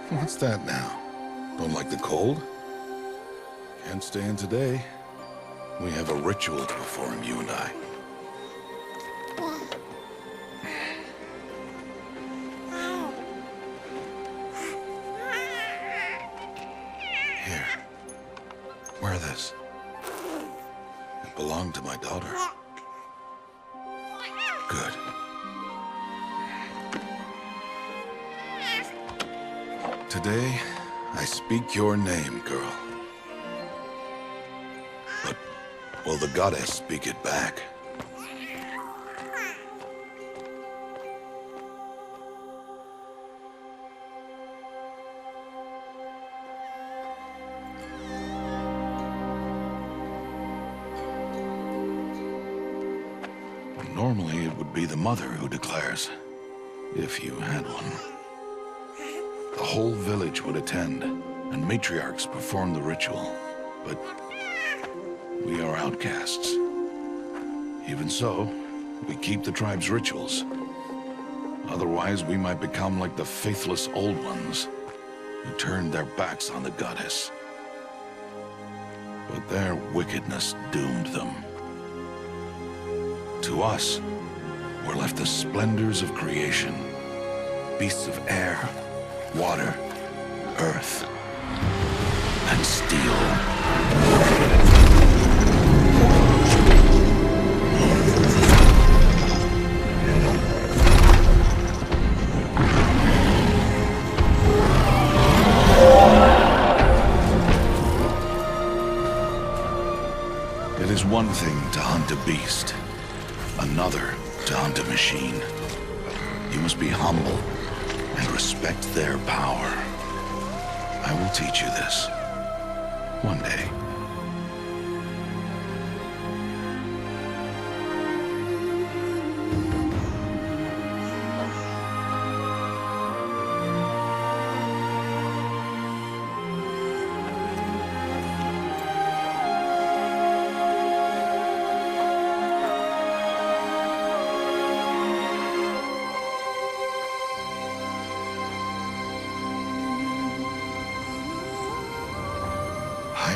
What's that now? Don't like the cold? Can't stay in today. We have a ritual to perform, you and I. Here. Wear this. It belonged to my daughter. Good. Today, I speak your name, girl. But will the goddess speak it back? Normally, it would be the mother who declares, if you had one. The whole village would attend, and matriarchs perform the ritual. But we are outcasts. Even so, we keep the tribe's rituals. Otherwise, we might become like the faithless old ones, who turned their backs on the goddess. But their wickedness doomed them. To us, were left the splendors of creation, beasts of air, water, earth, and steel. It is one thing to hunt a beast, another to hunt a machine. You must be humble and respect their power. I will teach you this. One day.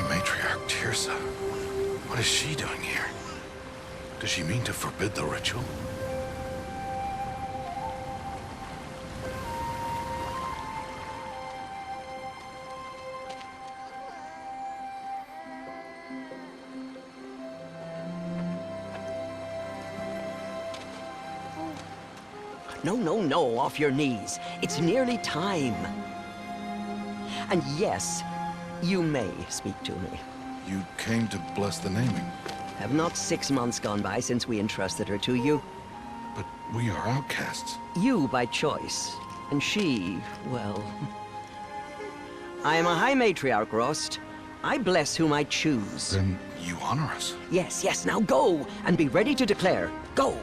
Matriarch Tirsa. What is she doing here? Does she mean to forbid the ritual? No, off your knees. It's nearly time. And yes, you may speak to me. You came to bless the naming. Have not 6 months gone by since we entrusted her to you? But we are outcasts. You by choice, and she, well... I am a High Matriarch, Rost. I bless whom I choose. Then you honor us. Yes, now go, and be ready to declare. Go!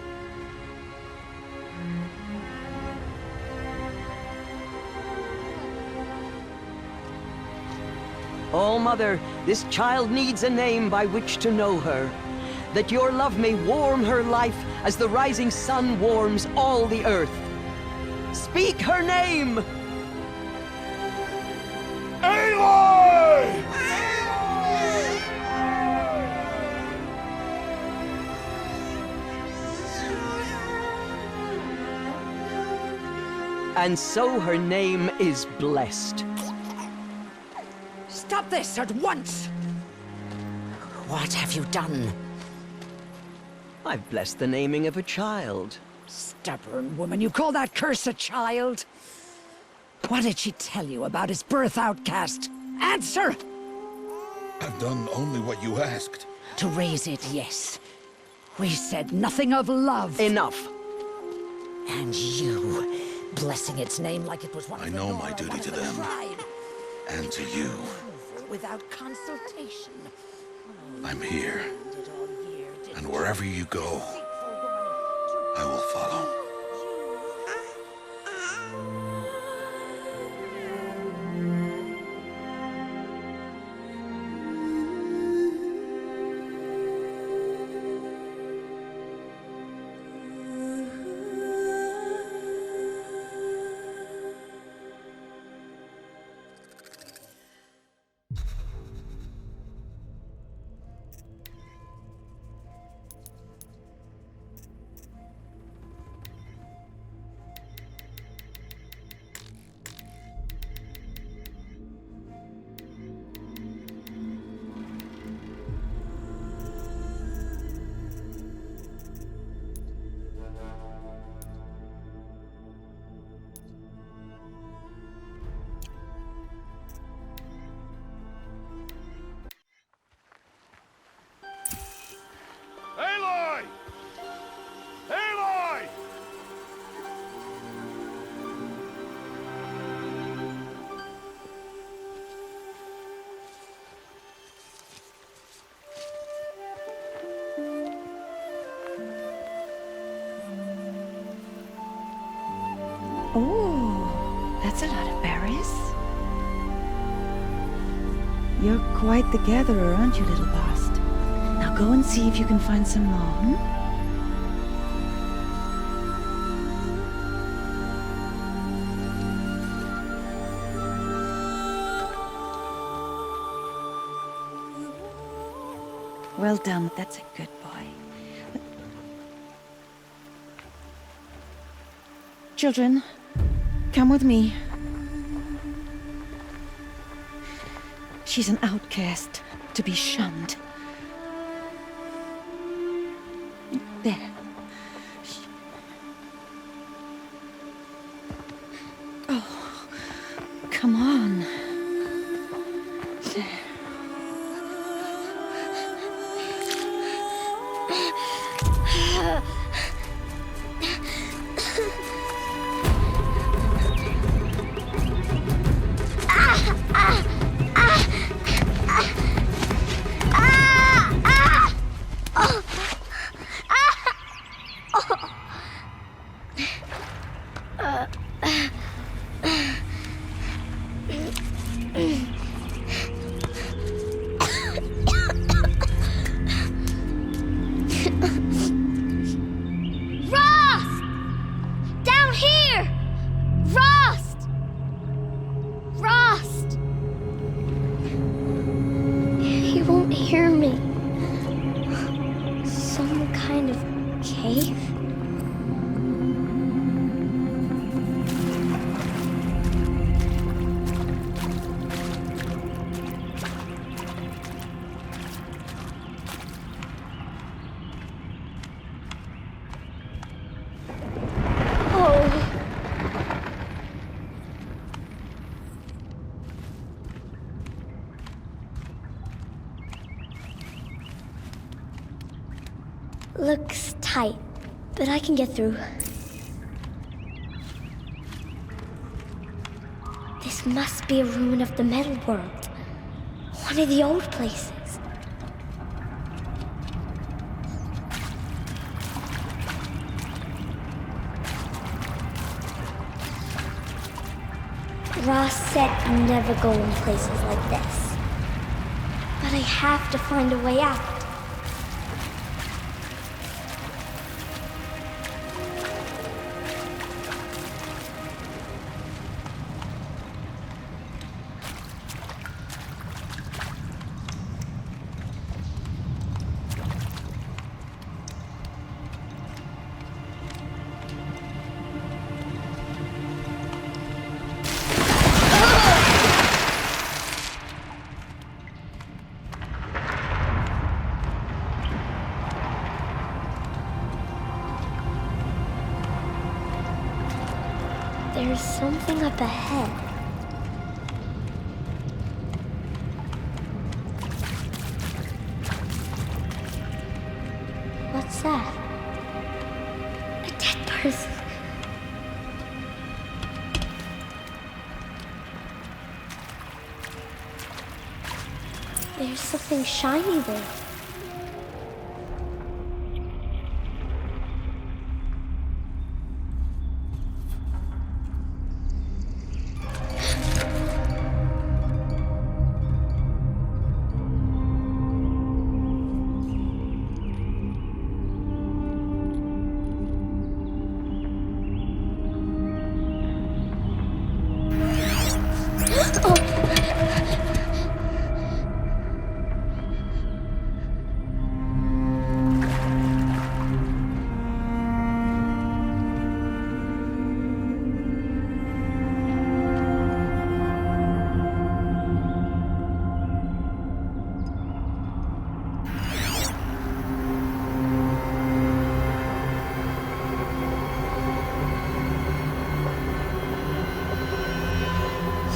Oh, Mother, this child needs a name by which to know her. That your love may warm her life as the rising sun warms all the earth. Speak her name! Aloy! And so her name is blessed. Stop this at once! What have you done? I've blessed the naming of a child. Stubborn woman, you call that curse a child? What did she tell you about his birth, outcast? Answer! I've done only what you asked. To raise it, yes. We said nothing of love. Enough. And you, blessing its name like it was one I of the know Nora, my duty one of to the them. tribe. And to you. Without consultation. I'm here. Did all year, did And wherever you go, deceitful woman, I will follow. That's a lot of berries. You're quite the gatherer, aren't you, little Bast? Now go and see if you can find some more, hmm? Well done, that's a good boy. Children, come with me. She's an outcast, to be shunned. There. Oh, come on. There. Hear me. Some kind of cave? Oh. Looks tight, but I can get through. This must be a ruin of the metal world. One of the old places. Ross said never go in places like this. But I have to find a way out. There's something up ahead. What's that? A dead person. There's something shiny there.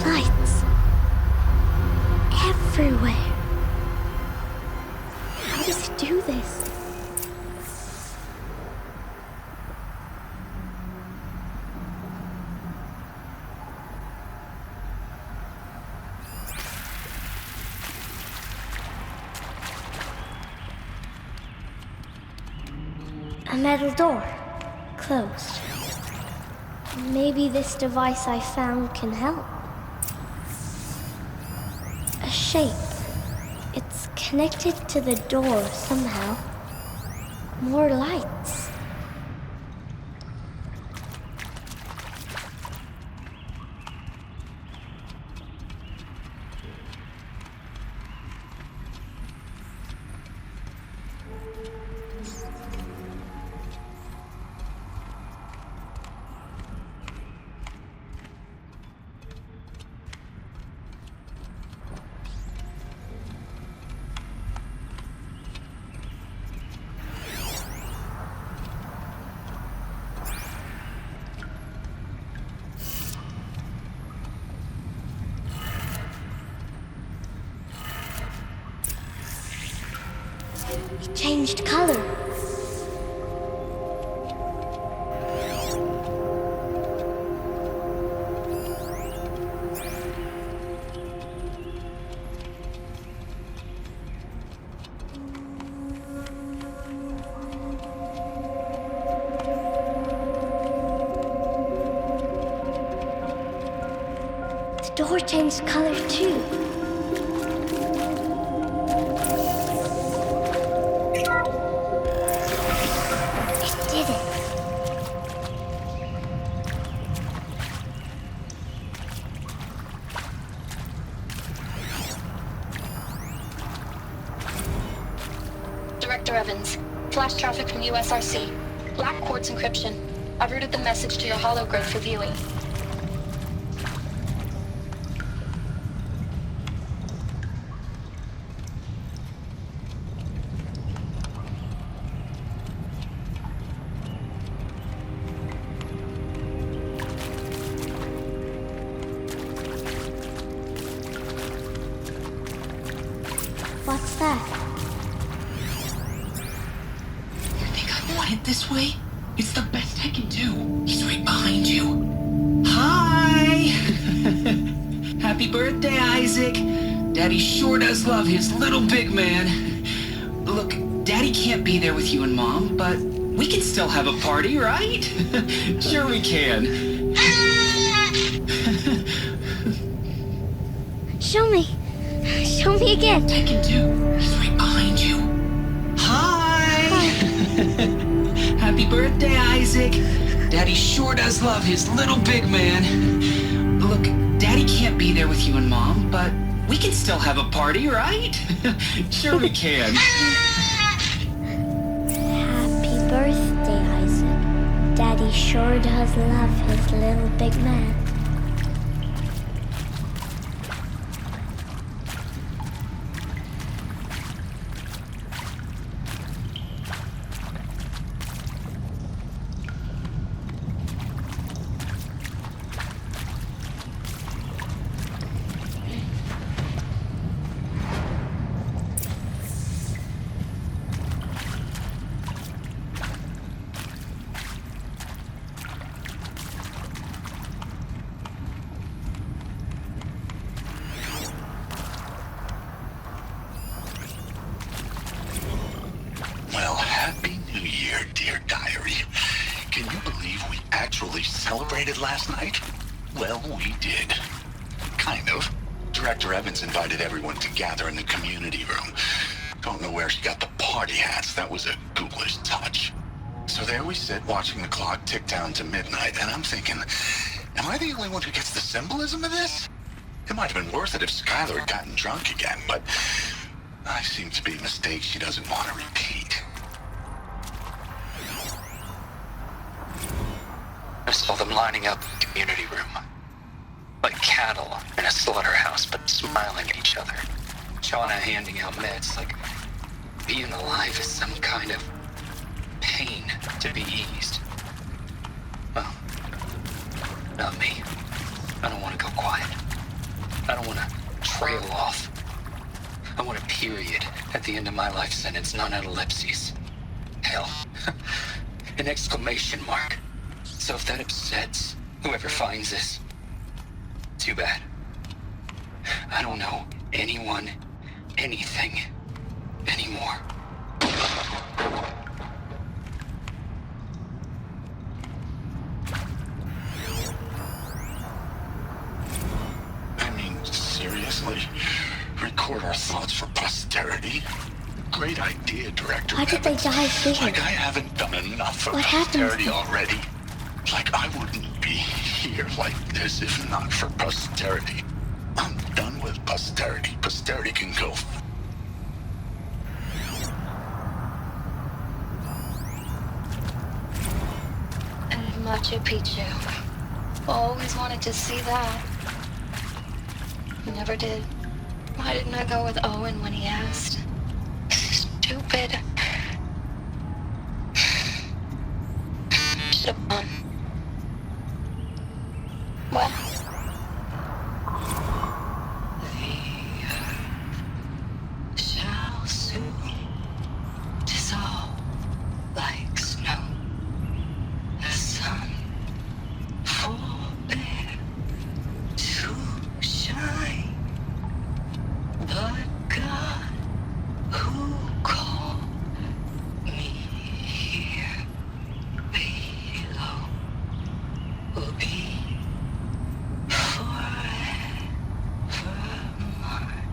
Lights. Everywhere. How does it do this? A metal door. Closed. Maybe this device I found can help. A shape. It's connected to the door somehow. More lights. It changed color. The door changed color too. Director Evans, flash traffic from USRC. Black quartz encryption. I've routed the message to your hologrid for viewing. What's that? You think I want it this way? It's the best I can do. He's right behind you. Hi! Happy birthday, Isaac. Daddy sure does love his little big man. Look, Daddy can't be there with you and Mom, but we can still have a party, right? Sure we can. Show me. Show me again. I can do. He's right behind you. Hi! Happy birthday, Isaac. Daddy sure does love his little big man. Look, Daddy can't be there with you and Mom, but we can still have a party, right? Sure we can. Happy birthday, Isaac. Daddy sure does love his little big man. Well, Happy New Year, dear diary. Can you believe we actually celebrated last night? Well, we did. Kind of. Director Evans invited everyone to gather in the community room. Don't know where she got the party hats. That was a ghoulish touch. So there we sit, watching the clock tick down to midnight, and I'm thinking, am I the only one who gets the symbolism of this? It might have been worth it if Skylar had gotten drunk again, but I seem to be a mistake she doesn't want to repeat. I saw them lining up in the community room. Like cattle in a slaughterhouse, but smiling at each other. Shauna handing out meds, like being alive is some kind of pain to be eased. Well, not me. I don't want to go quiet. I don't want to trail off. I want a period at the end of my life sentence, not an ellipses. Hell, an exclamation mark. So if that upsets whoever finds this, too bad. I don't know anyone, anything, anymore. record our thoughts for posterity. Great idea, Director. Why did they die here? Like I haven't done enough for What happened? posterity already. Like I wouldn't be here like this if not for posterity. I'm done with posterity. Posterity can go. And Machu Picchu. Always wanted to see that. Never did. Why didn't I go with Owen when he asked? Stupid. Should have gone. Well. The earth shall soon dissolve like snow. The sun forbear to shine. But God, who called me here below, will be forever mine.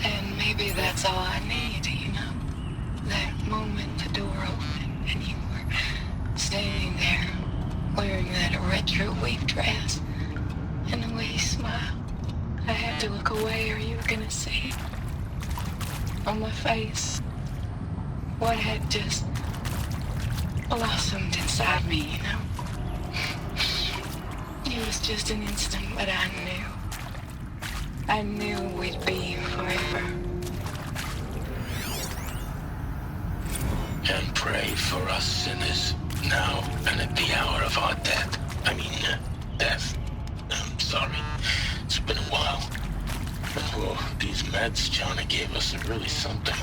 And maybe that's all I need, you know? That moment the door opened and you were standing there wearing that retro weave dress. And the way you smiled, I had to look away or you were gonna see it on my face what had just blossomed inside me, you know? It was just an instant, but I knew we'd be forever. And pray for us sinners, now and at the hour of our death. Death. I'm sorry. It's been a while. Oh, these meds Johnny gave us are really something.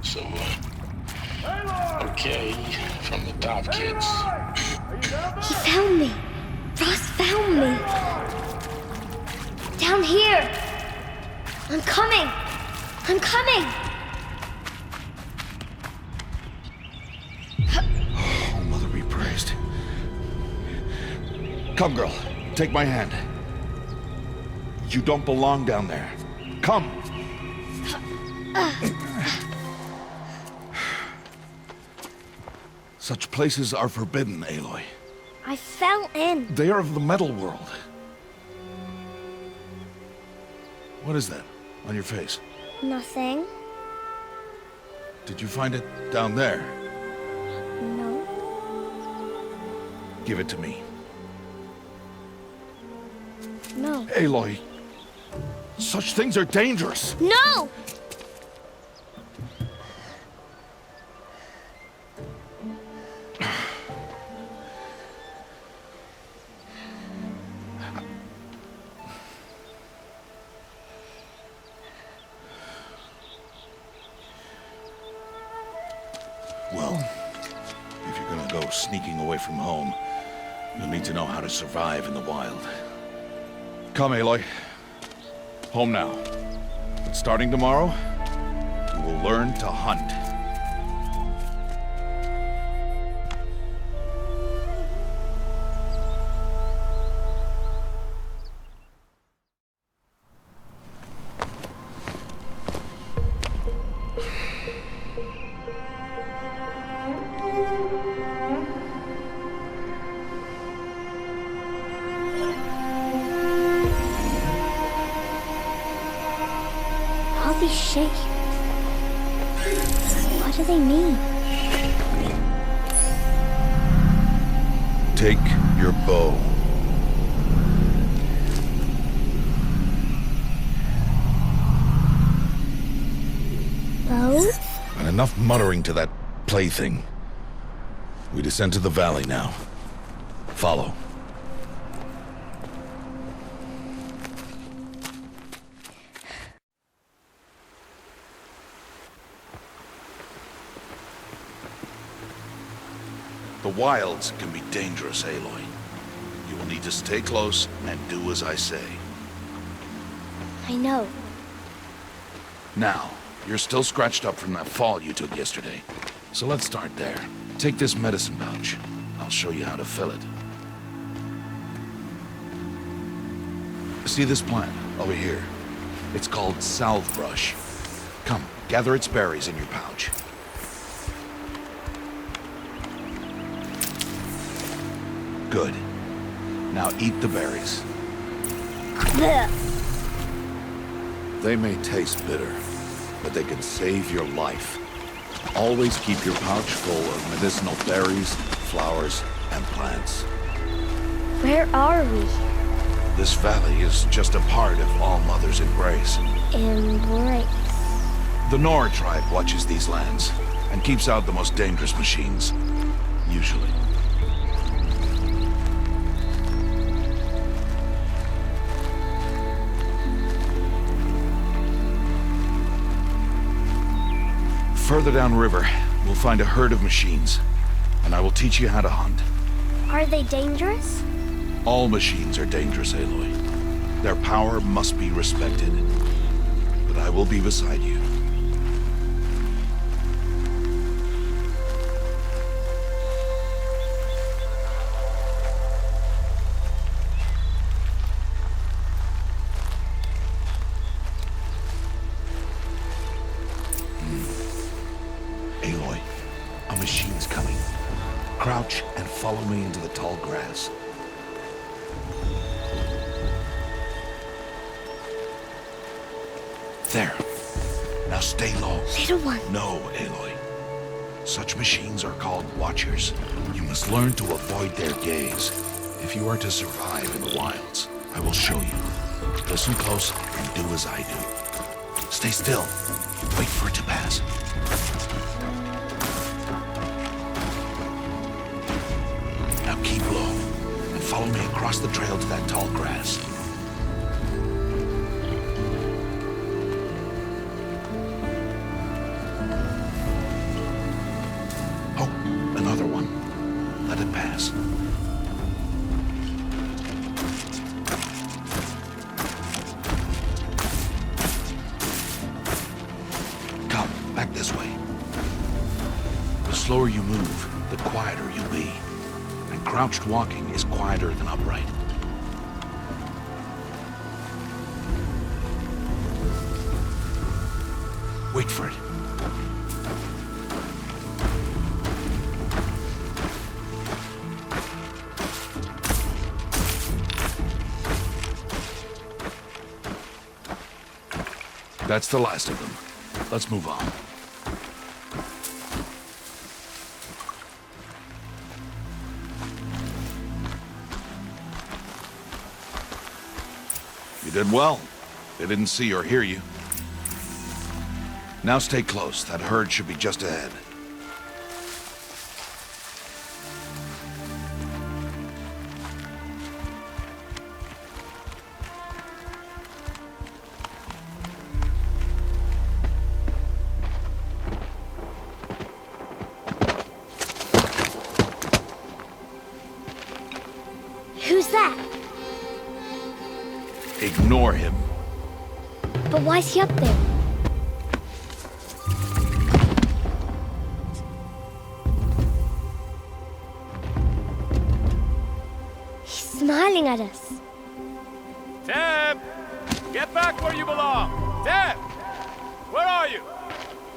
So, okay, from the top, kids. He found me. Ross found me. Down here. I'm coming. I'm coming. Oh, Mother be praised. Come, girl. Take my hand. You don't belong down there. Come. Such places are forbidden, Aloy. I fell in. They are of the metal world. What is that on your face? Nothing. Did you find it down there? No. Give it to me. No. Aloy, such things are dangerous. No! Well, if you're gonna go sneaking away from home, you'll need to know how to survive in the wild. Come, Aloy. Home now. But starting tomorrow, you will learn to hunt. All these shapes. What do they mean? Take your bow. Bow? And enough muttering to that plaything. We descend to the valley now. Follow. The wilds can be dangerous, Aloy. You will need to stay close and do as I say. I know. Now, you're still scratched up from that fall you took yesterday. So let's start there. Take this medicine pouch. I'll show you how to fill it. See this plant over here? It's called salve brush. Come, gather its berries in your pouch. Good. Now eat the berries. Blech. They may taste bitter, but they can save your life. Always keep your pouch full of medicinal berries, flowers, and plants. Where are we? This valley is just a part of All Mother's embrace. Embrace. The Nor tribe watches these lands and keeps out the most dangerous machines. Usually. Further downriver, we'll find a herd of machines, and I will teach you how to hunt. Are they dangerous? All machines are dangerous, Aloy. Their power must be respected. But I will be beside you. Aloy, a machine's coming. Crouch and follow me into the tall grass. There. Now stay low. Little one. No, Aloy. Such machines are called Watchers. You must learn to avoid their gaze if you are to survive in the wilds. I will show you. Listen close and do as I do. Stay still. Wait for it to pass. Now keep low and follow me across the trail to that tall grass. Oh, another one. Let it pass. Come, back this way. The slower you move, the quieter you'll be. And crouched walking is quieter than upright. Wait for it. That's the last of them. Let's move on. You did well. They didn't see or hear you. Now stay close. That herd should be just ahead. Who's that? Ignore him. But why's he up there? He's smiling at us. Teb! Get back where you belong! Teb! Where are you?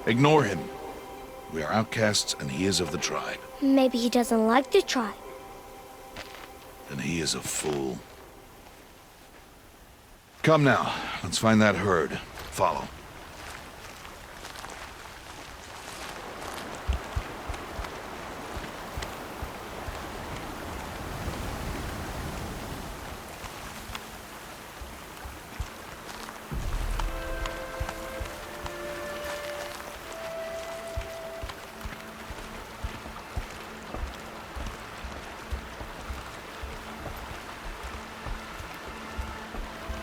Ignore him. We are outcasts and he is of the tribe. Maybe he doesn't like the tribe. Then he is a fool. Come now, let's find that herd. Follow.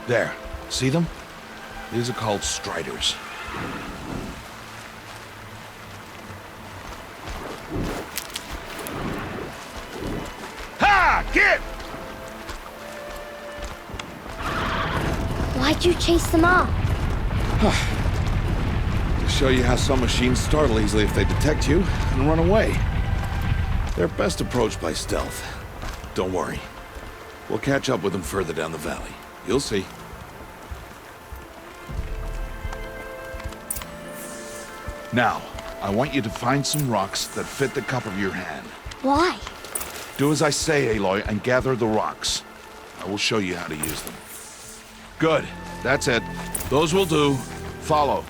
There. See them? These are called striders. Ha! Get! Why'd you chase them off? To show you how some machines startle easily if they detect you and run away. They're best approached by stealth. Don't worry. We'll catch up with them further down the valley. You'll see. Now, I want you to find some rocks that fit the cup of your hand. Why? Do as I say, Aloy, and gather the rocks. I will show you how to use them. Good. That's it. Those will do. Follow.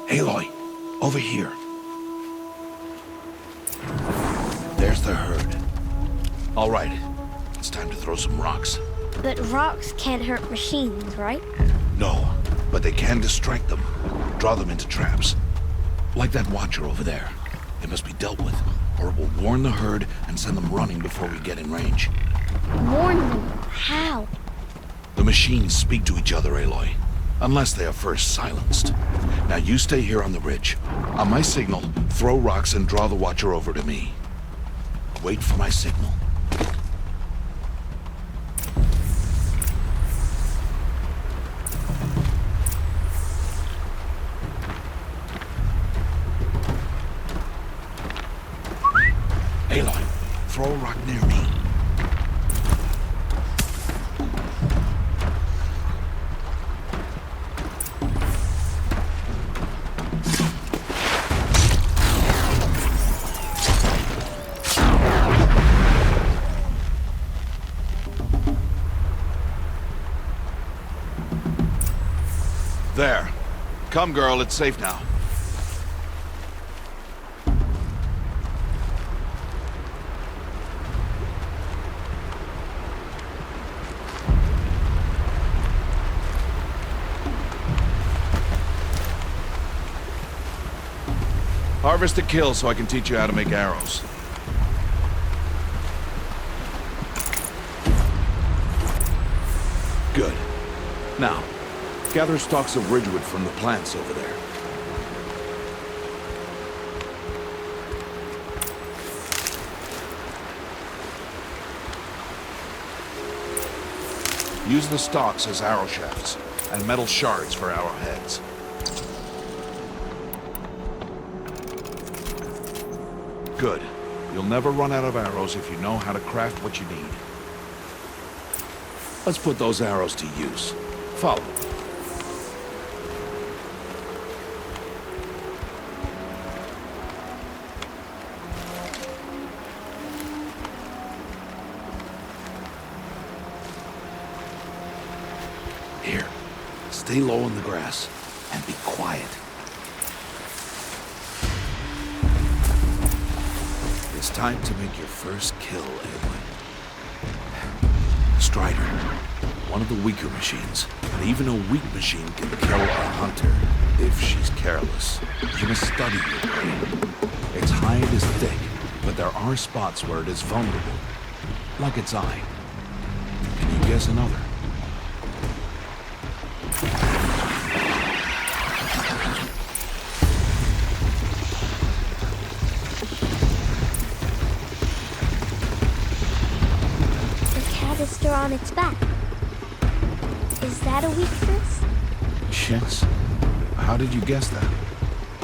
Aloy, over here. There's the herd. All right, it's time to throw some rocks. But rocks can't hurt machines, right? No, but they can distract them, draw them into traps. Like that watcher over there. It must be dealt with, or it will warn the herd and send them running before we get in range. Warn them? How? The machines speak to each other, Aloy. Unless they are first silenced. Now you stay here on the ridge. On my signal, throw rocks and draw the watcher over to me. Wait for my signal. Aloy, throw a rock near me. There. Come, girl, it's safe now. Harvest a kill so I can teach you how to make arrows. Good. Now, gather stalks of ridgewood from the plants over there. Use the stalks as arrow shafts, and metal shards for arrowheads. Good. You'll never run out of arrows if you know how to craft what you need. Let's put those arrows to use. Follow. Here, stay low in the grass and be quiet. It's time to make your first kill, Aloy. Strider, one of the weaker machines, but even a weak machine can kill a hunter if she's careless. You must study your prey. Its hide is thick, but there are spots where it is vulnerable, like its eye. Can you guess another? Canister on its back. Is that a weakness? Yes. How did you guess that?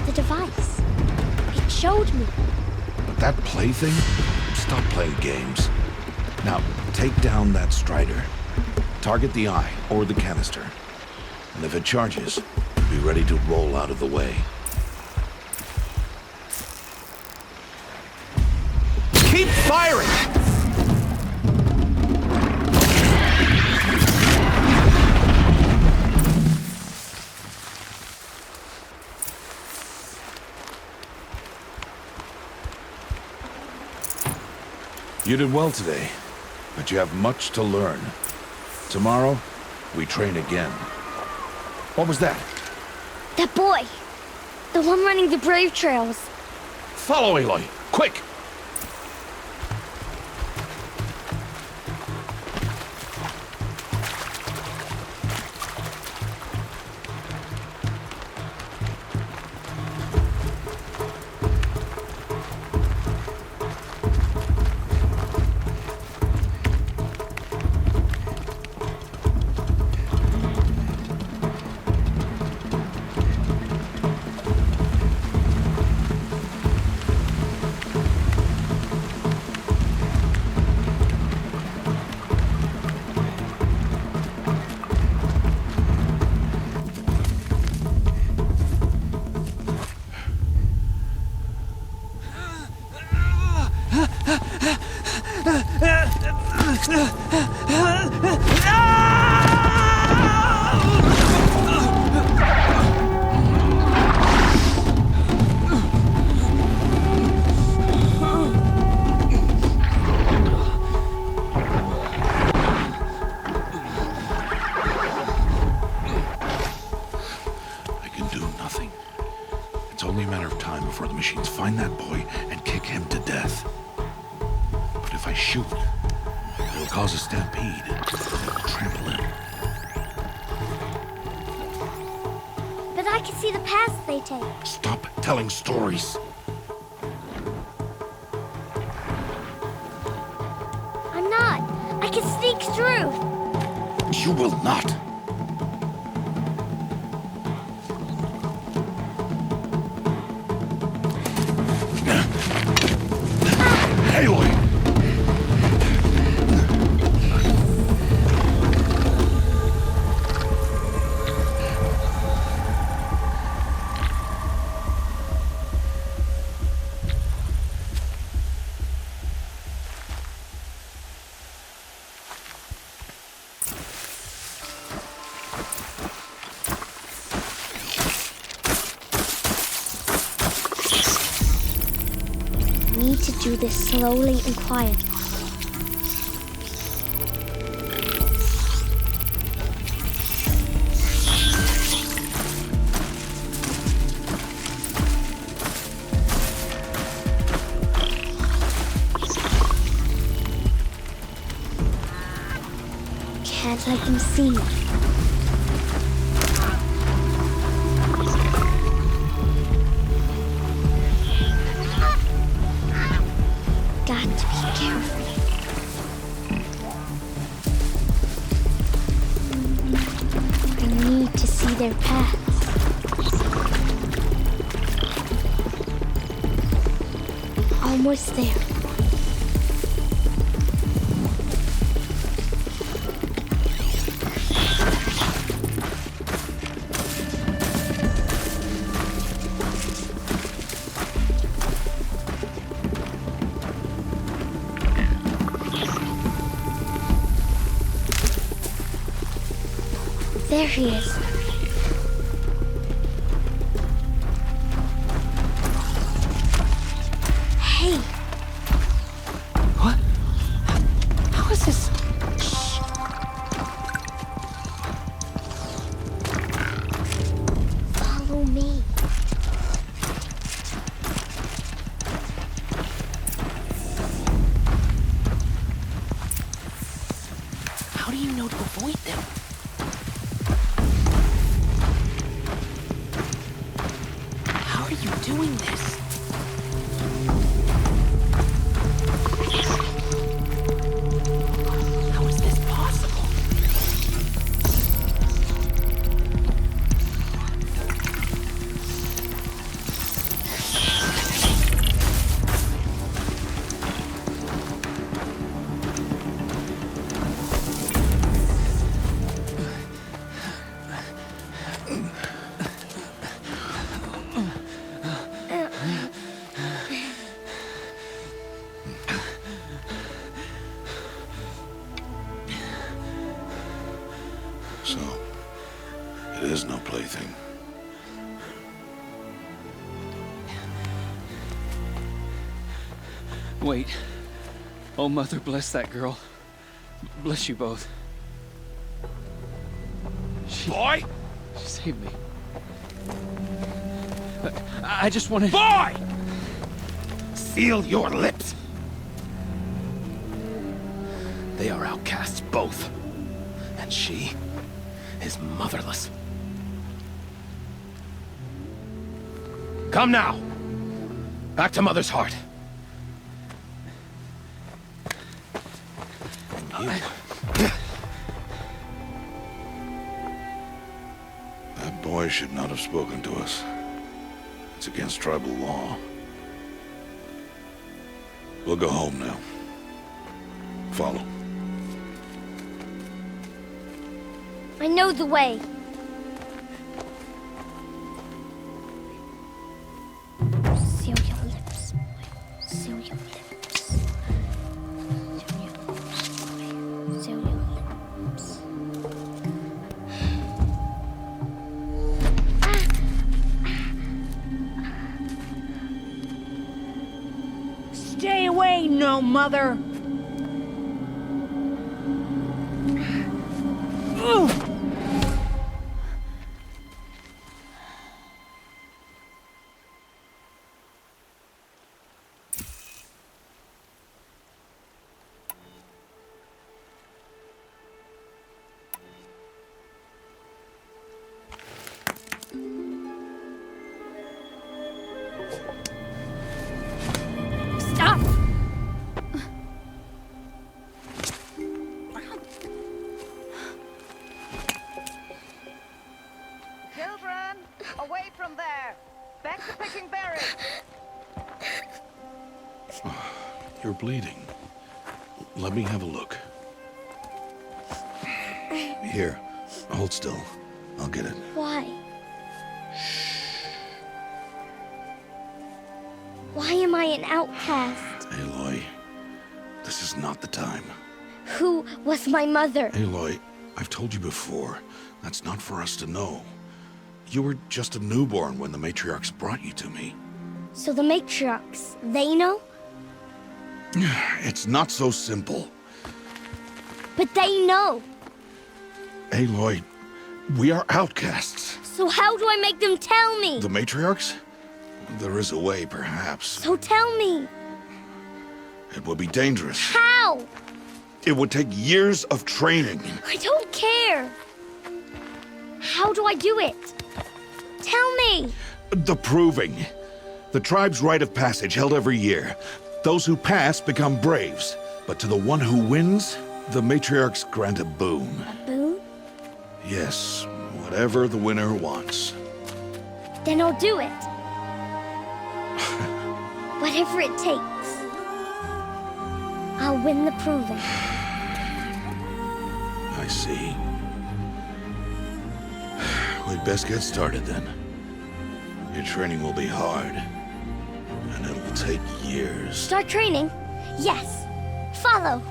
The device. It showed me. But that plaything? Stop playing games. Now, take down that Strider. Target the eye or the canister. And if it charges, be ready to roll out of the way. Keep firing! You did well today, but you have much to learn. Tomorrow, we train again. What was that? That boy. The one running the brave trails. Follow, Aloy. Quick! I can do nothing. It's only a matter of time before the machines find that boy and kick him to death. But if I shoot, it'll cause a stampede. It'll trample him. But I can see the paths they take. Stop telling stories. I'm not. I can sneak through. You will not. Aloy! I need to do this slowly and quietly. Can't let them see me. Got to be careful. I need to see their paths. Almost there. There he is. Hey. What? How is this? Follow me. How do you know to avoid them? How are you doing this? How is this possible? So, it is no plaything. Wait. Oh, Mother, bless that girl. Bless you both. Boy! She saved me. I just wanted... Boy! Seal your lips! They are outcasts, both. And she is motherless. Come now! Back to Mother's heart. And you... That boy should not have spoken to us. It's against tribal law. We'll go home now. Follow. I know the way. Seal your lips, boy. Seal your lips. Seal your lips, boy. no mother. Stop! Children, away from there. Back to picking berries. You're bleeding. Let me have a look. Here, hold still. I'll get it. Why? Why am I an outcast? Aloy, this is not the time. Who was my mother? Aloy, I've told you before, that's not for us to know. You were just a newborn when the matriarchs brought you to me. So the matriarchs, they know? It's not so simple. But they know. Aloy, we are outcasts. So how do I make them tell me? The matriarchs? There is a way, perhaps. So tell me. It would be dangerous. How? It would take years of training. I don't care. How do I do it? Tell me. The proving. The tribe's rite of passage held every year. Those who pass become braves. But to the one who wins, the matriarchs grant a boon. A boon? Yes, whatever the winner wants. Then I'll do it. Whatever it takes. I'll win the proving. I see. We'd best get started then. Your training will be hard, and it will take years. Start training? Yes. Follow.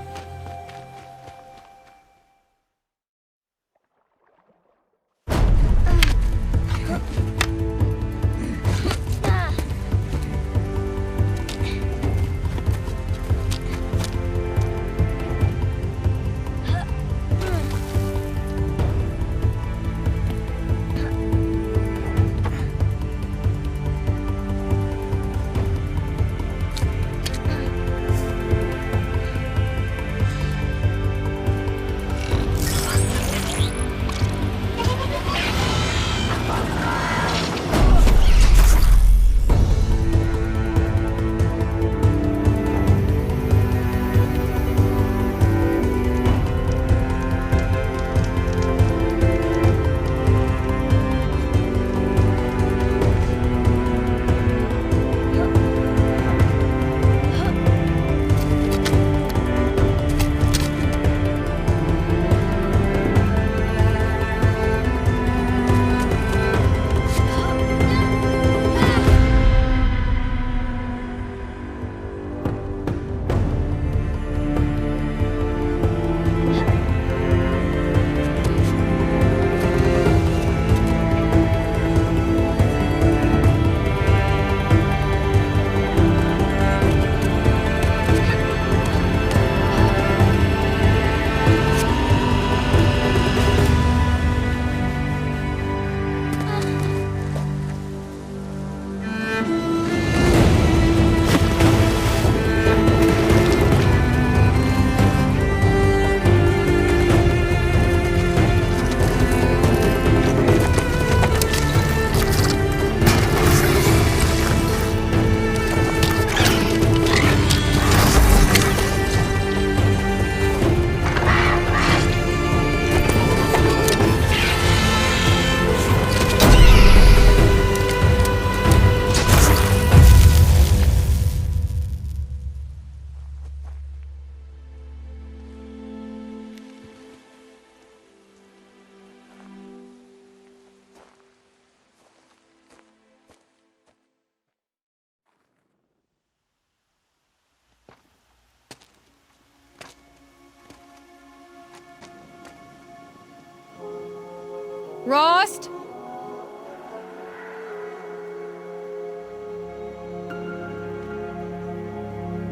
Rost?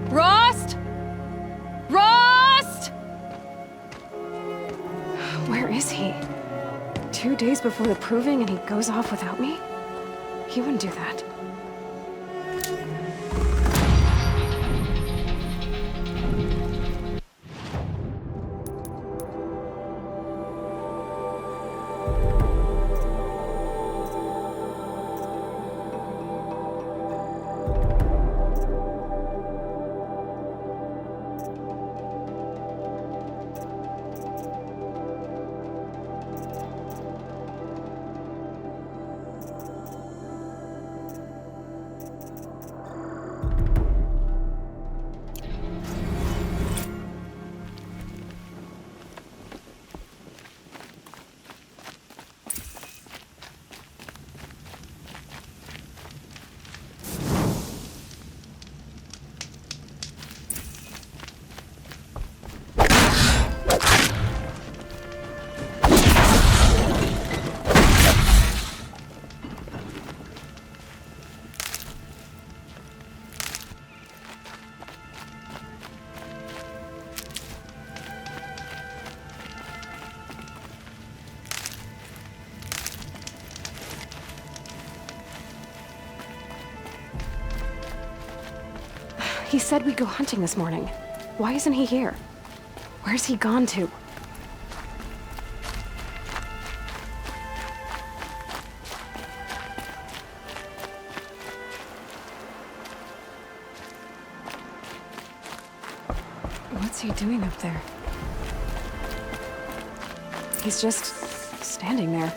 Rost? is he? 2 days before the proving and he goes off without me? He wouldn't do that. He said we'd go hunting this morning. Why isn't he here? Where's he gone to? What's he doing up there? He's just standing there.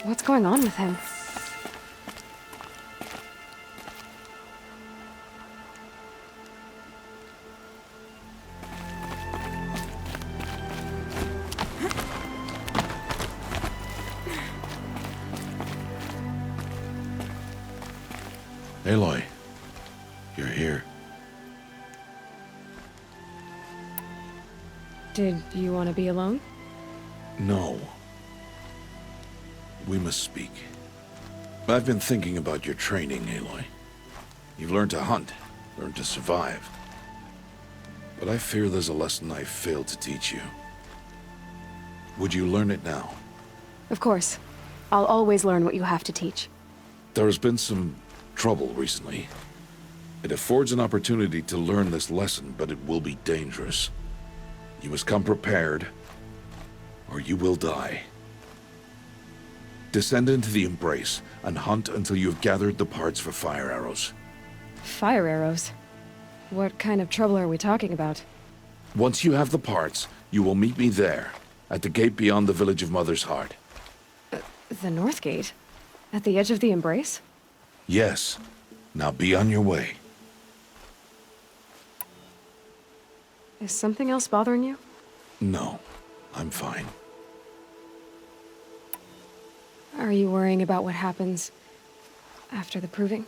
What's going on with him? Aloy, you're here. Did you want to be alone? No. We must speak. I've been thinking about your training, Aloy. You've learned to hunt, learned to survive. But I fear there's a lesson I failed to teach you. Would you learn it now? Of course. I'll always learn what you have to teach. There has been some trouble recently. It affords an opportunity to learn this lesson, but it will be dangerous. You must come prepared, or you will die. Descend into the Embrace and hunt until you have gathered the parts for fire arrows. Fire arrows? What kind of trouble are we talking about? Once you have the parts, you will meet me there, at the gate beyond the village of Mother's Heart. The North Gate? At the edge of the Embrace? Yes. Now be on your way. Is something else bothering you? No, I'm fine. Are you worrying about what happens after the proving?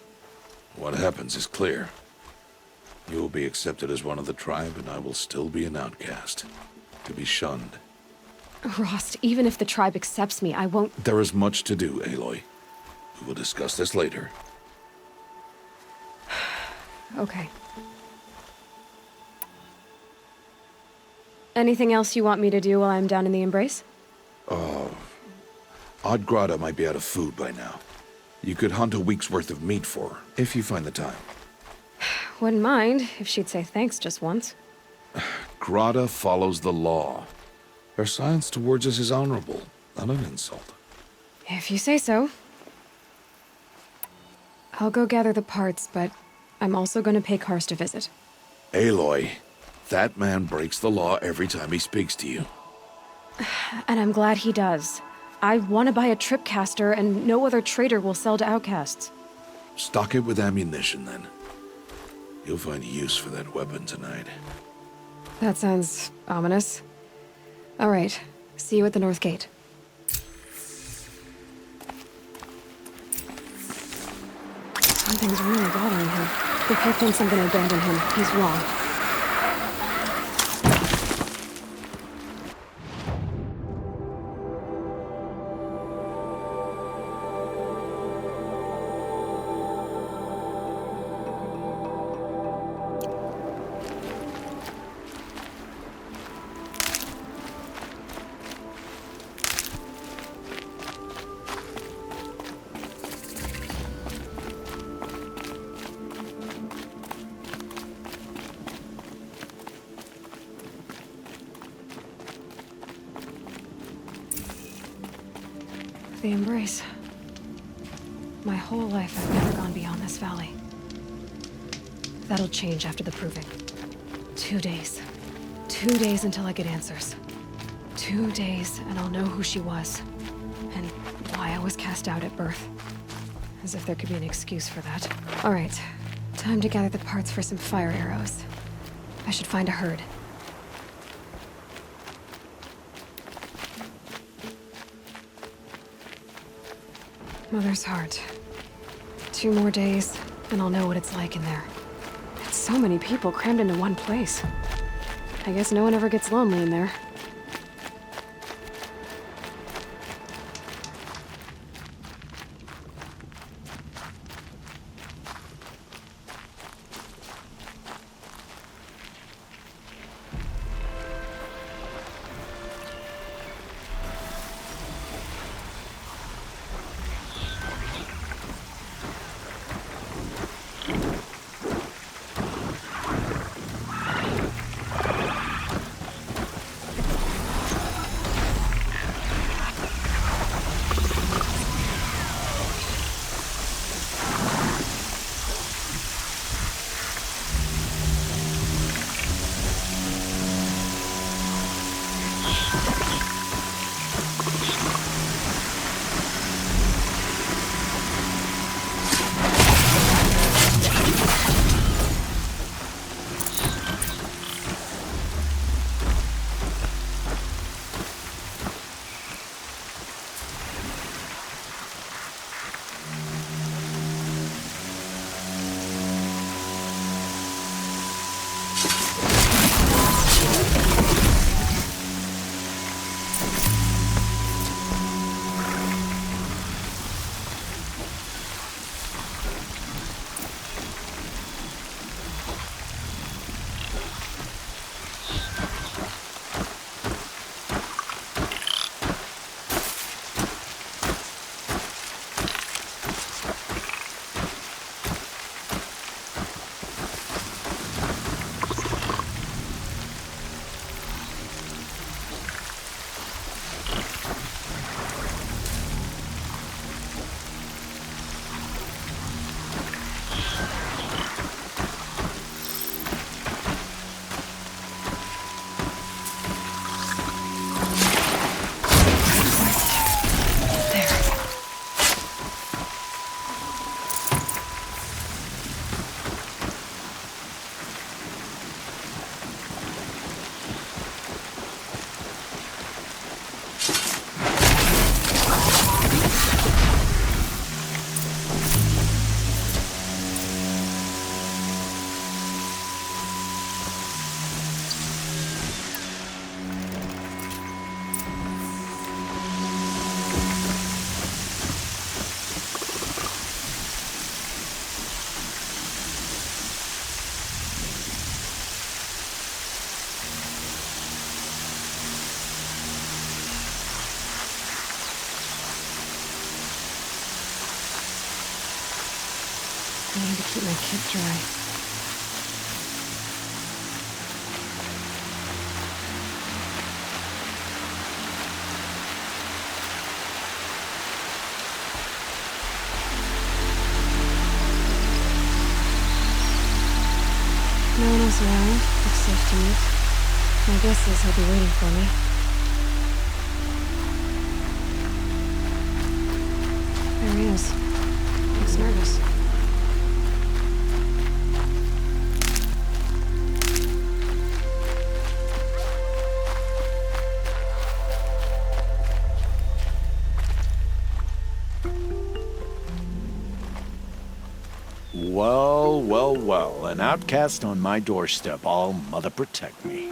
What happens is clear. You will be accepted as one of the tribe, and I will still be an outcast, to be shunned. Rost, even if the tribe accepts me, I won't— There is much to do, Aloy. We will discuss this later. Okay. Anything else you want me to do while I'm down in the Embrace? Odd Grata might be out of food by now. You could hunt a week's worth of meat for her, if you find the time. Wouldn't mind if she'd say thanks just once. Grata follows the law. Her silence towards us is honorable, not an insult. If you say so. I'll go gather the parts, but I'm also going to pay Karst a visit. Aloy, that man breaks the law every time he speaks to you. And I'm glad he does. I want to buy a tripcaster, and no other trader will sell to outcasts. Stock it with ammunition, then. You'll find use for that weapon tonight. That sounds ominous. All right. See you at the North Gate. Something's really bothering him. If he thinks I'm gonna abandon him, he's wrong. The embrace. My whole life I've never gone beyond this valley. That'll change after the proving. 2 days. 2 days until I get answers. 2 days and I'll know who she was. And why I was cast out at birth. As if there could be an excuse for that. Alright, time to gather the parts for some fire arrows. I should find a herd. Mother's heart. 2 more days, and I'll know what it's like in there. It's so many people crammed into one place. I guess no one ever gets lonely in there. I need to keep my kit dry. No one else around. Looks safe to meet. My guess is he'll be waiting for me. There he is. Looks nervous. Well, well, well. An outcast on my doorstep. All mother protect me.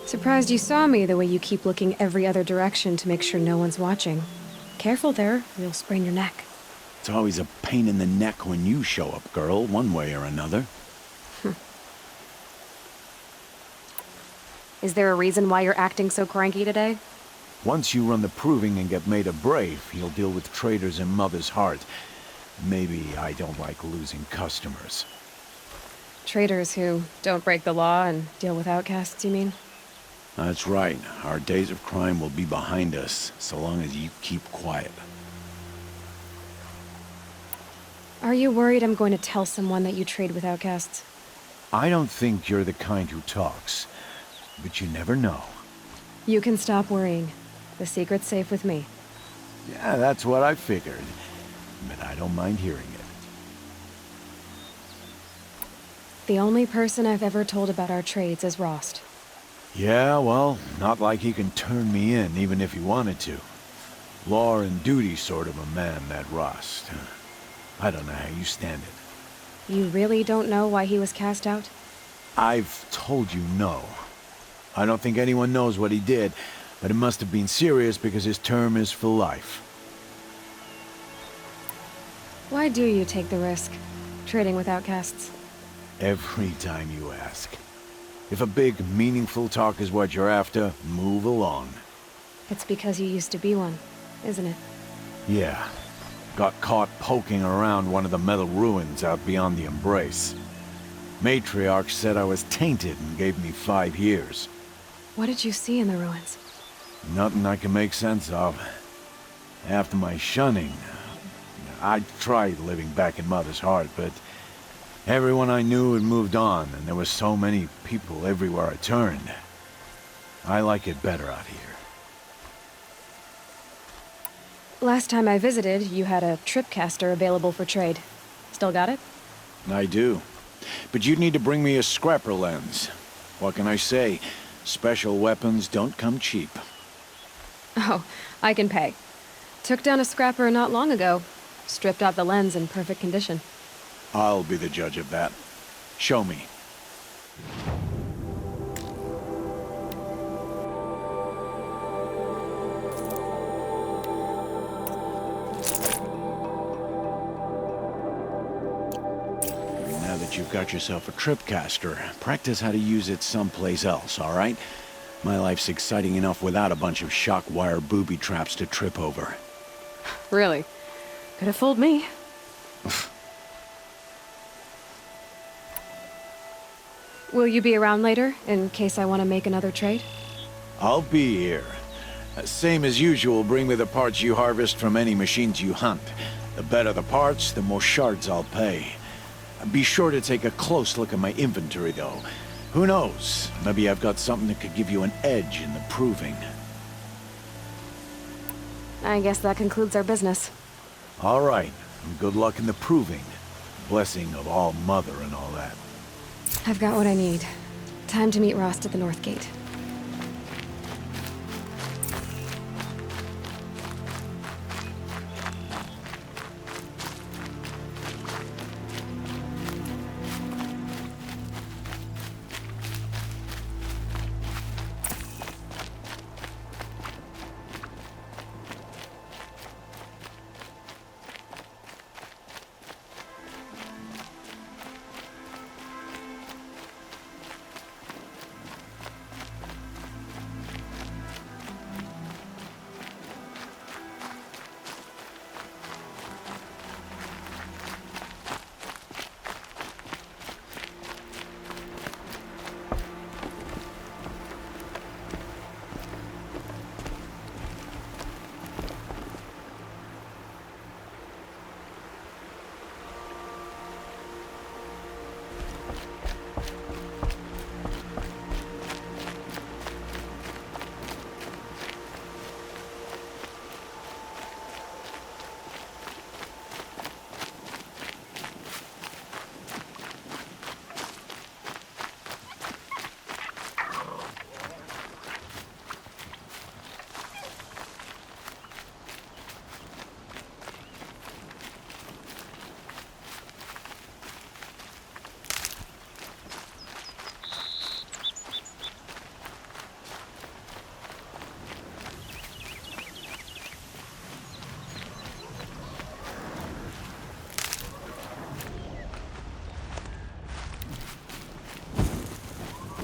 Surprised you saw me the way you keep looking every other direction to make sure no one's watching. Careful there, or you'll sprain your neck. It's always a pain in the neck when you show up, girl, one way or another. Is there a reason why you're acting so cranky today? Once you run the proving and get made a brave, you'll deal with traitors in Mother's heart. Maybe I don't like losing customers. Traitors who don't break the law and deal with outcasts, you mean? That's right. Our days of crime will be behind us, so long as you keep quiet. Are you worried I'm going to tell someone that you trade with outcasts? I don't think you're the kind who talks, but you never know. You can stop worrying. The secret's safe with me. Yeah, that's what I figured. But I don't mind hearing it. The only person I've ever told about our trades is Rost. Yeah, well, not like he can turn me in, even if he wanted to. Law and duty sort of a man, that Rost. I don't know how you stand it. You really don't know why he was cast out? I've told you no. I don't think anyone knows what he did, but it must have been serious because his term is for life. Why do you take the risk, trading with outcasts? Every time you ask. If a big, meaningful talk is what you're after, move along. It's because you used to be one, isn't it? Yeah. Got caught poking around one of the metal ruins out beyond the Embrace. Matriarch said I was tainted and gave me 5 years. What did you see in the ruins? Nothing I can make sense of. After my shunning, I tried living back in Mother's Heart, but everyone I knew had moved on, and there were so many people everywhere I turned. I like it better out here. Last time I visited, you had a tripcaster available for trade. Still got it? I do. But you'd need to bring me a scrapper lens. What can I say? Special weapons don't come cheap. Oh, I can pay. Took down a scrapper not long ago. Stripped out the lens in perfect condition. I'll be the judge of that. Show me. Now that you've got yourself a tripcaster, practice how to use it someplace else, all right? My life's exciting enough without a bunch of shock wire booby traps to trip over. Really? Could have fooled me. Will you be around later, in case I want to make another trade? I'll be here. Same as usual, bring me the parts you harvest from any machines you hunt. The better the parts, the more shards I'll pay. Be sure to take a close look at my inventory, though. Who knows? Maybe I've got something that could give you an edge in the proving. I guess that concludes our business. All right. Good luck in the proving. Blessing of All Mother and all that. I've got what I need. Time to meet Rost at the North Gate.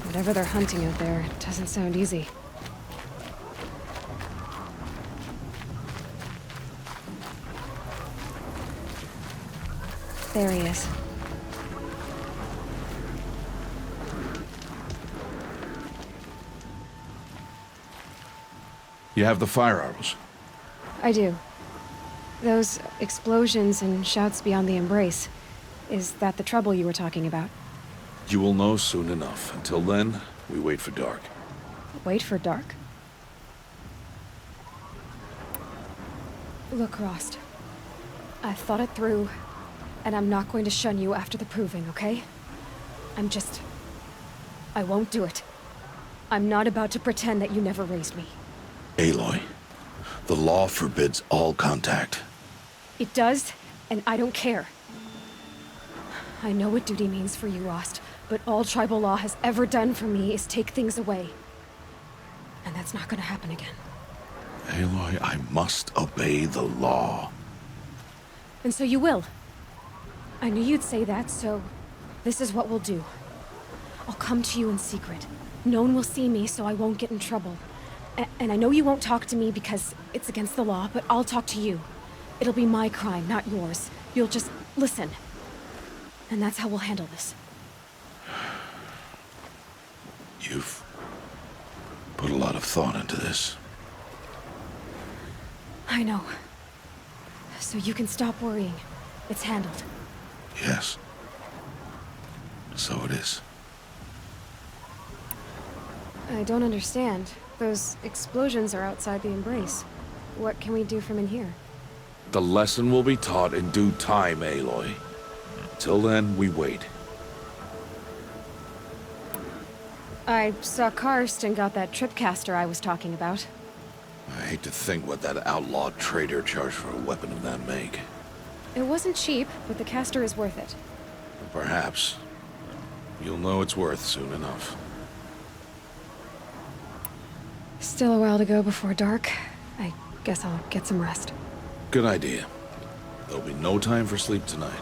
Whatever they're hunting out there, it doesn't sound easy. There he is. You have the fire arrows? I do. Those explosions and shouts beyond the embrace. Is that the trouble you were talking about? You will know soon enough. Until then, we wait for dark. Wait for dark? Look, Rost. I've thought it through, and I'm not going to shun you after the proving, okay? I won't do it. I'm not about to pretend that you never raised me. Aloy, the law forbids all contact. It does, and I don't care. I know what duty means for you, Rost, but all tribal law has ever done for me is take things away. And that's not gonna happen again. Aloy, I must obey the law. And so you will. I knew you'd say that, so this is what we'll do. I'll come to you in secret. No one will see me, so I won't get in trouble. And I know you won't talk to me because it's against the law, but I'll talk to you. It'll be my crime, not yours. You'll just listen. And that's how we'll handle this. You've put a lot of thought into this. I know. So you can stop worrying. It's handled. Yes. So it is. I don't understand. Those explosions are outside the embrace. What can we do from in here? The lesson will be taught in due time, Aloy. Till then, we wait. I saw Karst got that tripcaster I was talking about. I hate to think what that outlawed trader charged for a weapon of that make. It wasn't cheap, but the caster is worth it. Perhaps. You'll know it's worth soon enough. Still a while to go before dark. I guess I'll get some rest. Good idea. There'll be no time for sleep tonight.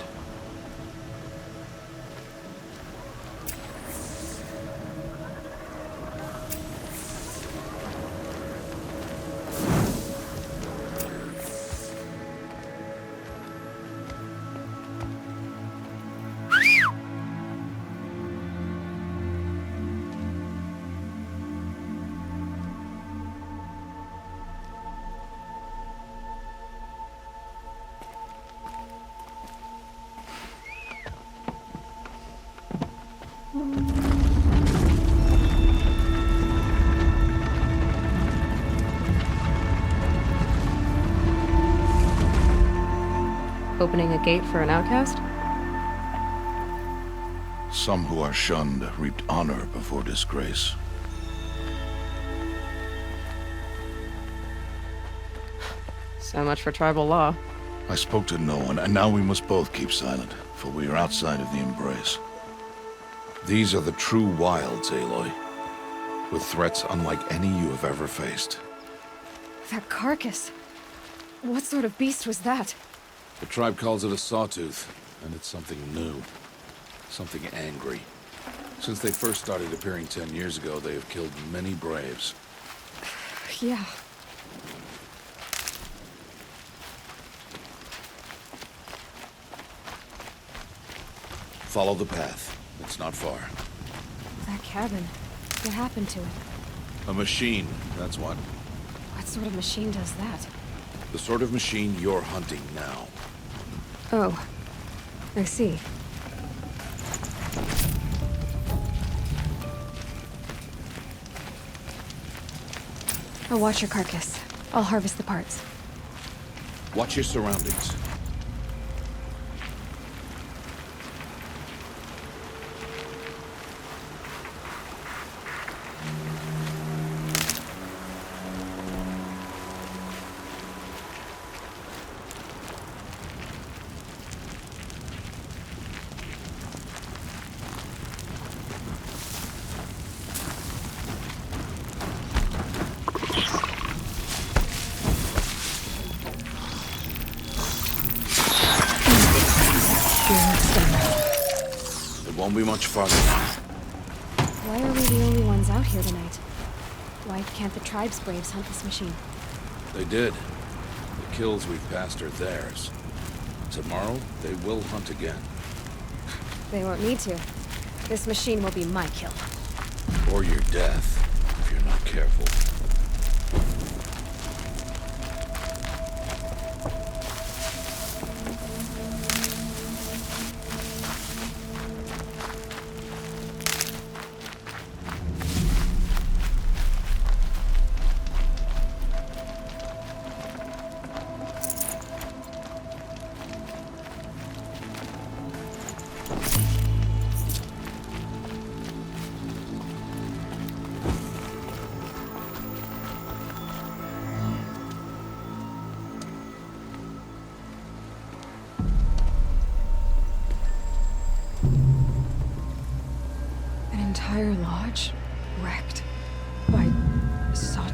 Opening a gate for an outcast? Some who are shunned reaped honor before disgrace. So much for tribal law. I spoke to no one, and now we must both keep silent, for we are outside of the embrace. These are the true wilds, Aloy, with threats unlike any you have ever faced. That carcass. What sort of beast was that? The tribe calls it a sawtooth, and it's something new. Something angry. Since they first started appearing 10 years ago, they have killed many braves. Yeah. Follow the path. It's not far. That cabin. What happened to it? A machine, that's what. What sort of machine does that? The sort of machine you're hunting now. Oh. I see. I'll watch your carcass. I'll harvest the parts. Watch your surroundings. It won't be much farther now. Why are we the only ones out here tonight? Why can't the tribe's braves hunt this machine? They did. The kills we've passed are theirs. Tomorrow, they will hunt again. They won't need to. This machine will be my kill. Or your death, if you're not careful.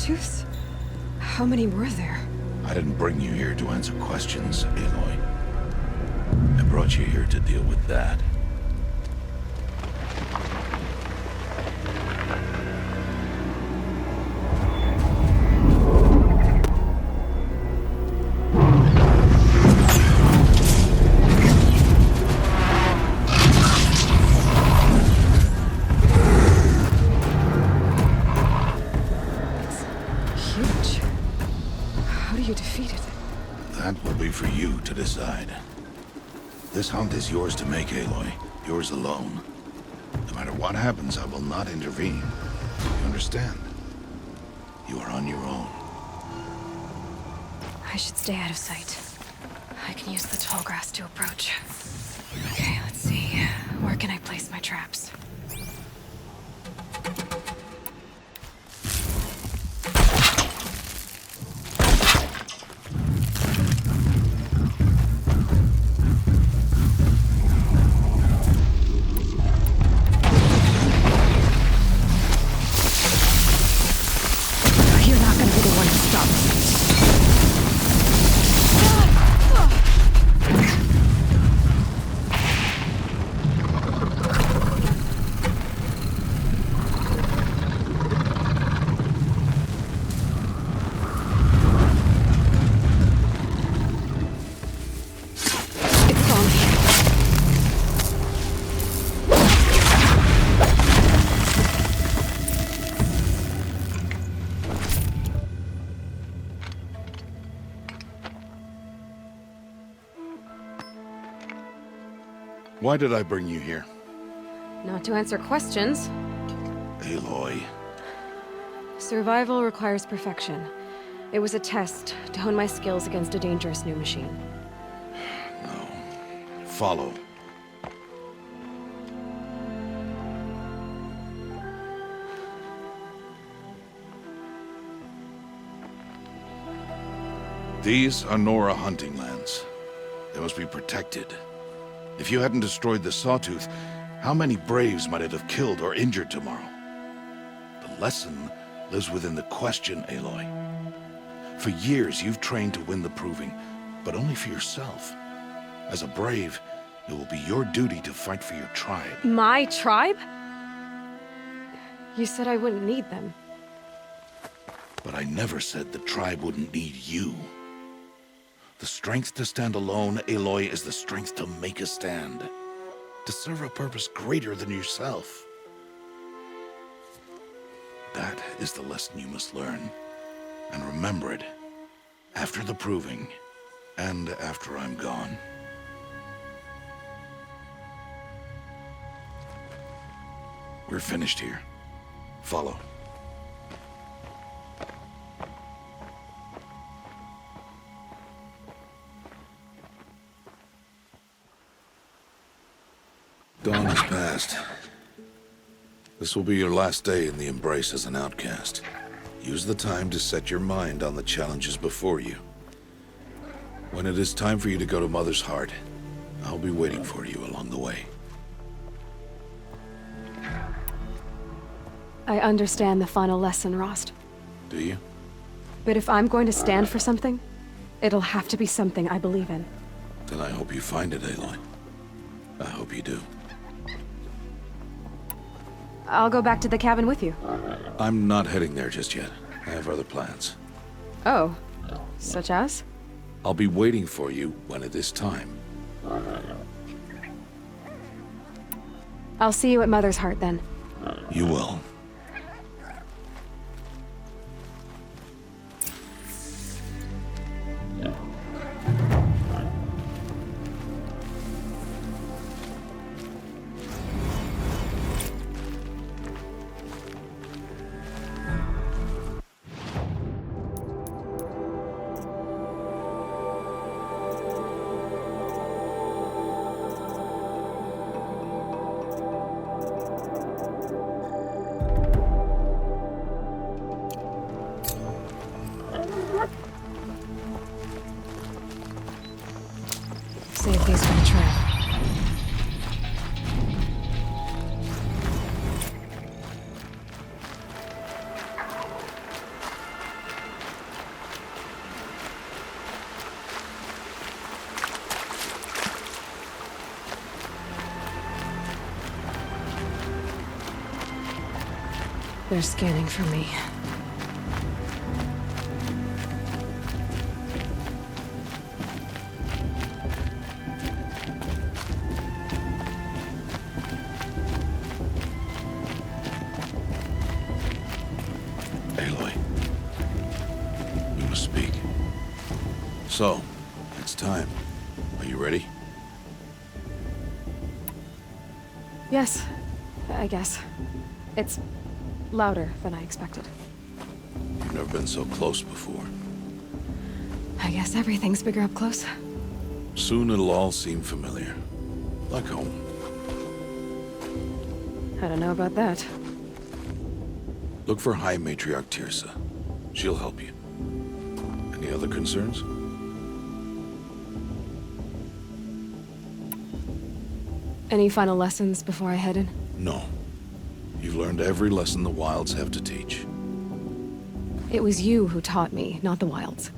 sawtooths? How many were there? I didn't bring you here to answer questions, Aloy. I brought you here to deal with that. Huge. How do you defeat it? That will be for you to decide. This hunt is yours to make, Aloy. Yours alone. No matter what happens, I will not intervene. You understand? You are on your own. I should stay out of sight. I can use the tall grass to approach. Okay, let's see. Where can I place my traps? You're not gonna be the one to stop me. It's on me. Why did I bring you here? Not to answer questions. Aloy. Survival requires perfection. It was a test to hone my skills against a dangerous new machine. No. Follow. These are Nora hunting lands. They must be protected. If you hadn't destroyed the Sawtooth, how many Braves might it have killed or injured tomorrow? The lesson lives within the question, Aloy. For years, you've trained to win the Proving, but only for yourself. As a Brave, it will be your duty to fight for your tribe. My tribe? You said I wouldn't need them. But I never said the tribe wouldn't need you. The strength to stand alone, Aloy, is the strength to make a stand. To serve a purpose greater than yourself. That is the lesson you must learn. And remember it. After the Proving. And after I'm gone. We're finished here. Follow. Dawn has passed. This will be your last day in the Embrace as an outcast. Use the time to set your mind on the challenges before you. When it is time for you to go to Mother's Heart, I'll be waiting for you along the way. I understand the final lesson, Rost. Do you? But if I'm going to stand for something, it'll have to be something I believe in. Then I hope you find it, Aloy. I hope you do. I'll go back to the cabin with you. I'm not heading there just yet. I have other plans. Oh, such as? I'll be waiting for you when it is time. I'll see you at Mother's Heart then. You will. They're scanning for me. Aloy. We must speak. So, it's time. Are you ready? Yes, I guess. It's louder than I expected. You've never been so close before. I guess everything's bigger up close. Soon it'll all seem familiar. Like home. I don't know about that. Look for High Matriarch Tirsa. She'll help you. Any other concerns? Any final lessons before I head in? No. You've learned every lesson the Wilds have to teach. It was you who taught me, not the Wilds.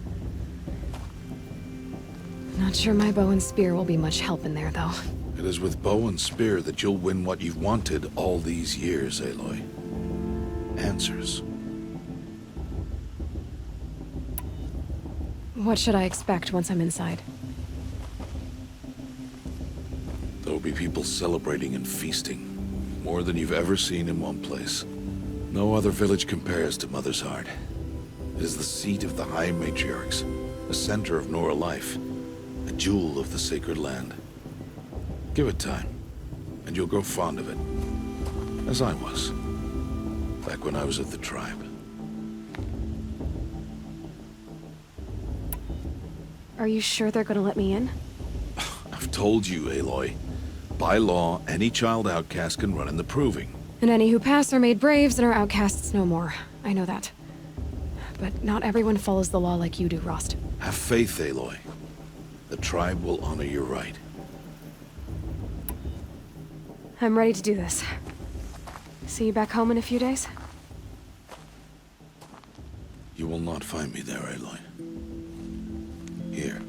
Not sure my bow and spear will be much help in there, though. It is with bow and spear that you'll win what you've wanted all these years, Aloy. Answers. What should I expect once I'm inside? There will be people celebrating and feasting. More than you've ever seen in one place. No other village compares to Mother's Heart. It is the seat of the High Matriarchs, the center of Nora life, a jewel of the sacred land. Give it time, and you'll grow fond of it. As I was, back when I was at the tribe. Are you sure they're gonna let me in? I've told you, Aloy. By law, any child outcast can run in the proving. And any who pass are made braves and are outcasts no more. I know that. But not everyone follows the law like you do, Rost. Have faith, Aloy. The tribe will honor your right. I'm ready to do this. See you back home in a few days? You will not find me there, Aloy. Here.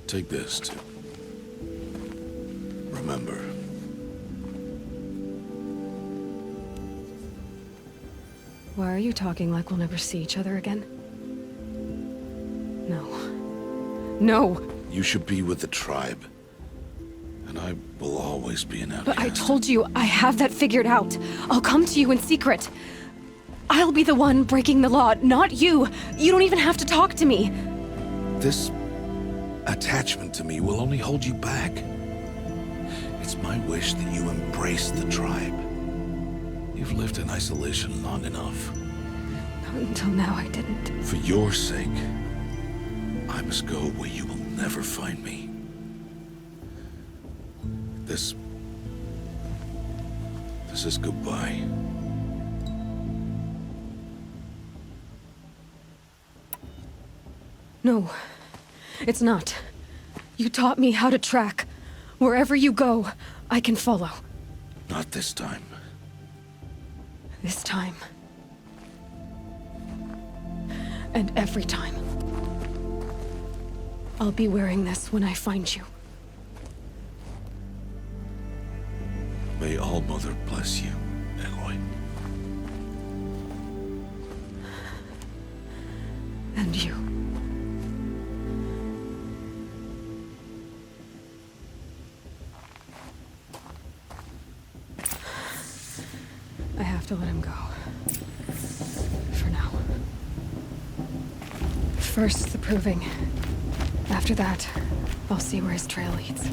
Take this, too. Remember. Why are you talking like we'll never see each other again? No. No! You should be with the tribe. And I will always be an outcast. But I told you, I have that figured out. I'll come to you in secret. I'll be the one breaking the law, not you. You don't even have to talk to me. This attachment to me will only hold you back. It's my wish that you embrace the tribe. You've lived in isolation long enough. Until now, I didn't. For your sake, I must go where you will never find me. This is goodbye. No, it's not. You taught me how to track. Wherever you go, I can follow. Not this time. This time. And every time. I'll be wearing this when I find you. May All Mother bless you, Aloy. And you. I have to let him go. For now. First, the proving. After that, I'll see where his trail leads.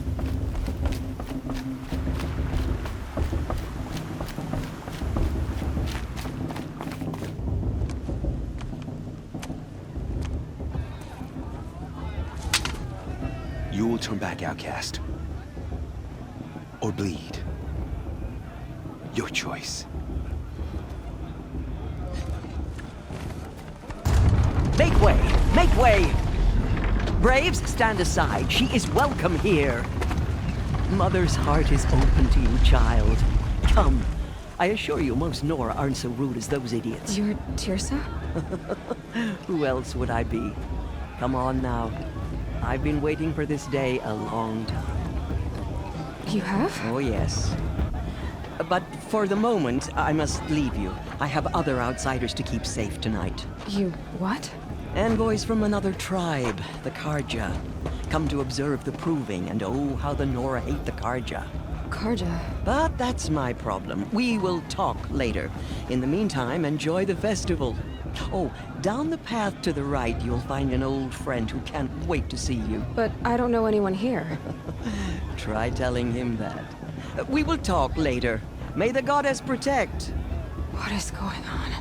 You will turn back outcast. Or bleed. Your choice. Make way! Make way! Braves, stand aside. She is welcome here. Mother's heart is open to you, child. Come. I assure you, most Nora aren't so rude as those idiots. You're Tirsa? Who else would I be? Come on now. I've been waiting for this day a long time. You have? Oh, yes. But for the moment, I must leave you. I have other outsiders to keep safe tonight. You what? Envoys from another tribe, the Karja. Come to observe the proving, and oh, how the Nora hate the Karja. Karja? But that's my problem. We will talk later. In the meantime, enjoy the festival. Oh, down the path to the right, you'll find an old friend who can't wait to see you. But I don't know anyone here. Try telling him that. We will talk later. May the goddess protect. What is going on?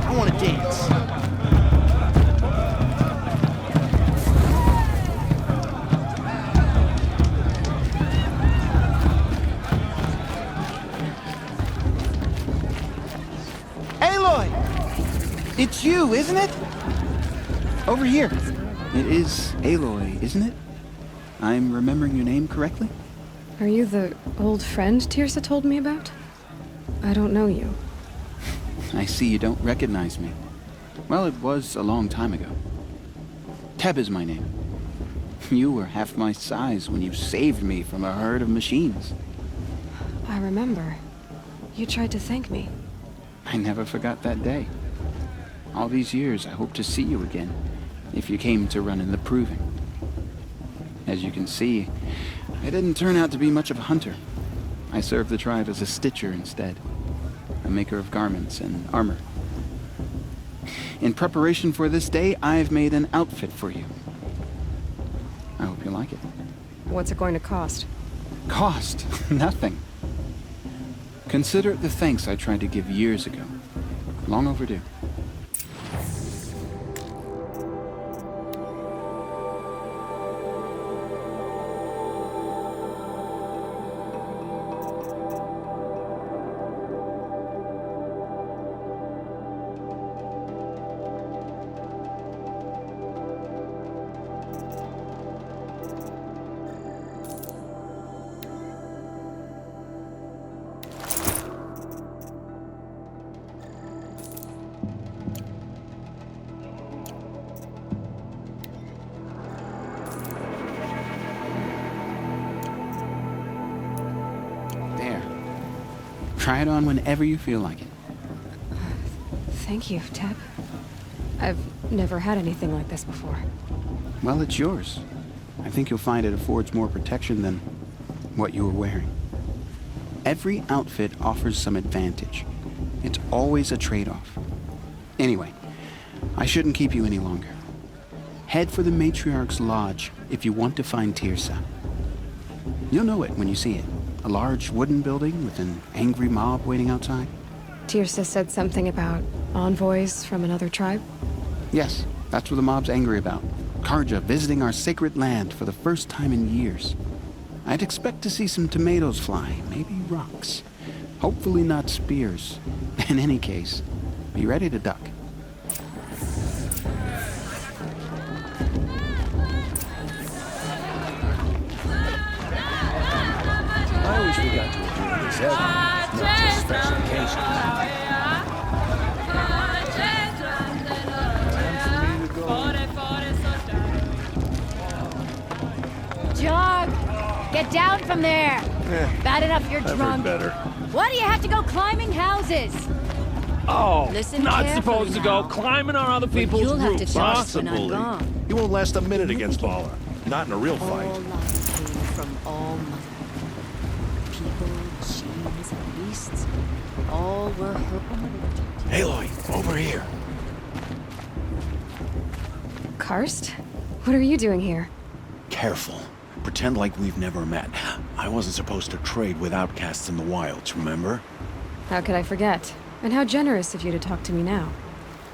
I want to dance. Aloy! It's you, isn't it? Over here. It is Aloy, isn't it? I'm remembering your name correctly? Are you the old friend Tirsa told me about? I don't know you. I see you don't recognize me. Well, it was a long time ago. Teb is my name. You were half my size when you saved me from a herd of machines. I remember. You tried to thank me. I never forgot that day. All these years, I hope to see you again, if you came to run in the proving. As you can see, I didn't turn out to be much of a hunter. I served the tribe as a stitcher instead, a maker of garments and armor. In preparation for this day, I've made an outfit for you. I hope you like it. What's it going to cost? Cost? Nothing. Consider it the thanks I tried to give years ago. Long overdue. Try it on whenever you feel like it. Thank you, Teb. I've never had anything like this before. Well, it's yours. I think you'll find it affords more protection than what you were wearing. Every outfit offers some advantage. It's always a trade-off. Anyway, I shouldn't keep you any longer. Head for the Matriarch's Lodge if you want to find Tirsa. You'll know it when you see it. A large wooden building with an angry mob waiting outside. Tirsa said something about envoys from another tribe? Yes, that's what the mob's angry about. Karja visiting our sacred land for the first time in years. I'd expect to see some tomatoes fly, maybe rocks. Hopefully not spears. In any case, be ready to duck. I always forgot to enjoy this evening, not just special occasions. Jog! Get down from there! Bad enough you're I've drunk. heard better. Why do you have to go climbing houses? Oh, Listen not carefully supposed to go now. climbing on other But people's you'll have to roofs, tell huh? us when I'm gone. He won't last a minute against Baller. Not in a real fight. All life came from all mother. People, machines, and beasts, all were her. Aloy, over here. Karst? What are you doing here? Careful. Pretend like we've never met. I wasn't supposed to trade with outcasts in the wilds, remember? How could I forget? And how generous of you to talk to me now.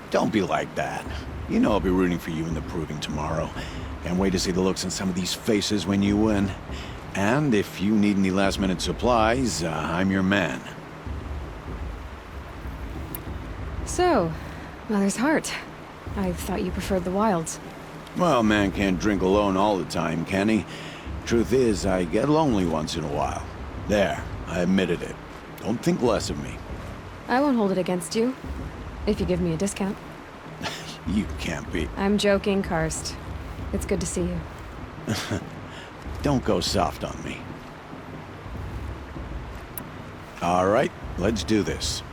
Don't be like that. You know I'll be rooting for you in the proving tomorrow. Can't wait to see the looks on some of these faces when you win. And if you need any last-minute supplies, I'm your man. So, Mother's Heart. I thought you preferred the wilds. Well, man can't drink alone all the time, can he? Truth is, I get lonely once in a while. There. I admitted it. Don't think less of me. I won't hold it against you, if you give me a discount. You can't be. I'm joking, Karst. It's good to see you. Don't go soft on me. All right, let's do this.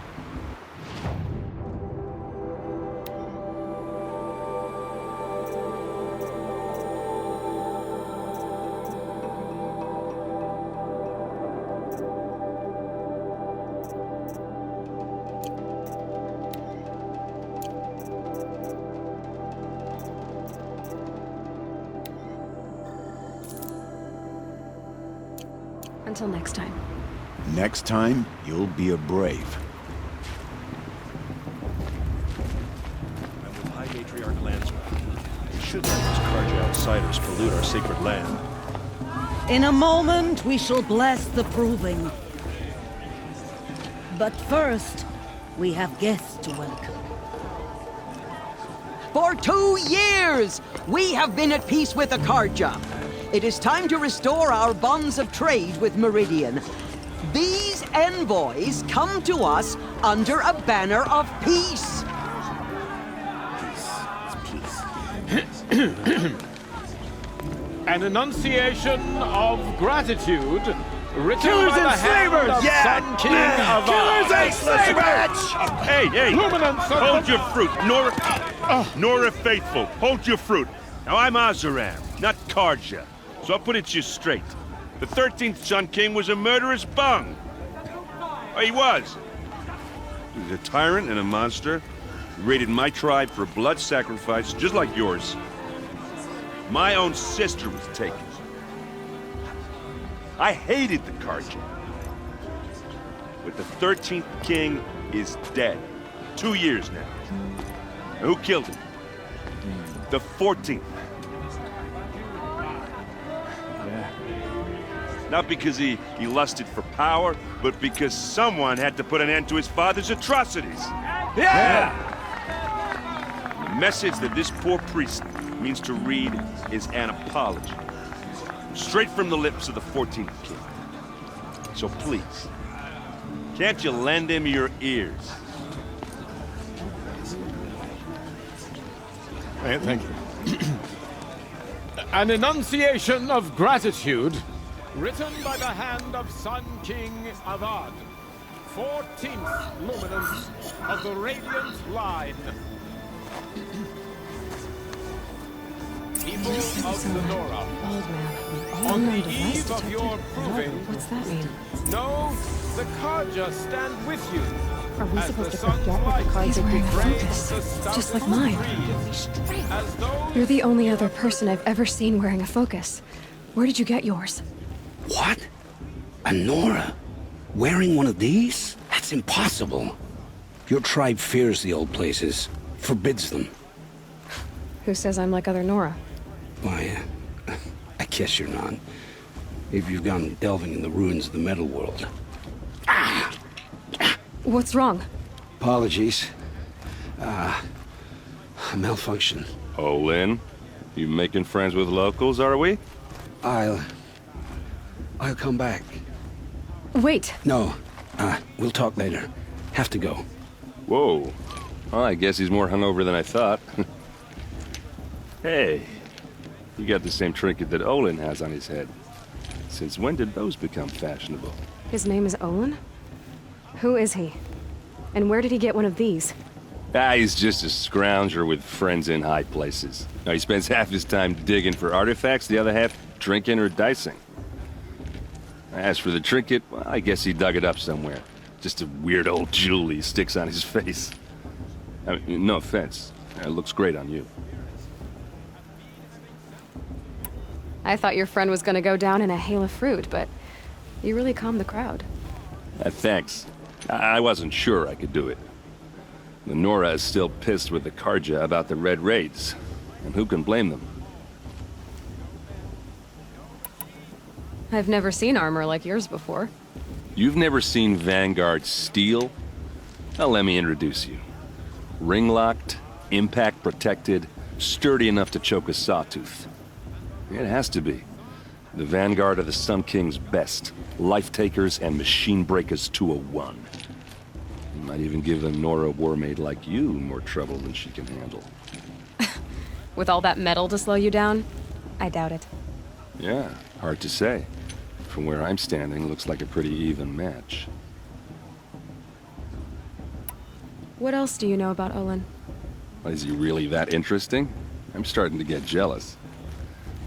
Until next time. Next time, you'll be a brave. I'm with High Matriarch Landsman. We should let these Karja outsiders pollute our sacred land. In a moment, we shall bless the proving. But first, we have guests to welcome. For 2 years, we have been at peace with the Karja. It is time to restore our bonds of trade with Meridian. These envoys come to us under a banner of peace. An enunciation of gratitude written Killers by the and hand slavers! of Yeah! Sun King of Killers and slavers! Hey, hey! Luminance of Hold the- your fruit, Nora Faithful. Hold your fruit. Now I'm Azaram, not Karja, so I'll put it to you straight. The 13th Sun King was a murderous bung. Oh, he was. He was a tyrant and a monster. He raided my tribe for blood sacrifice, just like yours. My own sister was taken. I hated the Karja. But the 13th king is dead. 2 years now. And who killed him? The 14th. Not because he lusted for power, but because someone had to put an end to his father's atrocities. Yeah! The message that this poor priest means to read is an apology. Straight from the lips of the 14th king. So please, can't you lend him your ears? Thank you. An enunciation of gratitude written by the hand of Sun King Avad, 14th luminance of the Radiant Line. People of Lenora, Old man. on the device eve of detected. your proving, What's that mean? know the Karja stand with you. Are we as supposed the to forget sun's what the light Karja do brings focus? the Just like stoutest mine. breeze, as though You're the only other person I've ever seen wearing a focus. Where did you get yours? What? A Nora? Wearing one of these? That's impossible. Your tribe fears the old places, forbids them. Who says I'm like other Nora? Why, I guess you're not. If you've gone delving in the ruins of the metal world. What's wrong? Apologies. A malfunction. Oh, Lynn, you making friends with locals, are we? I'll come back. Wait. No, we'll talk later. Have to go. Whoa. Well, I guess he's more hungover than I thought. Hey, you got the same trinket that Olin has on his head. Since when did those become fashionable? His name is Olin? Who is he? And where did he get one of these? He's just a scrounger with friends in high places. Now, he spends half his time digging for artifacts, the other half drinking or dicing. As for the trinket, well, I guess he dug it up somewhere. Just a weird old jewel he sticks on his face. I mean, no offense. It looks great on you. I thought your friend was gonna go down in a hail of fruit, but you really calmed the crowd. Thanks. I wasn't sure I could do it. Lenora is still pissed with the Karja about the Red Raids, and who can blame them? I've never seen armor like yours before. You've never seen Vanguard steel? Well, let me introduce you. Ring-locked, impact-protected, sturdy enough to choke a sawtooth. It has to be. The Vanguard of the Sun King's best. Life takers and machine breakers to a one. You might even give a Nora warmaid like you more trouble than she can handle. With all that metal to slow you down? I doubt it. Yeah, hard to say. From where I'm standing, looks like a pretty even match. What else do you know about Olin? Is he really that interesting? I'm starting to get jealous.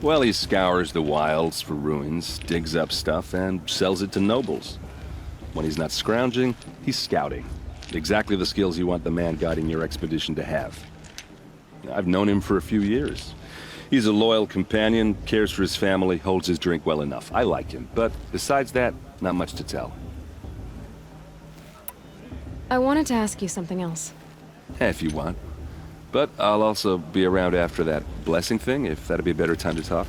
Well, he scours the wilds for ruins, digs up stuff, and sells it to nobles. When he's not scrounging, he's scouting. Exactly the skills you want the man guiding your expedition to have. I've known him for a few years. He's a loyal companion, cares for his family, holds his drink well enough. I like him, but besides that, not much to tell. I wanted to ask you something else. If you want. But I'll also be around after that blessing thing, if that'd be a better time to talk.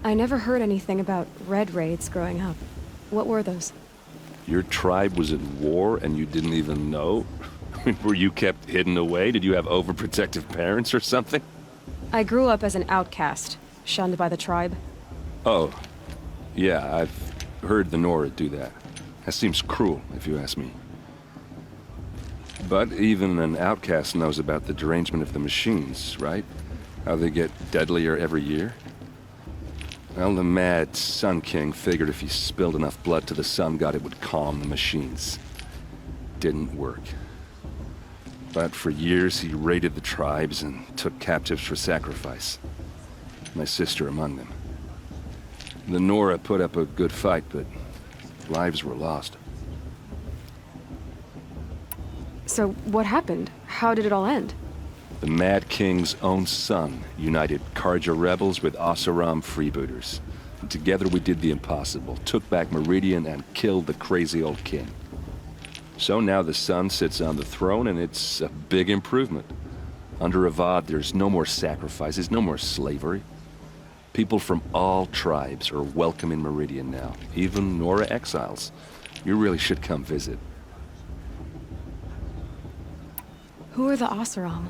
I never heard anything about red raids growing up. What were those? Your tribe was at war and you didn't even know? Were you kept hidden away? Did you have overprotective parents or something? I grew up as an outcast, shunned by the tribe. Oh, yeah, I've heard the Nora do that. That seems cruel, if you ask me. But even an outcast knows about the derangement of the machines, right? How they get deadlier every year? Well, the mad Sun King figured if he spilled enough blood to the Sun God, it would calm the machines. Didn't work. But for years, he raided the tribes and took captives for sacrifice. My sister among them. The Nora put up a good fight, but lives were lost. So what happened? How did it all end? The Mad King's own son united Karja rebels with Oseram freebooters. And together we did the impossible, took back Meridian and killed the crazy old king. So now the son sits on the throne and it's a big improvement. Under Avad, there's no more sacrifices, no more slavery. People from all tribes are welcome in Meridian now, even Nora exiles. You really should come visit. Who are the Oseram?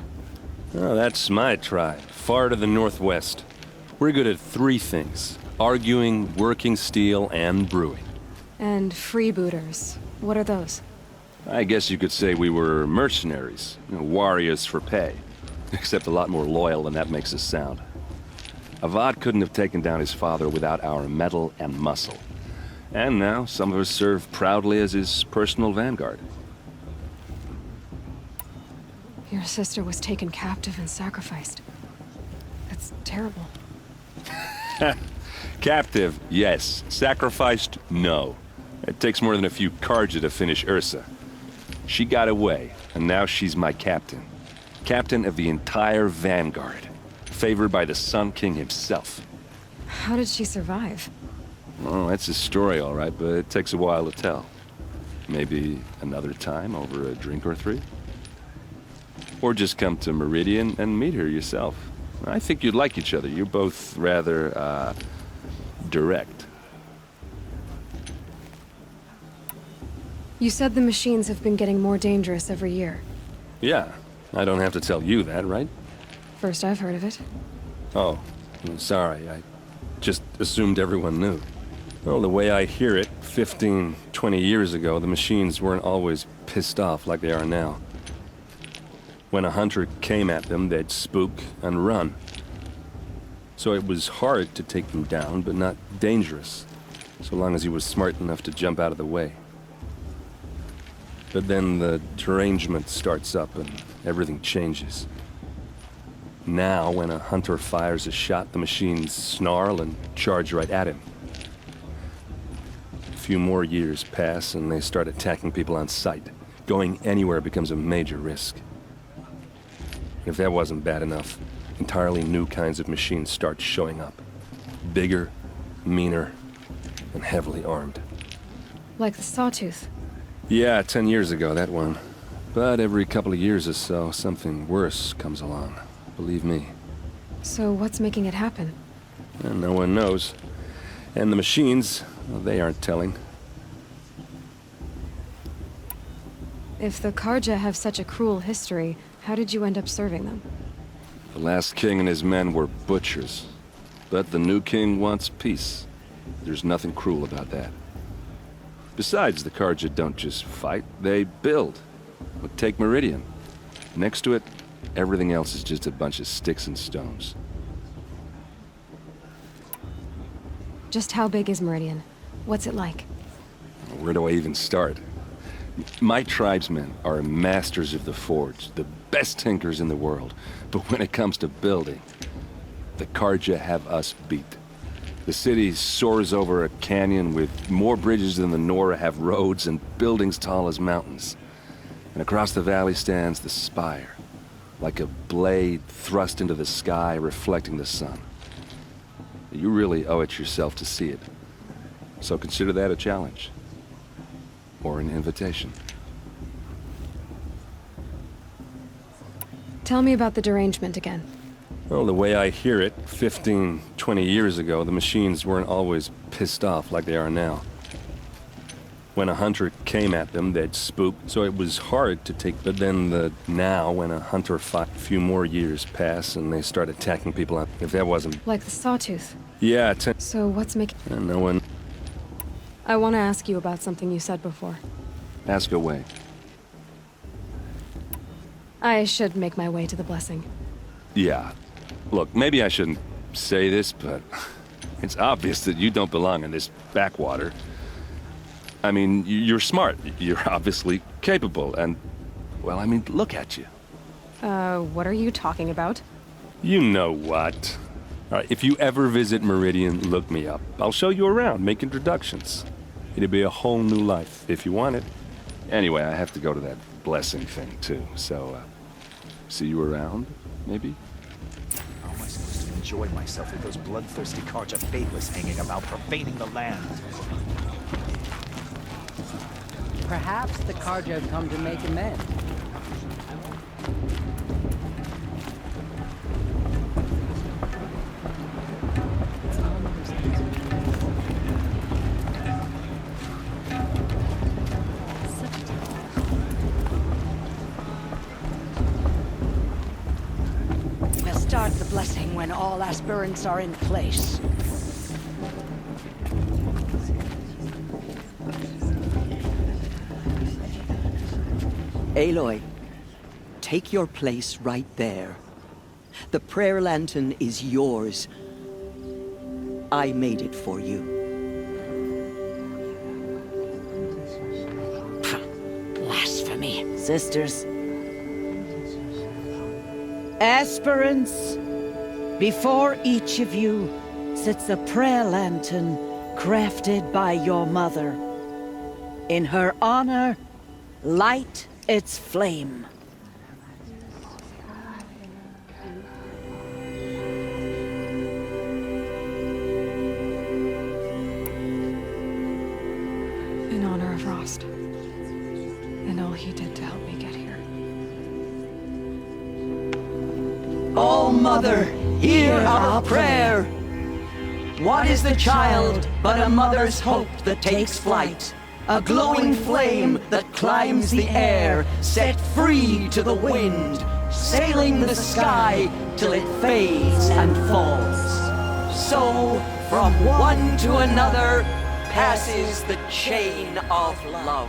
Oh, that's my tribe, far to the northwest. We're good at three things: arguing, working steel, and brewing. And freebooters. What are those? I guess you could say we were mercenaries, warriors for pay. Except a lot more loyal than that makes us sound. Avad couldn't have taken down his father without our metal and muscle. And now some of us serve proudly as his personal vanguard. Your sister was taken captive and sacrificed. That's terrible. Captive, yes. Sacrificed, no. It takes more than a few Karja to finish Ursa. She got away, and now she's my captain. Captain of the entire vanguard. Favored by the Sun King himself. How did she survive? Oh, that's a story, all right, but it takes a while to tell. Maybe another time over a drink or three? Or just come to Meridian and meet her yourself. I think you'd like each other. You're both rather, direct. You said the machines have been getting more dangerous every year. Yeah, I don't have to tell you that, right? First I've heard of it. Oh, I'm sorry. I just assumed everyone knew. Well, the way I hear it, 15, 20 years ago, the machines weren't always pissed off like they are now. When a hunter came at them, they'd spook and run. So it was hard to take them down, but not dangerous, so long as he was smart enough to jump out of the way. But then the derangement starts up and everything changes. Now, when a hunter fires a shot, the machines snarl and charge right at him. A few more years pass and they start attacking people on sight. Going anywhere becomes a major risk. If that wasn't bad enough, entirely new kinds of machines start showing up. Bigger, meaner, and heavily armed. Like the Sawtooth. Yeah, 10 years ago, that one. But every couple of years or so, something worse comes along. Believe me. So what's making it happen? And no one knows. And the machines, well, they aren't telling. If the Karja have such a cruel history, how did you end up serving them? The last king and his men were butchers. But the new king wants peace. There's nothing cruel about that. Besides, the Carja don't just fight, they build. But take Meridian. Next to it, everything else is just a bunch of sticks and stones. Just how big is Meridian? What's it like? Where do I even start? My tribesmen are masters of the forge, the best tinkers in the world. But when it comes to building, the Carja have us beat. The city soars over a canyon with more bridges than the Nora have roads and buildings tall as mountains. And across the valley stands the spire, like a blade thrust into the sky reflecting the sun. You really owe it yourself to see it. So consider that a challenge. Or an invitation. Tell me about the derangement again. Well, the way I hear it, 15, 20 years ago, the machines weren't always pissed off like they are now. When a hunter came at them, they'd spook, so it was hard to take. But then now, when a hunter fought, a few more years pass and they start attacking people, if that wasn't... Like the sawtooth? Yeah, So what's making... no one... I want to ask you about something you said before. Ask away. I should make my way to the blessing. Yeah. Look, maybe I shouldn't say this, but it's obvious that you don't belong in this backwater. I mean, you're smart. You're obviously capable, and... well, I mean, look at you. What are you talking about? You know what. All right, if you ever visit Meridian, look me up. I'll show you around, make introductions. It'll be a whole new life, if you want it. Anyway, I have to go to that blessing thing, too, so, see you around, maybe? How am I supposed to enjoy myself with those bloodthirsty Carja faithless hanging about, profaning the land? Perhaps the Carja have come to make amends. We'll start the blessing when all aspirants are in place. Aloy, take your place right there. The prayer lantern is yours. I made it for you. Blasphemy. Sisters. Aspirants, before each of you sits a prayer lantern crafted by your mother. In her honor, light its flame. In honor of Rost. And all he did to help me get here. All Mother, hear our prayer. What is the child but a mother's hope that takes flight? A glowing flame that climbs the air, set free to the wind, sailing the sky till it fades and falls. So, from one to another, passes the chain of love.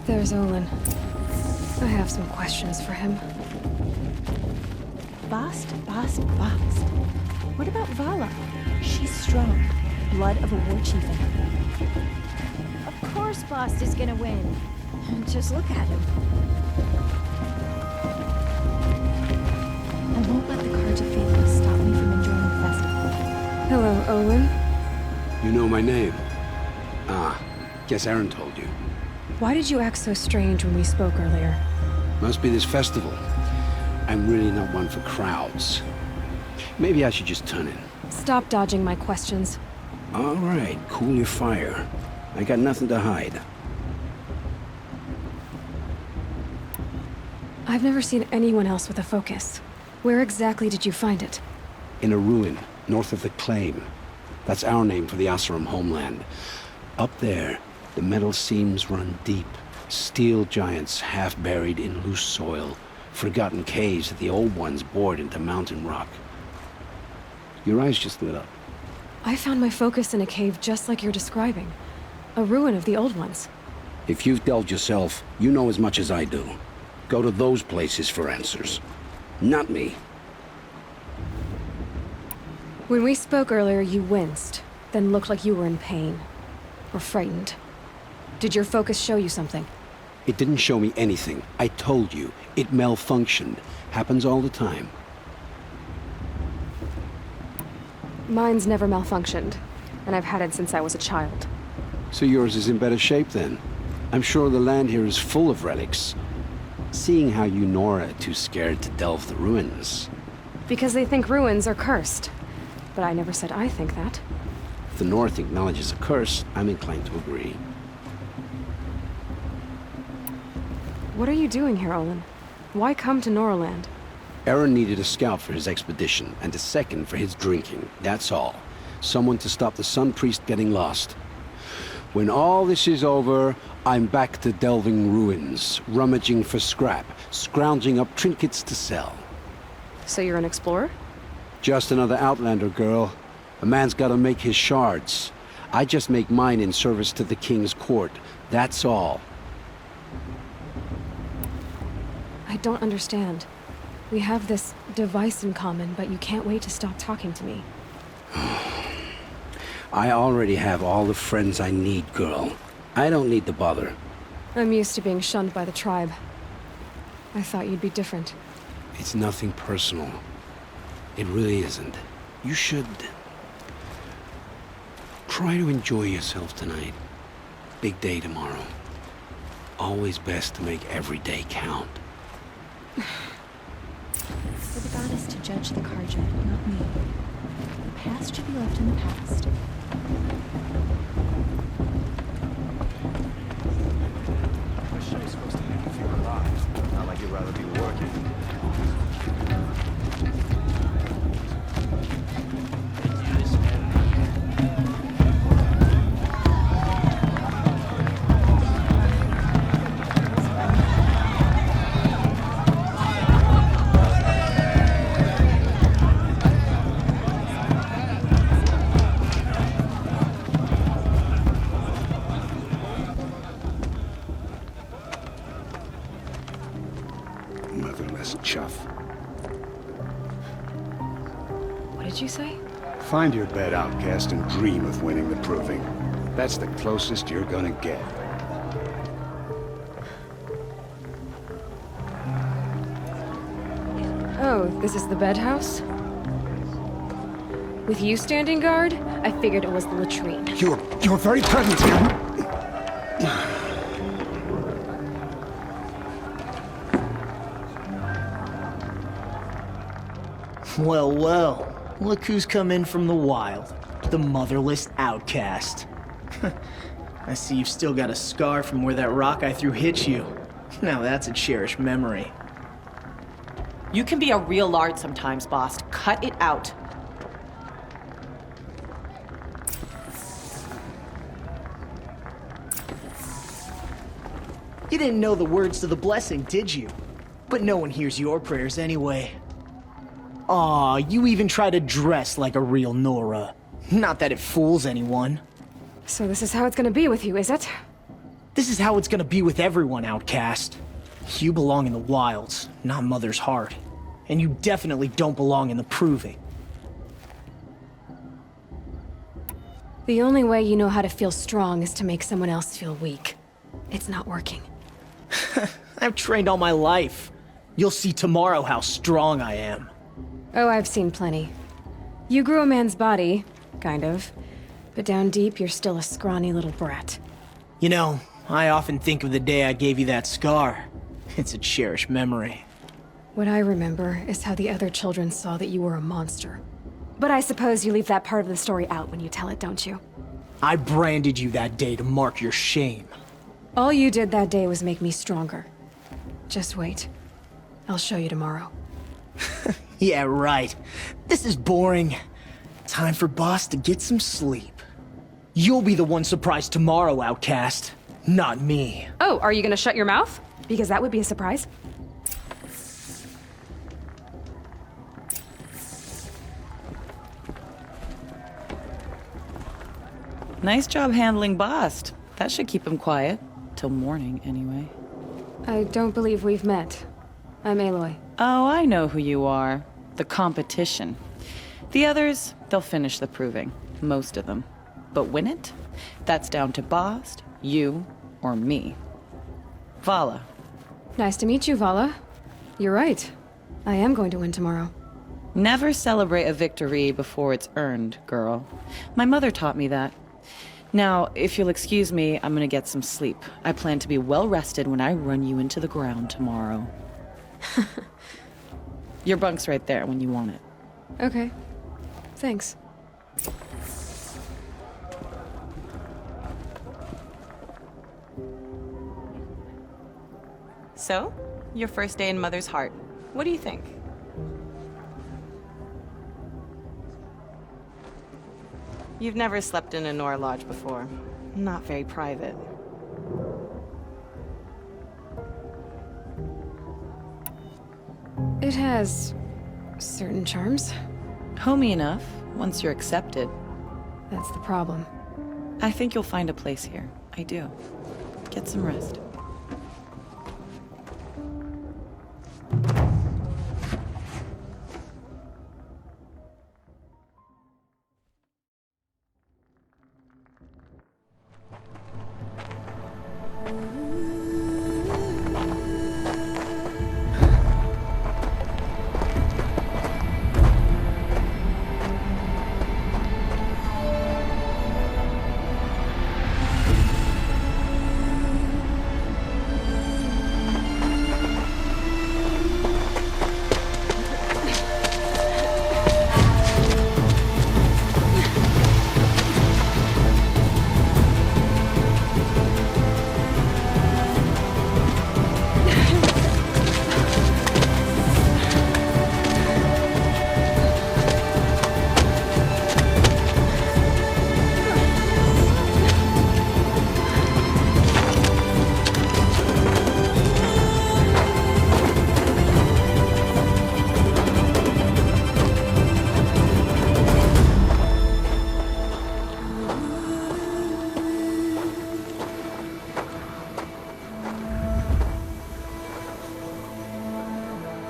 There's Olin. I have some questions for him. Bast. What about Vala? She's strong. Blood of a war chieftain. Of course Bast is gonna win. Just look at him. I won't let the Carja faithless stop me from enjoying the festival. Hello, Olin. You know my name? Ah, guess Aaron told you. Why did you act so strange when we spoke earlier? Must be this festival. I'm really not one for crowds. Maybe I should just turn in. Stop dodging my questions. All right, cool your fire. I got nothing to hide. I've never seen anyone else with a focus. Where exactly did you find it? In a ruin, north of the Claim. That's our name for the Asuram homeland. Up there, the metal seams run deep, Steel giants half buried in loose soil, forgotten caves that the old ones bored into mountain rock. Your eyes just lit up. I found my focus in a cave just like you're describing. A ruin of the old ones. If you've delved yourself, you know as much as I do. Go to those places for answers. Not me. When we spoke earlier, you winced, then looked like you were in pain. Or frightened. Did your focus show you something? It didn't show me anything. I told you. It malfunctioned. Happens all the time. Mine's never malfunctioned, and I've had it since I was a child. So yours is in better shape then. I'm sure the land here is full of relics. Seeing how you Nora are too scared to delve the ruins. Because they think ruins are cursed. But I never said I think that. If the North acknowledges a curse, I'm inclined to agree. What are you doing here, Olin? Why come to Noraland? Aaron needed a scout for his expedition, and a second for his drinking. That's all. Someone to stop the Sun Priest getting lost. When all this is over, I'm back to delving ruins, rummaging for scrap, scrounging up trinkets to sell. So you're an explorer? Just another Outlander, girl. A man's gotta make his shards. I just make mine in service to the King's court. That's all. I don't understand. We have this device in common, but you can't wait to stop talking to me. I already have all the friends I need, girl. I don't need the bother. I'm used to being shunned by the tribe. I thought you'd be different. It's nothing personal. It really isn't. You should... try to enjoy yourself tonight. Big day tomorrow. Always best to make every day count. For the goddess to judge the Karja, not me. The past should be left in the past. This show's supposed to make you feel alive. Not like you'd rather be working. Motherless chuff. What did you say? Find your bed, outcast, and dream of winning the proving. That's the closest you're gonna get. Oh, this is the bed house? With you standing guard, I figured it was the latrine. You're very present. Well, well. Look who's come in from the wild. The motherless outcast. I see you've still got a scar from where that rock I threw hit you. Now that's a cherished memory. You can be a real lard sometimes, boss. Cut it out. You didn't know the words to the blessing, did you? But no one hears your prayers anyway. Aw, you even try to dress like a real Nora. Not that it fools anyone. So this is how it's gonna be with you, is it? This is how it's gonna be with everyone, outcast. You belong in the wilds, not Mother's heart. And you definitely don't belong in the proving. The only way you know how to feel strong is to make someone else feel weak. It's not working. I've trained all my life. You'll see tomorrow how strong I am. Oh, I've seen plenty. You grew a man's body, kind of. But down deep, you're still a scrawny little brat. You know, I often think of the day I gave you that scar. It's a cherished memory. What I remember is how the other children saw that you were a monster. But I suppose you leave that part of the story out when you tell it, don't you? I branded you that day to mark your shame. All you did that day was make me stronger. Just wait. I'll show you tomorrow. Yeah, right. This is boring. Time for Boss to get some sleep. You'll be the one surprised tomorrow, outcast. Not me. Oh, are you gonna shut your mouth? Because that would be a surprise. Nice job handling Bast. That should keep him quiet. Till morning, anyway. I don't believe we've met. I'm Aloy. Oh, I know who you are. The competition. The others, they'll finish the proving. Most of them. But win it? That's down to Bast, you, or me. Vala. Nice to meet you, Vala. You're right. I am going to win tomorrow. Never celebrate a victory before it's earned, girl. My mother taught me that. Now, if you'll excuse me, I'm gonna get some sleep. I plan to be well rested when I run you into the ground tomorrow. Your bunk's right there when you want it. Okay. Thanks. So, your first day in Mother's Heart. What do you think? You've never slept in a Nora lodge before. Not very private. It has certain charms. Homey enough, once you're accepted. That's the problem. I think you'll find a place here. I do. Get some rest.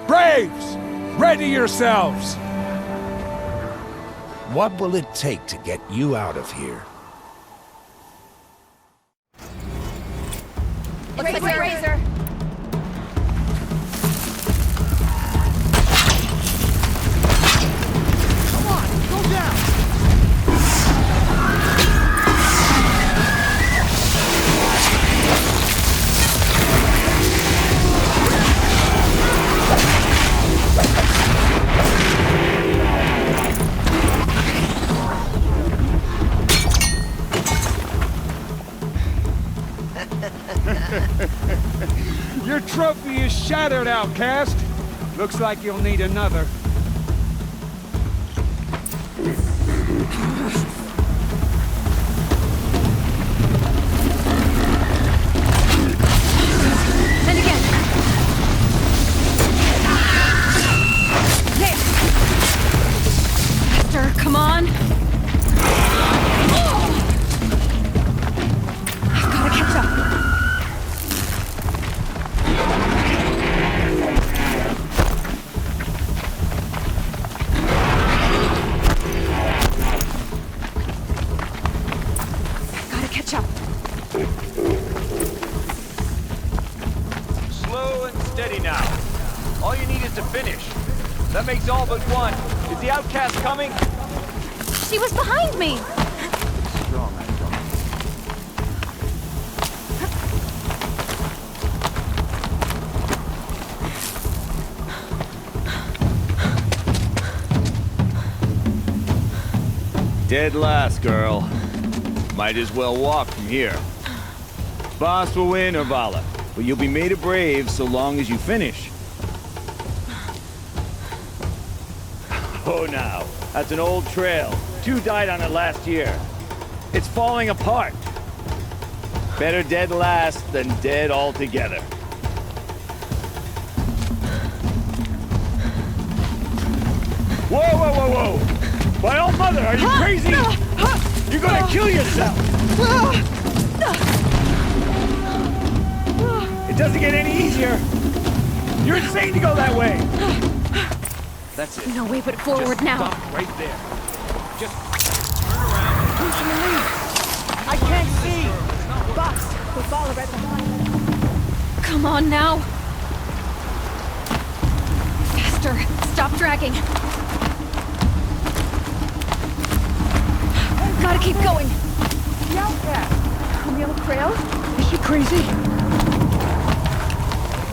Braves! Ready yourselves! What will it take to get you out of here? Razor! Come on, go down! Your trophy is shattered, outcast. Looks like you'll need another. And again. There. Faster, come on. I've gotta catch up. Slow and steady now. All you need is to finish. That makes all but one. Is the outcast coming? She was behind me! Strong, Dead last, girl. Might as well walk from here. Boss will win or Vala, but you'll be made a brave so long as you finish. Oh, now, that's an old trail. 2 died on it last year. It's falling apart. Better dead last than dead altogether. Whoa, whoa, whoa, whoa! My old mother, are you crazy? You're gonna kill yourself! It doesn't get any easier. You're insane to go that way. That's it. No way but forward Just now. Stop right there. Just turn around. Who's gonna leave? I can't see! Boss, we follow right behind. Come on now. Faster. Stop dragging. Gotta keep going. The outcast. Camille Trail? Is she crazy?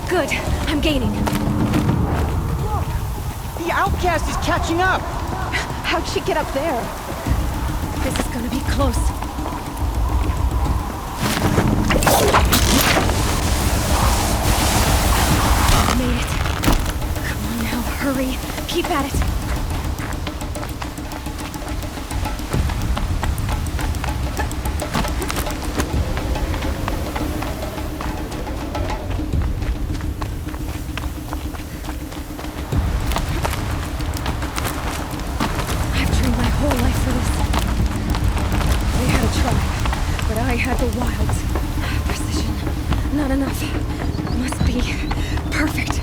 Good. I'm gaining. The outcast is catching up! How'd she get up there? This is gonna be close. Made it. Come on now, hurry. Keep at it. I had the wilds. Precision. Not enough. Must be perfect.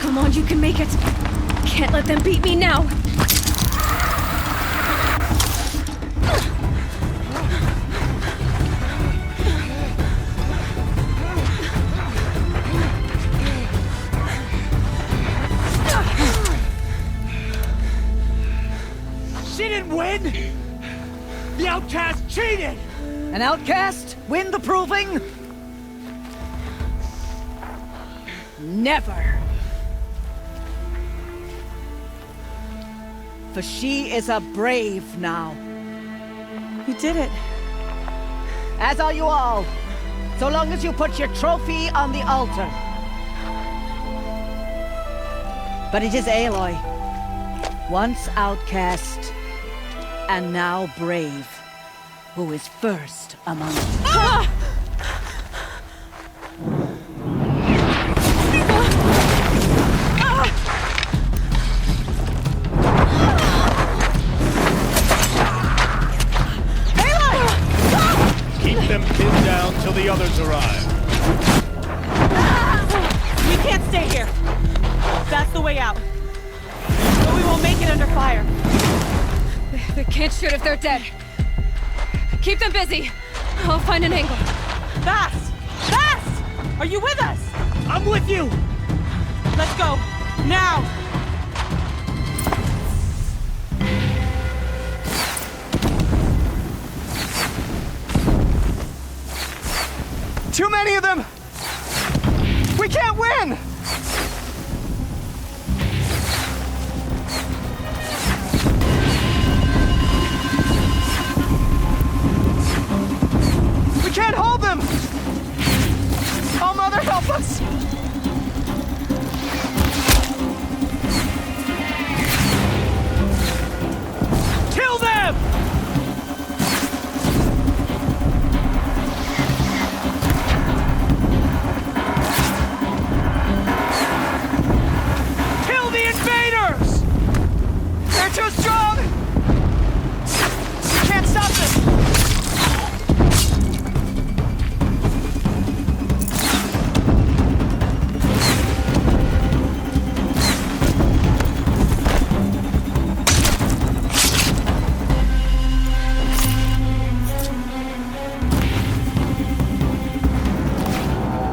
Come on, you can make it. Can't let them beat me now. Win? The outcast cheated! An outcast? Win the proving? Never. For she is a brave now. You did it. As are you all. So long as you put your trophy on the altar. But it is Aloy. Once outcast, and now brave, who is first among us. Ah! Keep them pinned down till the others arrive. We can't stay here. That's the way out. But we won't make it under fire. They can't shoot if they're dead. Keep them busy. I'll find an angle. Fast! Fast! Are you with us? I'm with you! Let's go. Now! Too many of them! We can't win! We can't hold them! Oh, Mother, help us! Kill them! Kill the invaders! They're too strong! We can't stop them!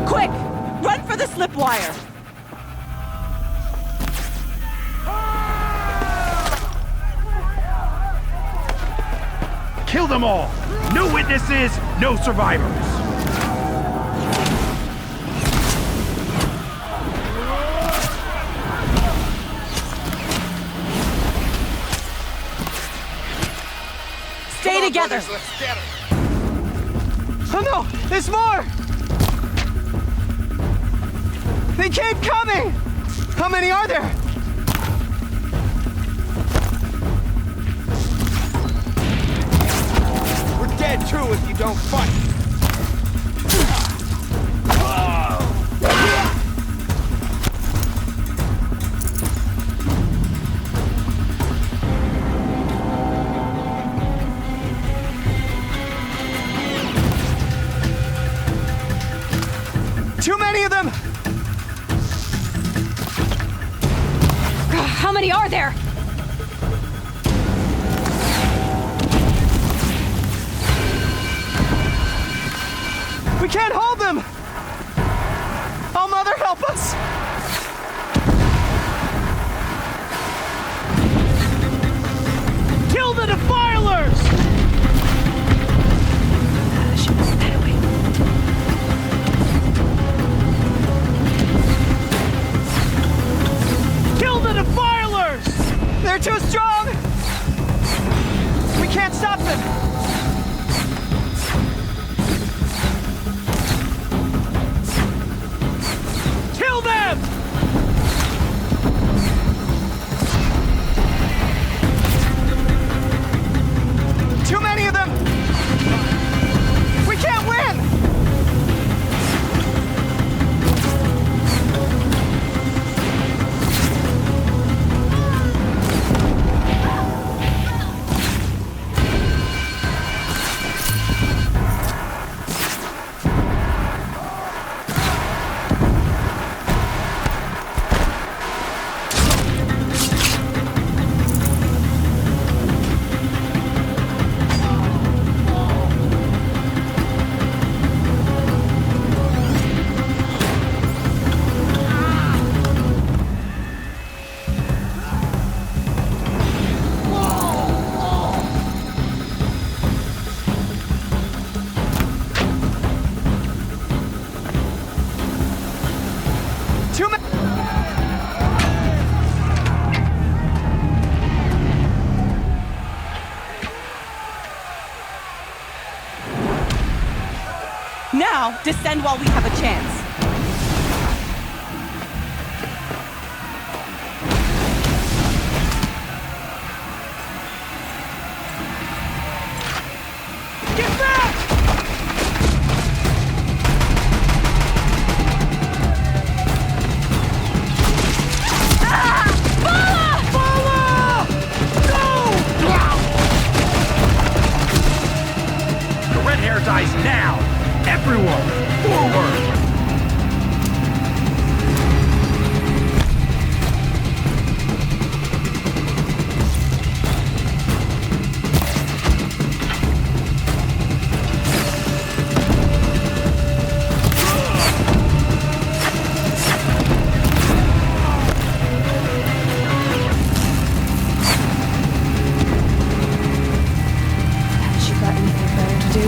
Quick! Run for the slip wire! Kill them all! No witnesses, no survivors! Stay together! Oh no! There's more! They keep coming! How many are there? We're dead too if you don't fight! Too many of them! How many are there? We can't hold them! Oh, Mother, help us! Kill the defilers! Kill the defilers! They're too strong! We can't stop them! Kill them! Too many of them! We can't win! Too many! Now, descend while we have a chance. Get back! The red hair dies now! Everyone, forward! Haven't you got anything better to do?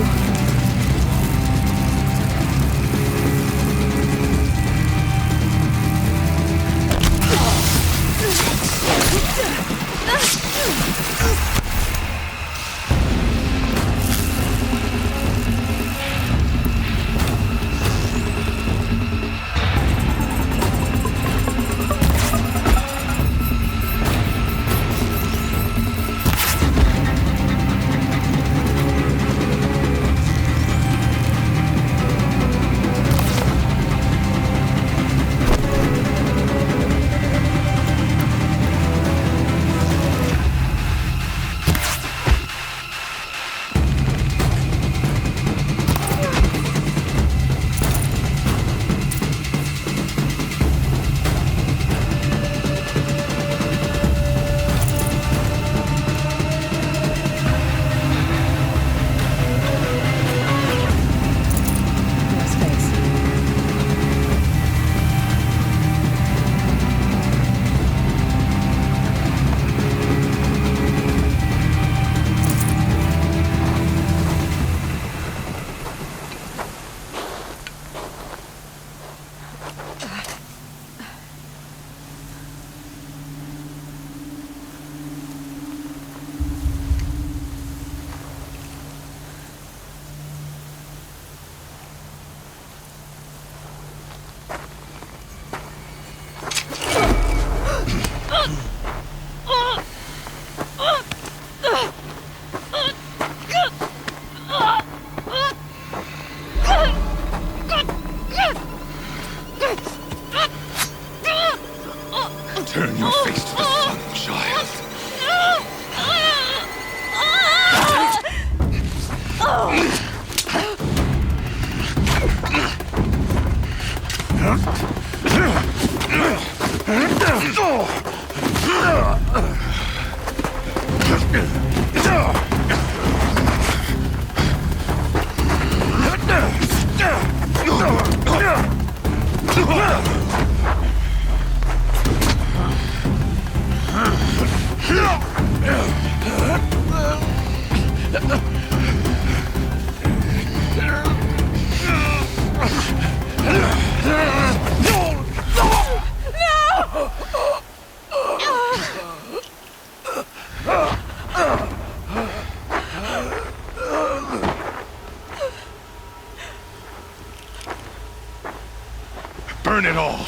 Burn it all,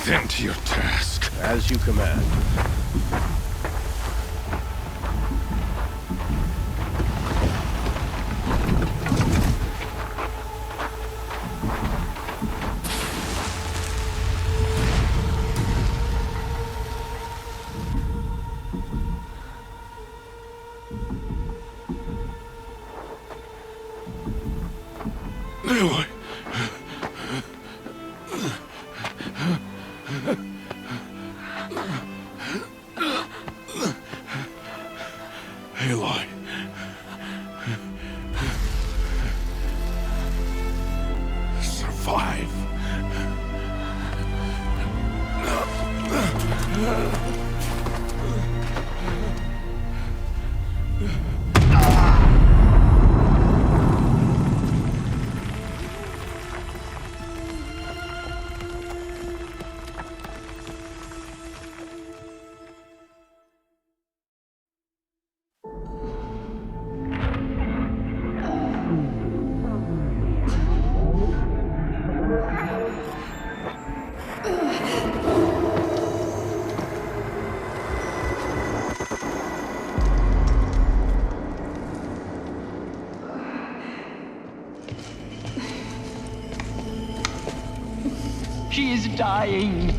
then to your task. As you command. Aloy. Aloy. Survive. She is dying.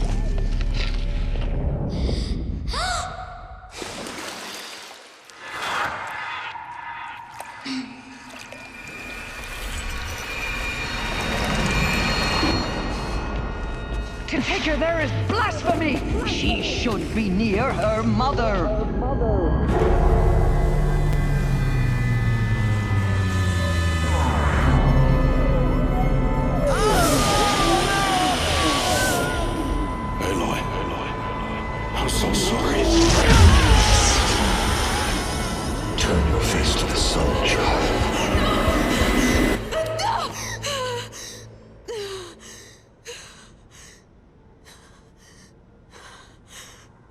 To take her there is blasphemy. She should be near her mother. I'm so sorry. Turn your face to the sun, child.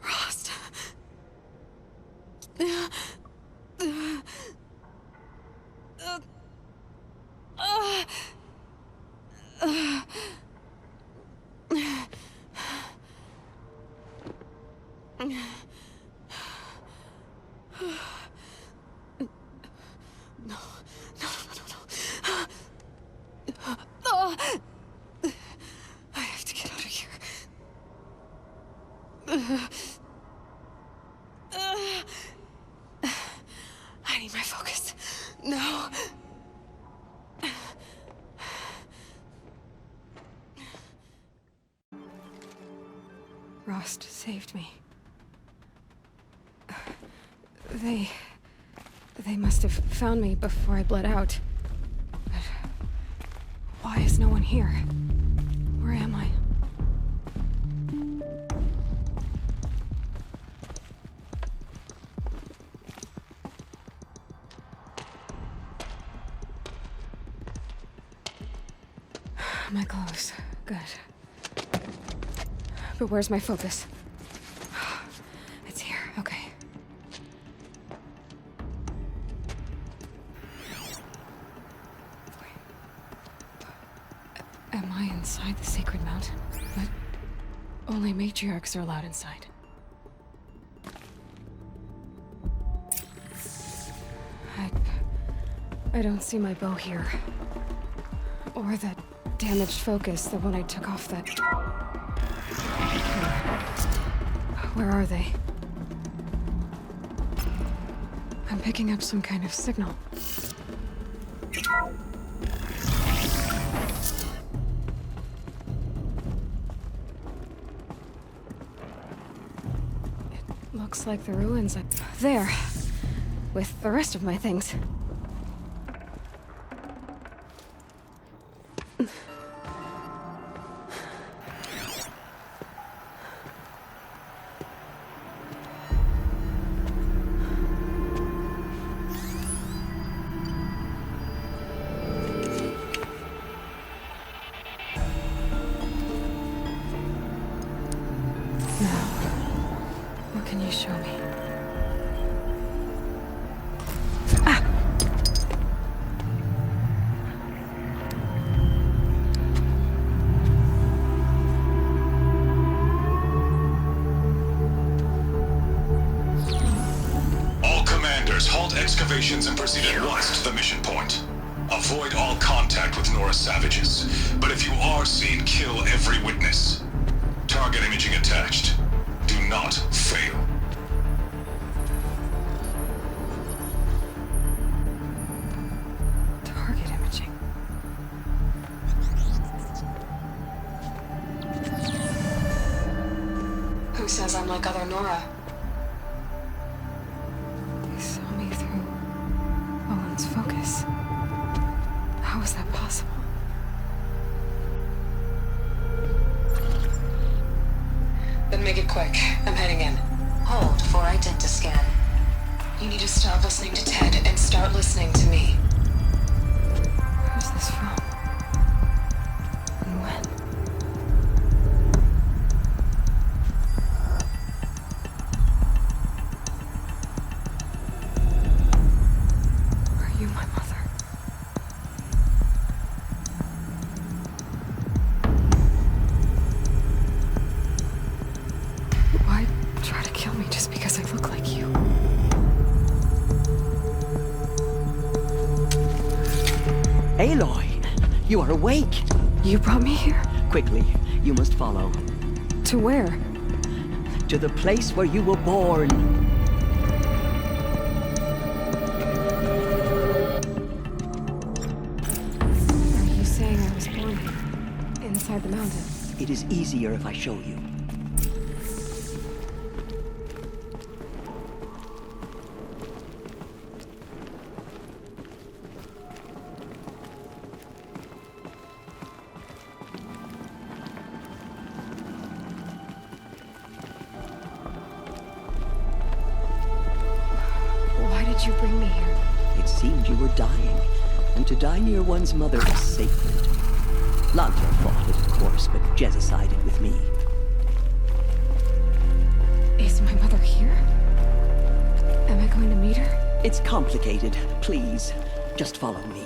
Rost. I have to get out of here. I need my focus. No. Rost saved me. They must have found me before I bled out. But why is no one here? Where am I? My clothes. Good. But where's my focus? It's here. Okay. Am I inside the sacred mountain? But only matriarchs are allowed inside. I don't see my bow here. Or that damaged focus, the one I took off that... Where are they? I'm picking up some kind of signal. Looks like the ruins are there, with the rest of my things. What can you show me? All commanders, halt excavations and proceed at once to the mission point. Avoid all contact with Nora savages, but if you are seen, kill every witness. Target imaging attached. Do not fail. Target imaging. Who says I'm like other Nora? They saw me through Owen's focus. How is that possible? Then make it quick. I'm heading in. Hold for identiscan. You need to stop listening to Ted and start listening to me. Who's this from? And when? Are you my mother? Why try to kill me just because I look like you? Aloy, you are awake. You brought me here? Quickly, you must follow. To where? To the place where you were born. Are you saying I was born inside the mountain? It is easier if I show you. Why did you bring me here? It seemed you were dying, and to die near one's mother is sacred. Lanta fought it, of course, but Jezza sided with me. Is my mother here? Am I going to meet her? It's complicated. Please, just follow me.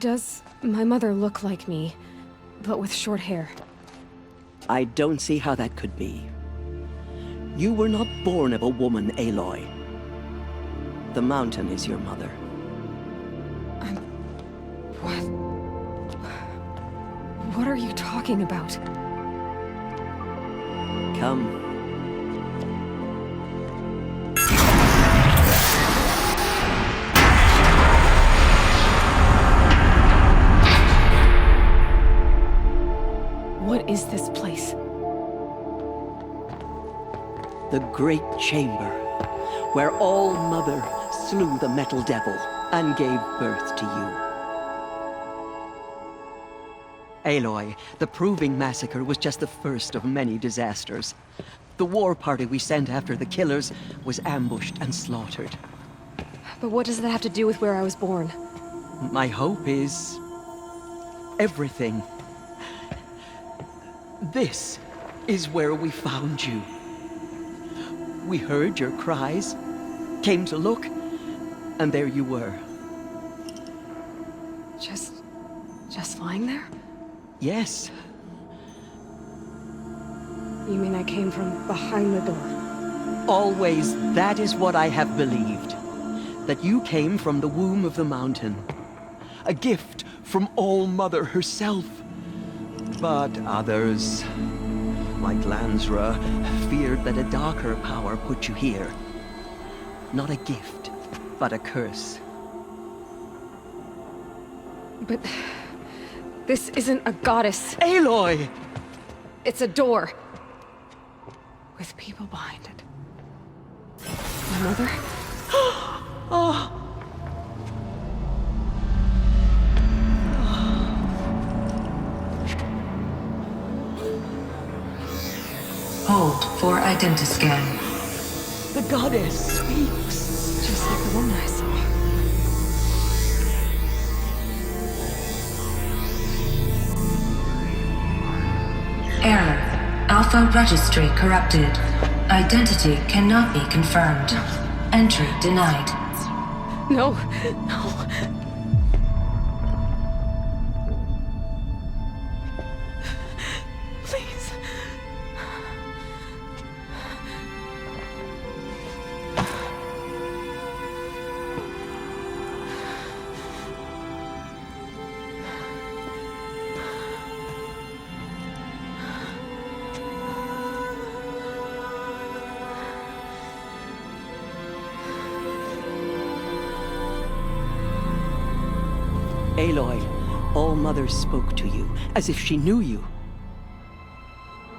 Does my mother look like me, but with short hair? I don't see how that could be. You were not born of a woman, Aloy. The mountain is your mother. What are you talking about? Come. What is this place? The Great Chamber, where All Mother slew the Metal Devil and gave birth to you. Aloy, the Proving Massacre was just the first of many disasters. The war party we sent after the killers was ambushed and slaughtered. But what does that have to do with where I was born? My hope is everything. This is where we found you. We heard your cries, came to look, and there you were. Just lying there? Yes. You mean I came from behind the door? Always, that is what I have believed. That you came from the womb of the mountain. A gift from All Mother herself. But others, like Lansra, feared that a darker power put you here. Not a gift, but a curse. But this isn't a goddess. Aloy! It's a door. With people behind it. My mother? Oh! Hold for identiscan. The goddess speaks. Just like the woman I saw. Error. Alpha registry corrupted. Identity cannot be confirmed. Entry denied. No, no. Please. Aloy, All-Mother spoke to you, as if she knew you.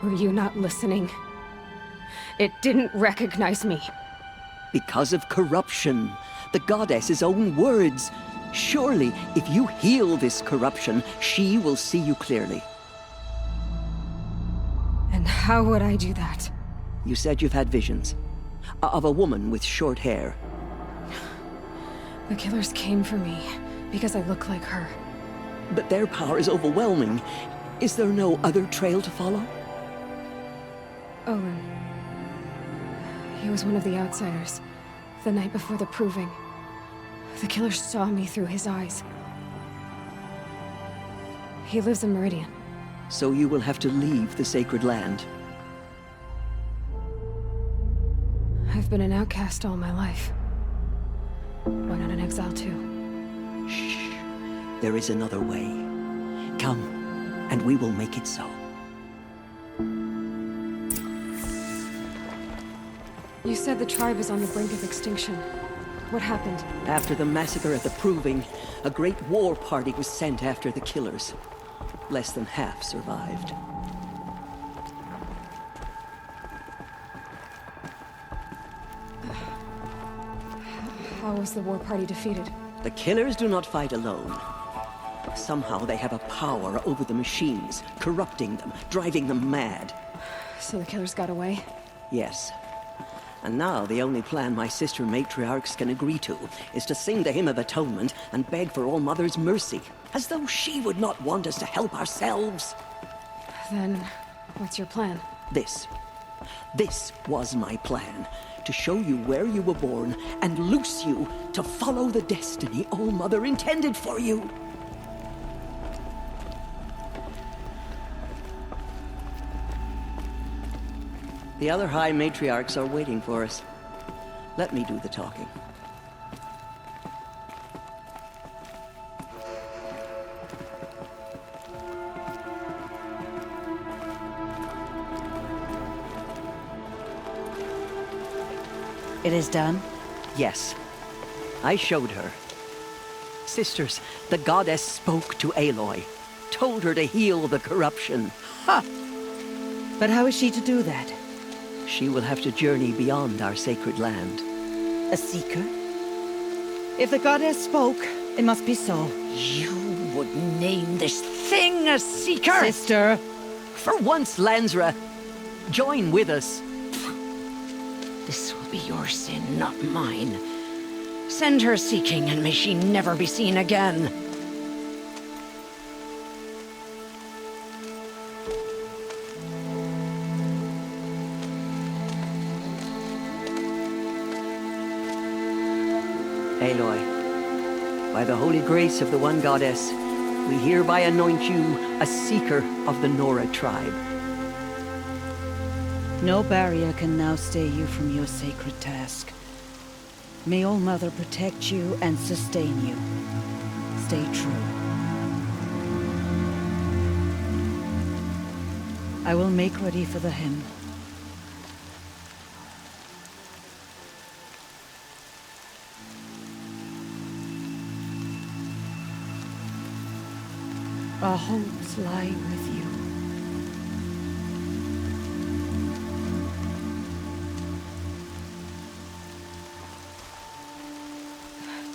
Were you not listening? It didn't recognize me. Because of corruption. The goddess's own words. Surely, if you heal this corruption, she will see you clearly. And how would I do that? You said you've had visions. Of a woman with short hair. The killers came for me because I look like her. But their power is overwhelming. Is there no other trail to follow? Owen. He was one of the outsiders. The night before the proving. The killer saw me through his eyes. He lives in Meridian. So you will have to leave the sacred land. I've been an outcast all my life. Why not an exile too? Shh. There is another way. Come, and we will make it so. You said the tribe is on the brink of extinction. What happened? After the massacre at the Proving, a great war party was sent after the killers. Less than half survived. How was the war party defeated? The killers do not fight alone. Somehow they have a power over the machines, corrupting them, driving them mad. So the killers got away? Yes. And now the only plan my sister matriarchs can agree to is to sing the Hymn of Atonement and beg for All-Mother's mercy, as though she would not want us to help ourselves. Then, what's your plan? This was my plan. To show you where you were born and loose you to follow the destiny All-Mother intended for you. The other High Matriarchs are waiting for us. Let me do the talking. It is done? Yes. I showed her. Sisters, the goddess spoke to Aloy. Told her to heal the corruption. Ha! But how is she to do that? She will have to journey beyond our sacred land. A seeker? If the goddess spoke, it must be so. You would name this thing a seeker? Sister! For once, Lansra, join with us. This will be your sin, not mine. Send her seeking, and may she never be seen again. Aloy, by the holy grace of the one goddess, we hereby anoint you a seeker of the Nora tribe. No barrier can now stay you from your sacred task. May All-Mother protect you and sustain you. Stay true. I will make ready for the hymn. Our homes lie with you.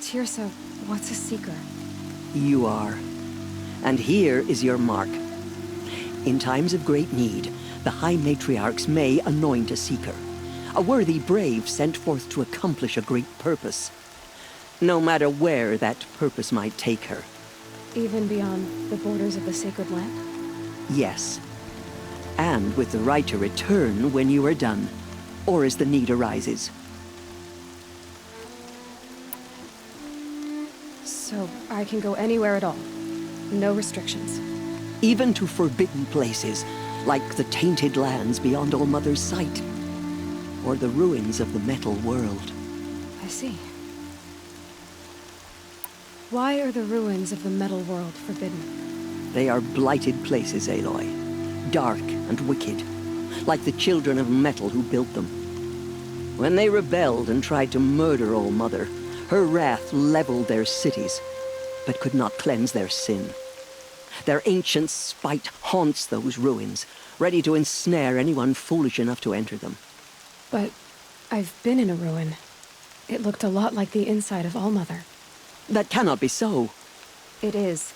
Tirsa, what's a seeker? You are. And here is your mark. In times of great need, the High Matriarchs may anoint a seeker. A worthy brave sent forth to accomplish a great purpose. No matter where that purpose might take her. Even beyond the borders of the sacred land? Yes. And with the right to return when you are done, or as the need arises. So I can go anywhere at all? No restrictions? Even to forbidden places, like the tainted lands beyond All-Mother's sight. Or the ruins of the metal world. I see. Why are the ruins of the metal world forbidden? They are blighted places, Aloy. Dark and wicked. Like the children of metal who built them. When they rebelled and tried to murder All-Mother, her wrath leveled their cities, but could not cleanse their sin. Their ancient spite haunts those ruins, ready to ensnare anyone foolish enough to enter them. But I've been in a ruin. It looked a lot like the inside of All-Mother. That cannot be so. It is.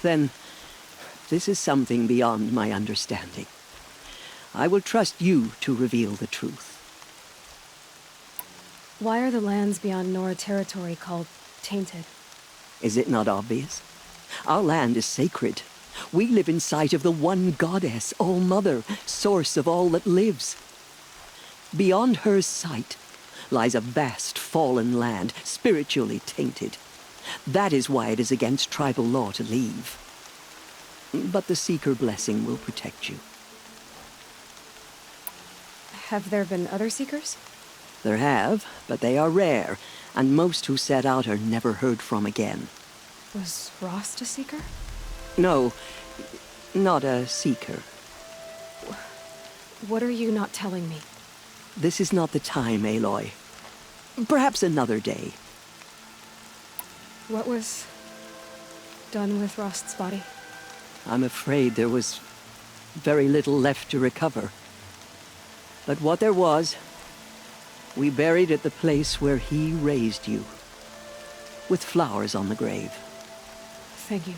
Then, this is something beyond my understanding. I will trust you to reveal the truth. Why are the lands beyond Nora territory called tainted? Is it not obvious? Our land is sacred. We live in sight of the one goddess, All-Mother, source of all that lives. Beyond her sight lies a vast fallen land, spiritually tainted. That is why it is against tribal law to leave. But the Seeker blessing will protect you. Have there been other Seekers? There have, but they are rare, and most who set out are never heard from again. Was Rost a Seeker? No, not a Seeker. What are you not telling me? This is not the time, Aloy. Perhaps another day. What was done with Rost's body? I'm afraid there was very little left to recover. But what there was, we buried at the place where he raised you, with flowers on the grave. Thank you.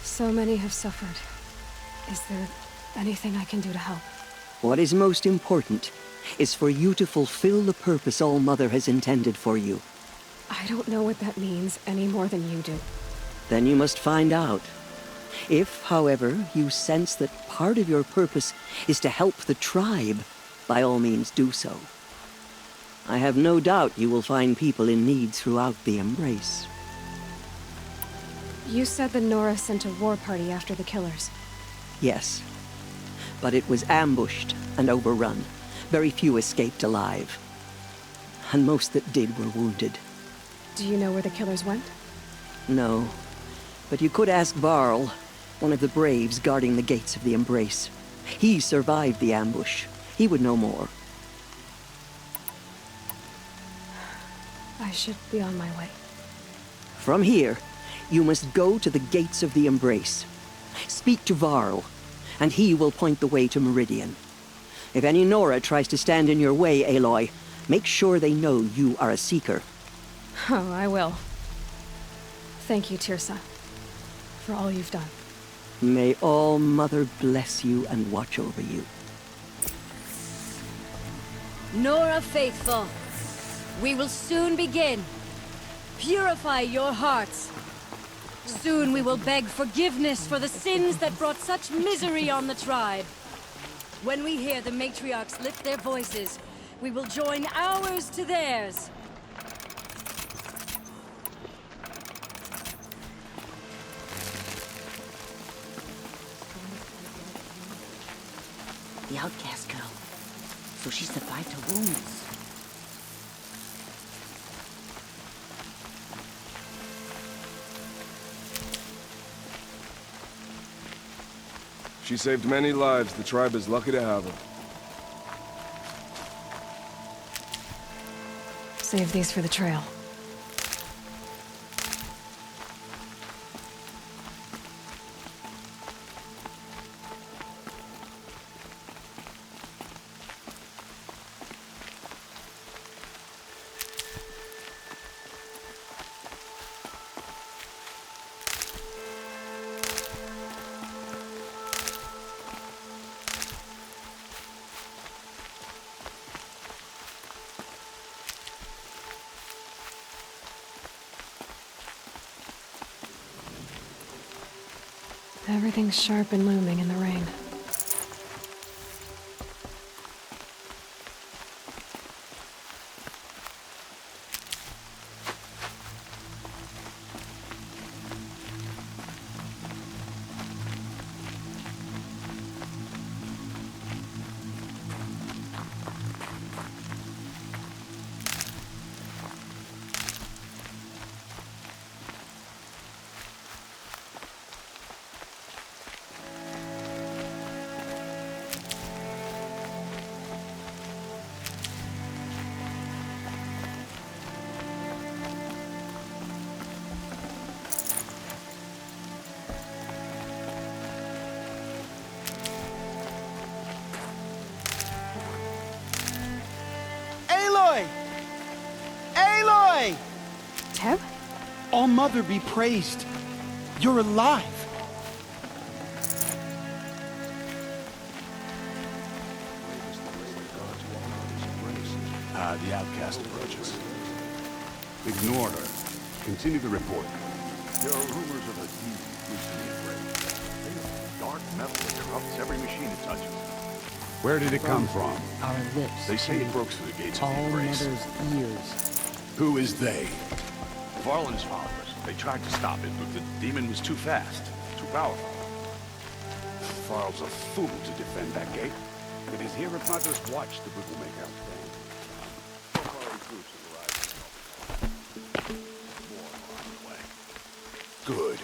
So many have suffered. Is there anything I can do to help? What is most important is for you to fulfill the purpose All-Mother has intended for you. I don't know what that means any more than you do. Then you must find out. If, however, you sense that part of your purpose is to help the tribe, by all means do so. I have no doubt you will find people in need throughout the Embrace. You said the Nora sent a war party after the killers. Yes. But it was ambushed and overrun. Very few escaped alive. And most that did were wounded. Do you know where the killers went? No. But you could ask Varl, one of the braves guarding the gates of the Embrace. He survived the ambush. He would know more. I should be on my way. From here, you must go to the gates of the Embrace. Speak to Varl, and he will point the way to Meridian. If any Nora tries to stand in your way, Aloy, make sure they know you are a Seeker. Oh, I will. Thank you, Tirsa, for all you've done. May All-Mother bless you and watch over you. Nora Faithful, we will soon begin. Purify your hearts. Soon we will beg forgiveness for the sins that brought such misery on the tribe. When we hear the matriarchs lift their voices, we will join ours to theirs. The outcast girl. So she survived her wounds. She saved many lives. The tribe is lucky to have her. Save these for the trail. Everything's sharp and looming in the rain. Aloy! Aloy! Teb? All-Mother be praised. You're alive. The outcast approaches. Ignore her. Continue the report. There are rumors of a deep recently break. Dark metal that corrupts every machine it touches. Where did it come from? Our lips. They say it broke through the gates of the All Embrace. Mother's ears. Who is they? Varlin's followers. They tried to stop it, but the demon was too fast, too powerful. Varl's a fool to defend that gate. It is here if Mother's watch the book will make out stand. So far, recruits have arrived. More are on the way. Good.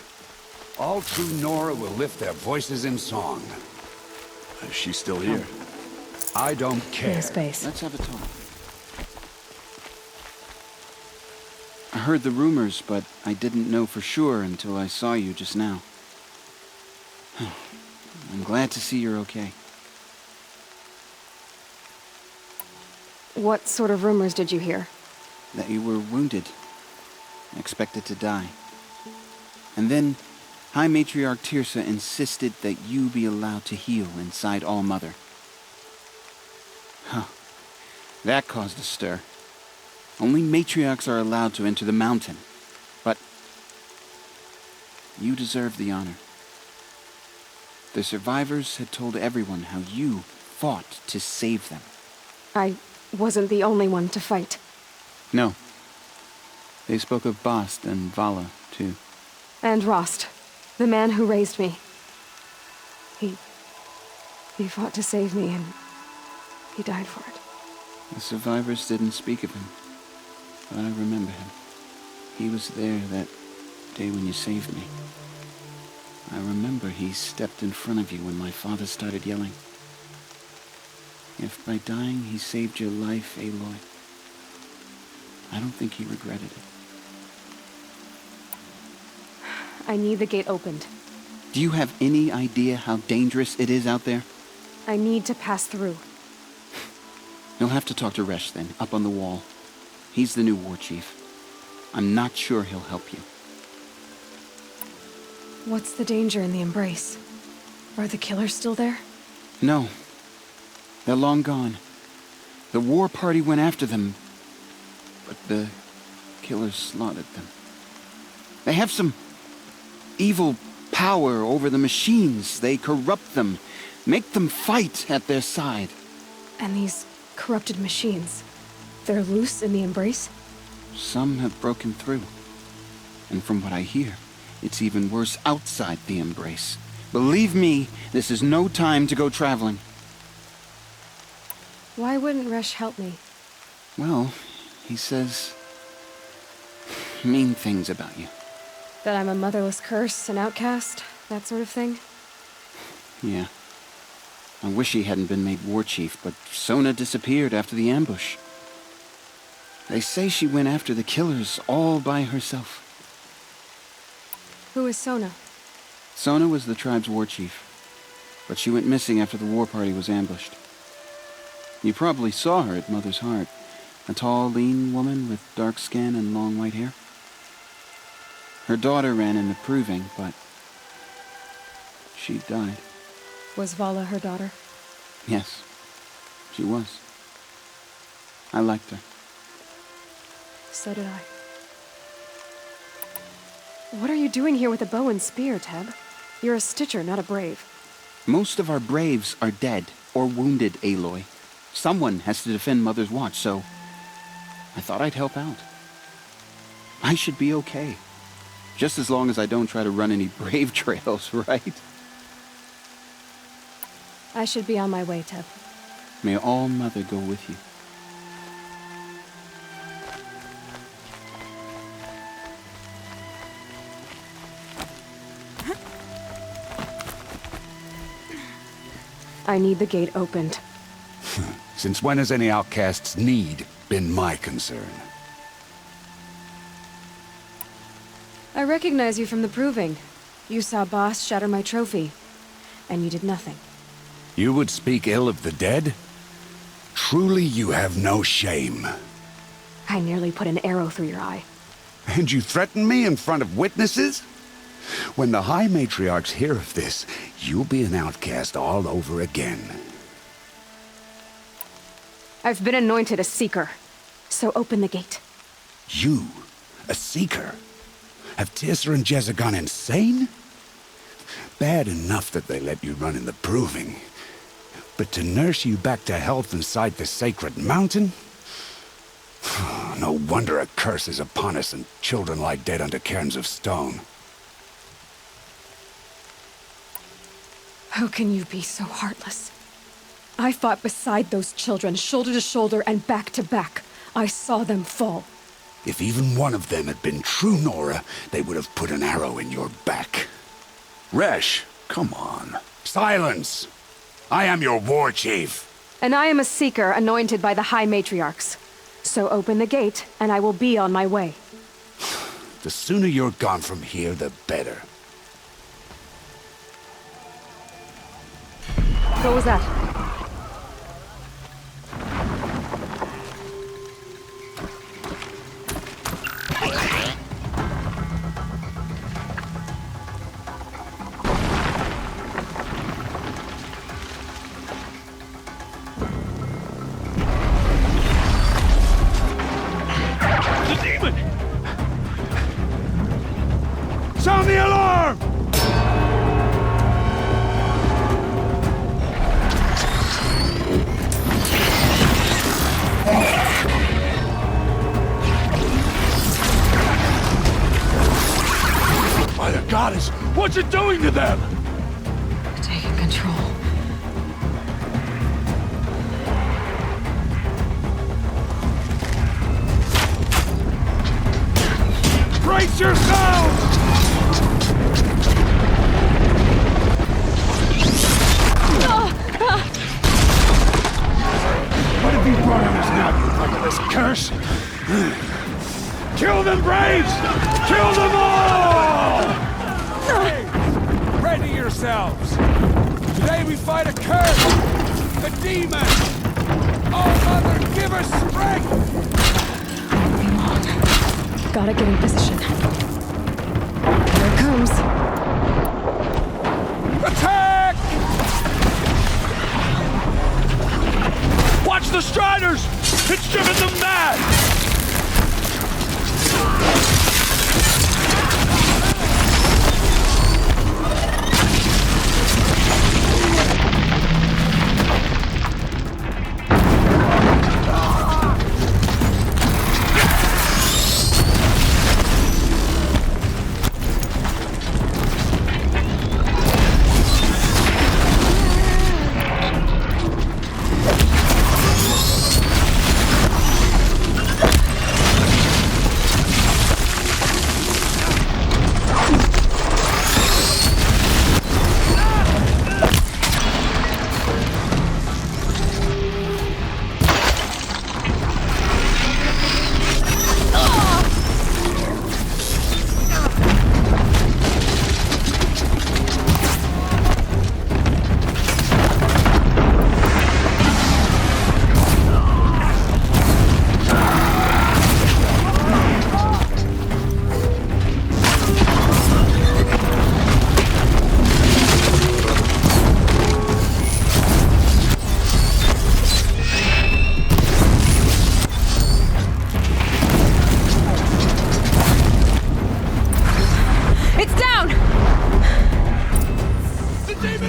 All true Nora will lift their voices in song. Is she still here? I don't care. Space. Let's have a talk. I heard the rumors, but I didn't know for sure until I saw you just now. I'm glad to see you're okay. What sort of rumors did you hear? That you were wounded, expected to die. And then High Matriarch Tirsa insisted that you be allowed to heal inside All-Mother. Huh. That caused a stir. Only matriarchs are allowed to enter the mountain. But you deserve the honor. The survivors had told everyone how you fought to save them. I wasn't the only one to fight. No. They spoke of Bast and Vala, too. And Rost, the man who raised me. He fought to save me, and he died for it. The survivors didn't speak of him, but I remember him. He was there that day when you saved me. I remember he stepped in front of you when my father started yelling. If by dying he saved your life, Aloy, I don't think he regretted it. I need the gate opened. Do you have any idea how dangerous it is out there? I need to pass through. You'll have to talk to Resh then, up on the wall. He's the new war chief. I'm not sure he'll help you. What's the danger in the Embrace? Are the killers still there? No. They're long gone. The war party went after them, but the killers slaughtered them. They have some evil power over the machines. They corrupt them, make them fight at their side. And these corrupted machines, they're loose in the Embrace? Some have broken through. And from what I hear, it's even worse outside the Embrace. Believe me, this is no time to go traveling. Why wouldn't Resh help me? Well, he says mean things about you. That I'm a motherless curse, an outcast, that sort of thing? Yeah. I wish he hadn't been made war chief, but Sona disappeared after the ambush. They say she went after the killers all by herself. Who is Sona? Sona was the tribe's war chief, but she went missing after the war party was ambushed. You probably saw her at Mother's Heart. A tall, lean woman with dark skin and long white hair. Her daughter ran in the proving, but she died. Was Vala her daughter? Yes, she was. I liked her. So did I. What are you doing here with a bow and spear, Teb? You're a Stitcher, not a Brave. Most of our Braves are dead or wounded, Aloy. Someone has to defend Mother's Watch, so I thought I'd help out. I should be okay. Just as long as I don't try to run any Brave trails, right? I should be on my way, Teb. May All Mother go with you. I need the gate opened. Since when has any outcast's need been my concern? I recognize you from the proving. You saw Boss shatter my trophy, and you did nothing. You would speak ill of the dead? Truly you have no shame. I nearly put an arrow through your eye. And you threaten me in front of witnesses? When the High Matriarchs hear of this, you'll be an outcast all over again. I've been anointed a Seeker, so open the gate. You? A Seeker? Have Tissa and Jezza gone insane? Bad enough that they let you run in the proving. But to nurse you back to health inside the sacred mountain? No wonder a curse is upon us and children lie dead under cairns of stone. How can you be so heartless? I fought beside those children, shoulder to shoulder and back to back. I saw them fall. If even one of them had been true Nora, they would have put an arrow in your back. Resh, come on. Silence! I am your war chief. And I am a Seeker anointed by the High Matriarchs. So open the gate, and I will be on my way. The sooner you're gone from here, the better. What was that? The demon! Sound the alarm! By the goddess, what's it doing to them? Taking control. Brace yourselves! What have you brought on us now, you motherless curse? Kill them, Braves! Kill them all! Hey, ready yourselves! Today we fight a curse! The demon! Oh, Mother, give us strength! Won't be long. Gotta get in position. Here it comes. Attack! Watch the Striders! It's driven them mad!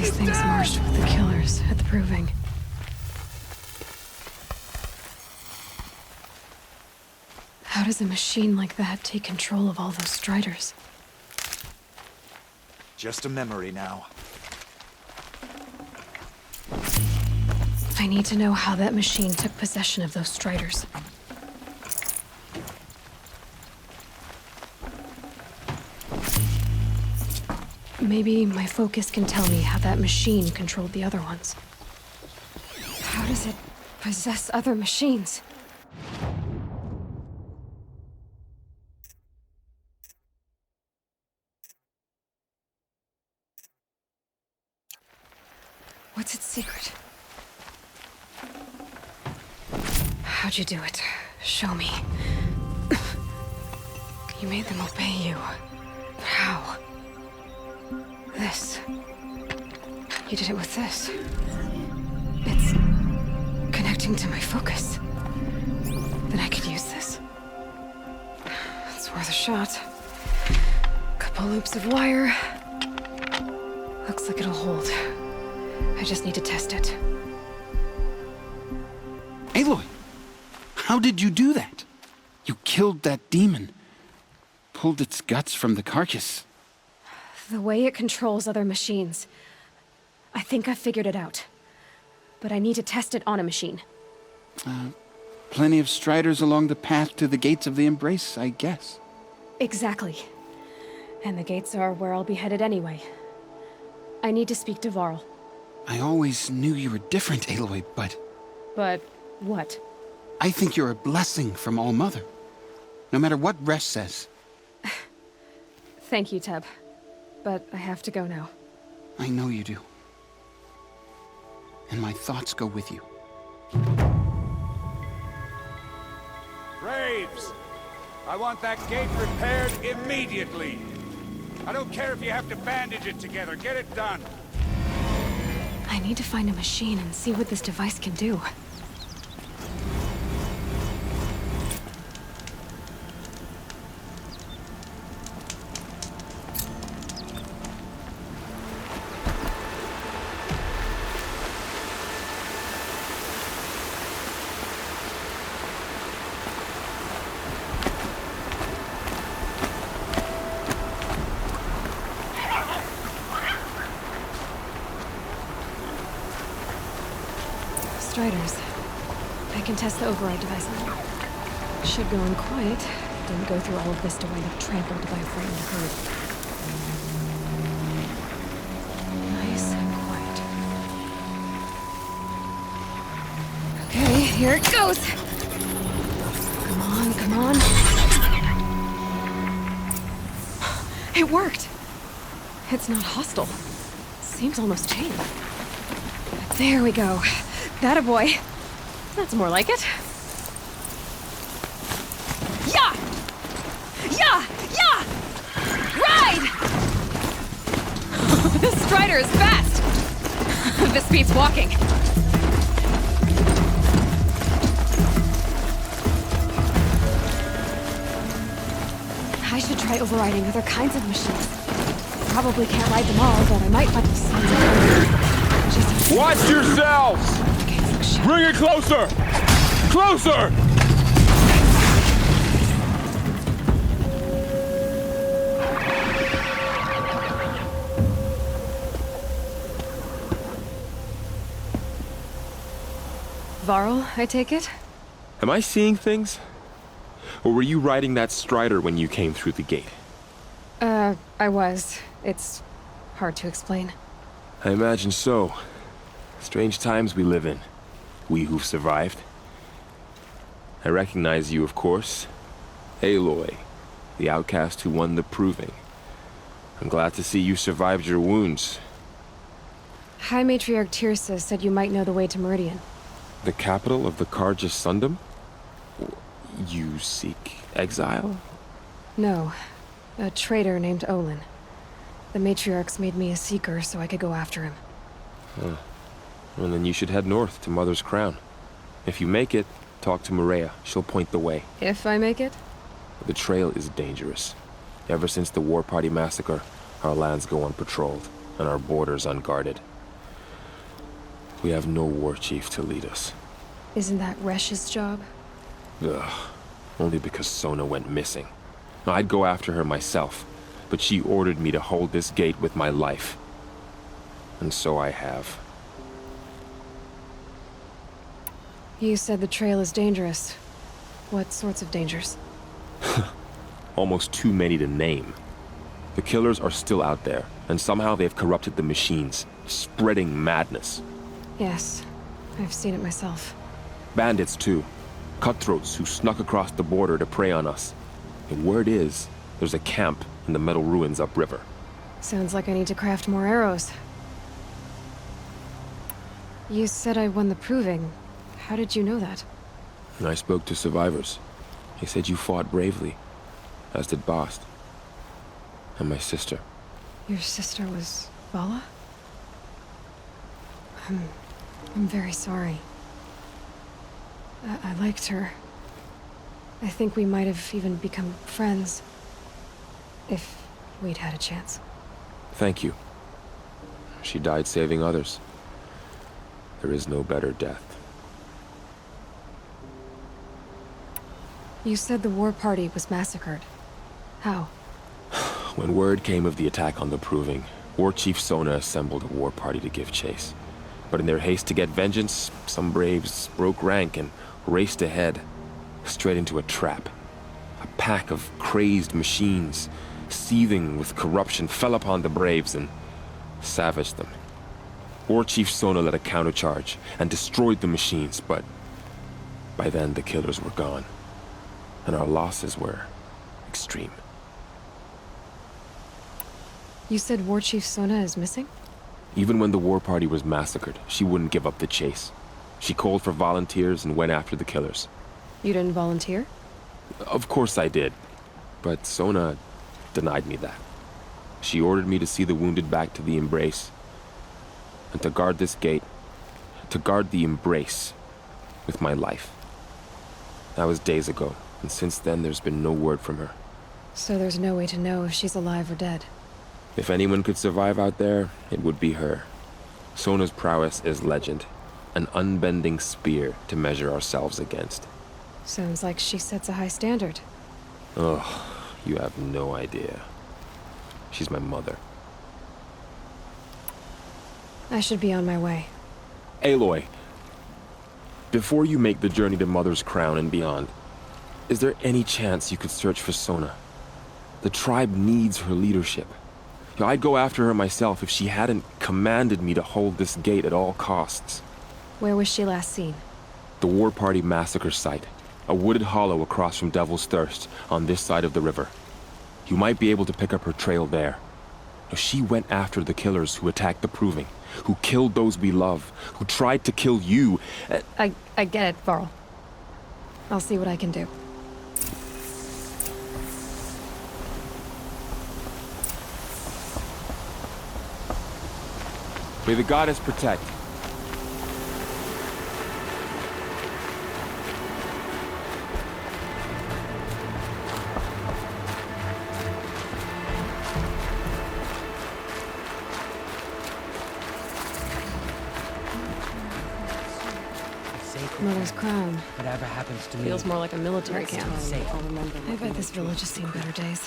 These things marched with the killers at the Proving. How does a machine like that take control of all those Striders? Just a memory now. I need to know how that machine took possession of those Striders. Maybe my focus can tell me how that machine controlled the other ones. How does it possess other machines? What's its secret? How'd you do it? Show me. You made them obey you. How? This. You did it with this. It's connecting to my focus. Then I could use this. It's worth a shot. Couple loops of wire. Looks like it'll hold. I just need to test it. Aloy, how did you do that? You killed that demon. Pulled its guts from the carcass. The way it controls other machines. I think I've figured it out. But I need to test it on a machine. Plenty of Striders along the path to the gates of the Embrace, I guess. Exactly. And the gates are where I'll be headed anyway. I need to speak to Varl. I always knew you were different, Aloy, but... But what? I think you're a blessing from All-Mother. No matter what Resh says. Thank you, Teb. But I have to go now. I know you do. And my thoughts go with you. Braves! I want that gate repaired immediately. I don't care if you have to bandage it together. Get it done. I need to find a machine and see what this device can do. Striders. I can test the override device now. Should go in quiet. Didn't go through all of this to wind up trampled by a frightened herd. Nice and quiet. Okay, here it goes! Come on, come on. It worked! It's not hostile. Seems almost tame. There we go. That a boy. That's more like it. Yeah! Yeah! Yeah! Ride! This Strider is fast! This beats walking. I should try overriding other kinds of machines. Probably can't ride them all, but I might find the signs of Watch yourselves! Bring it closer! Closer! Varl, I take it? Am I seeing things? Or were you riding that Strider when you came through the gate? I was. It's hard to explain. I imagine so. Strange times we live in. We who've survived. I recognize you, of course. Aloy, the outcast who won the Proving. I'm glad to see you survived your wounds. High Matriarch Tirsa said you might know the way to Meridian. The capital of the Carja Sundom? You seek exile? No. A traitor named Olin. The Matriarchs made me a seeker so I could go after him. Huh. Well, then you should head north to Mother's Crown. If you make it, talk to Maria. She'll point the way. If I make it? The trail is dangerous. Ever since the War Party massacre, our lands go unpatrolled, and our borders unguarded. We have no war chief to lead us. Isn't that Resh's job? Ugh. Only because Sona went missing. I'd go after her myself, but she ordered me to hold this gate with my life. And so I have. You said the trail is dangerous. What sorts of dangers? Almost too many to name. The killers are still out there, and somehow they've corrupted the machines, spreading madness. Yes, I've seen it myself. Bandits, too. Cutthroats who snuck across the border to prey on us. The word is, there's a camp in the metal ruins upriver. Sounds like I need to craft more arrows. You said I won the proving. How did you know that? I spoke to survivors. They said you fought bravely, as did Bast. And my sister. Your sister was Vala? I'm very sorry. I liked her. I think we might have even become friends. If we'd had a chance. Thank you. She died saving others. There is no better death. You said the war party was massacred. How? When word came of the attack on the Proving, War Chief Sona assembled a war party to give chase. But in their haste to get vengeance, some braves broke rank and raced ahead, straight into a trap. A pack of crazed machines, seething with corruption, fell upon the braves and savaged them. War Chief Sona led a countercharge and destroyed the machines, but by then the killers were gone, and our losses were extreme. You said War Chief Sona is missing? Even when the war party was massacred, she wouldn't give up the chase. She called for volunteers and went after the killers. You didn't volunteer? Of course I did, but Sona denied me that. She ordered me to see the wounded back to the Embrace, and to guard this gate, to guard the Embrace with my life. That was days ago, and since then there's been no word from her. So there's no way to know if she's alive or dead? If anyone could survive out there, it would be her. Sona's prowess is legend, an unbending spear to measure ourselves against. Sounds like she sets a high standard. Oh, you have no idea. She's my mother. I should be on my way. Aloy, before you make the journey to Mother's Crown and beyond, is there any chance you could search for Sona? The tribe needs her leadership. I'd go after her myself if she hadn't commanded me to hold this gate at all costs. Where was she last seen? The War Party massacre site. A wooded hollow across from Devil's Thirst, on this side of the river. You might be able to pick up her trail there. She went after the killers who attacked the Proving, who killed those we love, who tried to kill you. I get it, Varl. I'll see what I can do. May the goddess protect. Mother's Crown. Whatever happens to me Feels more like a military camp. safe. I bet this village has seen better days.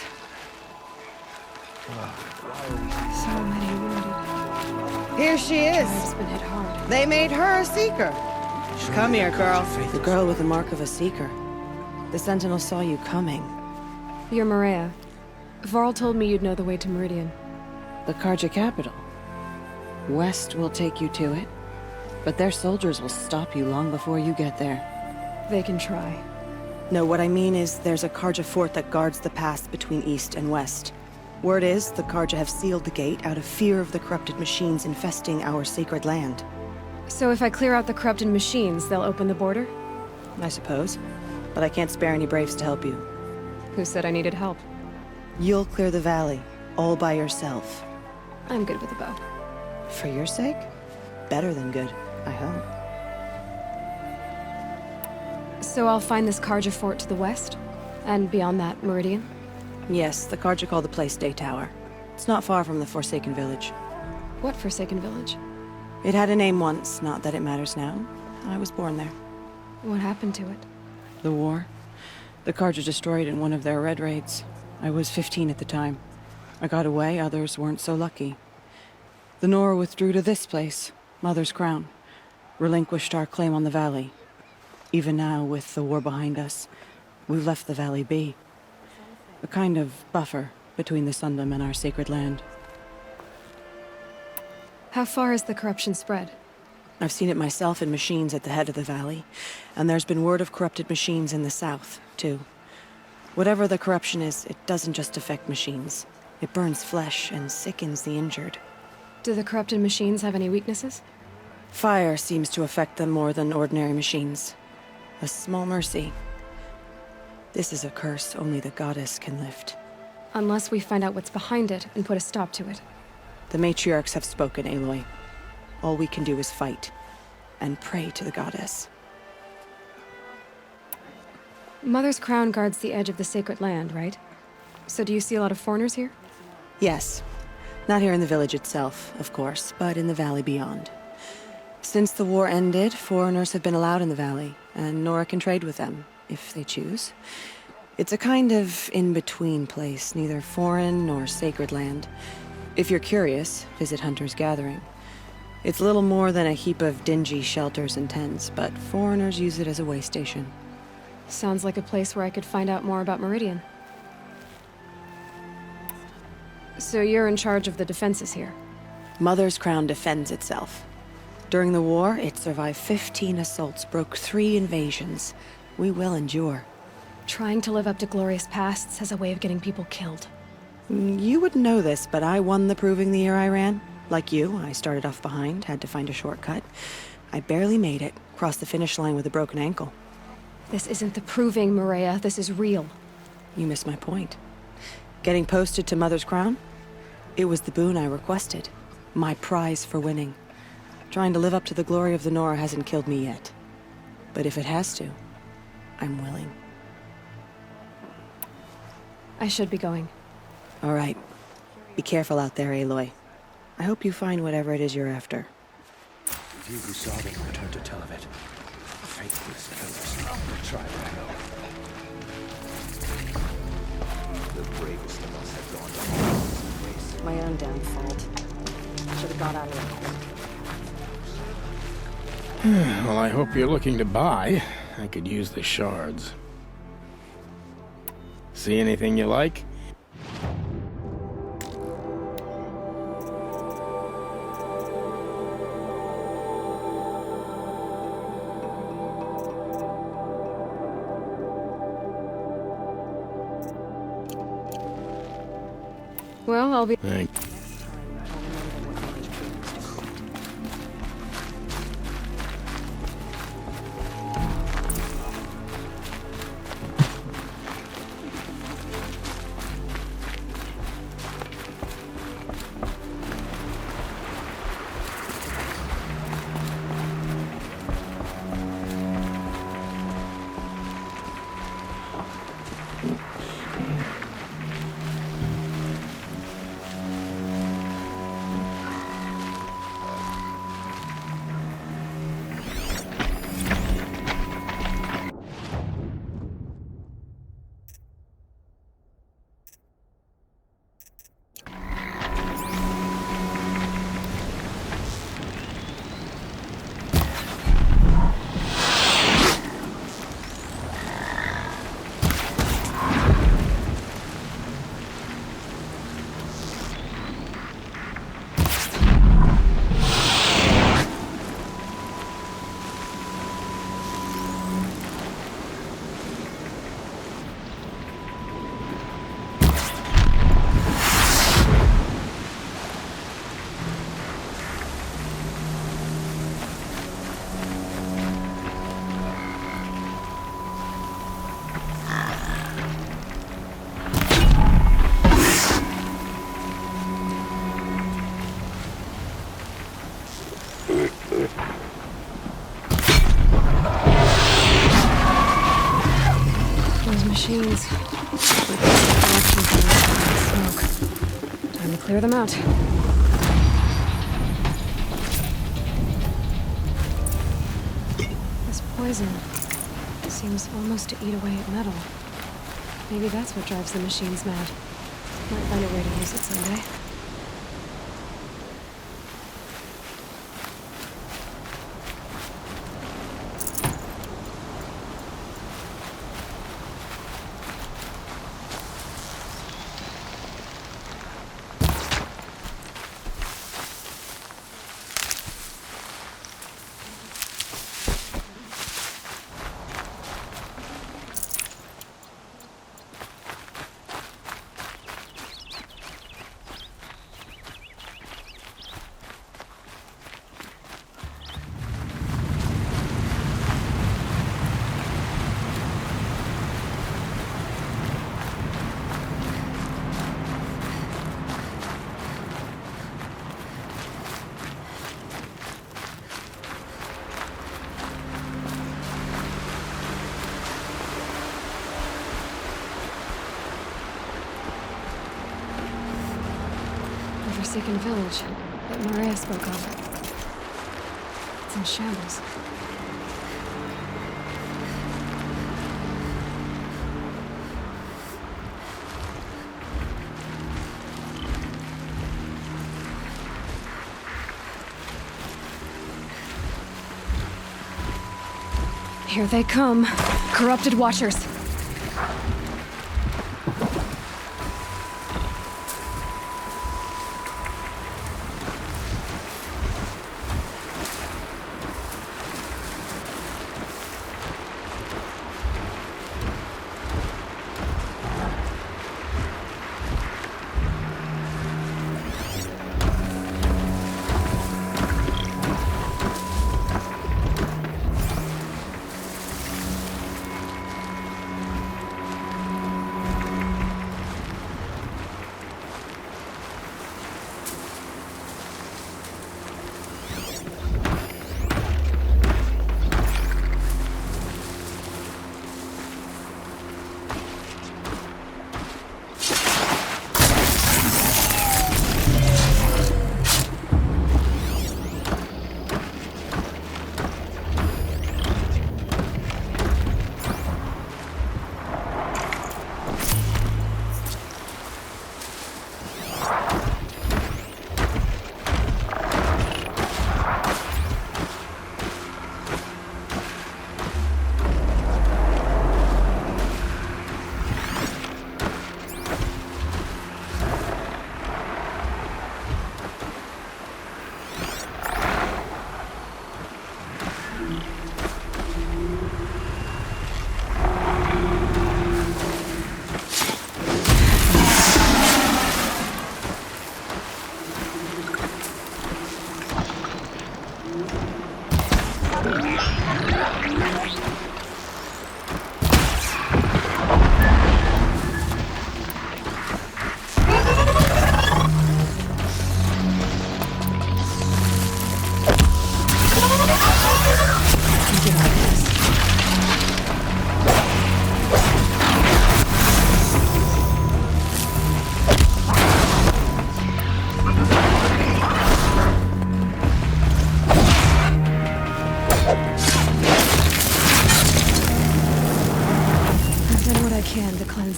So many wounded. Here she is. Tribe's been hit hard. They made her a seeker. Come here, girl. The girl with the mark of a seeker. The Sentinel saw you coming. You're Maria. Varl told me you'd know the way to Meridian. The Karja capital. West will take you to it, but their soldiers will stop you long before you get there. They can try. No, what I mean is there's a Karja fort that guards the pass between East and West. Word is, the Karja have sealed the gate out of fear of the corrupted machines infesting our sacred land. So if I clear out the corrupted machines, they'll open the border? I suppose. But I can't spare any braves to help you. Who said I needed help? You'll clear the valley, all by yourself. I'm good with a bow. For your sake? Better than good, I hope. So I'll find this Karja fort to the west? And beyond that, Meridian? Yes, the Karja call the place Day Tower. It's not far from the Forsaken Village. What Forsaken Village? It had a name once, not that it matters now. I was born there. What happened to it? The war. The carja destroyed in one of their red raids. I was 15 at the time. I got away, others weren't so lucky. The Nora withdrew to this place, Mother's Crown. Relinquished our claim on the valley. Even now, with the war behind us, we've left the valley be. A kind of buffer between the Sundom and our sacred land. How far has the corruption spread? I've seen it myself in machines at the head of the valley, and there's been word of corrupted machines in the south, too. Whatever the corruption is, it doesn't just affect machines. It burns flesh and sickens the injured. Do the corrupted machines have any weaknesses? Fire seems to affect them more than ordinary machines. A small mercy. This is a curse only the goddess can lift. Unless we find out what's behind it and put a stop to it. The matriarchs have spoken, Aloy. All we can do is fight, and pray to the goddess. Mother's Crown guards the edge of the sacred land, right? So do you see a lot of foreigners here? Yes. Not here in the village itself, of course, but in the valley beyond. Since the war ended, foreigners have been allowed in the valley, and Nora can trade with them, if they choose. It's a kind of in-between place, neither foreign nor sacred land. If you're curious, visit Hunter's Gathering. It's little more than a heap of dingy shelters and tents, but foreigners use it as a way station. Sounds like a place where I could find out more about Meridian. So you're in charge of the defenses here? Mother's Crown defends itself. During the war, it survived 15 assaults, broke 3 invasions. We will endure. Trying to live up to glorious pasts has a way of getting people killed. You wouldn't know this, but I won the proving the year I ran. Like you, I started off behind, had to find a shortcut. I barely made it, crossed the finish line with a broken ankle. This isn't the proving, Maria. This is real. You missed my point. Getting posted to Mother's Crown? It was the boon I requested. My prize for winning. Trying to live up to the glory of the Nora hasn't killed me yet. But if it has to, I'm willing. I should be going. All right. Be careful out there, Aloy. I hope you find whatever it is you're after. Few who saw them returned to tell of it. Faithless killers. Try to know. The bravest of us have gone down this race. My own downfall. Should have got out of it. Well, I hope you're looking to buy. I could use the shards. See anything you like? Well, I'll be... Thank you. Machines. Smoke. Time to clear them out. poison seems almost to eat away at metal. Maybe that's what drives the machines mad. Might find a way to use it someday. Forsaken village that Maria spoke of. It's in shambles. Here they come. Corrupted Watchers.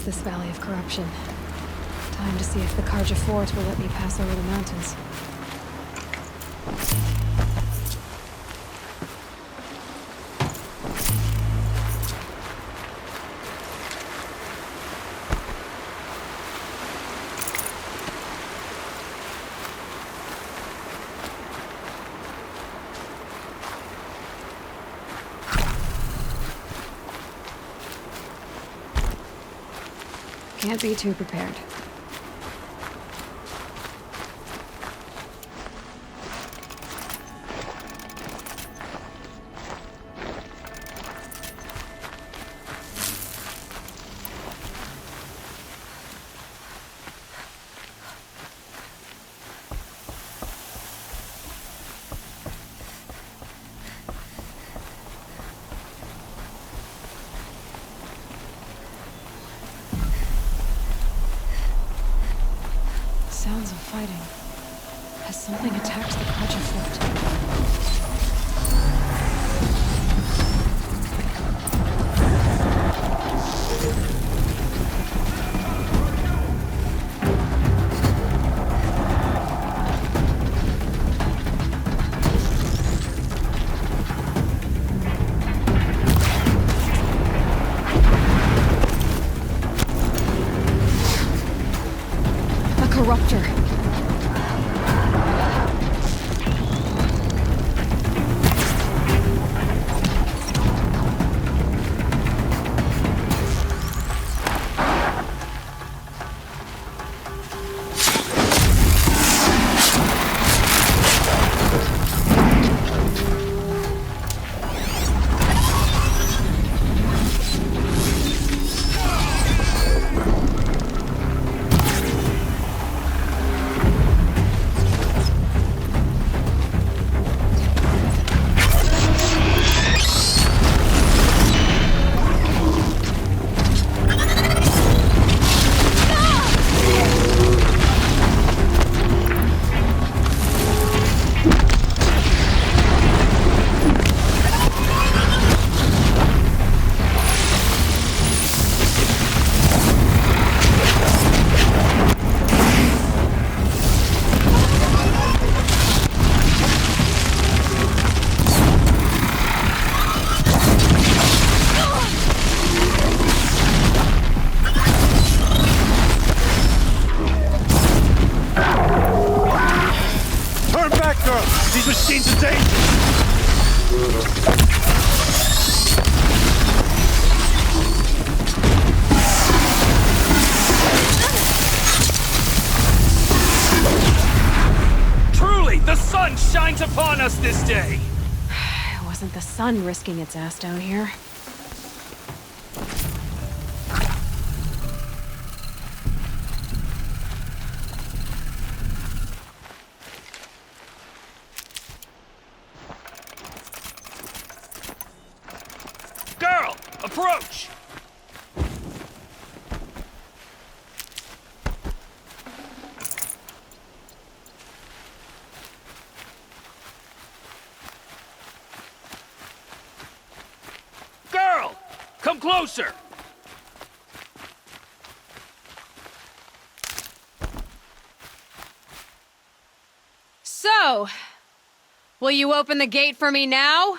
This valley of corruption. Time to see if the Karja Fort will let me pass over the mountains. Can't be too prepared. Sounds of fighting. Has something attacked the Karja Fort? Doctor. These machines are dangerous! Truly, the sun shines upon us this day! It wasn't the sun risking its ass down here. Girl, approach! Girl, come closer! So, will you open the gate for me now?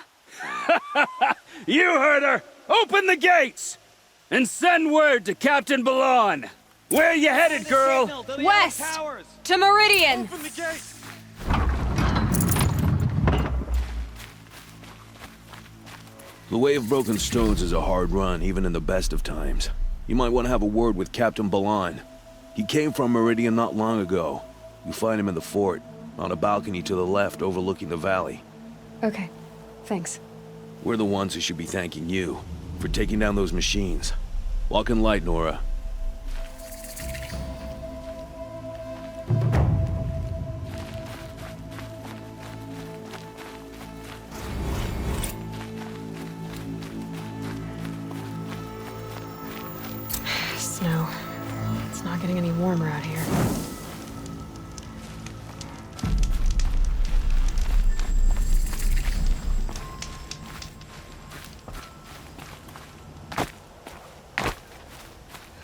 You heard her! Open the gates! And send word to Captain Balon! Where you headed, girl? West! To Meridian! Open the gates! The Way of Broken Stones is a hard run, even in the best of times. You might want to have a word with Captain Balon. He came from Meridian not long ago. You find him in the fort, on a balcony to the left overlooking the valley. Okay, thanks. We're the ones who should be thanking you for taking down those machines. Walk in light, Nora. Snow. It's not getting any warmer out here.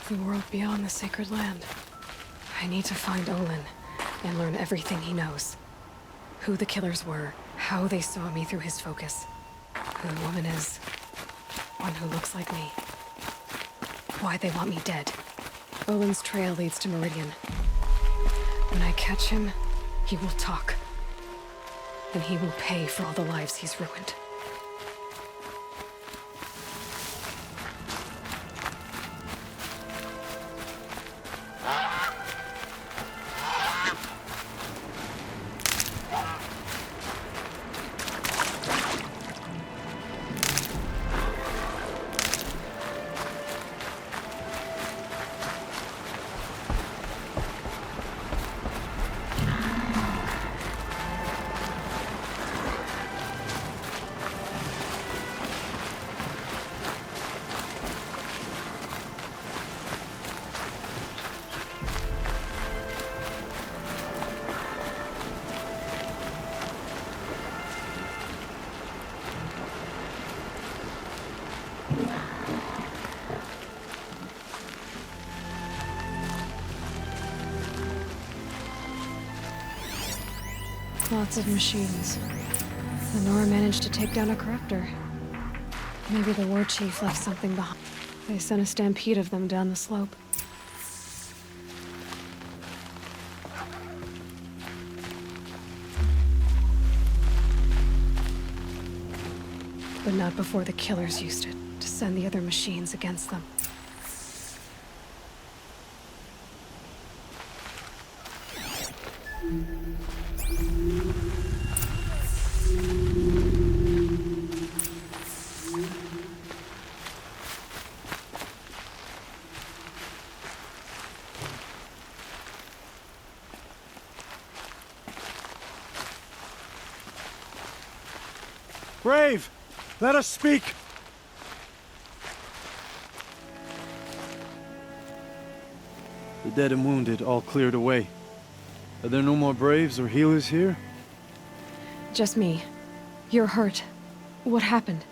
The world beyond the sacred land. I need to find Olin and learn everything he knows. Who the killers were, how they saw me through his focus, who the woman is, one who looks like me, why they want me dead. Olin's trail leads to Meridian. When I catch him, he will talk. And he will pay for all the lives he's ruined. Lots of machines. Lenora managed to take down a corruptor. Maybe the war chief left something behind. They sent a stampede of them down the slope. But not before the killers used it to send the other machines against them. Brave! Let us speak! The dead and wounded all cleared away. Are there no more Braves or healers here? Just me. You're hurt. What happened?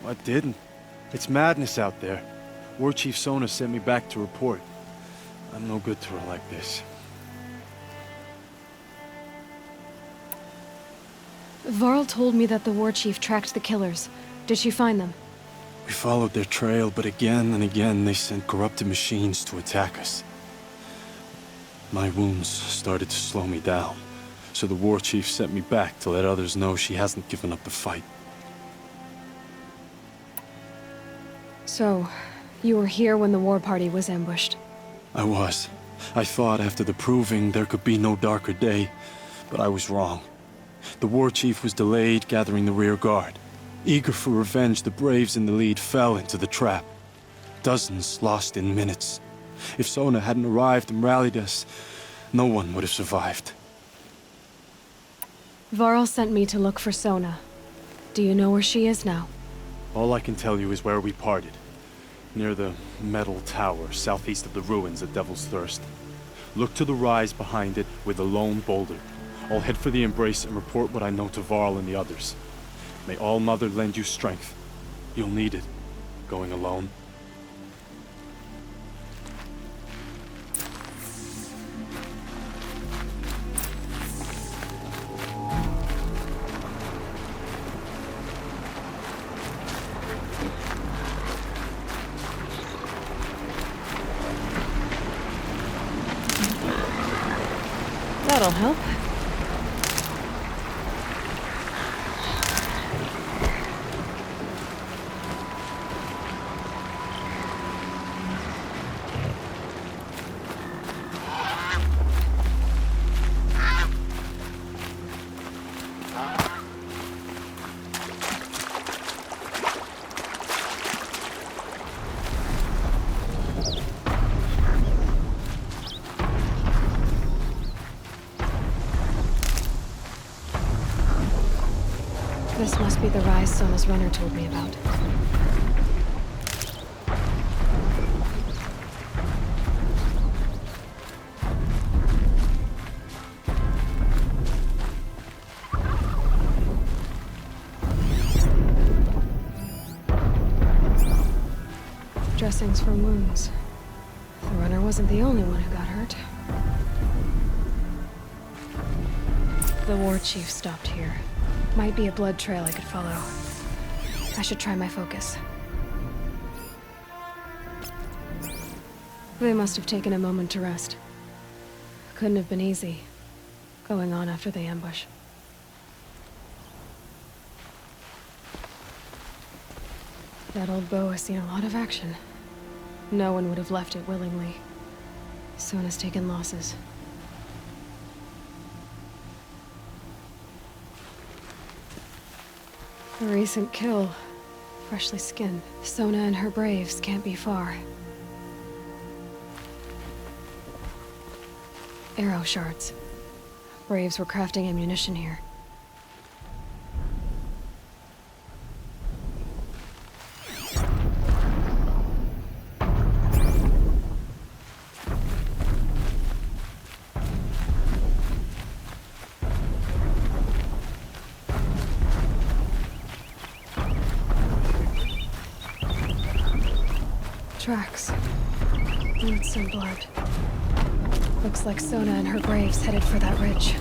I didn't. It's madness out there. War Chief Sona sent me back to report. I'm no good to her like this. Varl told me that the war chief tracked the killers. Did she find them? We followed their trail, but again and again they sent corrupted machines to attack us. My wounds started to slow me down, so the war chief sent me back to let others know she hasn't given up the fight. So, you were here when the war party was ambushed? I was. I thought after the proving there could be no darker day, but I was wrong. The war chief was delayed gathering the rear guard. Eager for revenge, the Braves in the lead fell into the trap. Dozens lost in minutes. If Sona hadn't arrived and rallied us, no one would have survived. Varl sent me to look for Sona. Do you know where she is now? All I can tell you is where we parted. Near the metal tower, southeast of the ruins at Devil's Thirst. Look to the rise behind it with a lone boulder. I'll head for the embrace and report what I know to Varl and the others. May All Mother lend you strength. You'll need it, going alone. That'll help. This must be the rise Sona's runner told me about. Dressings for wounds. The runner wasn't the only one who got hurt. The war chief stopped here. Might be a blood trail I could follow. I should try my focus. They must have taken a moment to rest. Couldn't have been easy, going on after the ambush. That old bow has seen a lot of action. No one would have left it willingly. Sona's taken losses. A recent kill. Freshly skinned. Sona and her braves can't be far. Arrow shards. Braves were crafting ammunition here. Tracks. Roots and blood. Looks like Sona and her braves headed for that ridge.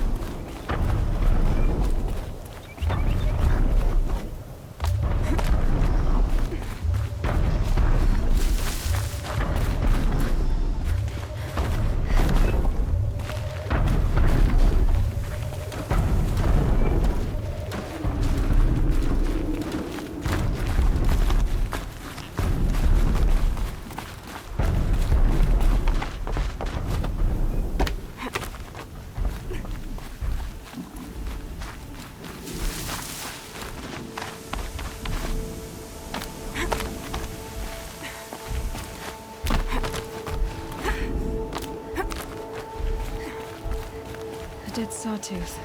dead sawtooth.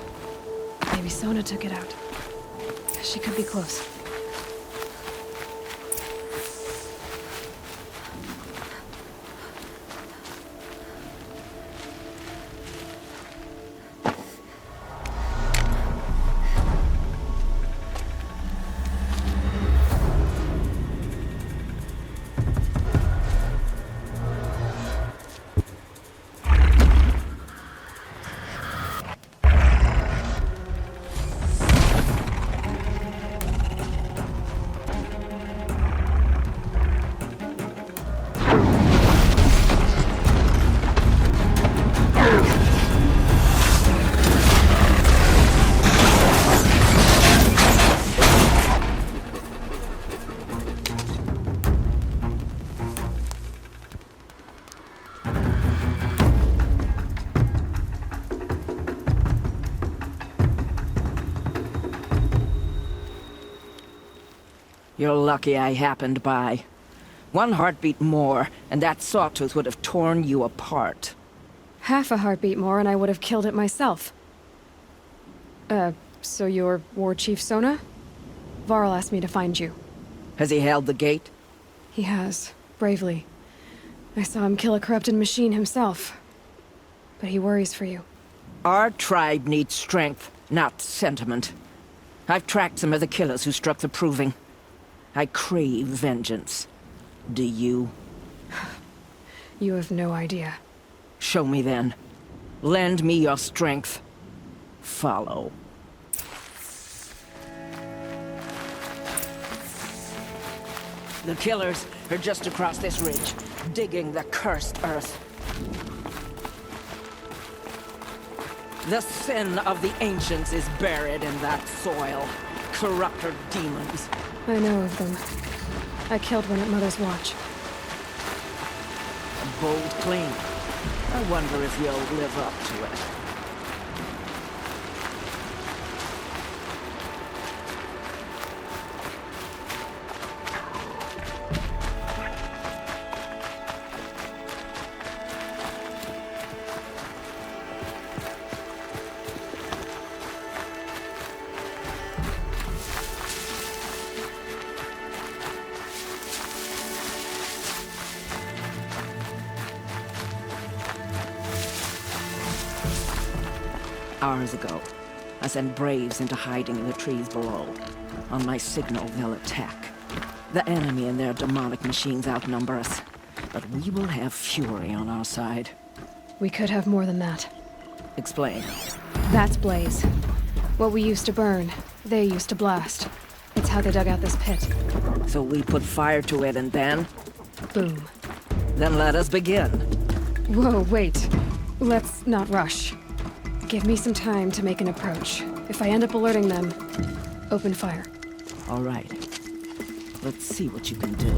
Maybe Sona took it out. She could be close. You're lucky I happened by. One heartbeat more, and that sawtooth would have torn you apart. Half a heartbeat more and I would have killed it myself. So you're War Chief Sona? Varl asked me to find you. Has he held the gate? He has, bravely. I saw him kill a corrupted machine himself. But he worries for you. Our tribe needs strength, not sentiment. I've tracked some of the killers who struck the Proving. I crave vengeance. Do you? You have no idea. Show me then. Lend me your strength. Follow. The killers are just across this ridge, digging the cursed earth. The sin of the ancients is buried in that soil. Corrupter demons. I know of them. I killed one at Mother's Watch. A bold claim. I wonder if you'll live up to it. Hours ago, I sent Braves into hiding in the trees below. On my signal, they'll attack. The enemy and their demonic machines outnumber us, but we will have fury on our side. We could have more than that. Explain. That's Blaze. What we used to burn, they used to blast. It's how they dug out this pit. So we put fire to it and then? Boom. Then let us begin. Whoa, wait. Let's not rush. Give me some time to make an approach. If I end up alerting them, open fire. All right. Let's see what you can do.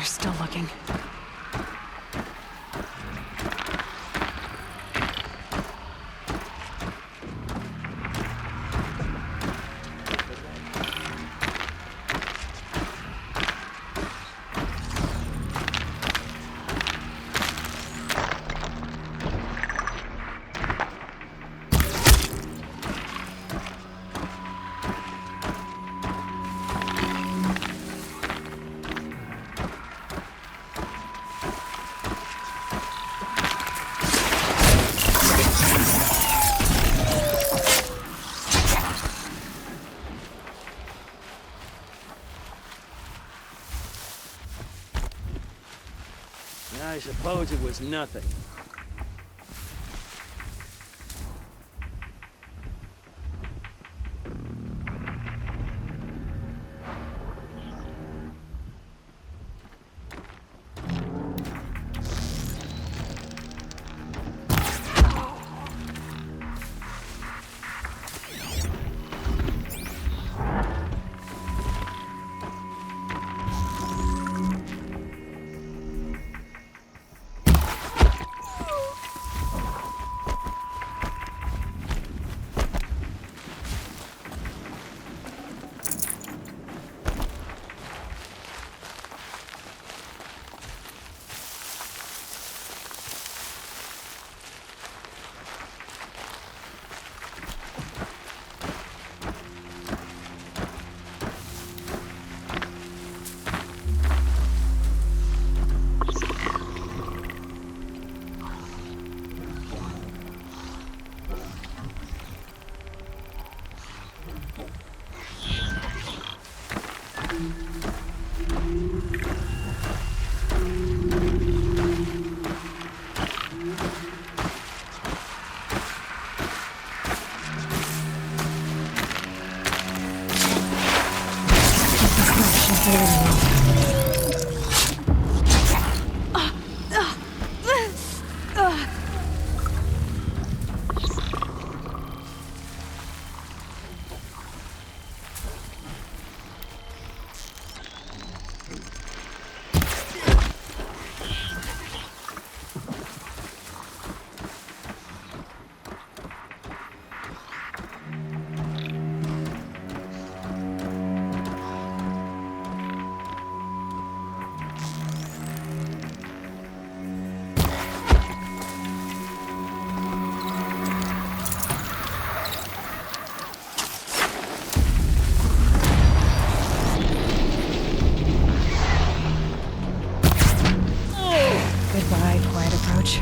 Still looking. I suppose it was nothing. Goodbye, quiet approach.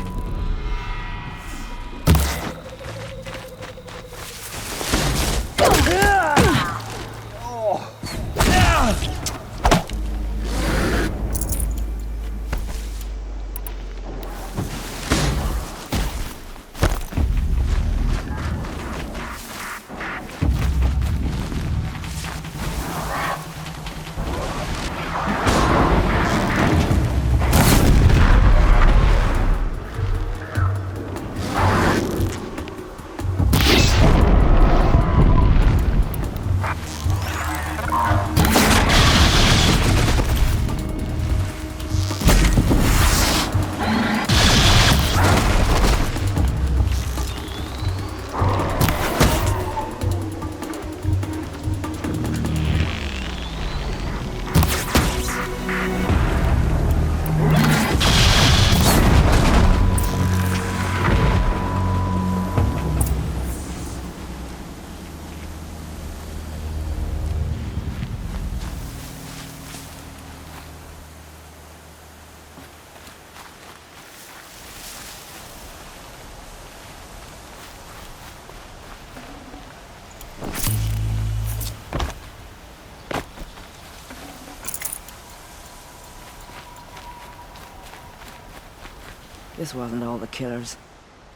This wasn't all the killers.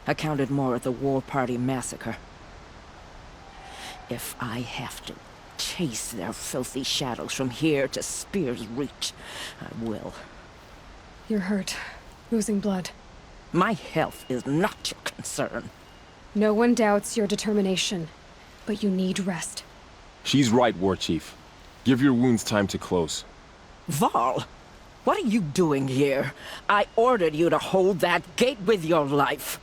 I counted more at the War Party massacre. If I have to chase their filthy shadows from here to Spear's Reach, I will. You're hurt. Losing blood. My health is not your concern. No one doubts your determination, but you need rest. She's right, War Chief. Give your wounds time to close. Varl, what are you doing here? I ordered you to hold that gate with your life.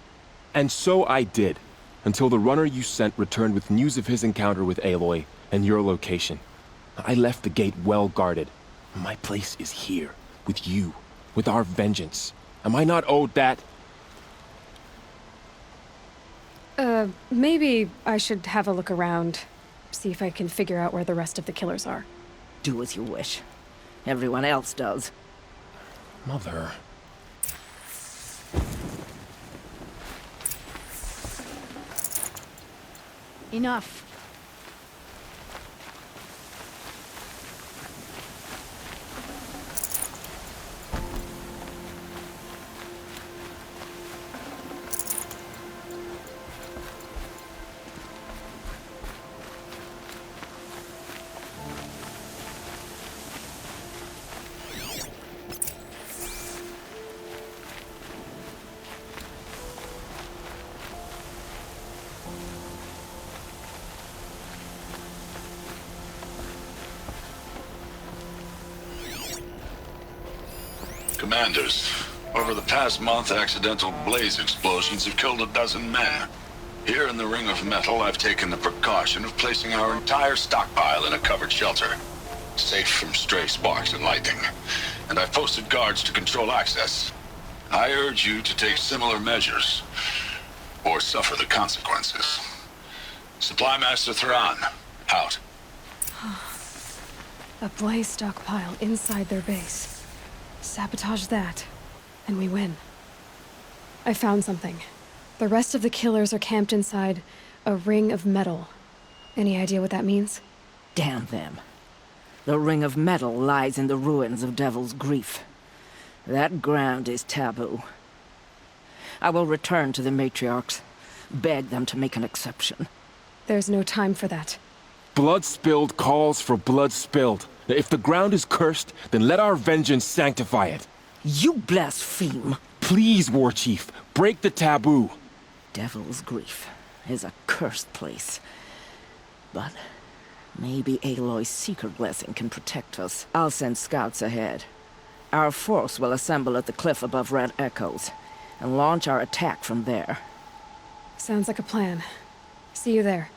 And so I did, until the runner you sent returned with news of his encounter with Aloy and your location. I left the gate well guarded. My place is here, with you, with our vengeance. Am I not owed that? Maybe I should have a look around. See if I can figure out where the rest of the killers are. Do as you wish. Everyone else does. Mother... Enough. Commanders, over the past month, accidental blaze explosions have killed 12 men. Here in the Ring of Metal, I've taken the precaution of placing our entire stockpile in a covered shelter, safe from stray sparks and lightning. And I've posted guards to control access. I urge you to take similar measures, or suffer the consequences. Supply Master Thran, out. A blaze stockpile inside their base. Sabotage that, and we win. I found something. The rest of the killers are camped inside a ring of metal. Any idea what that means? Damn them. The Ring of Metal lies in the ruins of Devil's Grief. That ground is taboo. I will return to the matriarchs, beg them to make an exception. There's no time for that. Blood spilled calls for blood spilled. If the ground is cursed, then let our vengeance sanctify it. You blaspheme. Please, War Chief, break the taboo. Devil's Grief is a cursed place. But maybe Aloy's secret blessing can protect us. I'll send scouts ahead. Our force will assemble at the cliff above Red Echoes, and launch our attack from there. Sounds like a plan. See you there.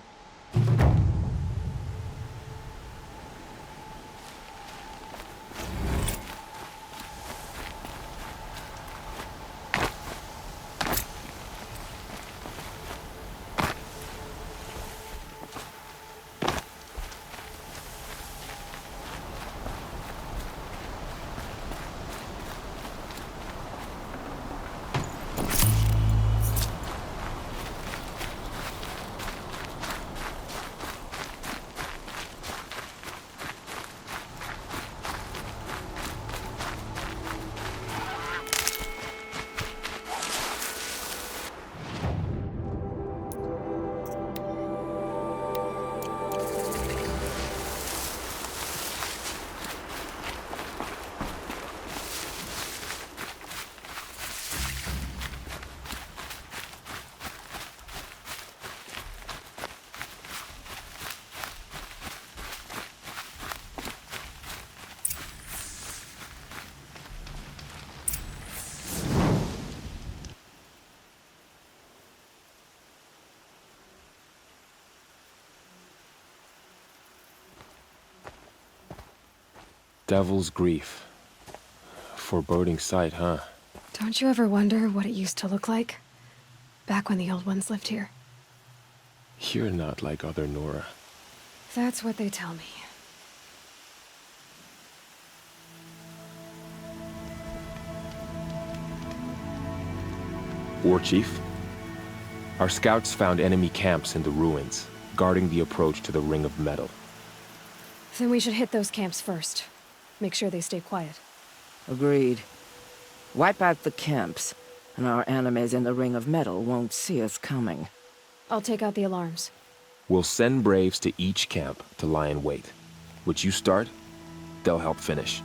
Devil's Grief. Foreboding sight, huh? Don't you ever wonder what it used to look like? Back when the old ones lived here. You're not like other Nora. That's what they tell me. War Chief, our scouts found enemy camps in the ruins, guarding the approach to the Ring of Metal. Then we should hit those camps first. Make sure they stay quiet. Agreed. Wipe out the camps, and our enemies in the Ring of Metal won't see us coming. I'll take out the alarms. We'll send Braves to each camp to lie in wait. Which you start, they'll help finish.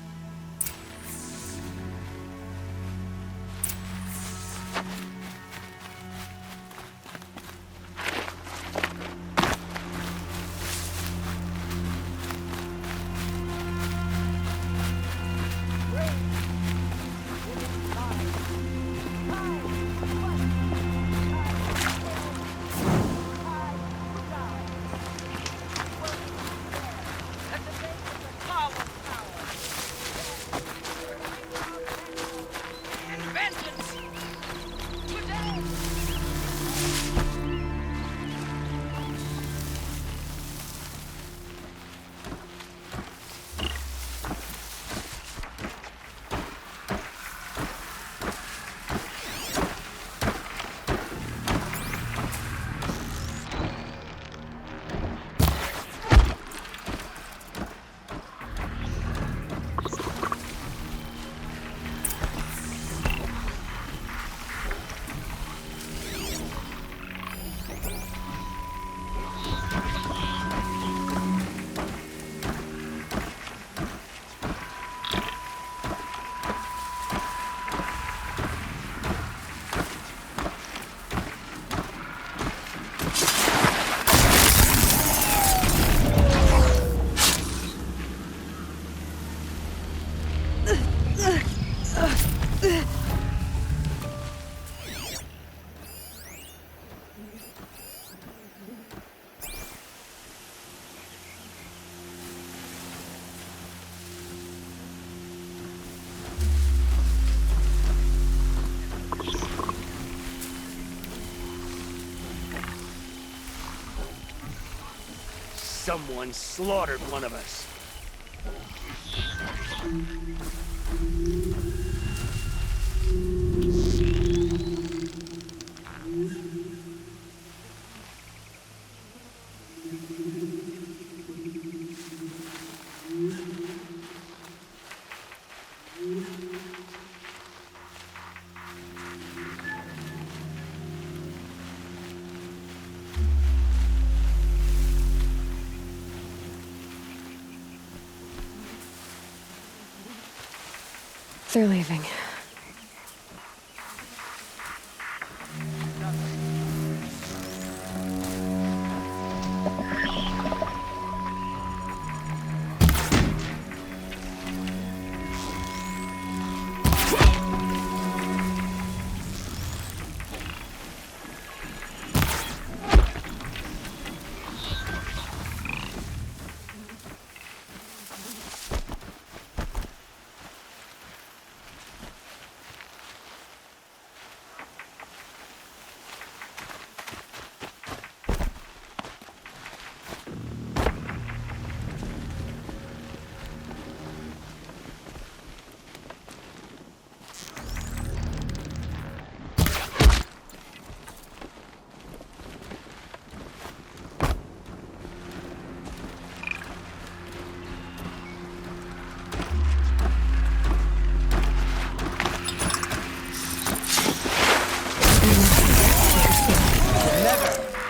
Someone slaughtered one of us. They're leaving.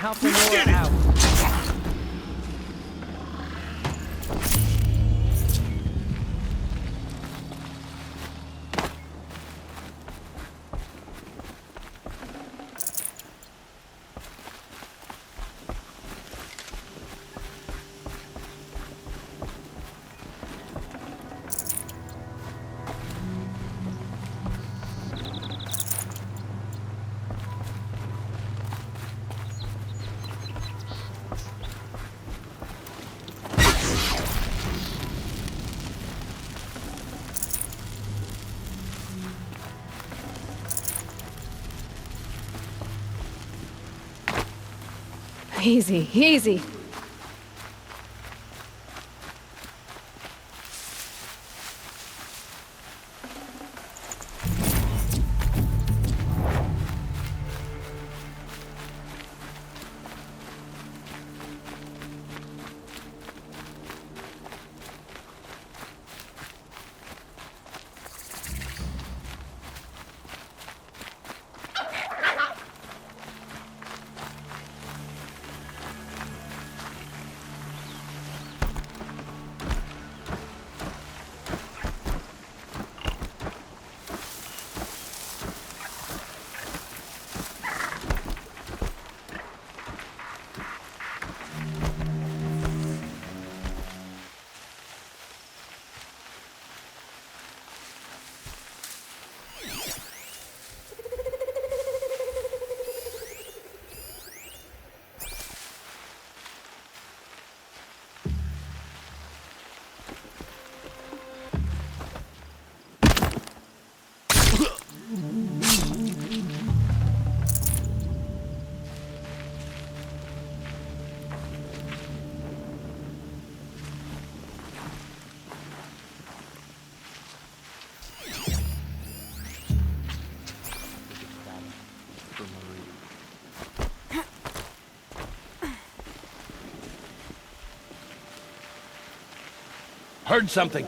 Help Nora out. Easy, easy. Heard something.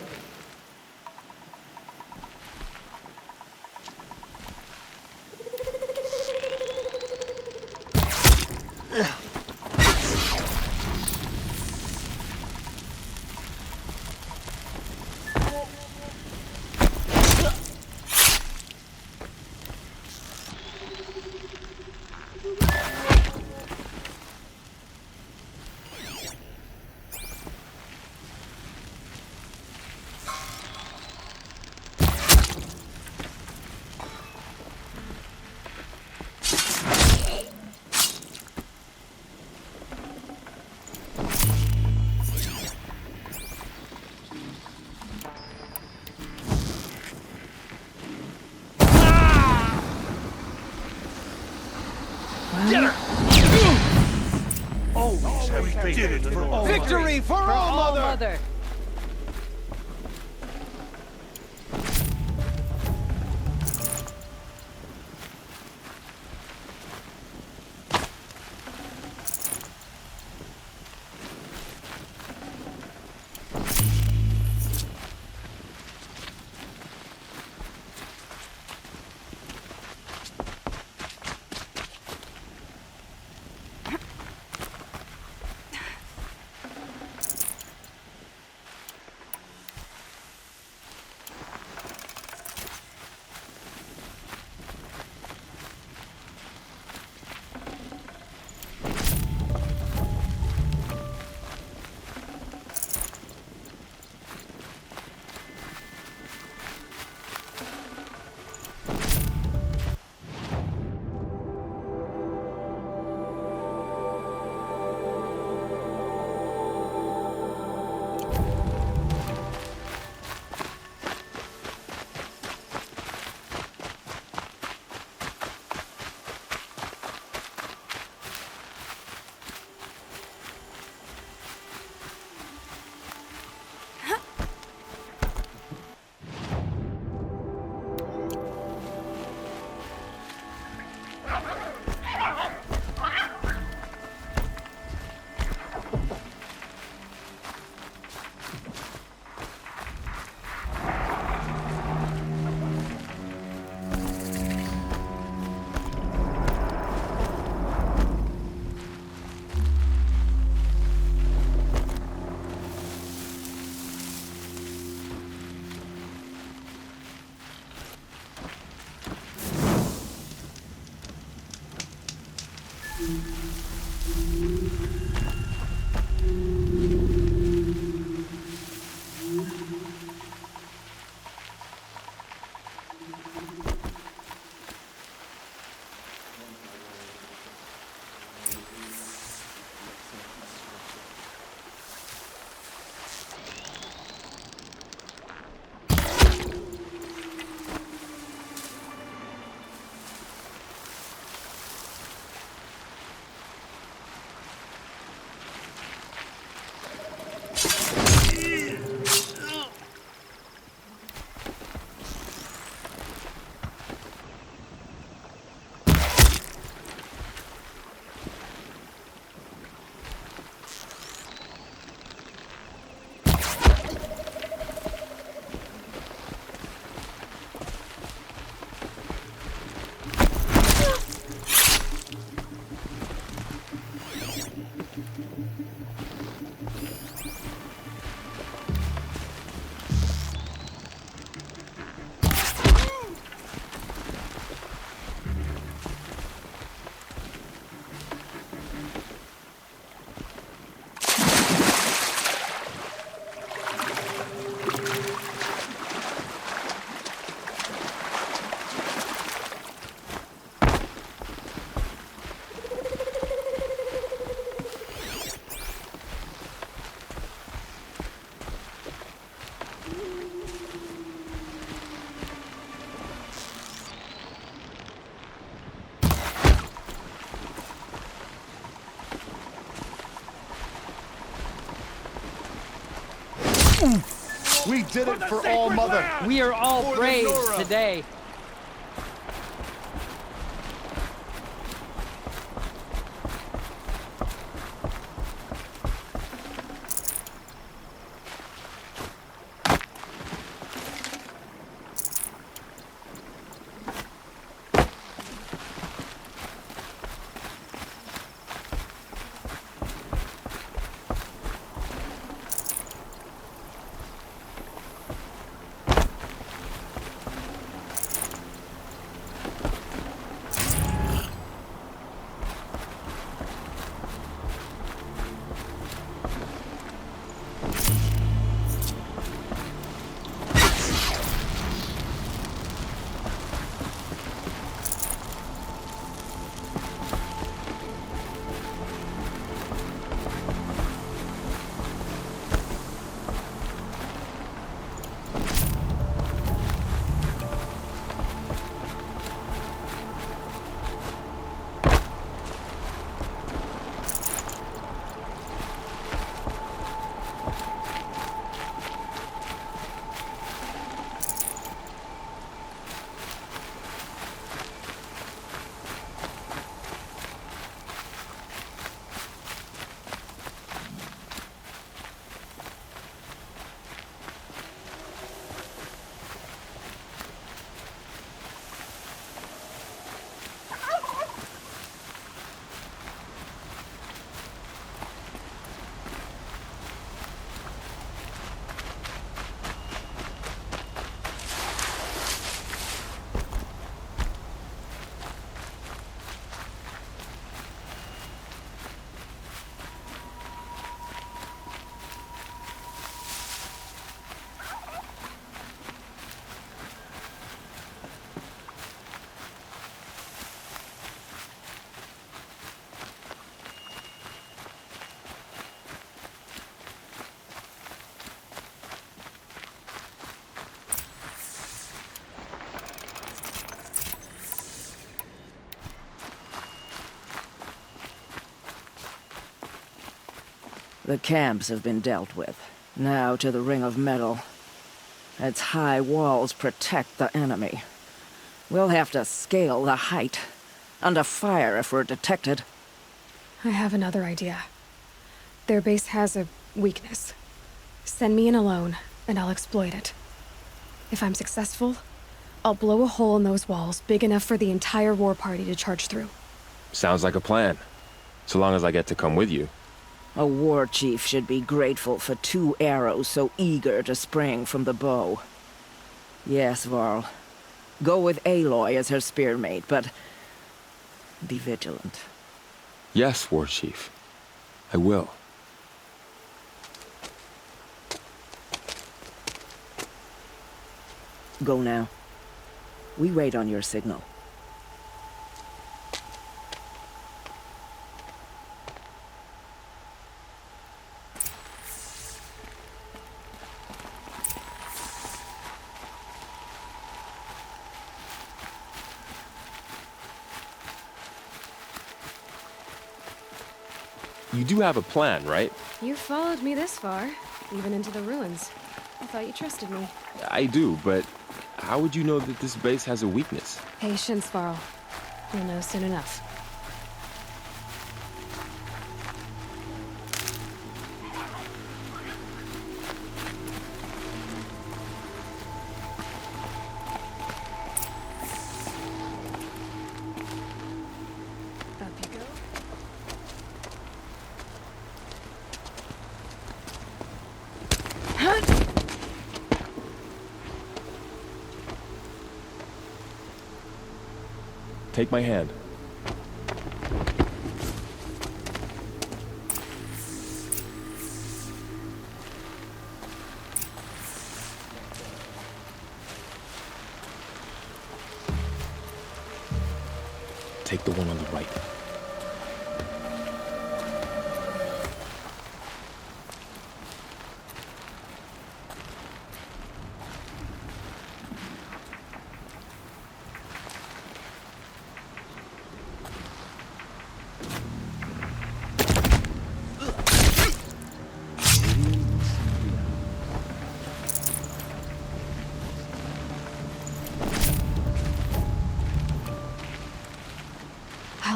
Get her! Oh, we did it for all. Victory for all Mother! We did it for All Mother. We are all For the braves Nora. today. The camps have been dealt with. Now to the Ring of Metal. Its high walls protect the enemy. We'll have to scale the height. Under fire if we're detected. I have another idea. Their base has a weakness. Send me in alone, and I'll exploit it. If I'm successful, I'll blow a hole in those walls big enough for the entire war party to charge through. Sounds like a plan. So long as I get to come with you. A war chief should be grateful for 2 arrows so eager to spring from the bow. Yes, Varl. Go with Aloy as her spearmate, but be vigilant. Yes, War Chief. I will. Go now. We wait on your signal. You do have a plan, right? You followed me this far, even into the ruins. I thought you trusted me. I do, but how would you know that this base has a weakness? Patience, Varl. You'll know soon enough. Take my hand. Take the one on the right.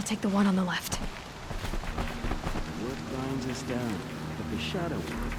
take the one on the left. What binds us down? But the shadow world.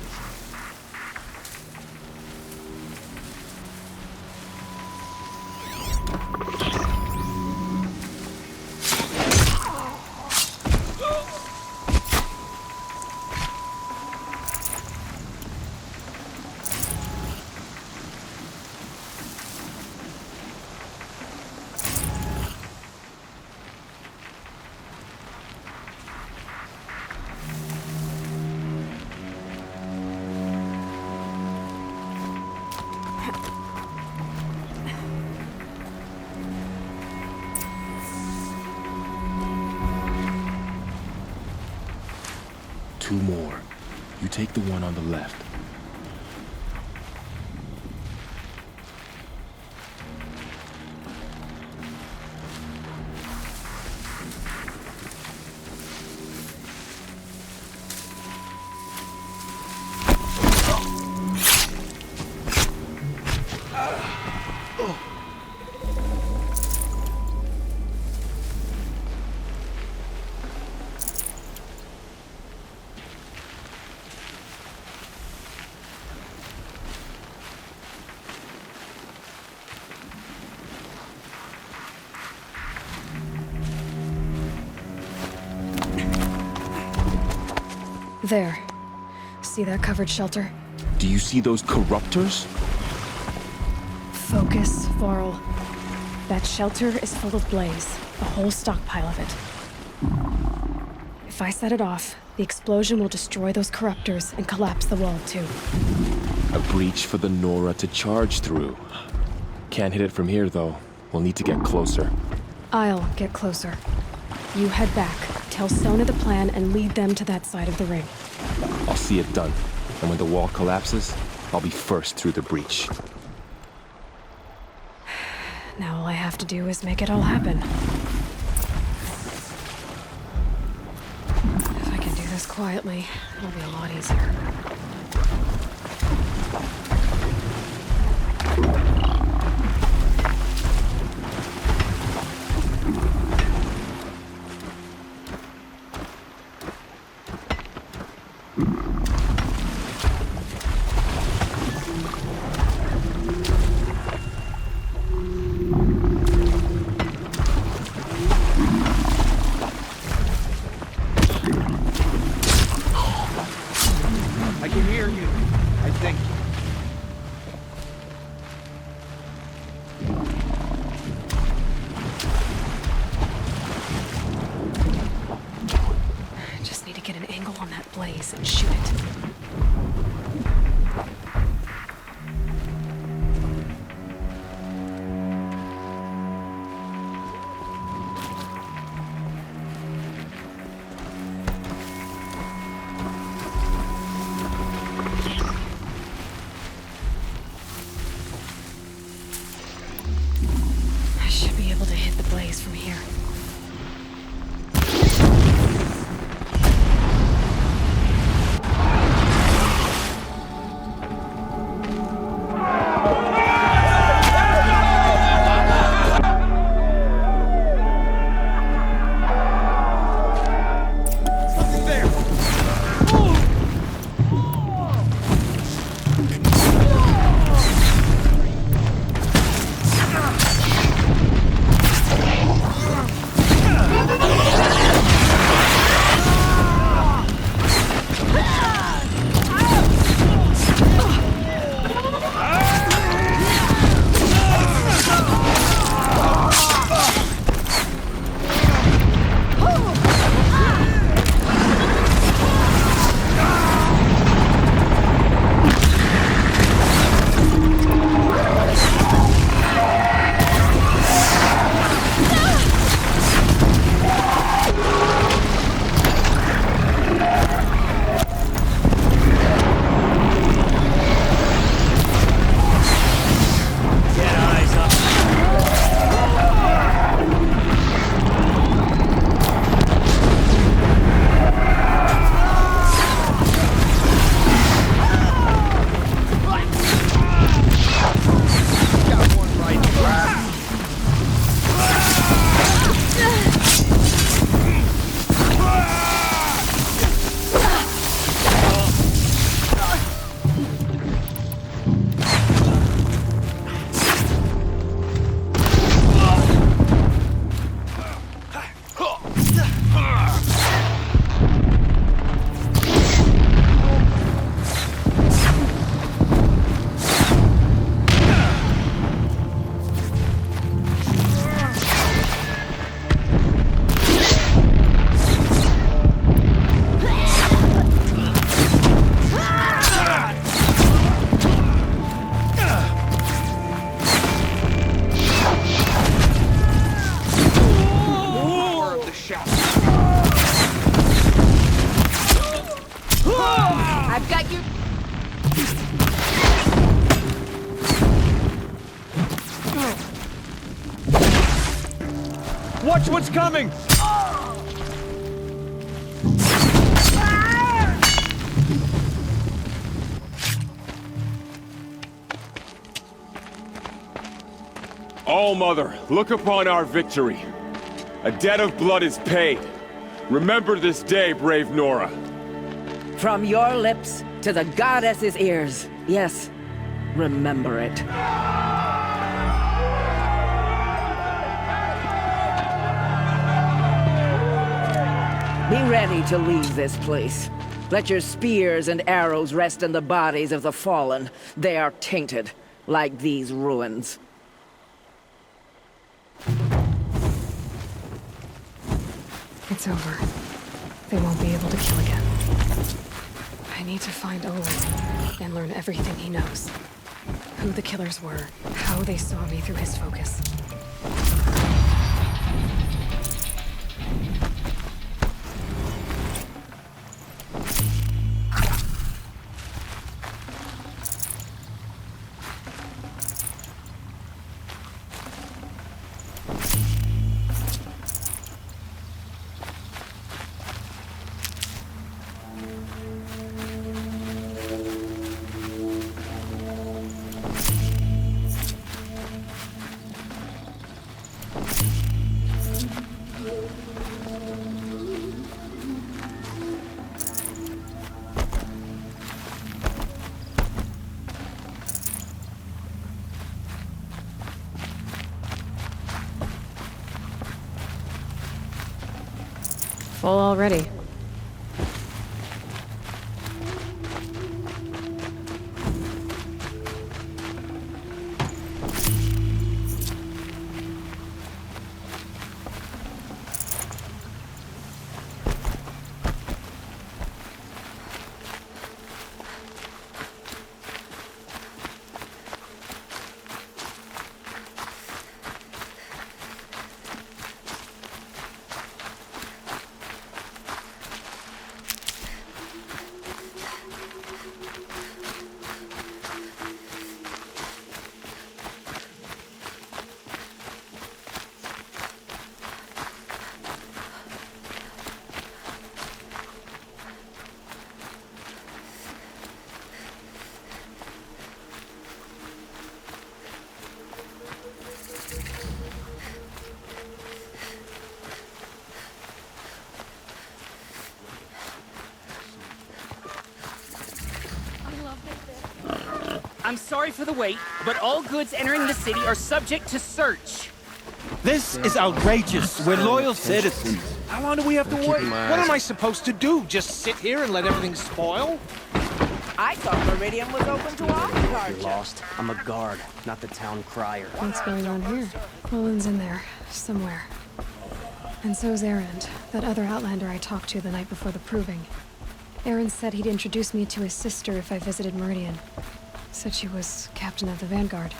Two more. You take the one on the left. There. See that covered shelter? Do you see those corruptors? Focus, Varl. That shelter is full of blaze, a whole stockpile of it. If I set it off, the explosion will destroy those corruptors and collapse the wall too. A breach for the Nora to charge through. Can't hit it from here, though. We'll need to get closer. I'll get closer. You head back, tell Sona the plan, and lead them to that side of the ring. I'll see it done. And when the wall collapses, I'll be first through the breach. Now all I have to do is make it all happen. If I can do this quietly, it'll be a lot easier. I can hear you, I think. I just need to get an angle on that blaze and shoot it. I've got you. Watch what's coming! All Mother, look upon our victory. A debt of blood is paid. Remember this day, brave Nora. From your lips to the goddess's ears. Yes, remember it. Be ready to leave this place. Let your spears and arrows rest in the bodies of the fallen. They are tainted, like these ruins. It's over. They won't be able to kill again. I need to find Aloy and learn everything he knows. Who the killers were, how they saw me through his focus. Full already. I'm sorry for the wait, but all goods entering the city are subject to search. This is outrageous. We're loyal citizens. How long do we have to wait? What am I supposed to do? Just sit here and let everything spoil? I thought Meridian was open to all You're cards. lost. I'm a guard, not the town crier. What's going on here? Roland's in there, somewhere. And so's Erend, that other Outlander I talked to the night before the proving. Erend said he'd introduce me to his sister if I visited Meridian. Said she was captain of the Vanguard.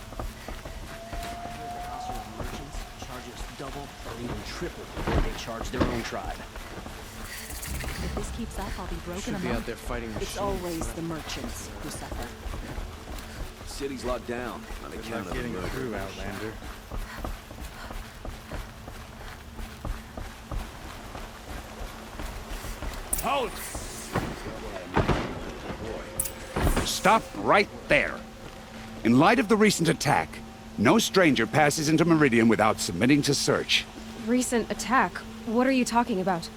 Charges double or even triple what they charge their own tribe. If this keeps up, I'll be broken Should be among. out there fighting It's machines. always the merchants who suffer. The city's locked down on account of the Getting murder. through, Outlander. Halt! Stop right there. In light of the recent attack, no stranger passes into Meridian without submitting to search. Recent attack? What are you talking about?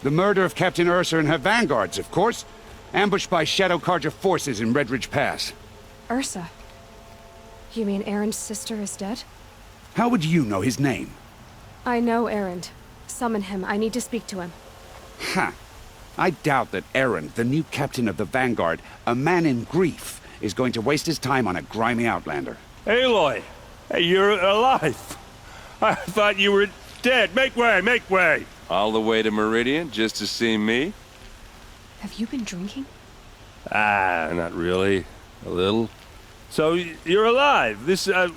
The murder of Captain Ursa and her vanguards, of course. Ambushed by Shadow Carja forces in Redridge Pass. Ursa? You mean Erend's sister is dead? How would you know his name? I know Erend. Summon him. I need to speak to him. Ha! I doubt that Erend, the new captain of the Vanguard, a man in grief, is going to waste his time on a grimy outlander. Aloy! Hey, you're alive! I thought you were dead. Make way, make way! All the way to Meridian just to see me? Have you been drinking? Ah, not really. A little. So, you're alive.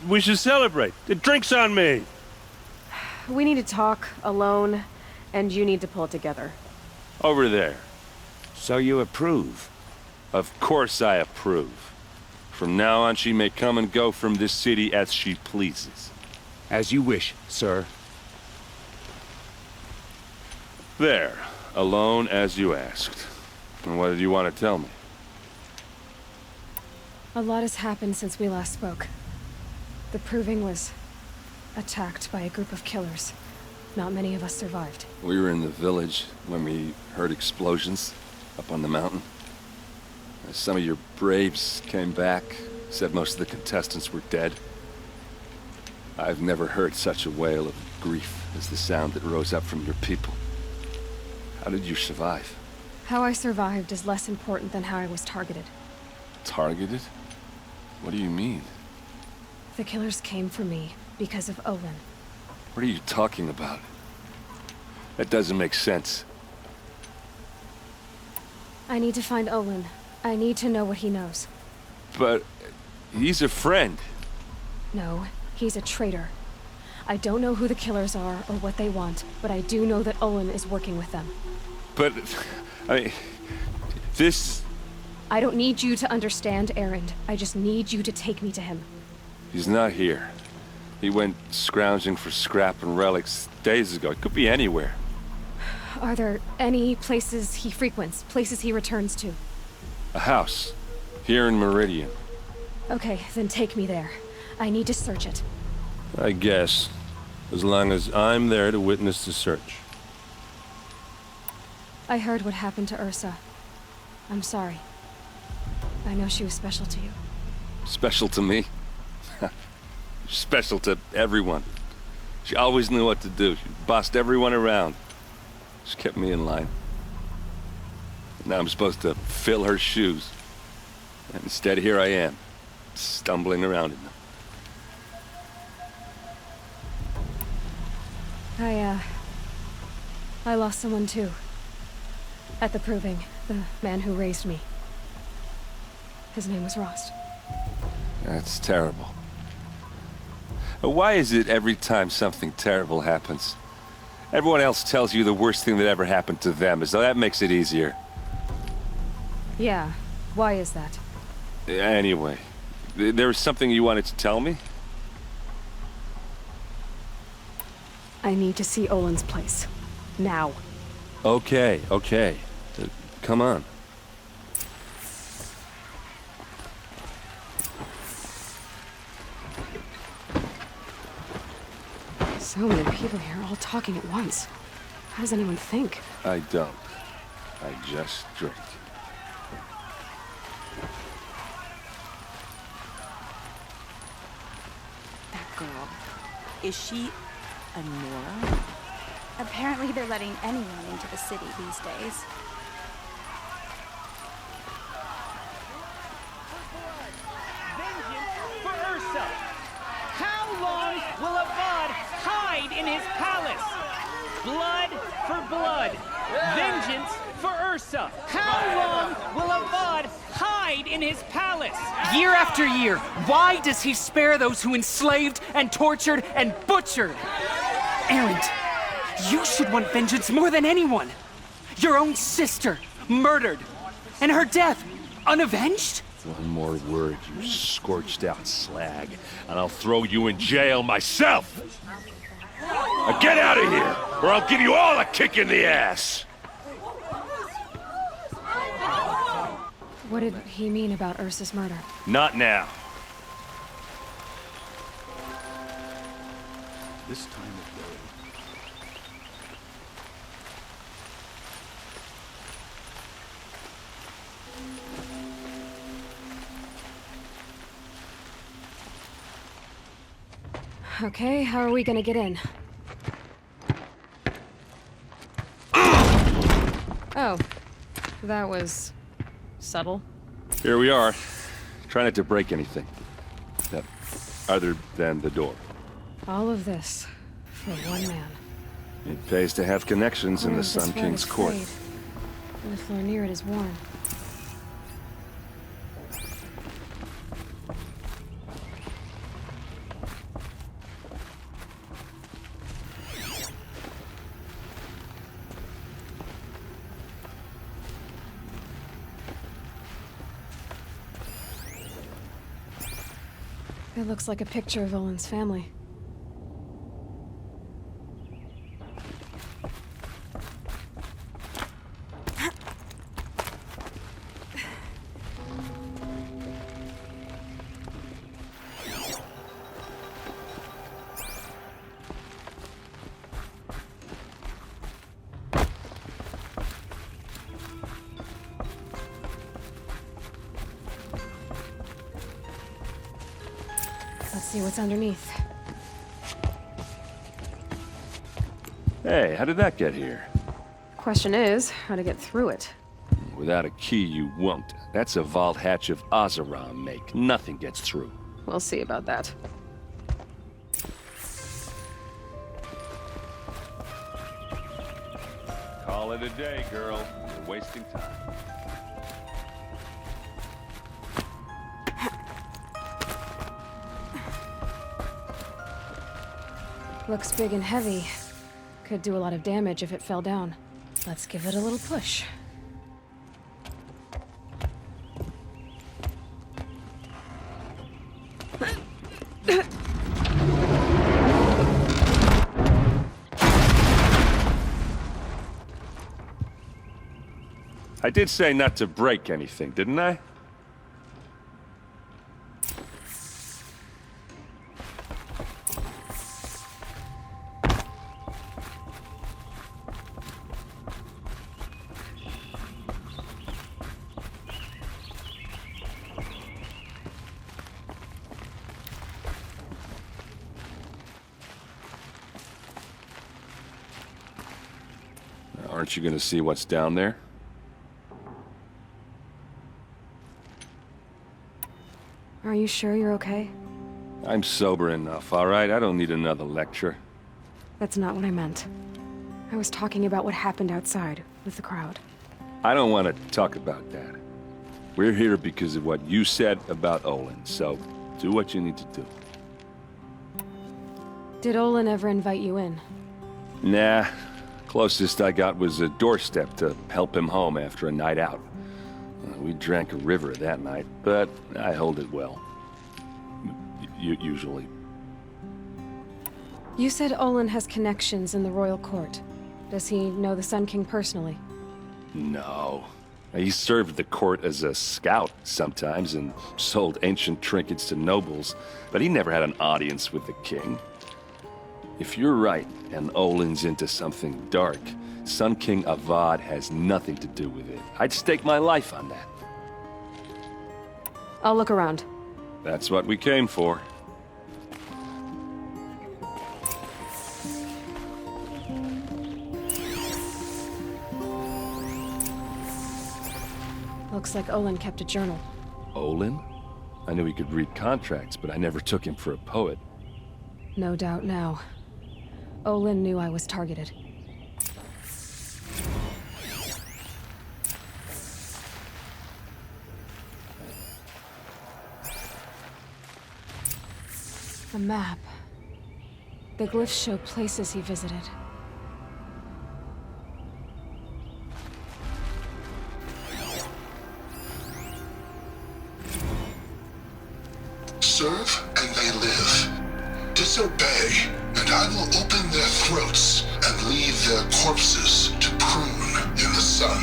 We should celebrate. The drink's on me! We need to talk, alone, and you need to pull it together. Over there. So you approve? Of course I approve. From now on, she may come and go from this city as she pleases. As you wish, sir. There. Alone as you asked. And what did you want to tell me? A lot has happened since we last spoke. The Proving was attacked by a group of killers. Not many of us survived. We were in the village when we heard explosions up on the mountain. Some of your braves came back, said most of the contestants were dead. I've never heard such a wail of grief as the sound that rose up from your people. How did you survive? How I survived is less important than how I was targeted. Targeted? What do you mean? The killers came for me because of Olin. What are you talking about? That doesn't make sense. I need to find Olin. I need to know what he knows. But he's a friend. No, he's a traitor. I don't know who the killers are or what they want, but I do know that Olin is working with them. But, I mean, this... I don't need you to understand, Erend. I just need you to take me to him. He's not here. He went scrounging for scrap and relics days ago. It could be anywhere. Are there any places he frequents, places he returns to? A house. Here in Meridian. Okay, then take me there. I need to search it. I guess. As long as I'm there to witness the search. I heard what happened to Ursa. I'm sorry. I know she was special to you. Special to me? Special to everyone. She always knew what to do. She bossed everyone around. She kept me in line. Now I'm supposed to fill her shoes. And instead, here I am, stumbling around in them. I lost someone too. At the Proving, the man who raised me. His name was Rost. That's terrible. Why is it every time something terrible happens, everyone else tells you the worst thing that ever happened to them, as though that makes it easier? Yeah, why is that? Anyway, there was something you wanted to tell me? I need to see Olin's place. Now. Okay. Come on. So many people here, all talking at once. How does anyone think? I don't. I just drink. That girl. Is she a Nora? Apparently they're letting anyone into the city these days. Vengeance for Ursa! How long will Avad hide in his palace? Blood for blood. Vengeance for Ursa. How long will Avad hide in his palace? Year after year, why does he spare those who enslaved and tortured and butchered? Erend, you should want vengeance more than anyone. Your own sister, murdered. And her death, unavenged? One more word, you scorched out slag, and I'll throw you in jail myself! Now get out of here, or I'll give you all a kick in the ass! What did he mean about Ursa's murder? Not now. This time of day. Okay, how are we gonna get in? Oh, that was subtle. Here we are. Try not to break anything. Other than the door. All of this for one man. It pays to have connections in the Sun King's court. And the floor near it is worn. It looks like a picture of Olin's family. Let's see what's underneath. Hey, how did that get here? Question is, how to get through it. Without a key, you won't. That's a vault hatch of Oseram make. Nothing gets through. We'll see about that. Call it a day, girl. You're wasting time. Looks big and heavy. Could do a lot of damage if it fell down. Let's give it a little push. I did say not to break anything, didn't I? Aren't you gonna see what's down there? Are you sure you're okay? I'm sober enough, all right? I don't need another lecture. That's not what I meant. I was talking about what happened outside with the crowd. I don't want to talk about that. We're here because of what you said about Olin, so do what you need to do. Did Olin ever invite you in? Nah. Closest I got was a doorstep to help him home after a night out. We drank a river that night, but I hold it well. Usually. You said Olin has connections in the royal court. Does he know the Sun King personally? No. He served the court as a scout sometimes and sold ancient trinkets to nobles, but he never had an audience with the king. If you're right, and Olin's into something dark, Sun King Avad has nothing to do with it. I'd stake my life on that. I'll look around. That's what we came for. Looks like Olin kept a journal. Olin? I knew he could read contracts, but I never took him for a poet. No doubt now. Olin knew I was targeted. A map. The glyphs show places he visited. Serve and they live. Disobey, and I will open their throats and leave their corpses to prune in the sun.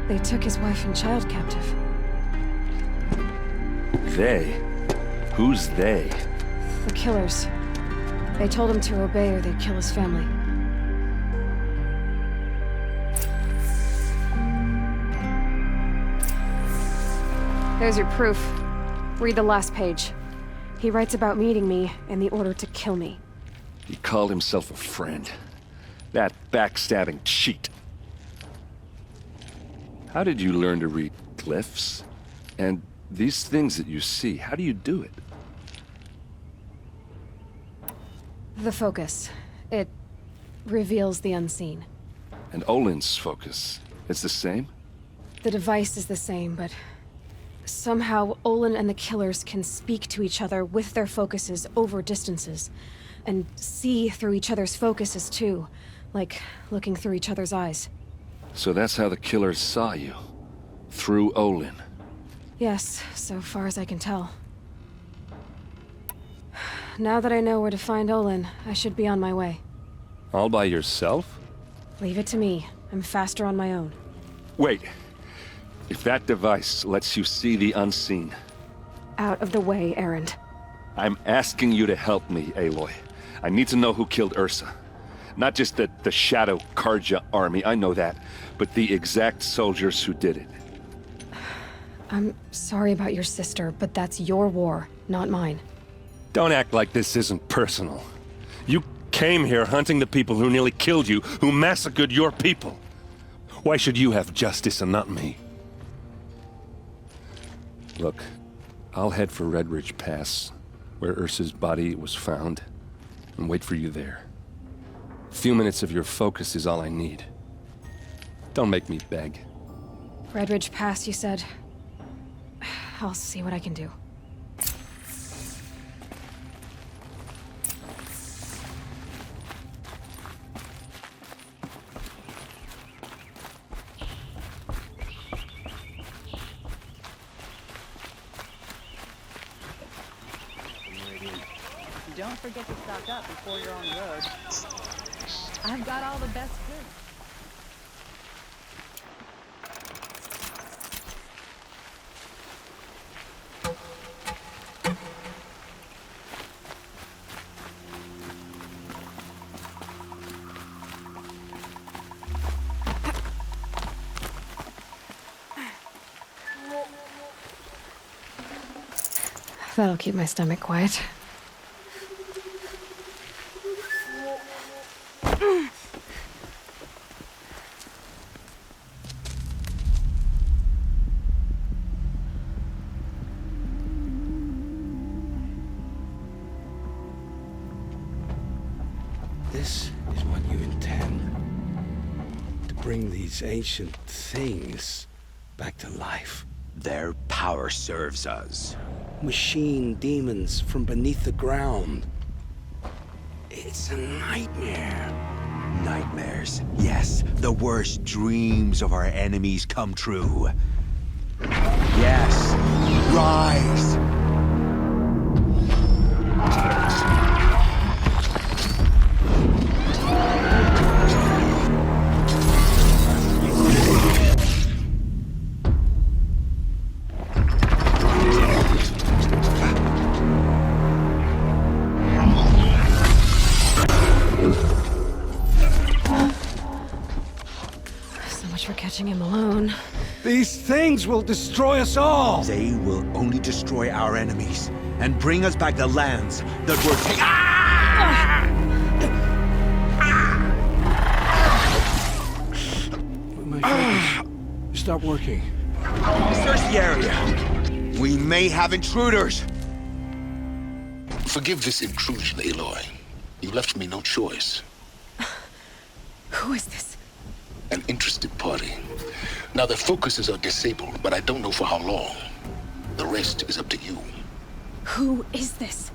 They took his wife and child captive. They? Who's they? The killers. They told him to obey or they'd kill his family. There's your proof. Read the last page. He writes about meeting me and the order to kill me. He called himself a friend. That backstabbing cheat. How did you learn to read glyphs? And these things that you see, how do you do it? The focus. It reveals the unseen. And Olin's focus, it's the same? The device is the same, but somehow Olin and the killers can speak to each other with their focuses over distances. And see through each other's focuses too. Like looking through each other's eyes. So that's how the killers saw you. Through Olin. Yes, so far as I can tell. Now that I know where to find Olin, I should be on my way. All by yourself? Leave it to me. I'm faster on my own. Wait. If that device lets you see the unseen... Out of the way, Erend. I'm asking you to help me, Aloy. I need to know who killed Ursa. Not just the Shadow Karja army, I know that, but the exact soldiers who did it. I'm sorry about your sister, but that's your war, not mine. Don't act like this isn't personal. You came here hunting the people who nearly killed you, who massacred your people. Why should you have justice and not me? Look, I'll head for Red Ridge Pass, where Ursa's body was found, and wait for you there. A few minutes of your focus is all I need. Don't make me beg. Red Ridge Pass, you said? I'll see what I can do. Don't forget to stock up before you're on the road. I've got all the best goods. That'll keep my stomach quiet. This is what you intend. To bring these ancient things back to life. Their power serves us. Machine demons from beneath the ground. It's a nightmare. Nightmares. Yes, the worst dreams of our enemies come true. Yes, rise! For catching him alone. These things will destroy us all! They will only destroy our enemies and bring us back the lands that were taken. My focus. Stop working. Search the area. We may have intruders. Forgive this intrusion, Aloy. You left me no choice. Who is this? An interested party. Now their focuses are disabled, but I don't know for how long. The rest is up to you. Who is this?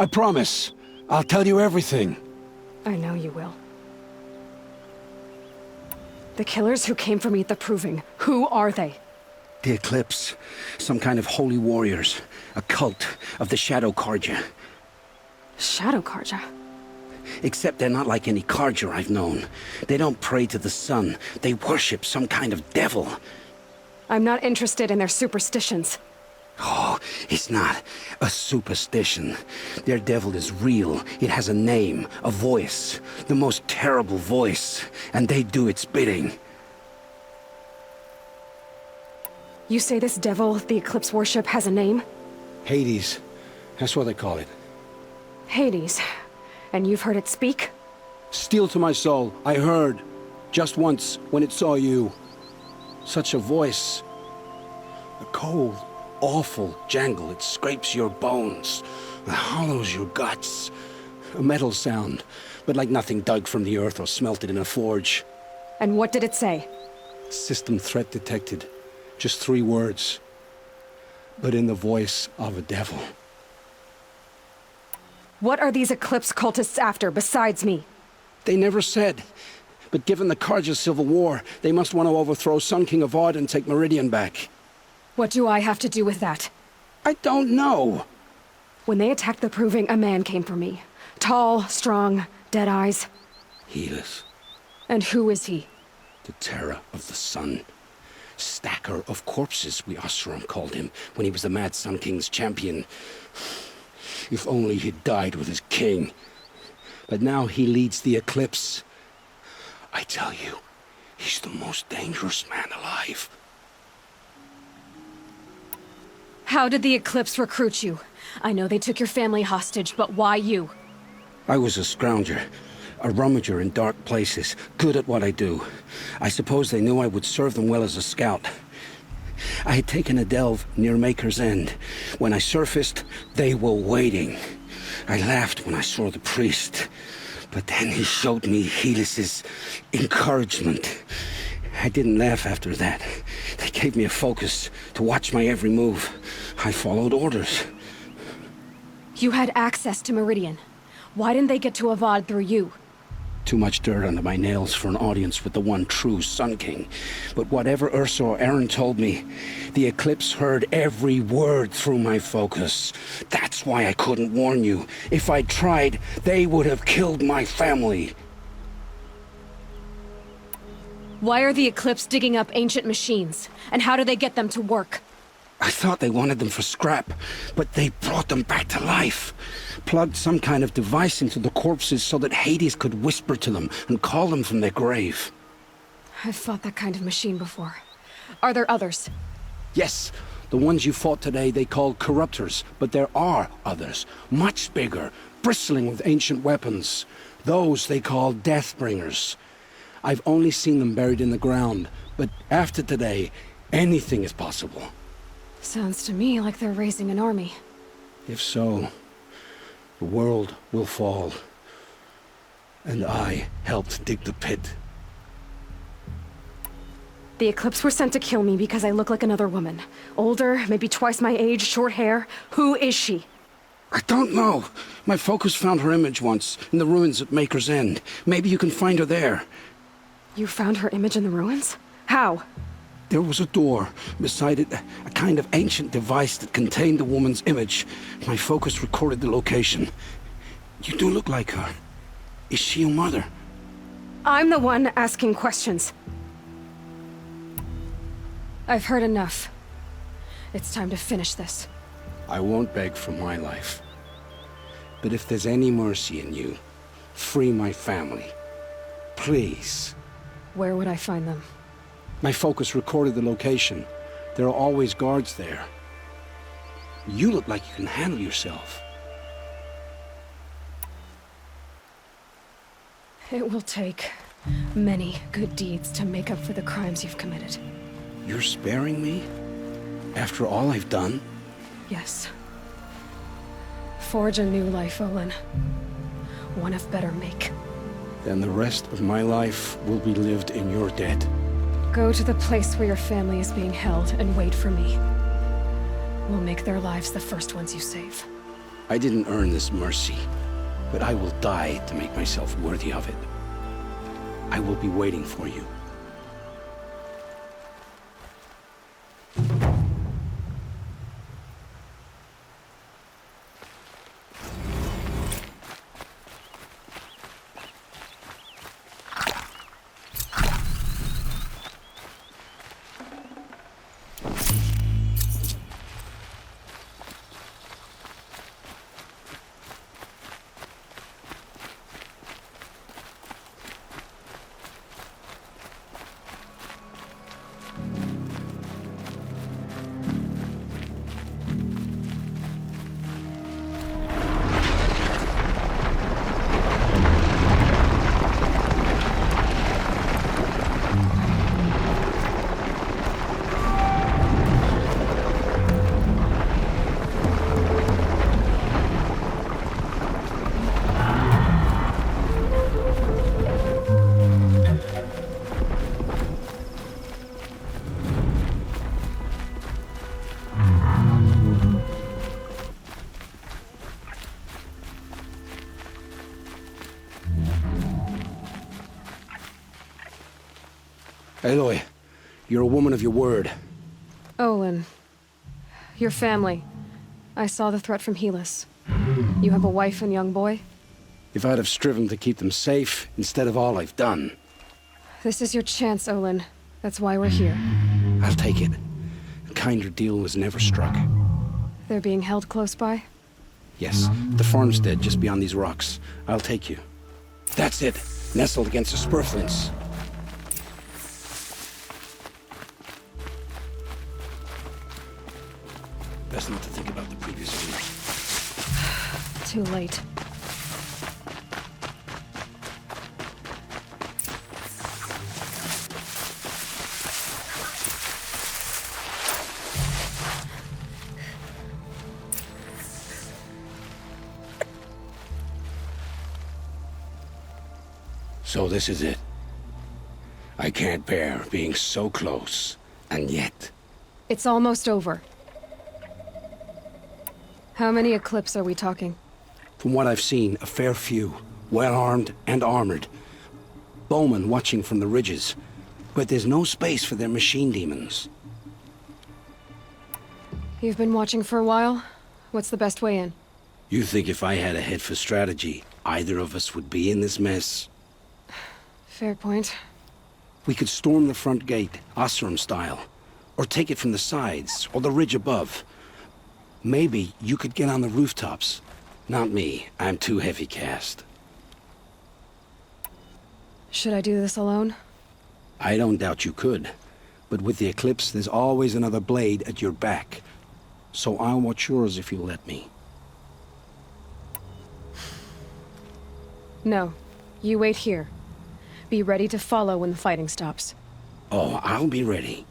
I promise. I'll tell you everything. I know you will. The killers who came for me at the Proving, who are they? The Eclipse. Some kind of holy warriors. A cult of the Shadow Carja. Shadow Carja? Except they're not like any Carja I've known. They don't pray to the sun. They worship some kind of devil. I'm not interested in their superstitions. Oh, it's not a superstition. Their devil is real. It has a name, a voice. The most terrible voice. And they do its bidding. You say this devil the Eclipse worship has a name? Hades. That's what they call it. Hades. And you've heard it speak? Steel to my soul. I heard. Just once, when it saw you. Such a voice. A cold, awful jangle. It scrapes your bones. It hollows your guts. A metal sound, but like nothing dug from the earth or smelted in a forge. And what did it say? System threat detected. Just 3 words. But in the voice of a devil. What are these Eclipse cultists after, besides me? They never said. But given the Carja civil war, they must want to overthrow Sun King Avad and take Meridian back. What do I have to do with that? I don't know. When they attacked the Proving, a man came for me. Tall, strong, dead eyes. Helis. And who is he? The terror of the sun. Stacker of corpses, we Oseram called him, when he was the Mad Sun King's champion. If only he'd died with his king. But now he leads the Eclipse. I tell you, he's the most dangerous man alive. How did the Eclipse recruit you? I know they took your family hostage, but why you? I was a scrounger, a rummager in dark places, good at what I do. I suppose they knew I would serve them well as a scout. I had taken a delve near Maker's End. When I surfaced, they were waiting. I laughed when I saw the priest, but then he showed me Helis's encouragement. I didn't laugh after that. They gave me a focus to watch my every move. I followed orders. You had access to Meridian. Why didn't they get to Avad through you? Too much dirt under my nails for an audience with the one true Sun King. But whatever Ursa or Aaron told me, the Eclipse heard every word through my focus. That's why I couldn't warn you. If I'd tried, they would have killed my family. Why are the Eclipse digging up ancient machines? And how do they get them to work? I thought they wanted them for scrap, but they brought them back to life. Plugged some kind of device into the corpses so that Hades could whisper to them and call them from their grave. I've fought that kind of machine before. Are there others? Yes, the ones you fought today they called corruptors, but there are others, much bigger, bristling with ancient weapons. Those they call Deathbringers. I've only seen them buried in the ground, but after today, anything is possible. Sounds to me like they're raising an army. If so, the world will fall. And I helped dig the pit. The Eclipse were sent to kill me because I look like another woman. Older, maybe twice my age, short hair. Who is she? I don't know. My focus found her image once, in the ruins at Maker's End. Maybe you can find her there. You found her image in the ruins? How? There was a door. Beside it, a kind of ancient device that contained the woman's image. My focus recorded the location. You do look like her. Is she your mother? I'm the one asking questions. I've heard enough. It's time to finish this. I won't beg for my life. But if there's any mercy in you, free my family. Please. Where would I find them? My focus recorded the location. There are always guards there. You look like you can handle yourself. It will take many good deeds to make up for the crimes you've committed. You're sparing me? After all I've done? Yes. Forge a new life, Olin. One of better make. Then the rest of my life will be lived in your debt. Go to the place where your family is being held and wait for me. We'll make their lives the first ones you save. I didn't earn this mercy, but I will die to make myself worthy of it. I will be waiting for you. Aloy, you're a woman of your word. Olin. Your family. I saw the threat from Helis. You have a wife and young boy? If I'd have striven to keep them safe, instead of all I've done. This is your chance, Olin. That's why we're here. I'll take it. A kinder deal was never struck. They're being held close by? Yes, the farmstead just beyond these rocks. I'll take you. That's it. Nestled against the spurflints. Best not to think about the previous years. Too late. So this is it. I can't bear being so close, and yet... It's almost over. How many Eclipse are we talking? From what I've seen, a fair few. Well-armed and armored. Bowmen watching from the ridges. But there's no space for their machine demons. You've been watching for a while? What's the best way in? You think if I had a head for strategy, either of us would be in this mess? Fair point. We could storm the front gate, Osram style. Or take it from the sides, or the ridge above. Maybe you could get on the rooftops. Not me. I'm too heavy cast. Should I do this alone? I don't doubt you could. But with the Eclipse, there's always another blade at your back. So I'll watch yours if you'll let me. No. You wait here. Be ready to follow when the fighting stops. Oh, I'll be ready.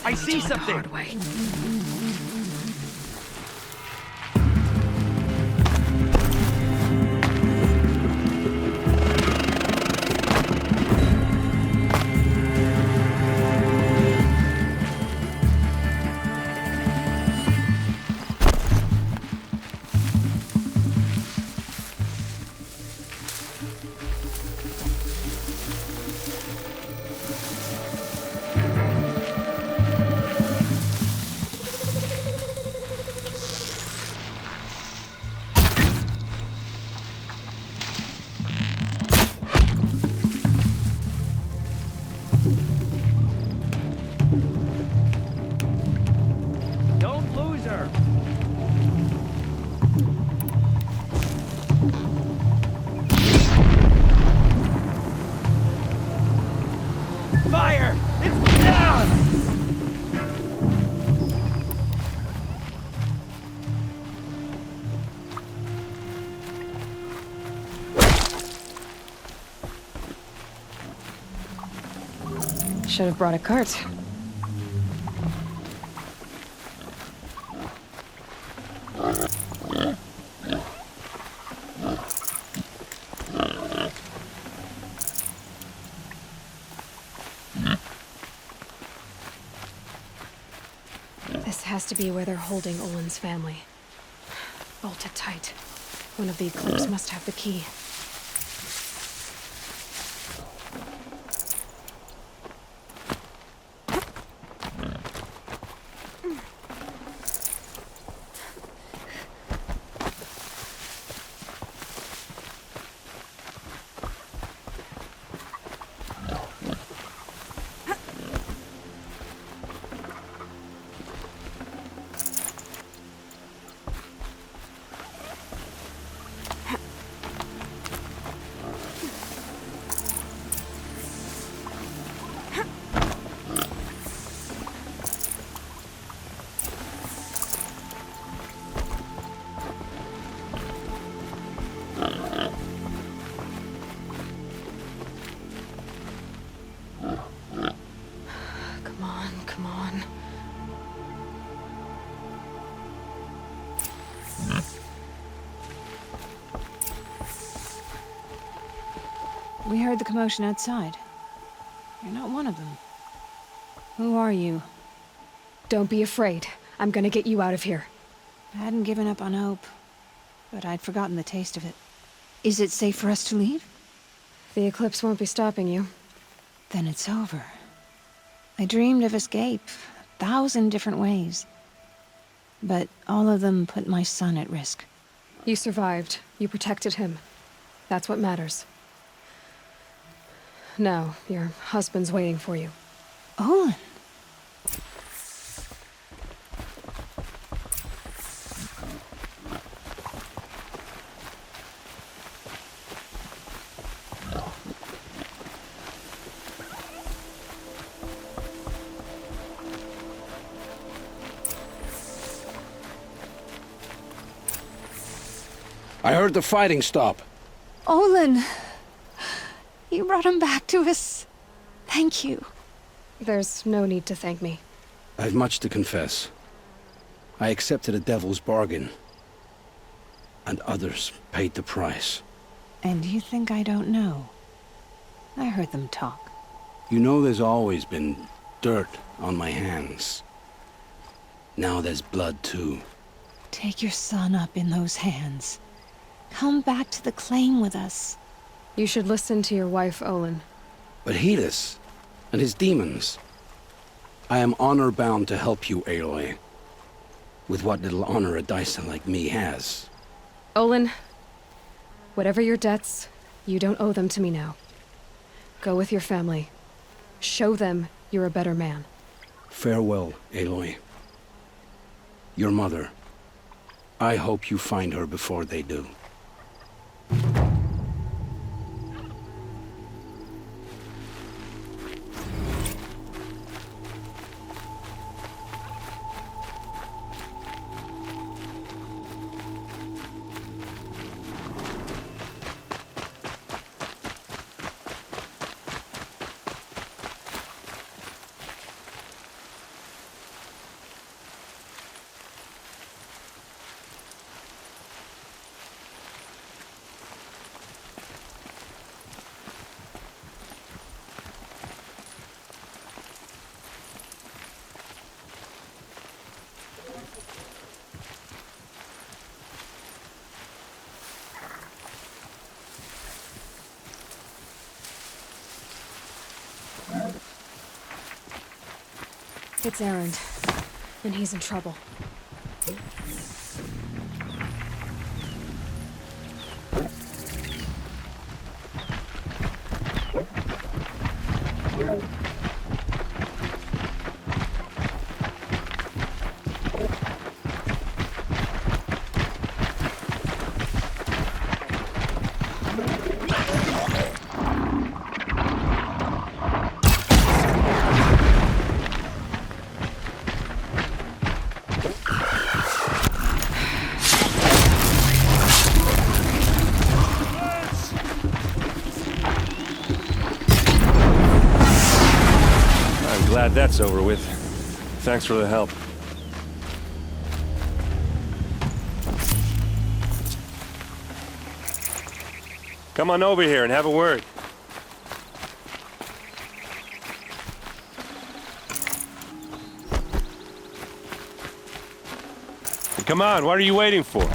I see something! sir. Fire! It's down! Should have brought a cart. This has to be where they're holding Olin's family. Bolted tight. One of the Eclipse must have the key. Come on. We heard the commotion outside. You're not one of them. Who are you? Don't be afraid. I'm gonna get you out of here. I hadn't given up on hope, but I'd forgotten the taste of it. Is it safe for us to leave? The Eclipse won't be stopping you. Then it's over. I dreamed of escape, 1,000 different ways. But all of them put my son at risk. You survived. You protected him. That's what matters. Now, your husband's waiting for you. Olin! I heard the fighting stop. Olin! You brought him back to us. Thank you. There's no need to thank me. I've much to confess. I accepted a devil's bargain. And others paid the price. And you think I don't know? I heard them talk. You know there's always been dirt on my hands. Now there's blood too. Take your son up in those hands. Come back to the claim with us. You should listen to your wife, Olin. But Hedis and his demons. I am honor-bound to help you, Aloy. With what little honor a Dyson like me has. Olin, whatever your debts, you don't owe them to me now. Go with your family. Show them you're a better man. Farewell, Aloy. Your mother. I hope you find her before they do. It's Erend, and he's in trouble. that's over with. Thanks for the help. Come on over here and have a word. Come on, what are you waiting for?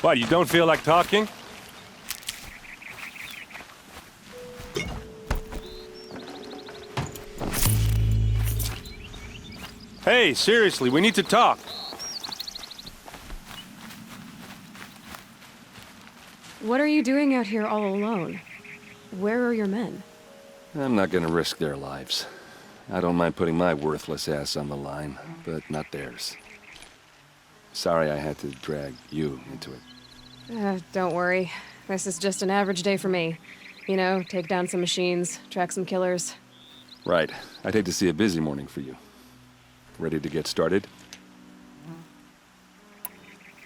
What, you don't feel like talking? Hey, seriously, we need to talk. What are you doing out here all alone? Where are your men? I'm not gonna risk their lives. I don't mind putting my worthless ass on the line, but not theirs. Sorry I had to drag you into it. Don't worry. This is just an average day for me. You know, take down some machines, track some killers. Right. I'd hate to see a busy morning for you. Ready to get started?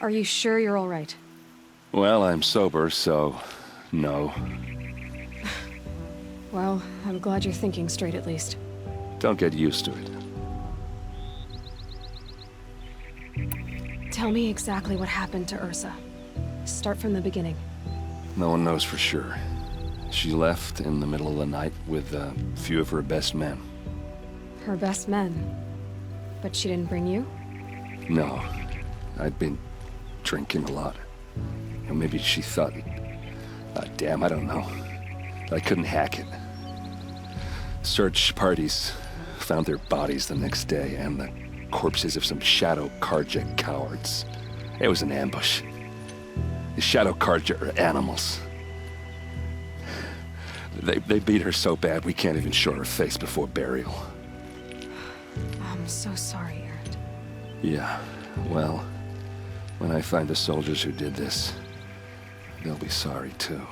Are you sure you're all right? Well, I'm sober, so no. Well, I'm glad you're thinking straight at least. Don't get used to it. Tell me exactly what happened to Ursa. Start from the beginning. No one knows for sure. She left in the middle of the night with a few of her best men. Her best men? But she didn't bring you? No. I'd been drinking a lot. Or maybe she thought... damn, I don't know. I couldn't hack it. Search parties found their bodies the next day, and the corpses of some Shadow Karja cowards. It was an ambush. The Shadow Karja are animals. They beat her so bad we can't even show her face before burial. I'm so sorry, Aaron. Yeah, well, when I find the soldiers who did this, they'll be sorry too.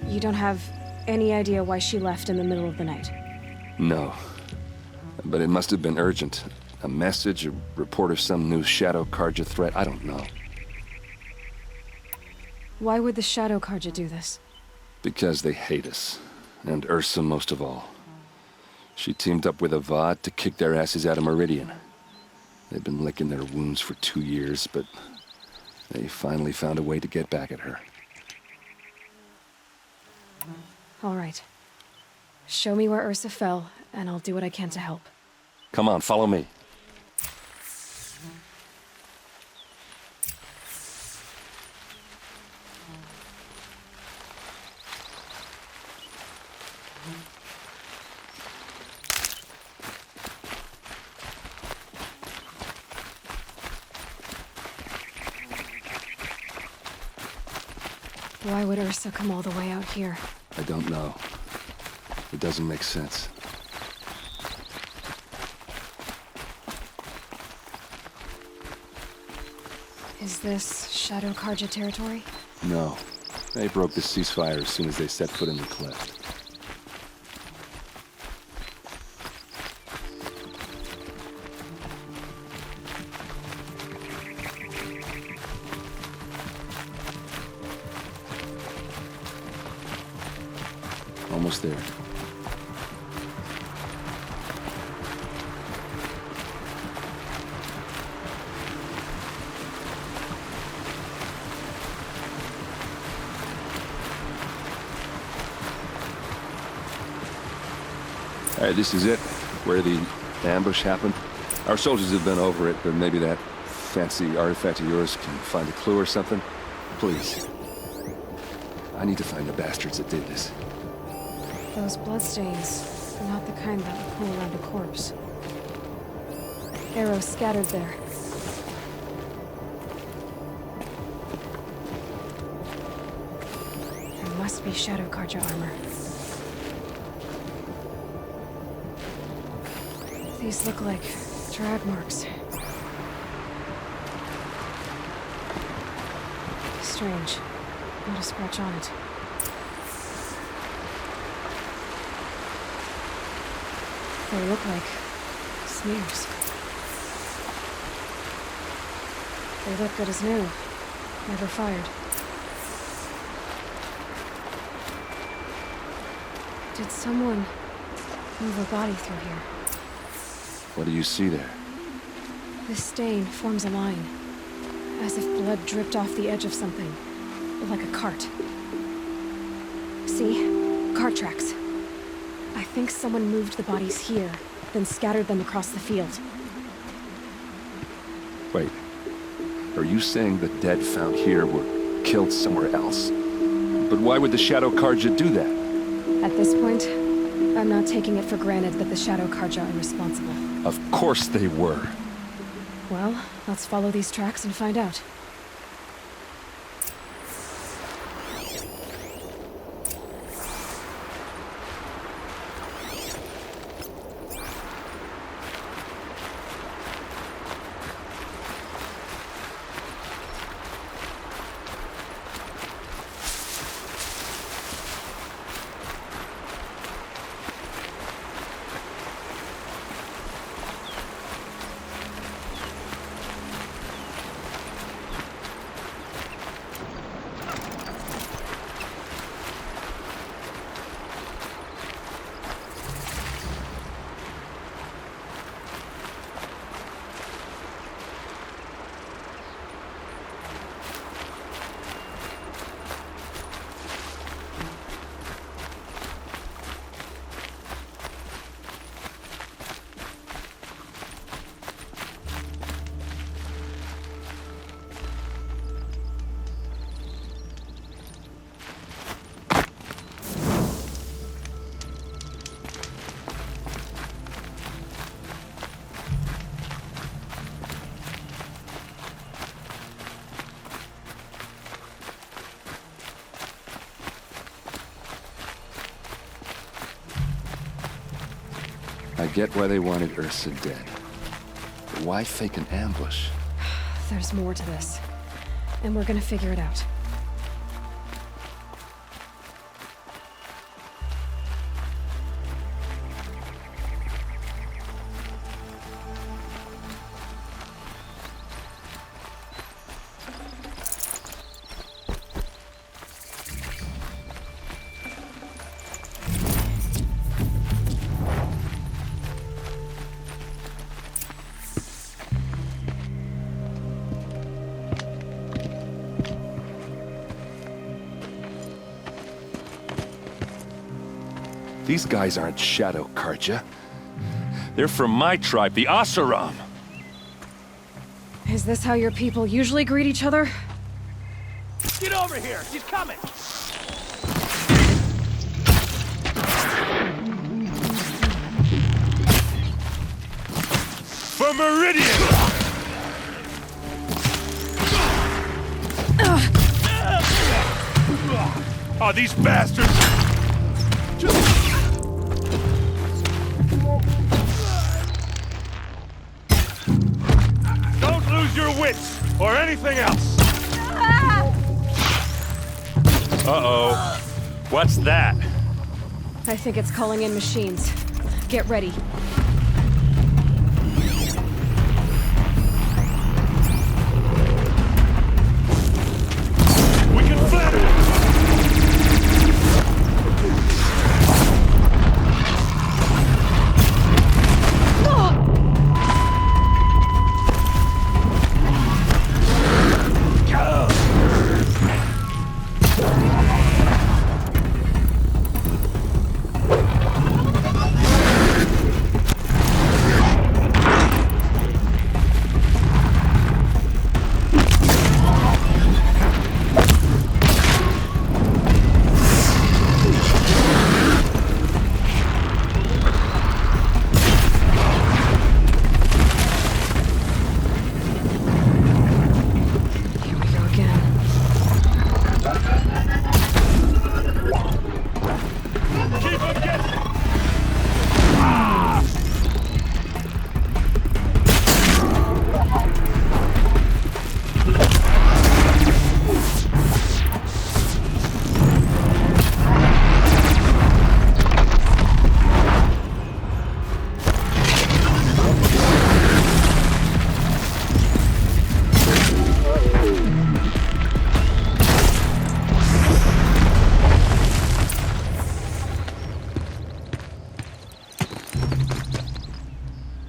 You don't have any idea why she left in the middle of the night? No. But it must have been urgent. A message, a report of some new Shadow Karja threat, I don't know. Why would the Shadow Karja do this? Because they hate us. And Ursa most of all. She teamed up with Avad to kick their asses out of Meridian. They've been licking their wounds for 2 years, but they finally found a way to get back at her. All right. Show me where Ursa fell, and I'll do what I can to help. Come on, follow me. Why would Ursa come all the way out here? I don't know. It doesn't make sense. Is this Shadow Karja territory? No. They broke the ceasefire as soon as they set foot in the cleft. Almost there. All right, this is it, where the ambush happened. Our soldiers have been over it, but maybe that fancy artifact of yours can find a clue or something. Please. I need to find the bastards that did this. Those bloodstains, not the kind that would pool around a corpse. Arrows scattered there. There must be Shadow Karja armor. These look like drag marks. Strange. Not a scratch on it. They look like smears. They look good as new. Never fired. Did someone move a body through here? What do you see there? This stain forms a line, as if blood dripped off the edge of something, like a cart. See? Cart tracks. I think someone moved the bodies here, then scattered them across the field. Wait. Are you saying the dead found here were killed somewhere else? But why would the Shadow Karja do that? At this point, I'm not taking it for granted that the Shadow Karja are responsible. Of course they were. Well, let's follow these tracks and find out. I get why they wanted Ursa dead. But why fake an ambush? There's more to this, and we're gonna figure it out. These guys aren't Shadow Karja. They're from my tribe, the Asaram. Is this how your people usually greet each other? Get over here! She's coming! For Meridian! Oh, these bastards! Don't lose your wits, or anything else! Uh-oh. What's that? I think it's calling in machines. Get ready. We can flatter it!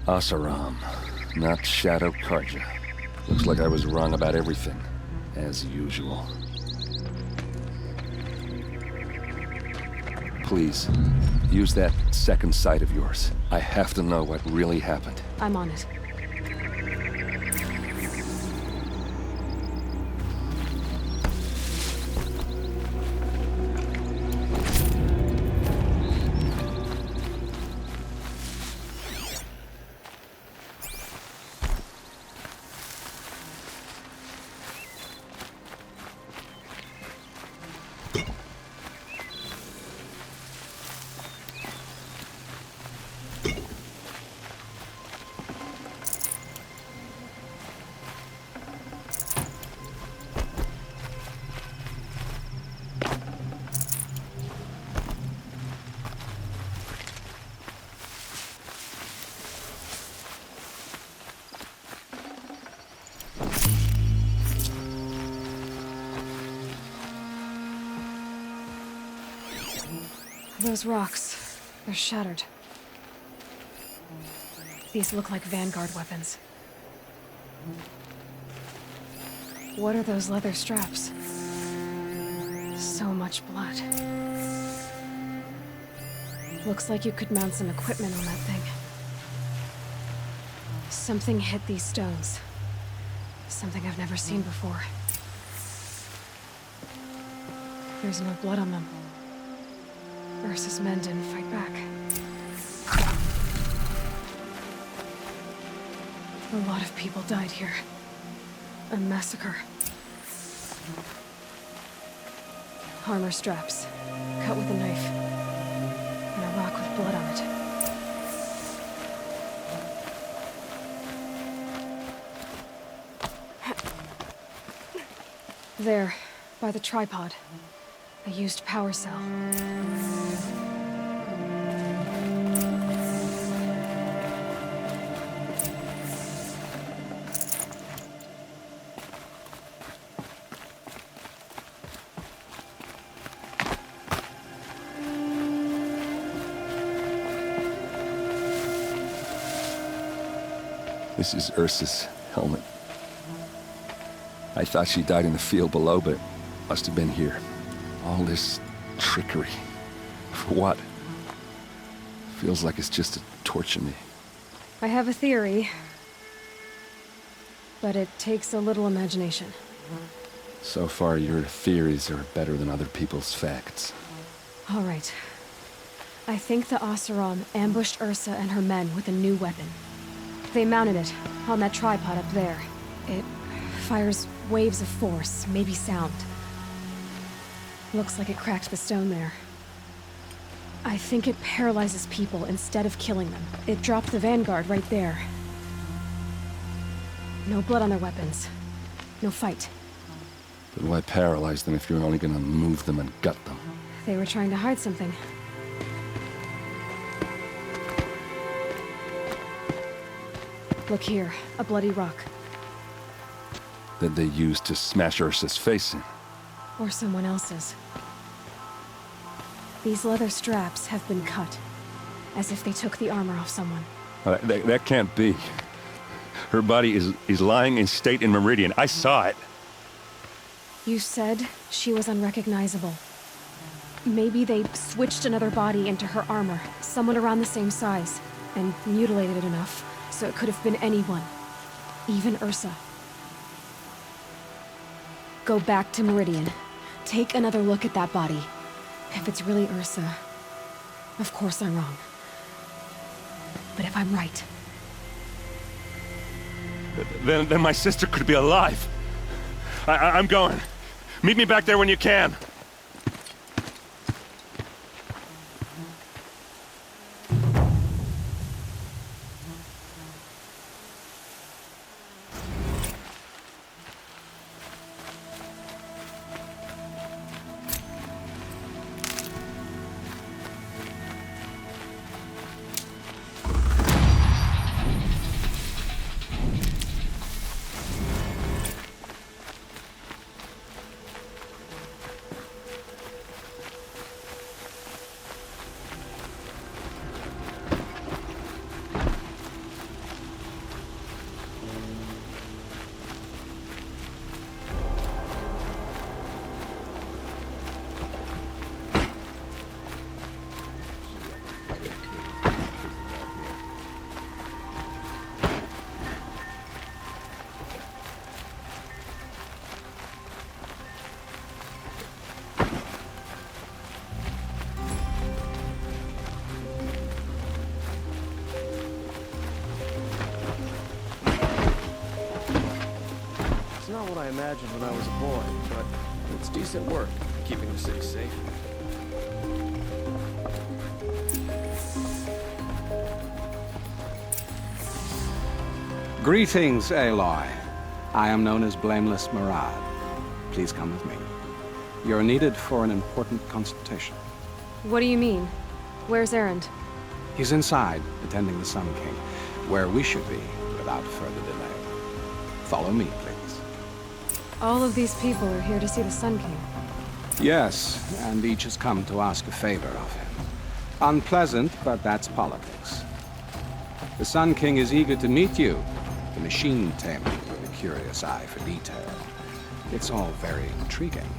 Asaram, not Shadow Karja. Looks like I was wrong about everything, as usual. Please, use that second sight of yours. I have to know what really happened. I'm on it. Those rocks, they're shattered. These look like Vanguard weapons. What are those leather straps? So much blood. Looks like you could mount some equipment on that thing. Something hit these stones. Something I've never seen before. There's no blood on them. Ursa's men didn't fight back. A lot of people died here. A massacre. Armor straps, cut with a knife. And a rock with blood on it. There, by the tripod. A used power cell. This is Ursa's helmet. I thought she died in the field below, but must have been here. All this trickery. For what? Feels like it's just to torture me. I have a theory, but it takes a little imagination. So far, your theories are better than other people's facts. All right. I think the Oseram ambushed Ursa and her men with a new weapon. They mounted it on that tripod up there. It fires waves of force, maybe sound. Looks like it cracked the stone there. I think it paralyzes people instead of killing them. It dropped the Vanguard right there. No blood on their weapons. No fight. But why paralyze them if you're only gonna move them and gut them? They were trying to hide something. Look here, a bloody rock. That they used to smash Ursa's face in. Or someone else's. These leather straps have been cut, as if they took the armor off someone. That can't be. Her body is lying in state in Meridian. I saw it. You said she was unrecognizable. Maybe they switched another body into her armor, someone around the same size, and mutilated it enough, so it could have been anyone. Even Ursa. Go back to Meridian. Take another look at that body. If it's really Ursa, of course I'm wrong. But if I'm right... Then my sister could be alive. I'm going. Meet me back there when you can. what I imagined when I was a boy, but it's decent work, keeping the city safe. Greetings, Aloy. I am known as Blameless Murad. Please come with me. You're needed for an important consultation. What do you mean? Where's Erend? He's inside, attending the Sun King, where we should be without further delay. Follow me, please. All of these people are here to see the Sun King. Yes, and each has come to ask a favor of him. Unpleasant, but that's politics. The Sun King is eager to meet you, the machine tamer with a curious eye for detail. It's all very intriguing.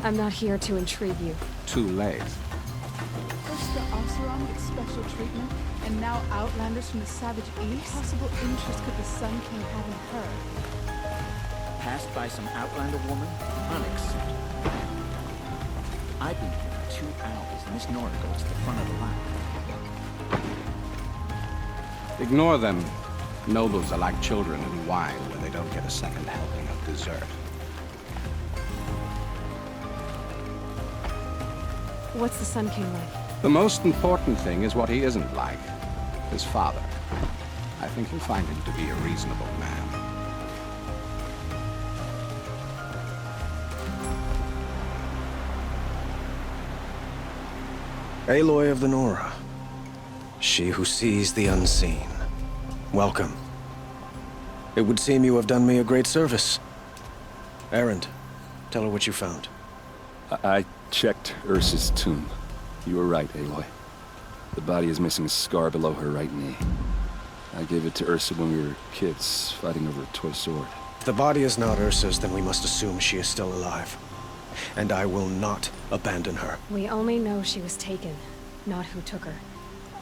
I'm not here to intrigue you. Too late. First, the Oseram gets special treatment, and now outlanders from the Savage East. What possible interest could the Sun King have in her? Passed by some outlander woman? Unacceptable. I've been here 2 hours, and Miss Nora goes to the front of the line. Ignore them. Nobles are like children in wine when they don't get a second helping of dessert. What's the Sun King like? The most important thing is what he isn't like. His father. I think you'll find him to be a reasonable man. Aloy of the Nora. She who sees the unseen. Welcome. It would seem you have done me a great service. Erend, tell her what you found. I checked Ursa's tomb. You were right, Aloy. The body is missing a scar below her right knee. I gave it to Ursa when we were kids, fighting over a toy sword. If the body is not Ursa's, then we must assume she is still alive. And I will not abandon her. We only know she was taken, not who took her.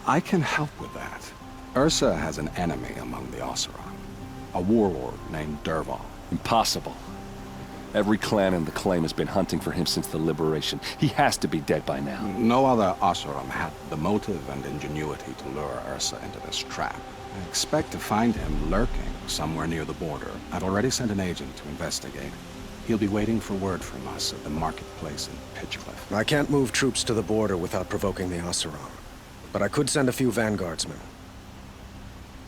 I can help with that. Ursa has an enemy among the Oseram. A warlord named Dervahl. Impossible. Every clan in the claim has been hunting for him since the liberation. He has to be dead by now. No other Oseram had the motive and ingenuity to lure Ursa into this trap. I expect to find him lurking somewhere near the border. I've already sent an agent to investigate. He'll be waiting for word from us at the marketplace in Pitchcliff. I can't move troops to the border without provoking the Oseram. But I could send a few vanguardsmen.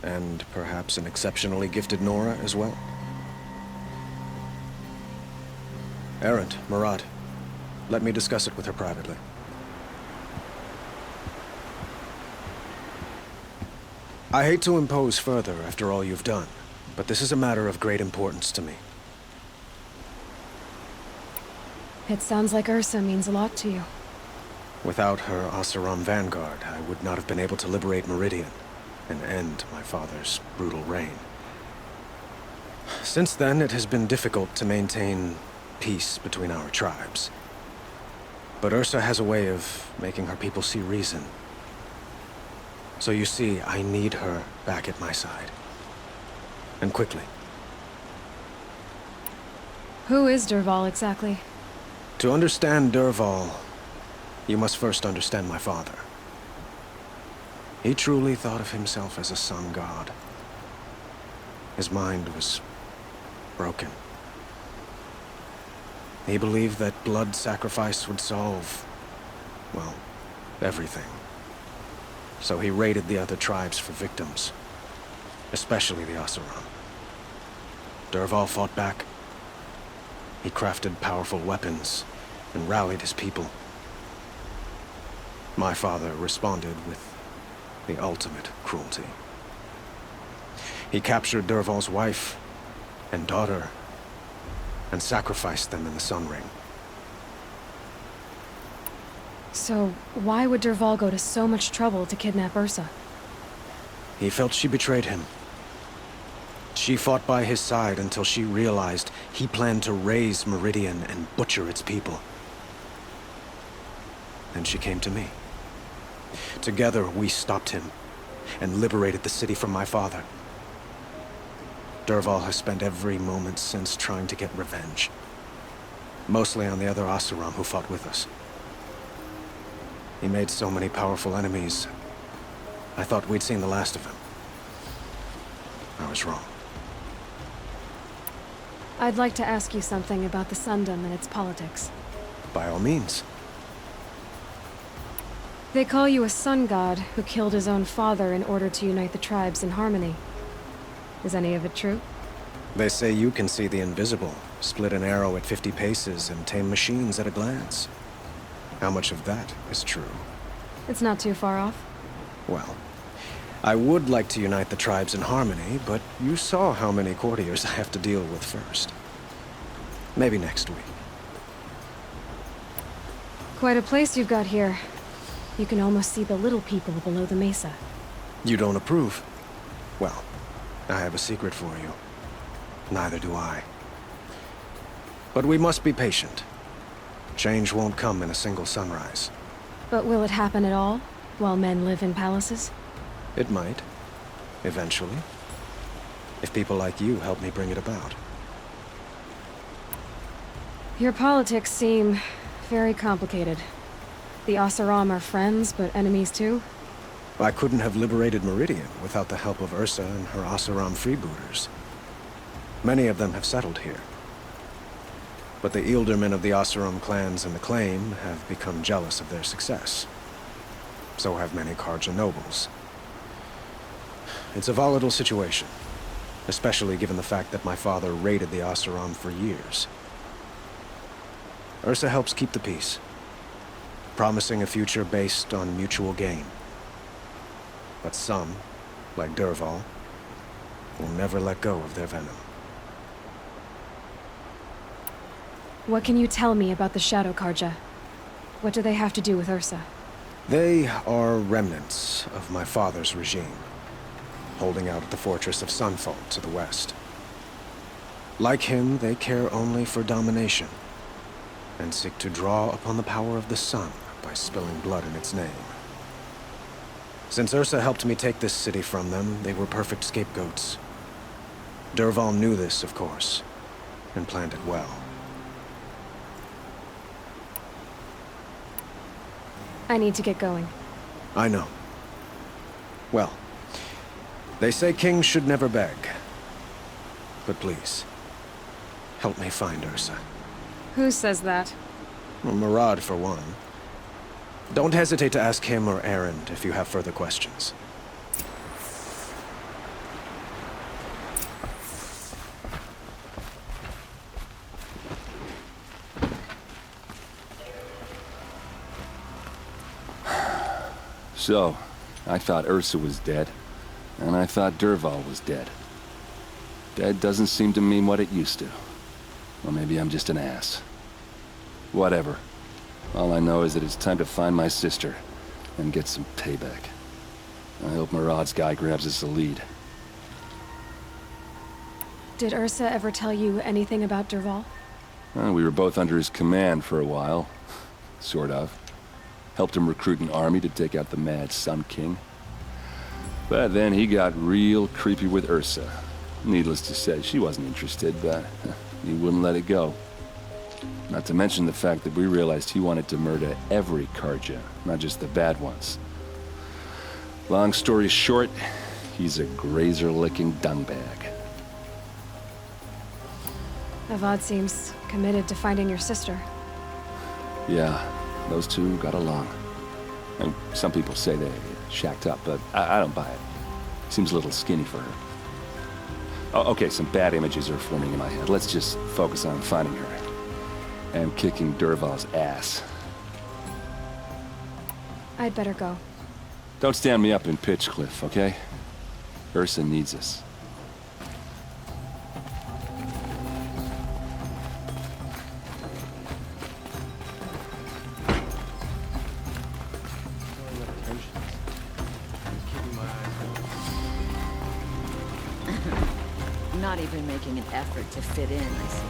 And perhaps an exceptionally gifted Nora as well. Erend, Murad, let me discuss it with her privately. I hate to impose further after all you've done, but this is a matter of great importance to me. It sounds like Ursa means a lot to you. Without her Oseram vanguard, I would not have been able to liberate Meridian and end my father's brutal reign. Since then, it has been difficult to maintain peace between our tribes. But Ursa has a way of making her people see reason. So you see, I need her back at my side. And quickly. Who is Dervahl exactly? To understand Dervahl, you must first understand my father. He truly thought of himself as a sun god. His mind was broken. He believed that blood sacrifice would solve, well, everything. So he raided the other tribes for victims, especially the Oseram. Dervahl fought back. He crafted powerful weapons and rallied his people. My father responded with the ultimate cruelty. He captured Dervahl's wife and daughter and sacrificed them in the Sun Ring. So, why would Dervahl go to so much trouble to kidnap Ursa? He felt she betrayed him. She fought by his side until she realized he planned to raise Meridian and butcher its people. Then she came to me. Together, we stopped him and liberated the city from my father. Dervahl has spent every moment since trying to get revenge. Mostly on the other Oseram who fought with us. He made so many powerful enemies, I thought we'd seen the last of him. I was wrong. I'd like to ask you something about the Sundom and its politics. By all means. They call you a sun god who killed his own father in order to unite the tribes in harmony. Is any of it true? They say you can see the invisible, split an arrow at 50 paces, and tame machines at a glance. How much of that is true? It's not too far off. Well, I would like to unite the tribes in harmony, but you saw how many courtiers I have to deal with first. Maybe next week. Quite a place you've got here. You can almost see the little people below the mesa. You don't approve? Well, I have a secret for you. Neither do I. But we must be patient. Change won't come in a single sunrise. But will it happen at all, while men live in palaces? It might. Eventually. If people like you help me bring it about. Your politics seem very complicated. The Oseram are friends, but enemies too? I couldn't have liberated Meridian without the help of Ursa and her Oseram freebooters. Many of them have settled here. But the Ealdormen of the Oseram clans and the Claim have become jealous of their success. So have many Karja nobles. It's a volatile situation, especially given the fact that my father raided the Oseram for years. Ursa helps keep the peace, promising a future based on mutual gain. But some, like Dervahl, will never let go of their venom. What can you tell me about the Shadow Karja? What do they have to do with Ursa? They are remnants of my father's regime, holding out at the fortress of Sunfall to the west. Like him, they care only for domination, and seek to draw upon the power of the sun by spilling blood in its name. Since Ursa helped me take this city from them, they were perfect scapegoats. Dervahl knew this, of course, and planned it well. I need to get going. I know. Well, they say kings should never beg. But please, help me find Ursa. Who says that? Well, Murad, for one. Don't hesitate to ask him or Erend if you have further questions. So, I thought Ursa was dead, and I thought Dervahl was dead. Dead doesn't seem to mean what it used to. Or maybe I'm just an ass. Whatever. All I know is that it's time to find my sister and get some payback. I hope Murad's guy grabs us a lead. Did Ursa ever tell you anything about Dervahl? We were both under his command for a while. Sort of. Helped him recruit an army to take out the Mad Sun King. But then he got real creepy with Ursa. Needless to say, she wasn't interested, but he wouldn't let it go. Not to mention the fact that we realized he wanted to murder every Karja, not just the bad ones. Long story short, he's a grazer-licking dungbag. Avad seems committed to finding your sister. Yeah, those two got along. And some people say they shacked up, but I don't buy it. Seems a little skinny for her. Oh, okay, some bad images are forming in my head. Let's just focus on finding her. And kicking Dervahl's ass. I'd better go. Don't stand me up in Pitchcliff, okay? Ursa needs us. Not even making an effort to fit in, I see.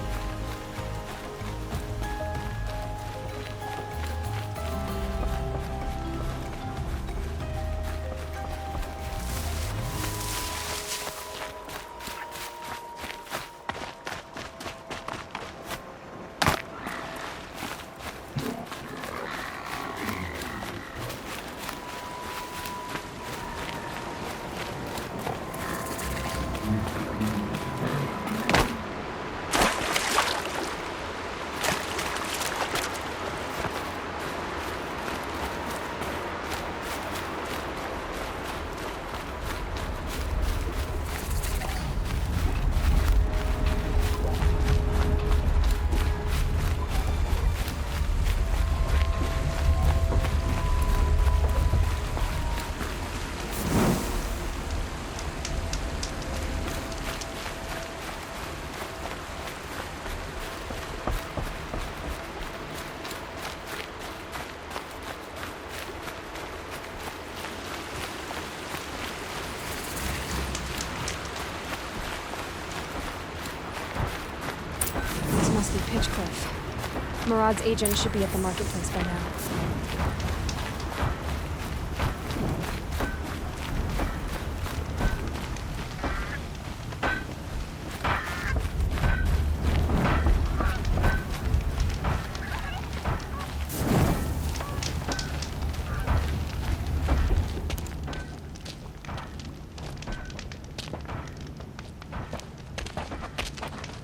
Murad's agent should be at the marketplace by now.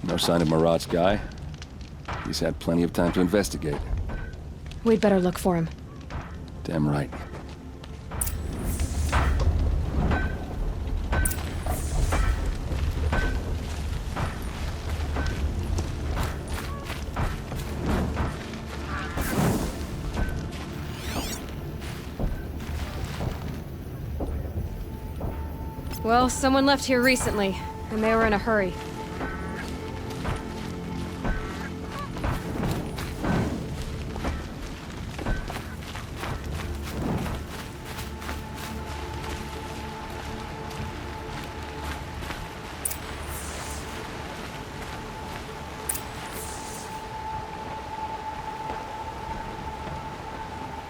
No sign of Murad's guy. He's had plenty of time to investigate. We'd better look for him. Damn right. Well, someone left here recently, and they were in a hurry.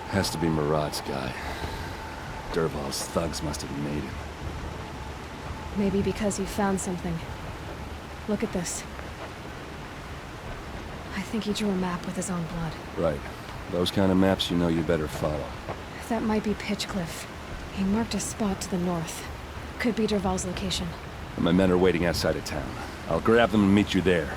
Has to be Murad's guy. Dervahl's thugs must have made him. Maybe because he found something. Look at this. I think he drew a map with his own blood. Right. Those kind of maps you know you better follow. That might be Pitchcliff. He marked a spot to the north. Could be Dervahl's location. And my men are waiting outside of town. I'll grab them and meet you there.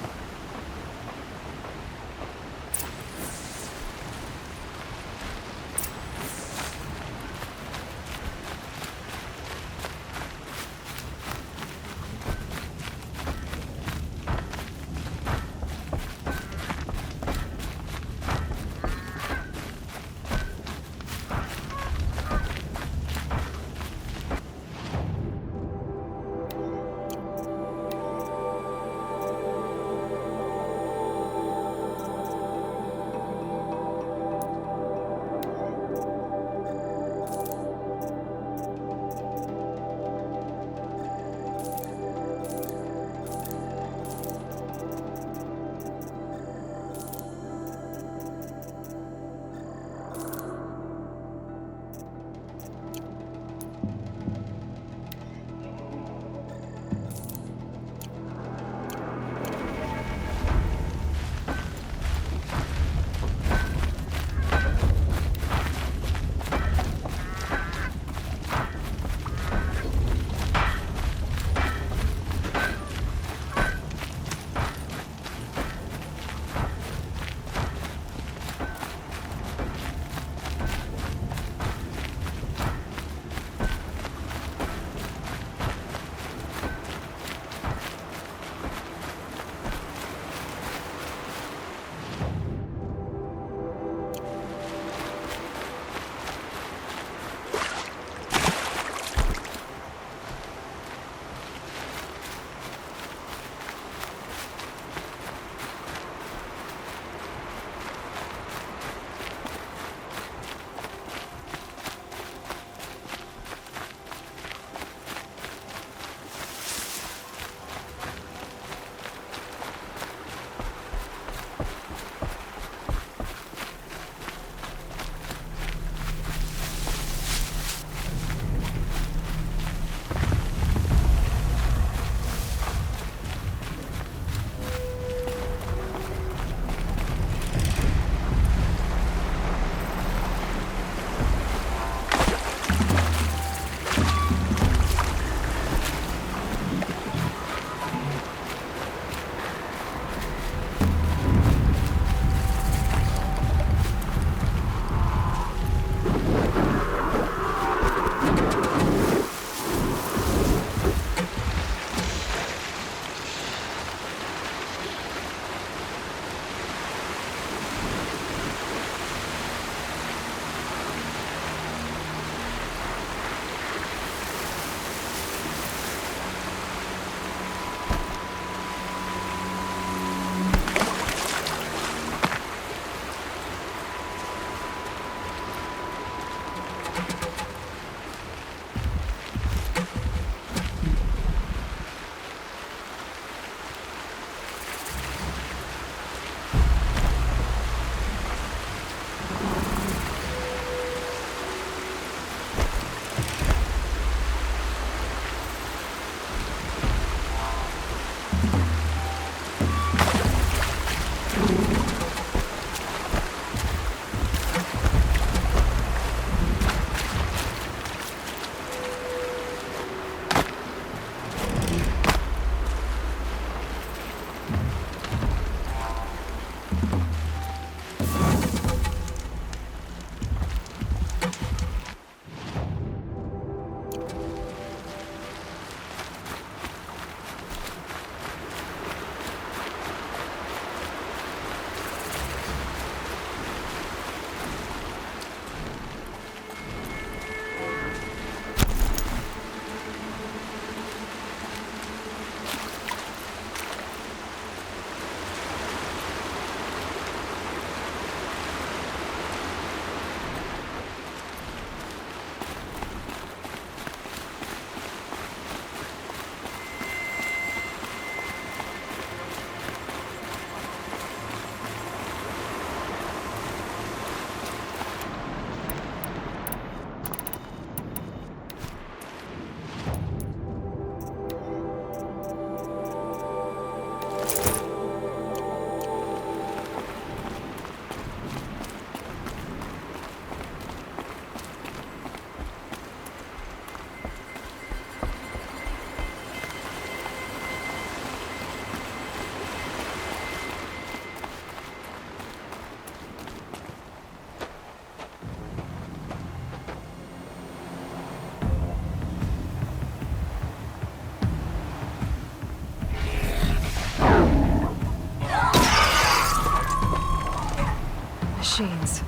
machines.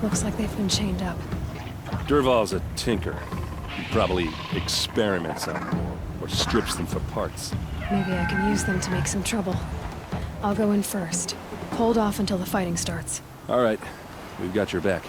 Looks like they've been chained up. Durval's a tinker. He probably experiments on them, or strips them for parts. Maybe I can use them to make some trouble. I'll go in first. Hold off until the fighting starts. All right. We've got your back.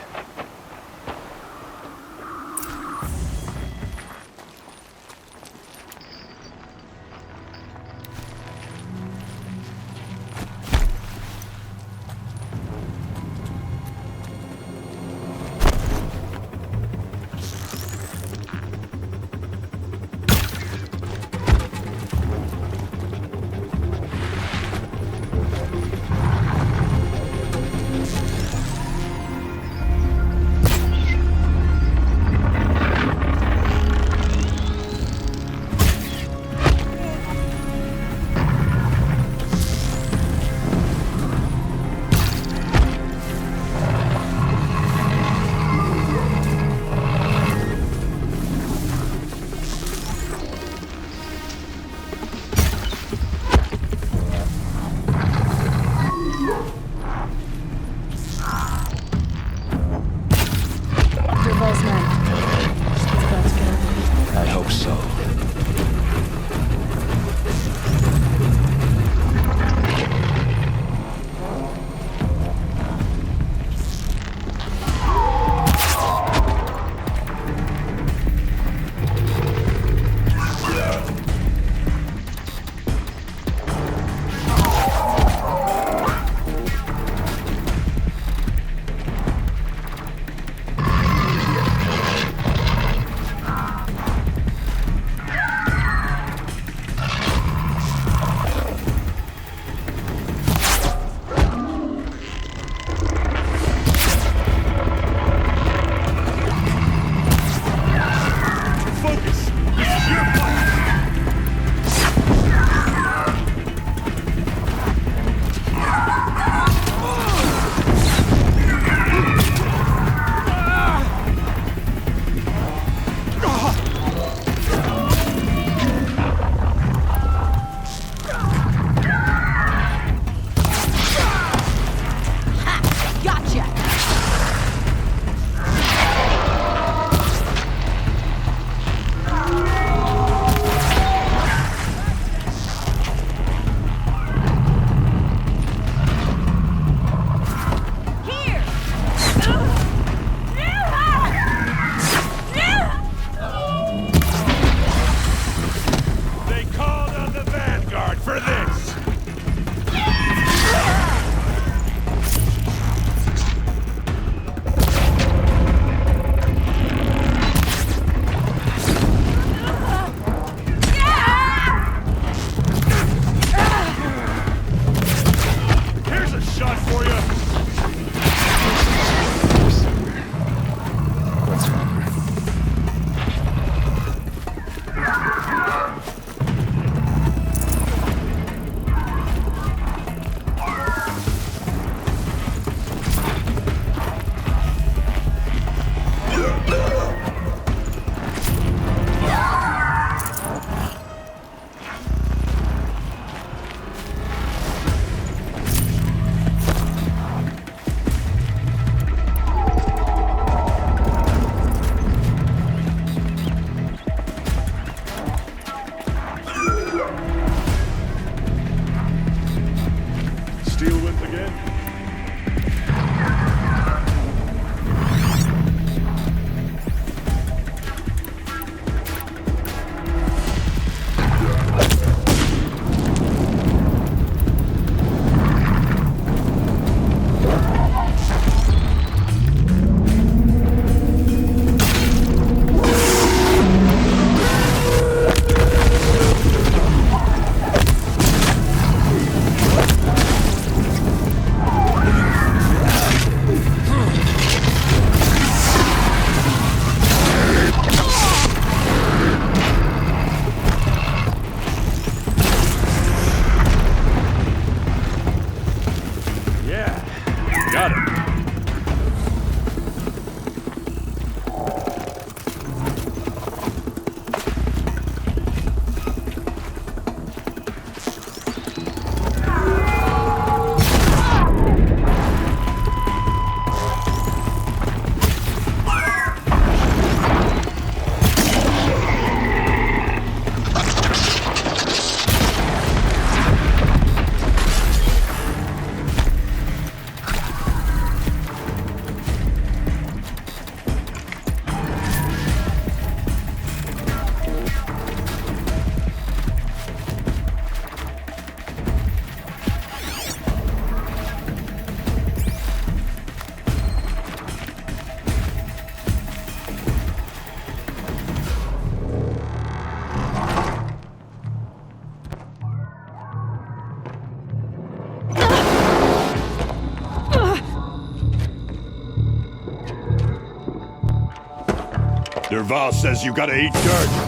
Derval says you gotta eat dirt.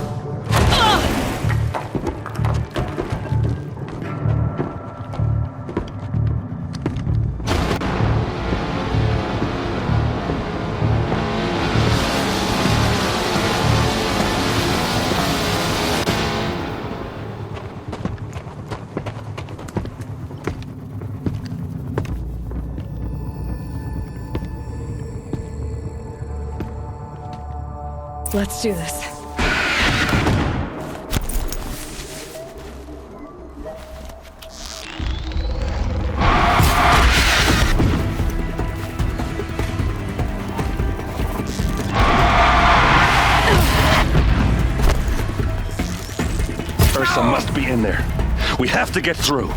Let's do this. Ursa must be in there. We have to get through.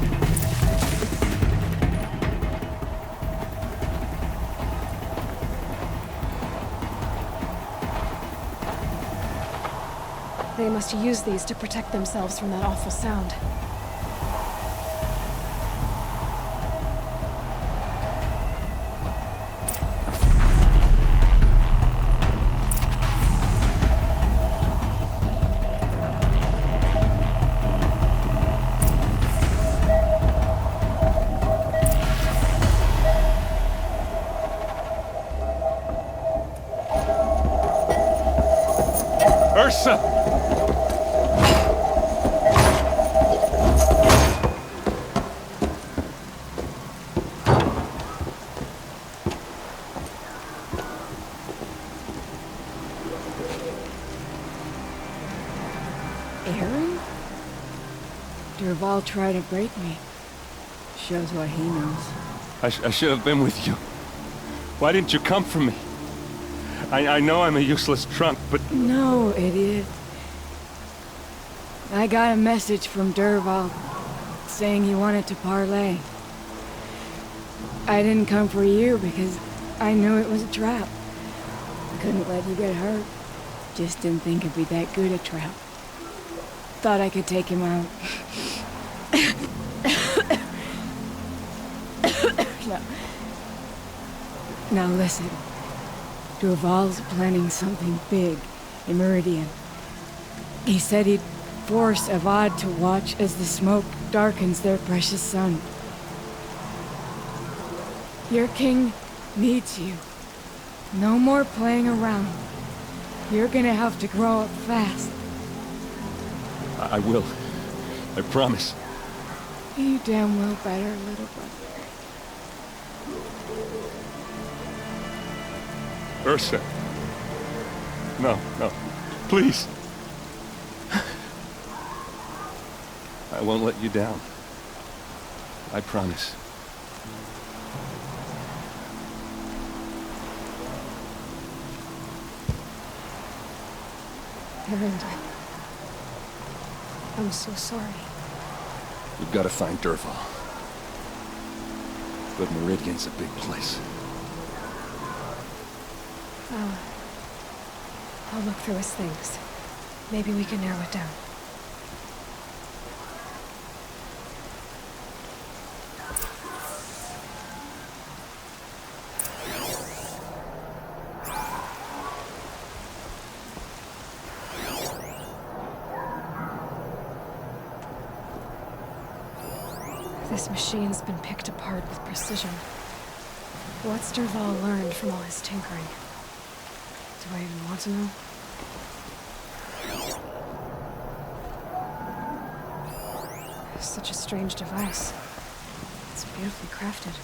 They must use these to protect themselves from that awful sound. Ursa! Aaron? Derval tried to break me. Shows what he knows. I should have been with you. Why didn't you come for me? I know I'm a useless trunk, but... No, idiot. I got a message from Derval saying he wanted to parlay. I didn't come for you because I knew it was a trap. Couldn't let you get hurt. Just didn't think it'd be that good a trap. Thought I could take him out. No. Now listen. Derval's planning something big in Meridian. He said he'd force Avad to watch as the smoke darkens their precious sun. Your king needs you. No more playing around. You're gonna have to grow up fast. I will. I promise. You damn well better, little brother. Ursa. No, no. Please. I won't let you down. I promise. Aaron, I'm so sorry. We've got to find Derval. But Meridian's a big place. I'll look through his things. Maybe we can narrow it down. This machine's been picked apart with precision. What's Derval learned from all his tinkering? Do I even want to know? Such a strange device. It's beautifully crafted.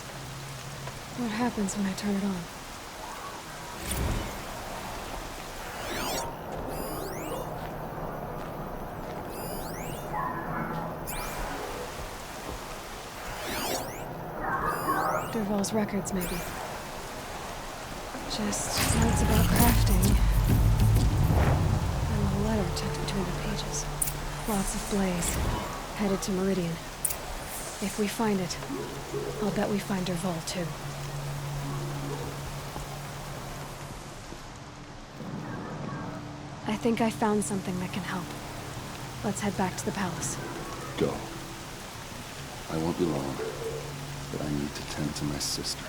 What happens when I turn it on? Derval's records, maybe. Just notes about crafting. And a letter tucked between the pages. Lots of blaze. Headed to Meridian. If we find it, I'll bet we find Derval too. I think I found something that can help. Let's head back to the palace. Go. I won't be long, but I need to tend to my sister.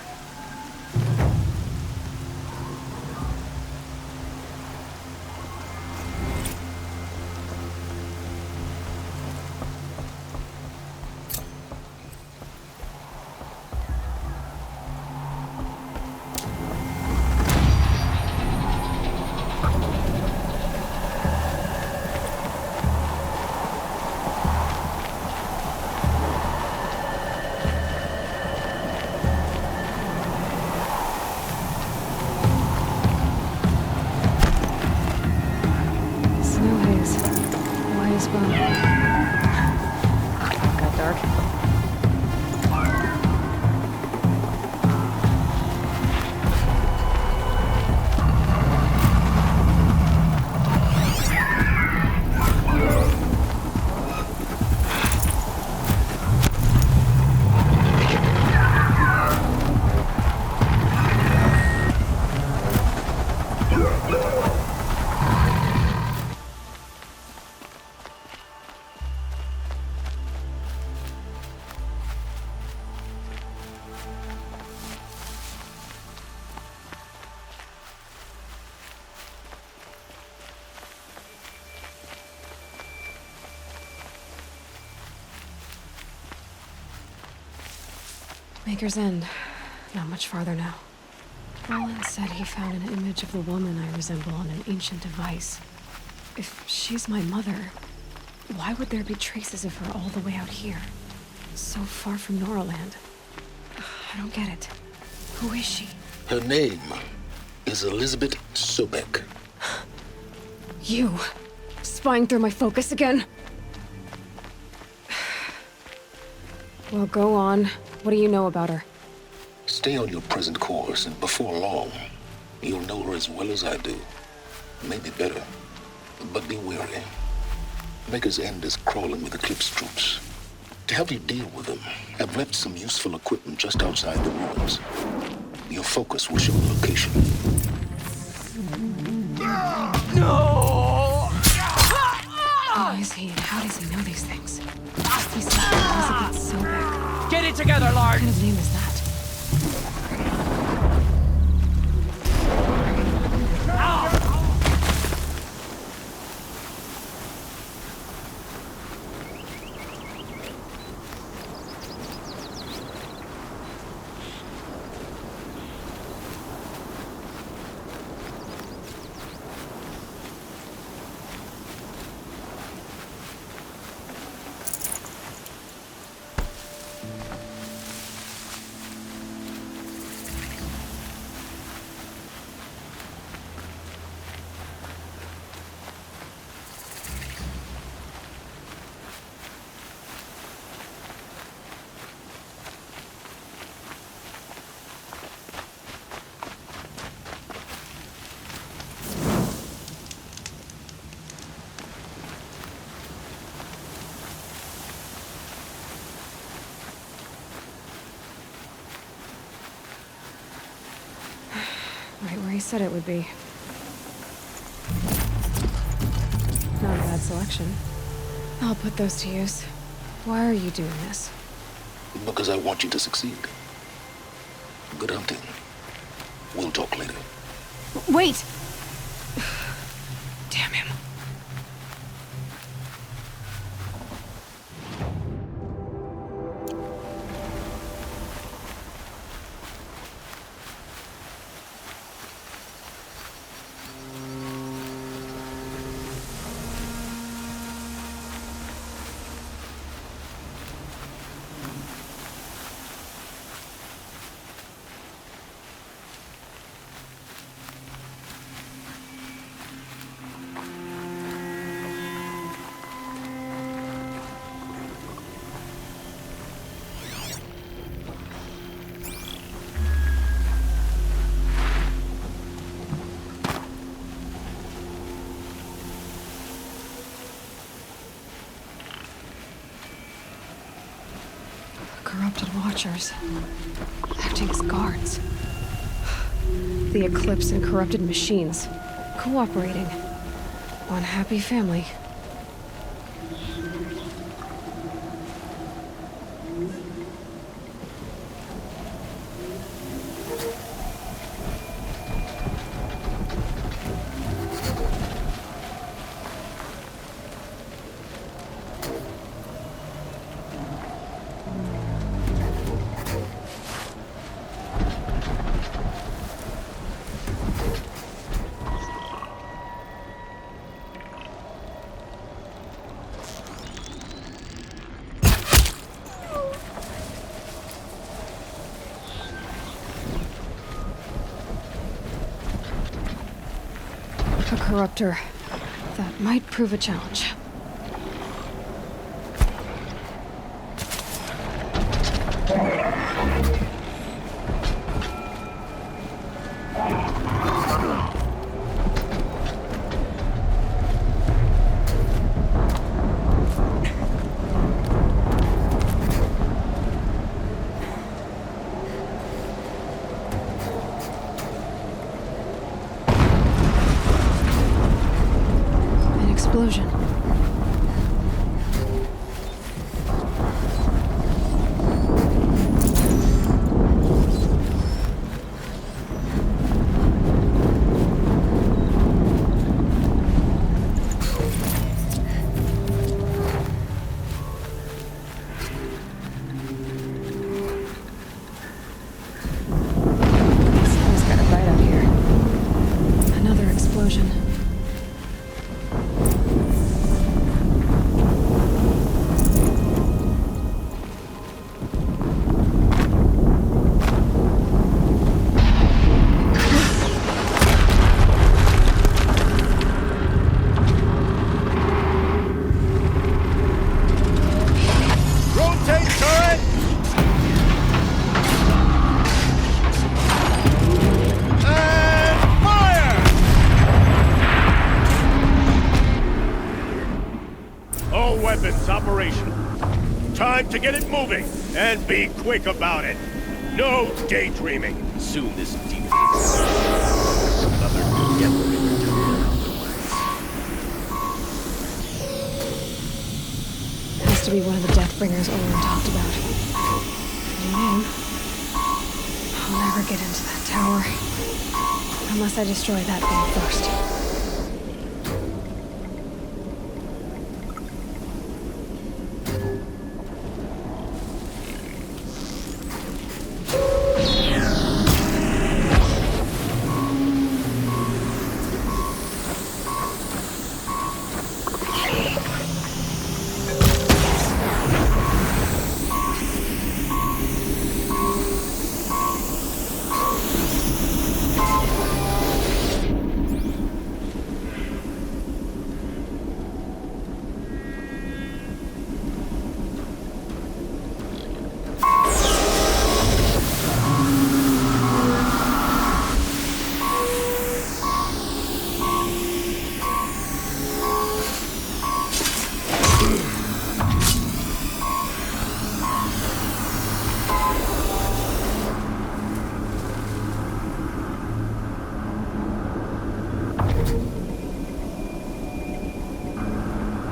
Got dark. Maker's End. Not much farther now. Roland said he found an image of the woman I resemble on an ancient device. If she's my mother, why would there be traces of her all the way out here? So far from Noraland. I don't get it. Who is she? Her name is Elizabeth Sobek. You! Spying through my focus again? Well, go on. What do you know about her? Stay on your present course, and before long, you'll know her as well as I do. Maybe better. But be wary. Maker's End is crawling with Eclipse troops. To help you deal with them, I've left some useful equipment just outside the ruins. Your focus will show the location. No! Who is he and how does he know these things? He said Elizabeth Sobek. Get it together, Lard! What kind of name is that? Right where he said it would be. Not a bad selection. I'll put those to use. Why are you doing this? Because I want you to succeed. Good hunting. We'll talk later. Wait! Damn him. Corrupted Watchers. Acting as guards. The Eclipse and corrupted machines. Cooperating. One happy family. A corruptor. That might prove a challenge. explosion. Someone's got a bite out here. Another explosion. Rotate turret! And fire! All weapons operational. Time to get it moving, and be quick about it. No daydreaming. Soon this demon another Deathbringer to Has to be one of the Deathbringers Olin talked about. New name. I'll never get into that tower. Unless I destroy that thing first.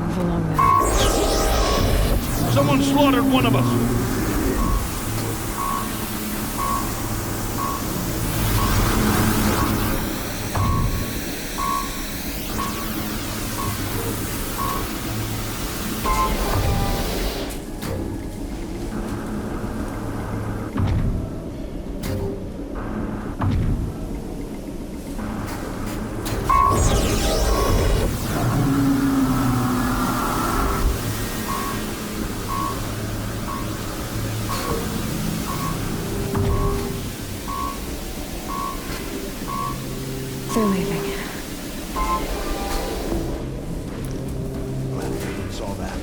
Move along now. Someone slaughtered one of us. They're leaving. Saw that.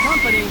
Company!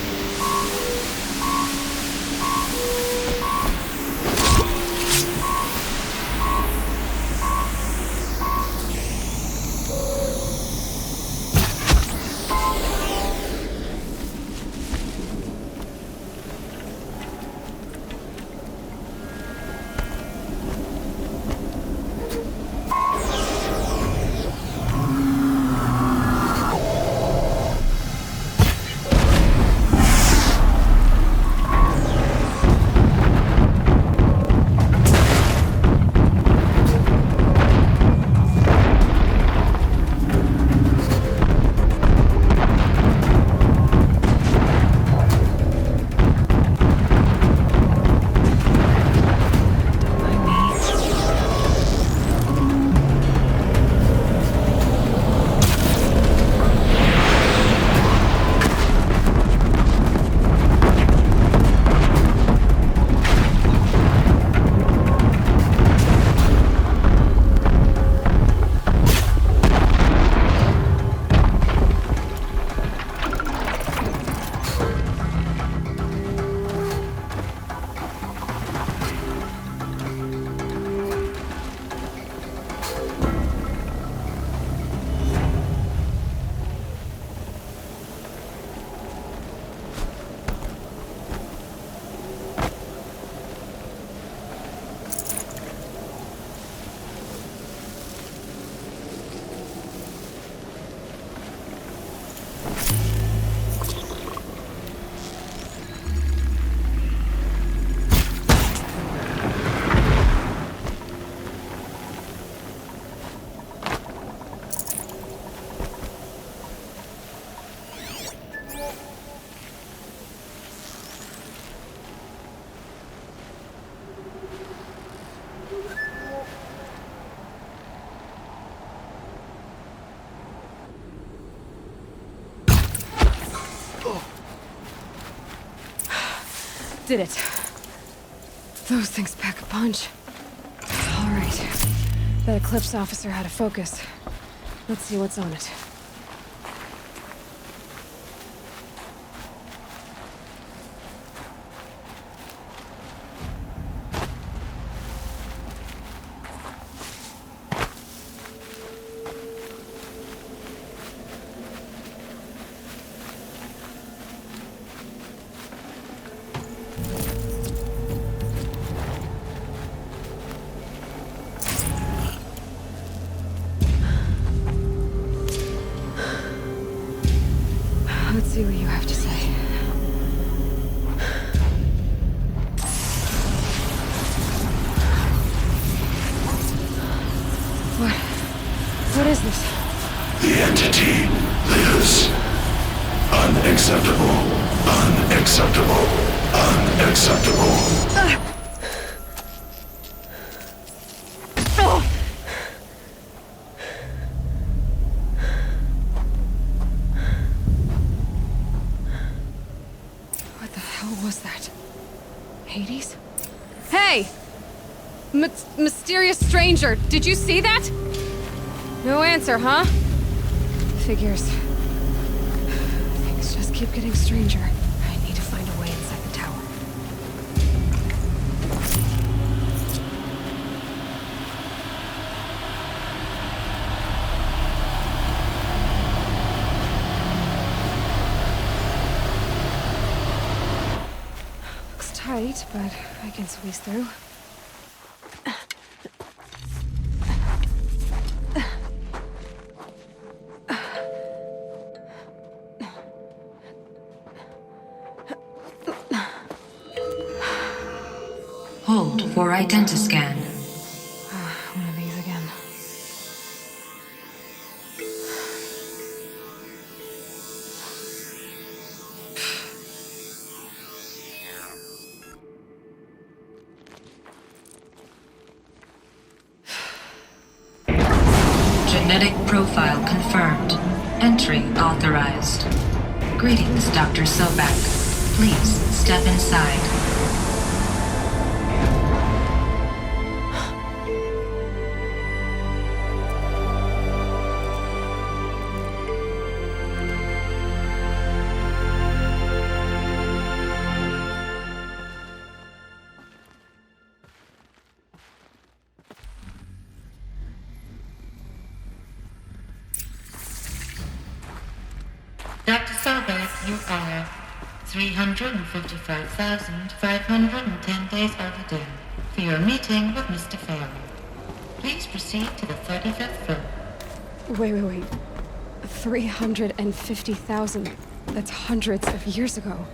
Did it. Those things pack a punch. All right. That Eclipse officer had a focus. Let's see what's on it. Let's see what you have to say. What is this? The entity lives. Unacceptable. Unacceptable. Unacceptable. What the hell was that? Hades? Hey! Mysterious stranger, did you see that? No answer, huh? Figures. Things just keep getting stranger. I need to find a way inside the tower. Looks tight, but I can squeeze through. Hold for identiscan. One of these again. Genetic profile confirmed. Entry authorized. Greetings, Dr. Sobek. Please step inside. Dr. Sobek, you are 355,510 days overdue for your meeting with Mr. Farrell. Please proceed to the 35th floor. Wait. 350,000. That's hundreds of years ago.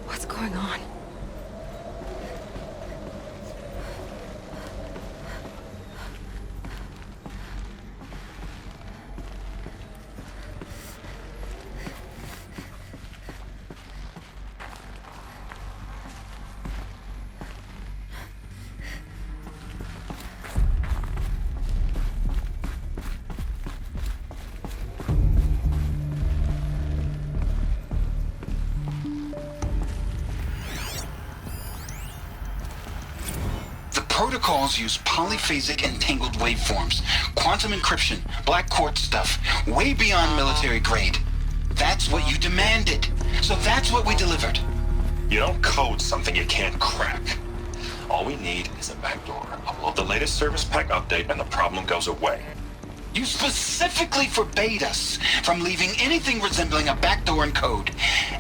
What's going on? Protocols use polyphasic entangled waveforms, quantum encryption, black quartz stuff, way beyond military grade. That's what you demanded. So that's what we delivered. You don't code something you can't crack. All we need is a backdoor. Upload the latest service pack update and the problem goes away. You specifically forbade us from leaving anything resembling a backdoor in code.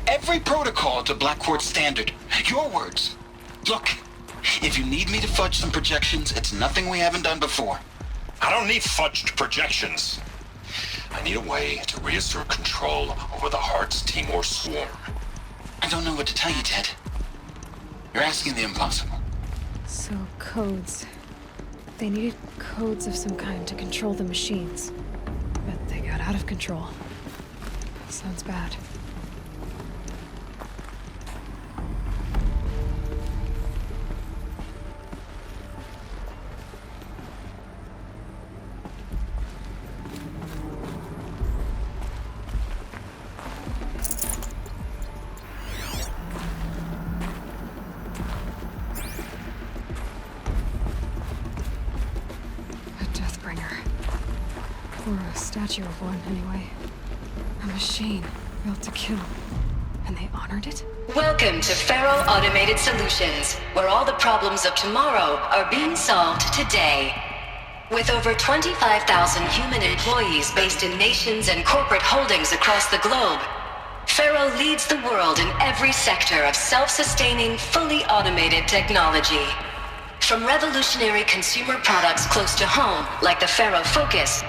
Every protocol to black quartz standard. Your words. Look. If you need me to fudge some projections, it's nothing we haven't done before. I don't need fudged projections. I need a way to reassert control over the Heart's Timor swarm. I don't know what to tell you, Ted. You're asking the impossible. So, codes. They needed codes of some kind to control the machines. But they got out of control. Sounds bad. Or a statue of one, anyway. A machine built to kill. And they honored it? Welcome to Faro Automated Solutions, where all the problems of tomorrow are being solved today. With over 25,000 human employees based in nations and corporate holdings across the globe, Faro leads the world in every sector of self-sustaining, fully automated technology. From revolutionary consumer products close to home, like the Faro Focus,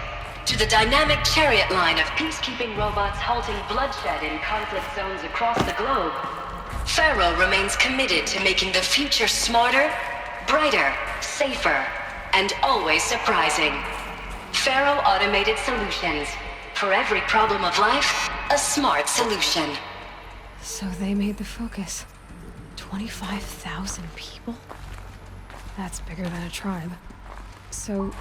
to the dynamic chariot line of peacekeeping robots halting bloodshed in conflict zones across the globe, Faro remains committed to making the future smarter, brighter, safer, and always surprising. Faro Automated Solutions. For every problem of life, a smart solution. So they made the Focus. 25,000 people? That's bigger than a tribe. So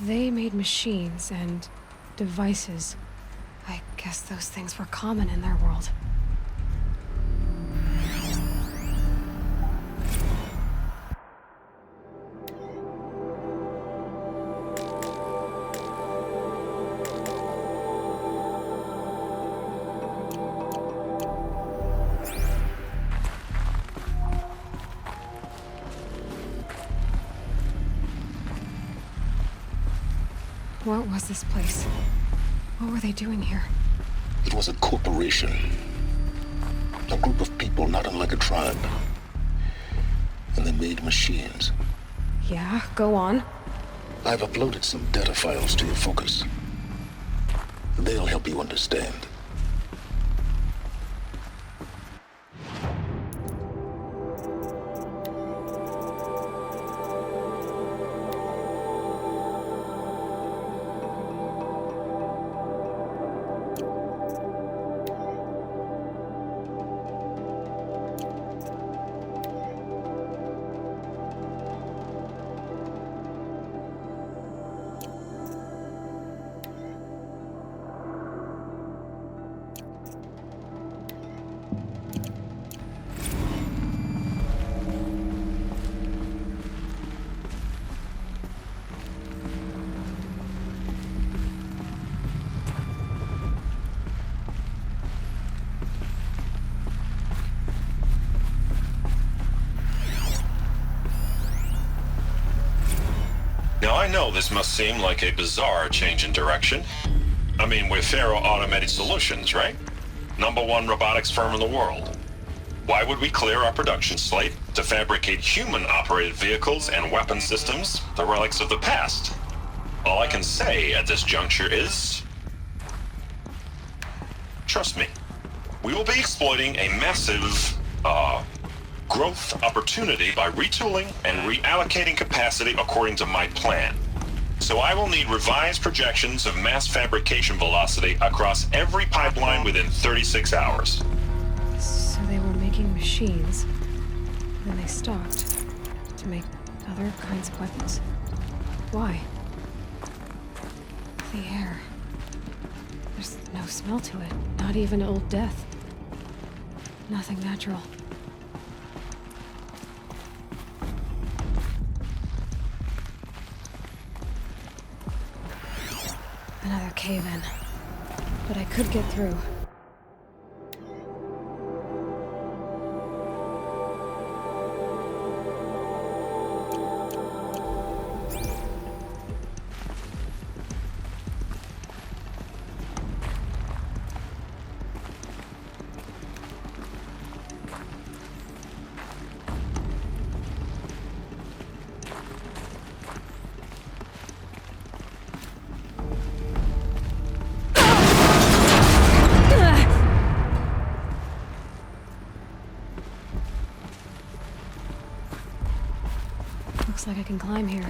they made machines and devices. I guess those things were common in their world. What was this place? What were they doing here? It was a corporation. A group of people not unlike a tribe. And they made machines. Yeah, go on. I've uploaded some data files to your Focus. They'll help you understand. Now I know this must seem like a bizarre change in direction. I mean, we're Faro Automated Solutions, right? #1 robotics firm in the world. Why would we clear our production slate to fabricate human-operated vehicles and weapon systems, the relics of the past? All I can say at this juncture is... trust me, we will be exploiting a massive, growth opportunity by retooling and reallocating capacity according to my plan. So I will need revised projections of mass fabrication velocity across every pipeline within 36 hours. So they were making machines, then they stopped to make other kinds of weapons. Why? The air. There's no smell to it, not even old death. Nothing natural. Another cave-in. But I could get through. Looks like I can climb here.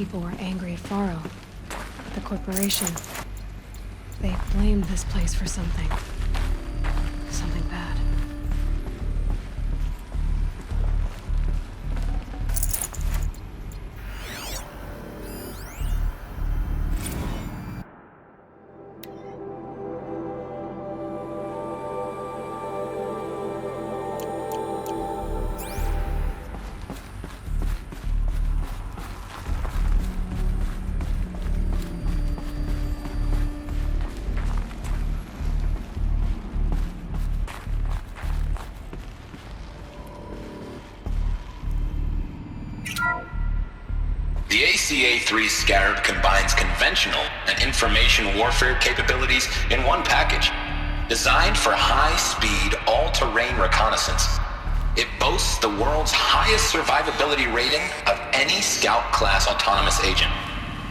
people were angry at Faro. The corporation. They blamed this place for something. Something bad. The ACA-3 Scarab combines conventional and information warfare capabilities in one package. Designed for high-speed, all-terrain reconnaissance, it boasts the world's highest survivability rating of any Scout-class autonomous agent.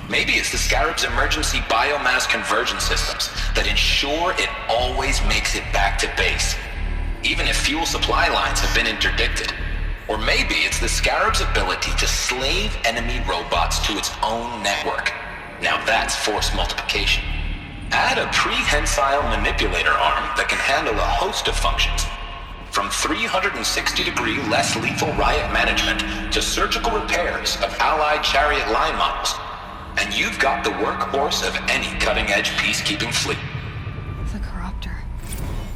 Maybe it's the Scarab's emergency biomass conversion systems that ensure it always makes it back to base, even if fuel supply lines have been interdicted. Or maybe it's the Scarab's ability to slave enemy robots to its own network. Now that's force multiplication. Add a prehensile manipulator arm that can handle a host of functions, from 360-degree less lethal riot management to surgical repairs of Allied chariot line models, and you've got the workhorse of any cutting-edge peacekeeping fleet. The Corruptor.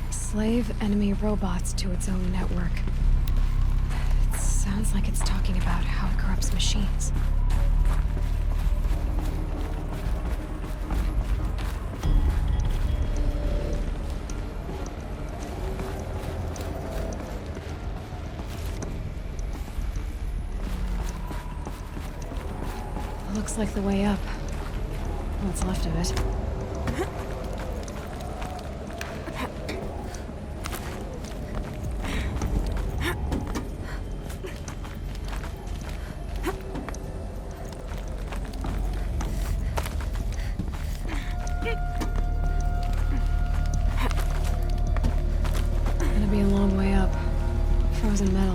Slave enemy robots to its own network. Sounds like it's talking about how it corrupts machines. Looks like the way up. What's left of it.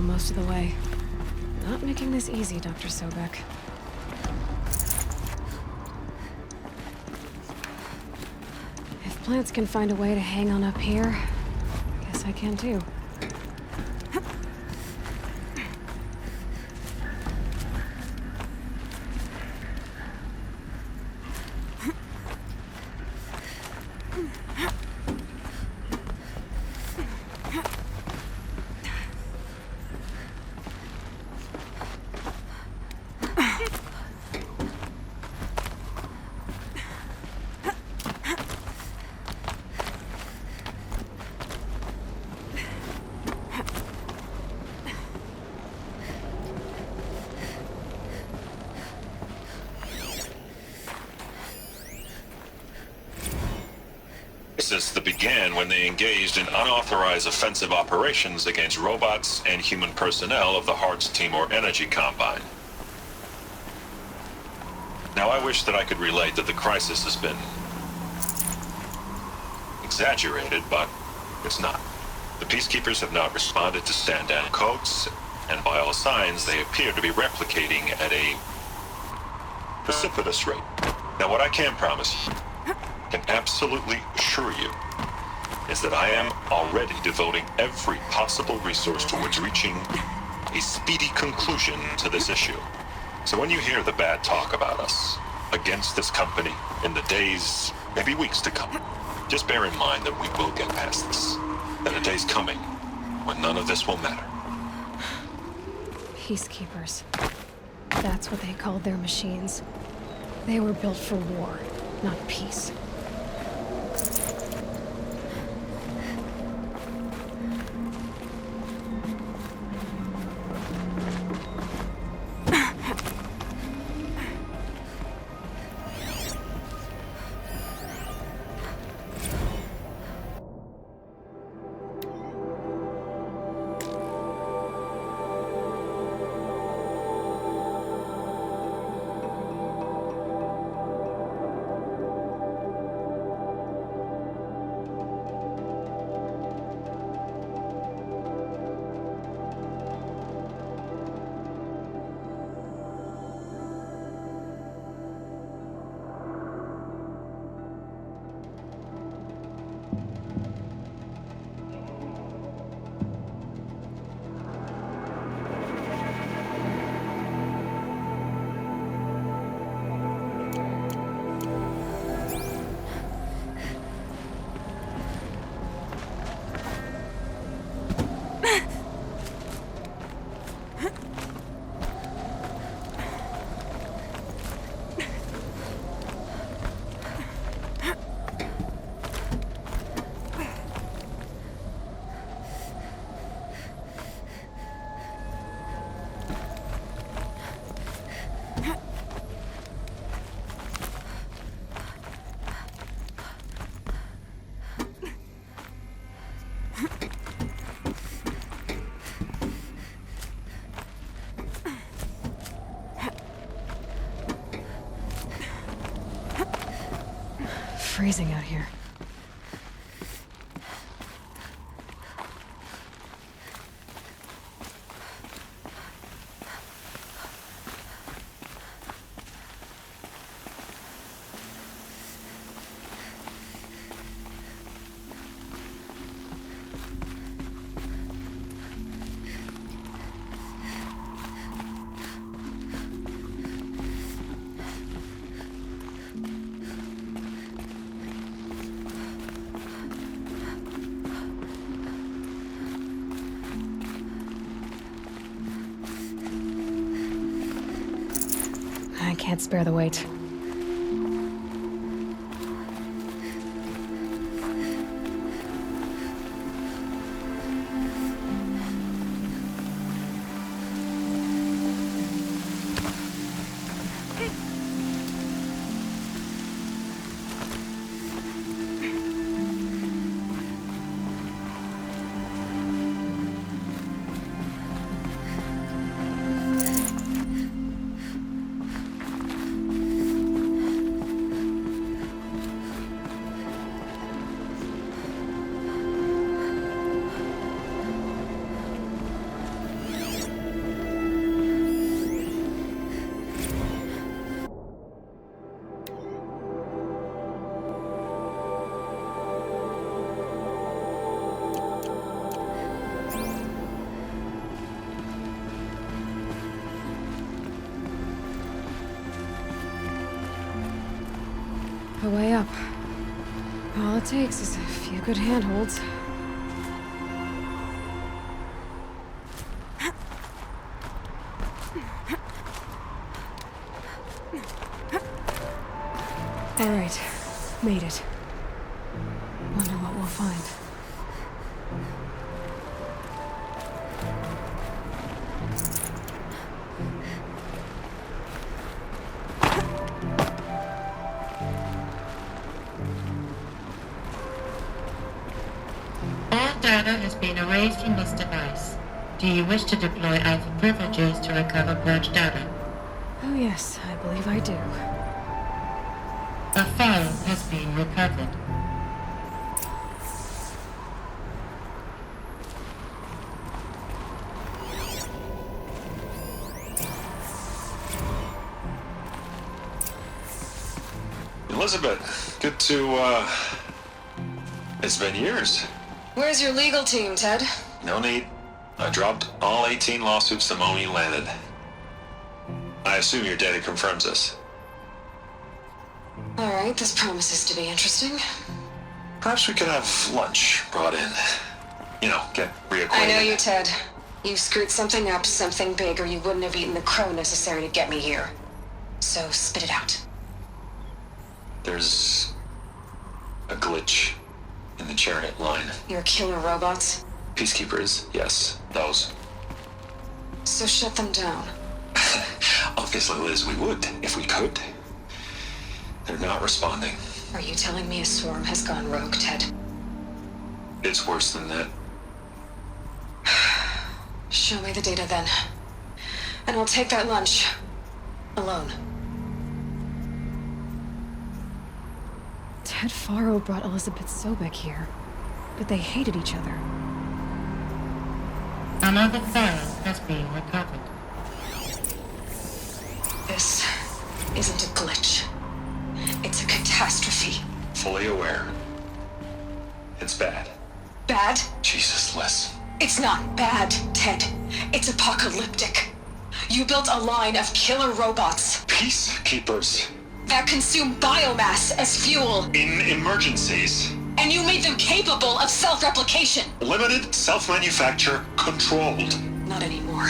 Most of the way. Not making this easy, Dr. Sobek. If plants can find a way to hang on up here, guess I can too. That began when they engaged in unauthorized offensive operations against robots and human personnel of the Hart's Timor Energy Combine. Now I wish that I could relate that the crisis has been exaggerated, but it's not. The Peacekeepers have not responded to stand-down codes, and by all signs they appear to be replicating at a precipitous rate. Now what I can promise you, can absolutely assure you, is that I am already devoting every possible resource towards reaching a speedy conclusion to this issue. So when you hear the bad talk about us against this company in the days, maybe weeks to come, just bear in mind that we will get past this. That a day's coming when none of this will matter. Peacekeepers. That's what they called their machines. They were built for war, not peace. freezing out here. I can't spare the weight. A way up. All it takes is a few good handholds. All right, made it. Wonder what we'll find. All data has been erased from this device. Do you wish to deploy Alpha privileges to recover purged data? Oh yes, I believe I do. A file has been recovered. Elizabeth, good to, It's been years. Where's your legal team, Ted? No need. I dropped all 18 lawsuits the moment you landed. I assume your data confirms this. All right, this promises to be interesting. Perhaps we could have lunch brought in. You know, get reacquainted. I know you, Ted. You screwed something up, something big, or you wouldn't have eaten the crow necessary to get me here. So spit it out. There's a glitch in the chariot line. Your killer robots? Peacekeepers, yes, those. So shut them down. Obviously, Liz, we would, if we could. They're not responding. Are you telling me a swarm has gone rogue, Ted? It's worse than that. Show me the data then. And I'll take that lunch. Alone. Ted Faro brought Elizabeth Sobek here, but they hated each other. Another file has been recovered. This isn't a glitch. It's a catastrophe. Fully aware. It's bad. Bad? Jesus, Liz. It's not bad, Ted. It's apocalyptic. You built a line of killer robots. Peacekeepers. That consume biomass as fuel. In emergencies. And you made them capable of self-replication. Limited, self-manufacture, controlled. Not anymore.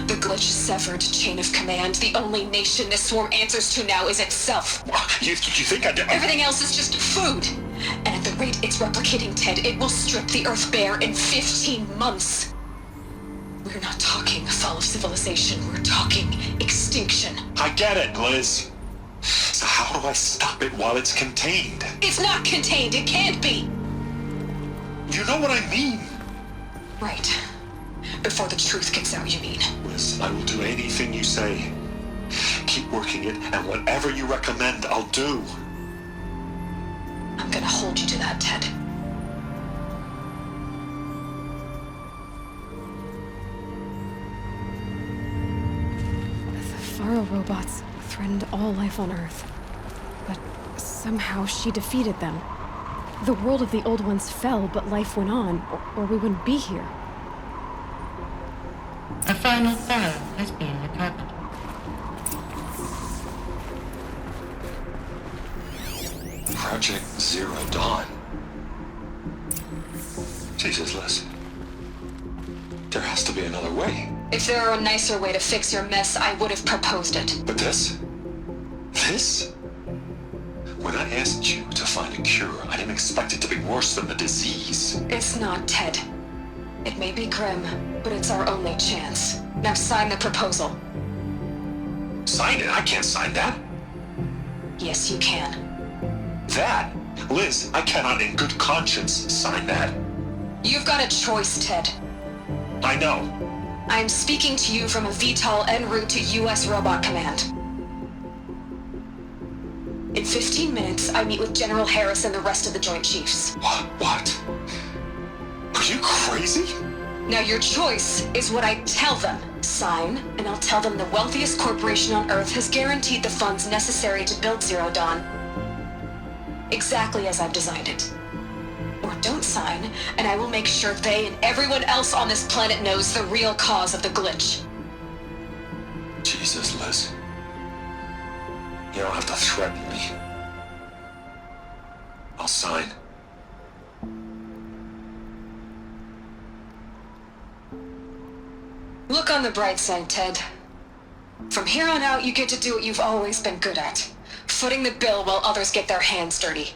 The glitch severed chain of command. The only nation this swarm answers to now is itself. You think I did? Everything else is just food. And at the rate it's replicating, Ted, it will strip the Earth bare in 15 months. We're not talking fall of civilization. We're talking extinction. I get it, Liz. So how do I stop it while it's contained? It's not contained. It can't be. You know what I mean. Right. Before the truth gets out, you mean? Liz, I will do anything you say. Keep working it, and whatever you recommend, I'll do. I'm gonna hold you to that, Ted. The Faro robots threatened all life on Earth. But somehow she defeated them. The world of the Old Ones fell, but life went on, or we wouldn't be here. A final file has been recovered. Project Zero Dawn. Jesus, Liz. There has to be another way. If there were a nicer way to fix your mess, I would have proposed it. But this? This? When I asked you to find a cure, I didn't expect it to be worse than the disease. It's not, Ted. It may be grim, but it's our only chance. Now sign the proposal. Sign it? I can't sign that. Yes, you can. That? Liz, I cannot in good conscience sign that. You've got a choice, Ted. I know. I am speaking to you from a VTOL en route to U.S. Robot Command. In 15 minutes, I meet with General Harris and the rest of the Joint Chiefs. What? Are you crazy? Now your choice is what I tell them. Sign, and I'll tell them the wealthiest corporation on Earth has guaranteed the funds necessary to build Zero Dawn. Exactly as I've designed it. Or don't sign, and I will make sure they and everyone else on this planet knows the real cause of the glitch. Jesus, Liz. You don't have to threaten me. I'll sign. Look on the bright side, Ted. From here on out, you get to do what you've always been good at. Footing the bill while others get their hands dirty.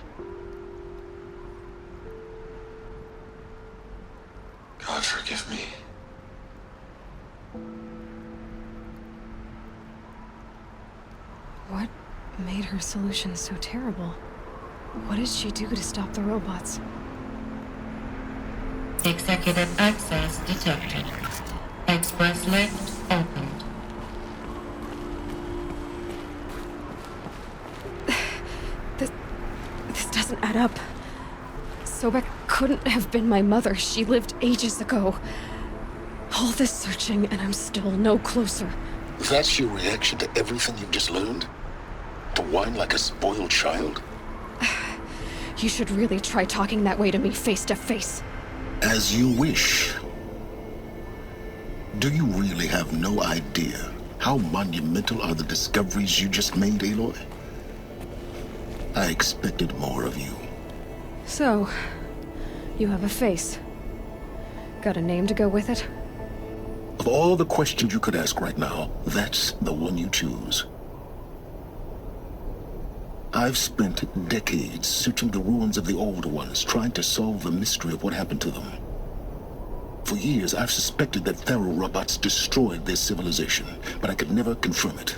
God forgive me. What made her solution so terrible? What did she do to stop the robots? Executive access detected. Express lift opened. This doesn't add up. Sobek couldn't have been my mother. She lived ages ago. All this searching, and I'm still no closer. That's your reaction to everything you've just learned? To whine like a spoiled child? You should really try talking that way to me face to face. As you wish. Do you really have no idea how monumental are the discoveries you just made, Aloy? I expected more of you. So, you have a face. Got a name to go with it? Of all the questions you could ask right now, that's the one you choose. I've spent decades searching the ruins of the Old Ones, trying to solve the mystery of what happened to them. For years, I've suspected that Faro robots destroyed their civilization, but I could never confirm it.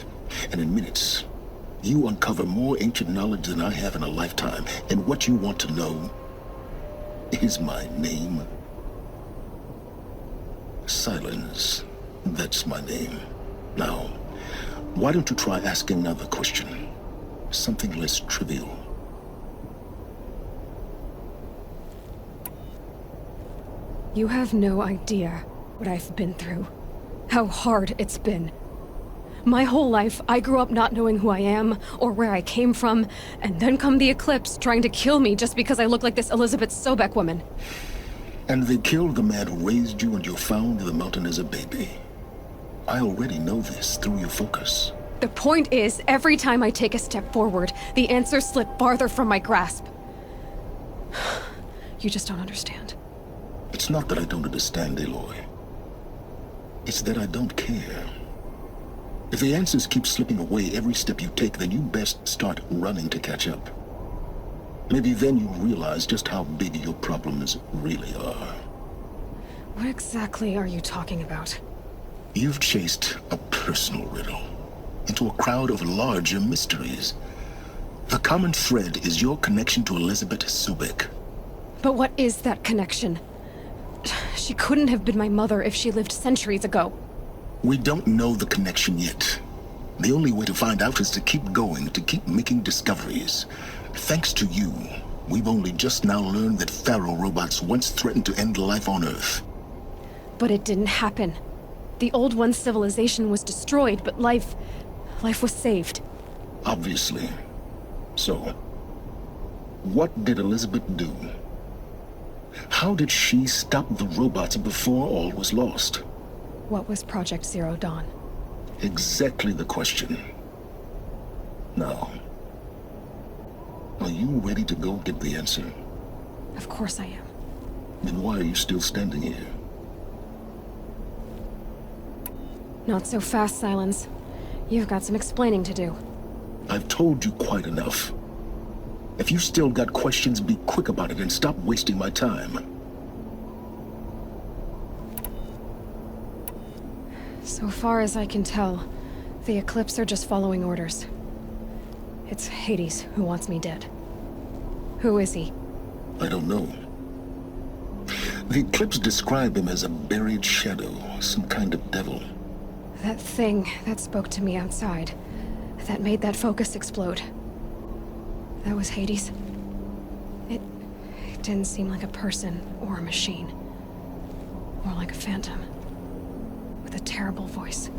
And in minutes, you uncover more ancient knowledge than I have in a lifetime, and what you want to know is my name. Silence. That's my name. Now, why don't you try asking another question? Something less trivial. You have no idea what I've been through. How hard it's been. My whole life, I grew up not knowing who I am or where I came from, and then come the Eclipse trying to kill me just because I look like this Elizabeth Sobek woman. And they killed the man who raised you and you found in the mountain as a baby. I already know this through your focus. The point is, every time I take a step forward, the answers slip farther from my grasp. You just don't understand. It's not that I don't understand, Aloy. It's that I don't care. If the answers keep slipping away every step you take, then you best start running to catch up. Maybe then you'll realize just how big your problems really are. What exactly are you talking about? You've chased a personal riddle into a crowd of larger mysteries. The common thread is your connection to Elizabeth Sobek. But what is that connection? She couldn't have been my mother if she lived centuries ago. We don't know the connection yet. The only way to find out is to keep going, to keep making discoveries. Thanks to you, We've only just now learned that Pharaoh robots once threatened to end life on Earth. But it didn't happen. The Old One's civilization was destroyed, but life was saved. Obviously. So, what did Elizabeth do? How did she stop the robots before all was lost? What was Project Zero Dawn? Exactly the question. Now, are you ready to go get the answer? Of course I am. Then why are you still standing here? Not so fast, Silence. You've got some explaining to do. I've told you quite enough. If you still got questions, be quick about it and stop wasting my time. So far as I can tell, the Eclipse are just following orders. It's Hades who wants me dead. Who is he? I don't know. The Eclipse describe him as a buried shadow, some kind of devil. That thing that spoke to me outside, that made that focus explode. That was Hades. It didn't seem like a person or a machine. More like a phantom. With a terrible voice.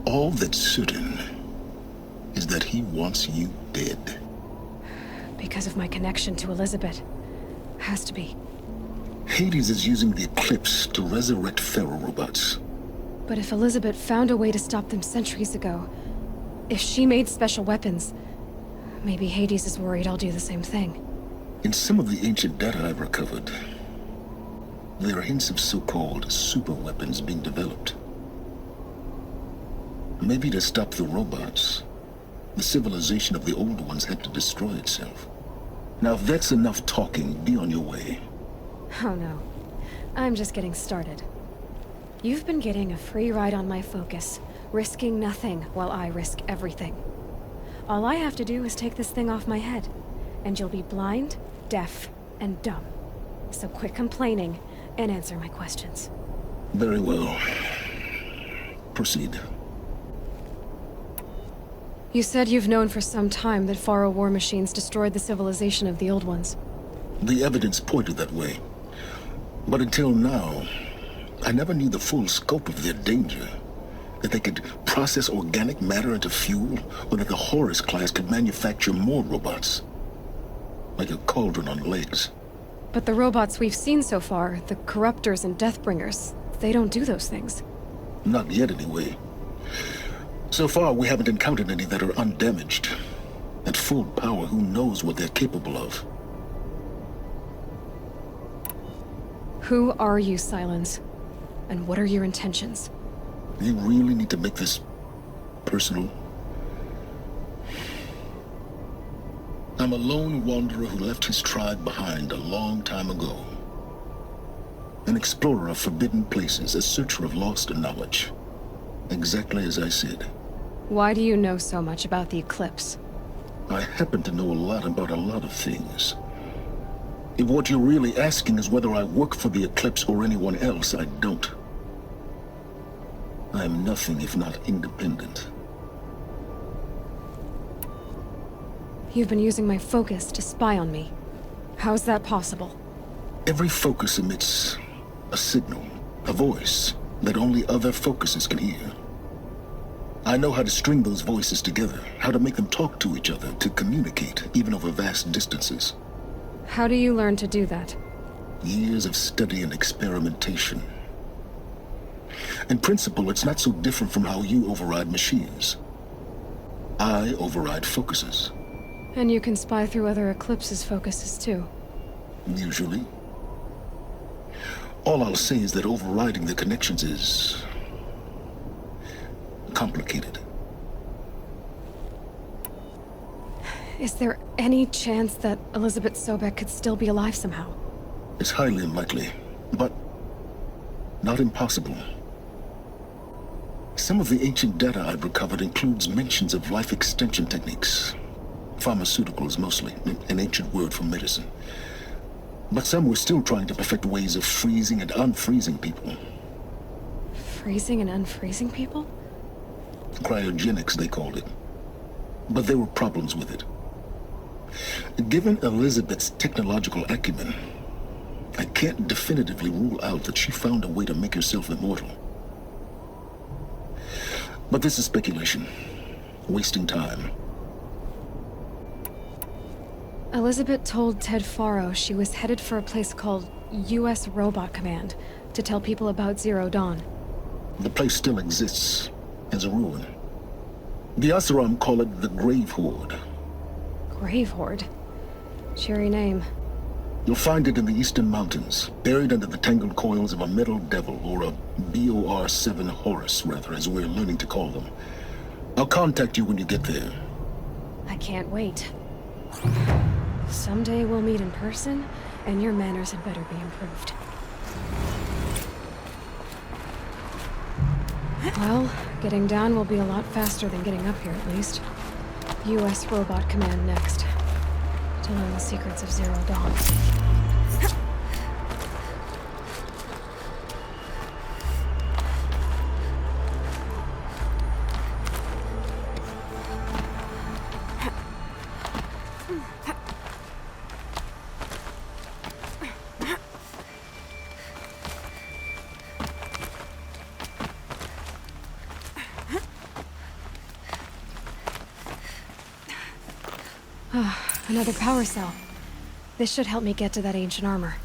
All that's certain is that he wants you dead. Because of my connection to Elizabeth. Has to be. Hades is using the Eclipse to resurrect Pharaoh robots. But if Elizabeth found a way to stop them centuries ago, if she made special weapons, maybe Hades is worried I'll do the same thing. In some of the ancient data I've recovered, there are hints of so-called super weapons being developed. Maybe to stop the robots, the civilization of the old ones had to destroy itself. Now if that's enough talking, be on your way. Oh no. I'm just getting started. You've been getting a free ride on my focus, risking nothing while I risk everything. All I have to do is take this thing off my head, and you'll be blind, deaf, and dumb. So quit complaining and answer my questions. Very well. Proceed. You said you've known for some time that Pharaoh war machines destroyed the civilization of the Old Ones. The evidence pointed that way. But until now, I never knew the full scope of their danger. That they could process organic matter into fuel, or that the Horus class could manufacture more robots. Like a cauldron on legs. But the robots we've seen so far, the Corruptors and Deathbringers, they don't do those things. Not yet, anyway. So far, we haven't encountered any that are undamaged. At full power, who knows what they're capable of? Who are you, Silence? And what are your intentions? You really need to make this personal? I'm a lone wanderer who left his tribe behind a long time ago. An explorer of forbidden places, a searcher of lost knowledge. Exactly as I said. Why do you know so much about the Eclipse? I happen to know a lot about a lot of things. If what you're really asking is whether I work for the Eclipse or anyone else, I don't. I am nothing if not independent. You've been using my focus to spy on me. How's that possible? Every focus emits a signal, a voice, that only other focuses can hear. I know how to string those voices together, how to make them talk to each other, to communicate, even over vast distances. How do you learn to do that? Years of study and experimentation. In principle, it's not so different from how you override machines. I override focuses. And you can spy through other Eclipse's focuses too. Usually. All I'll say is that overriding the connections is complicated. Is there any chance that Elizabeth Sobek could still be alive somehow? It's highly unlikely, but not impossible. Some of the ancient data I've recovered includes mentions of life extension techniques. Pharmaceuticals mostly, an ancient word for medicine. But some were still trying to perfect ways of freezing and unfreezing people. Freezing and unfreezing people? Cryogenics, they called it. But there were problems with it. Given Elizabeth's technological acumen, I can't definitively rule out that she found a way to make herself immortal. But this is speculation. Wasting time. Elizabeth told Ted Faro she was headed for a place called U.S. Robot Command to tell people about Zero Dawn. The place still exists as a ruin. The Oseram call it the Grave Horde. Grave Horde? Cheery name. You'll find it in the Eastern Mountains, buried under the tangled coils of a metal devil, or a BOR-7 Horus, rather, as we're learning to call them. I'll contact you when you get there. I can't wait. Someday we'll meet in person, and your manners had better be improved. Well, getting down will be a lot faster than getting up here, at least. U.S. Robot Command next. To learn the secrets of Zero Dawn. Another power cell. This should help me get to that ancient armor.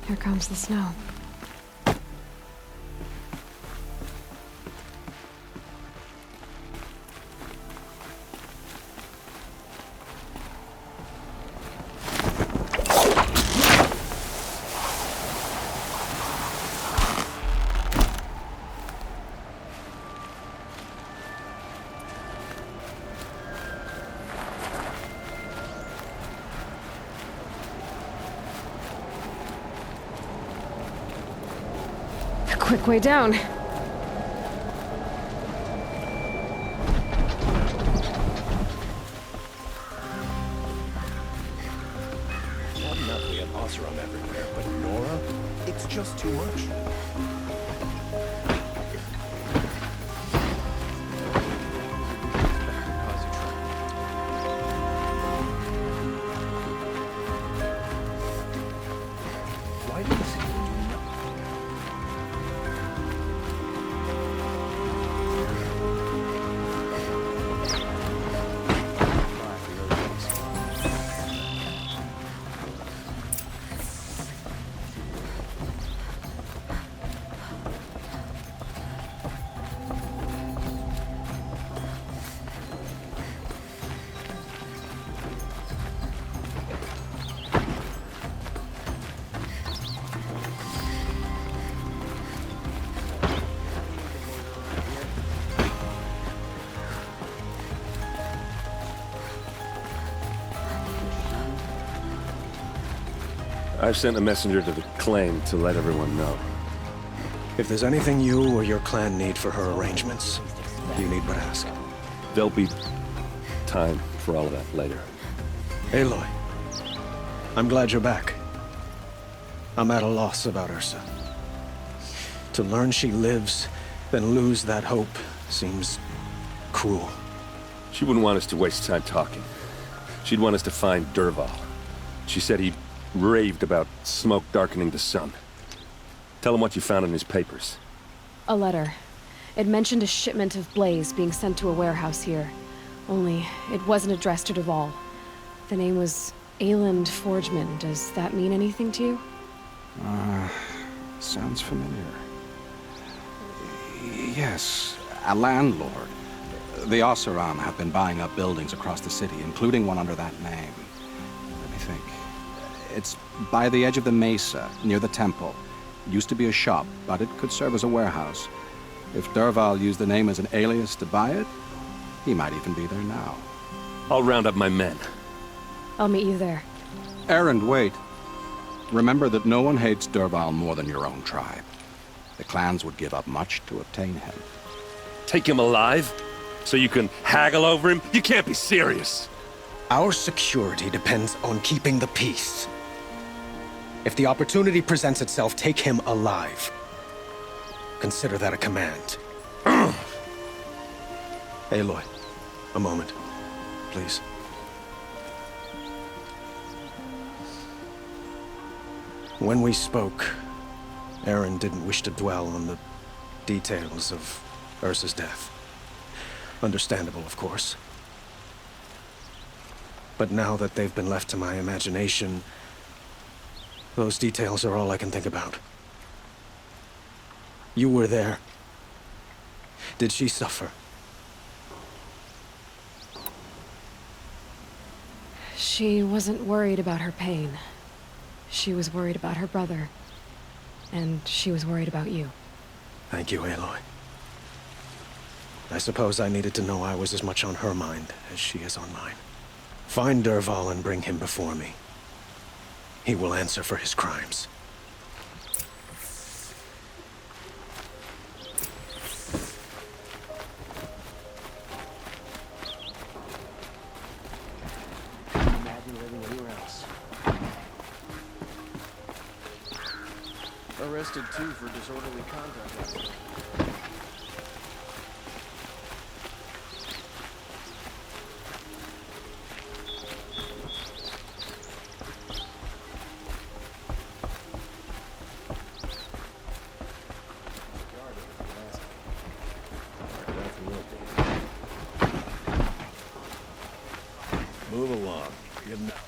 Here comes the snow. Quick way down. Not enough we have Oseram everywhere, but Nora? It's just too much. Why do you seem to do nothing? I've sent a messenger to the claim to let everyone know. If there's anything you or your clan need for her arrangements, you need but ask. There'll be time for all of that later. Aloy, I'm glad you're back. I'm at a loss about Ursa. To learn she lives, then lose that hope, seems cruel. She wouldn't want us to waste time talking. She'd want us to find Dervahl. She said he raved about smoke darkening the sun. Tell him what you found in his papers. A letter. It mentioned a shipment of blaze being sent to a warehouse here. Only, it wasn't addressed to Dervahl. The name was Ayland Forgeman. Does that mean anything to you? Sounds familiar. Yes, a landlord. The Oseram have been buying up buildings across the city, including one under that name. Let me think. It's by the edge of the mesa, near the temple. Used to be a shop, but it could serve as a warehouse. If Dervahl used the name as an alias to buy it, he might even be there now. I'll round up my men. I'll meet you there. Erend, wait. Remember that no one hates Dervahl more than your own tribe. The clans would give up much to obtain him. Take him alive? So you can haggle over him? You can't be serious. Our security depends on keeping the peace. If the opportunity presents itself, take him alive. Consider that a command. Aloy, a moment, please. When we spoke, Erend didn't wish to dwell on the details of Ursa's death. Understandable, of course. But now that they've been left to my imagination, those details are all I can think about. You were there. Did she suffer? She wasn't worried about her pain. She was worried about her brother. And she was worried about you. Thank you, Aloy. I suppose I needed to know I was as much on her mind as she is on mine. Find Dervahl and bring him before me. He will answer for his crimes. Imagine living anywhere else. Arrested too for disorderly conduct. Move along. Good enough.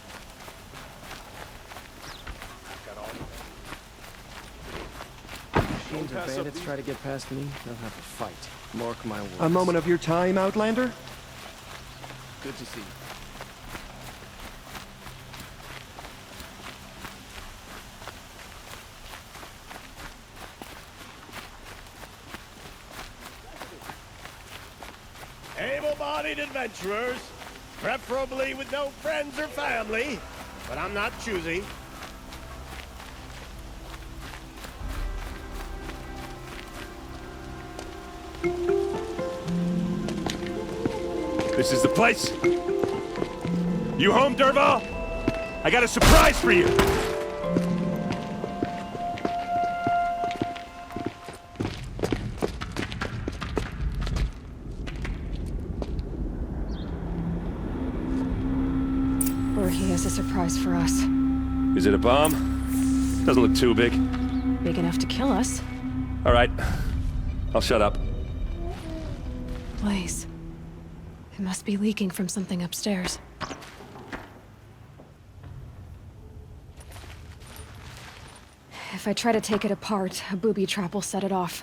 Machines or bandits try to get past me, they'll have a fight. Mark my words. A moment of your time, Outlander? Good to see you. Able-bodied adventurers, preferably with no friends or family, but I'm not choosy. This is the place. You home, Dervahl? I got a surprise for you. Or he has a surprise for us. Is it a bomb? Doesn't look too big. Big enough to kill us. All right. I'll shut up. Blaze. It must be leaking from something upstairs. If I try to take it apart, a booby trap will set it off.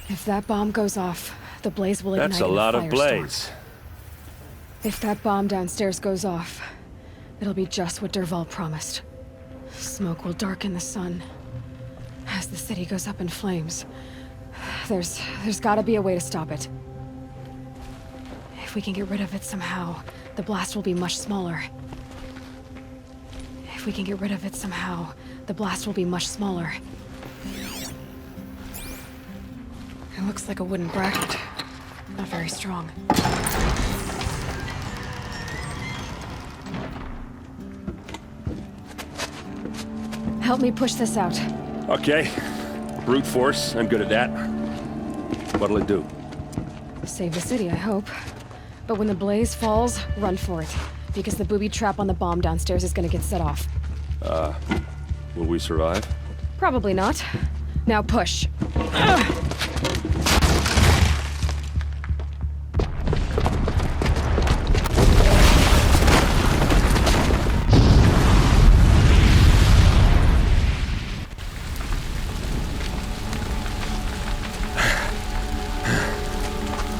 If that bomb goes off, the blaze will ignite. That's a lot of blaze. If that bomb downstairs goes off, it'll be just what Dervahl promised. Smoke will darken the sun. As the city goes up in flames, there's gotta be a way to stop it. If we can get rid of it somehow, the blast will be much smaller. If we can get rid of it somehow, the blast will be much smaller. It looks like a wooden bracket. Not very strong. Help me push this out. Okay. Brute force. I'm good at that. What'll it do? Save the city, I hope. But when the blaze falls, run for it. Because the booby trap on the bomb downstairs is gonna get set off. Will we survive? Probably not. Now push. Ugh.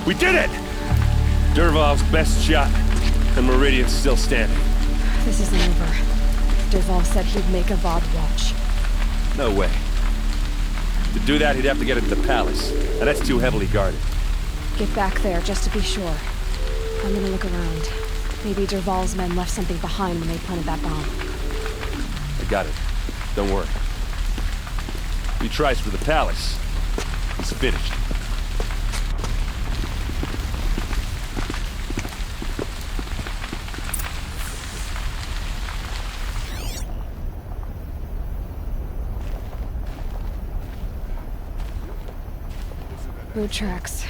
We did it! Dervahl's best shot, and Meridian's still standing. This isn't over. Dervahl said he'd make Avad watch. No way. To do that, he'd have to get into the palace, and that's too heavily guarded. Get back there, just to be sure. I'm gonna look around. Maybe Dervahl's men left something behind when they planted that bomb. I got it. Don't worry. If he tries for the palace, he's finished. Boot tracks,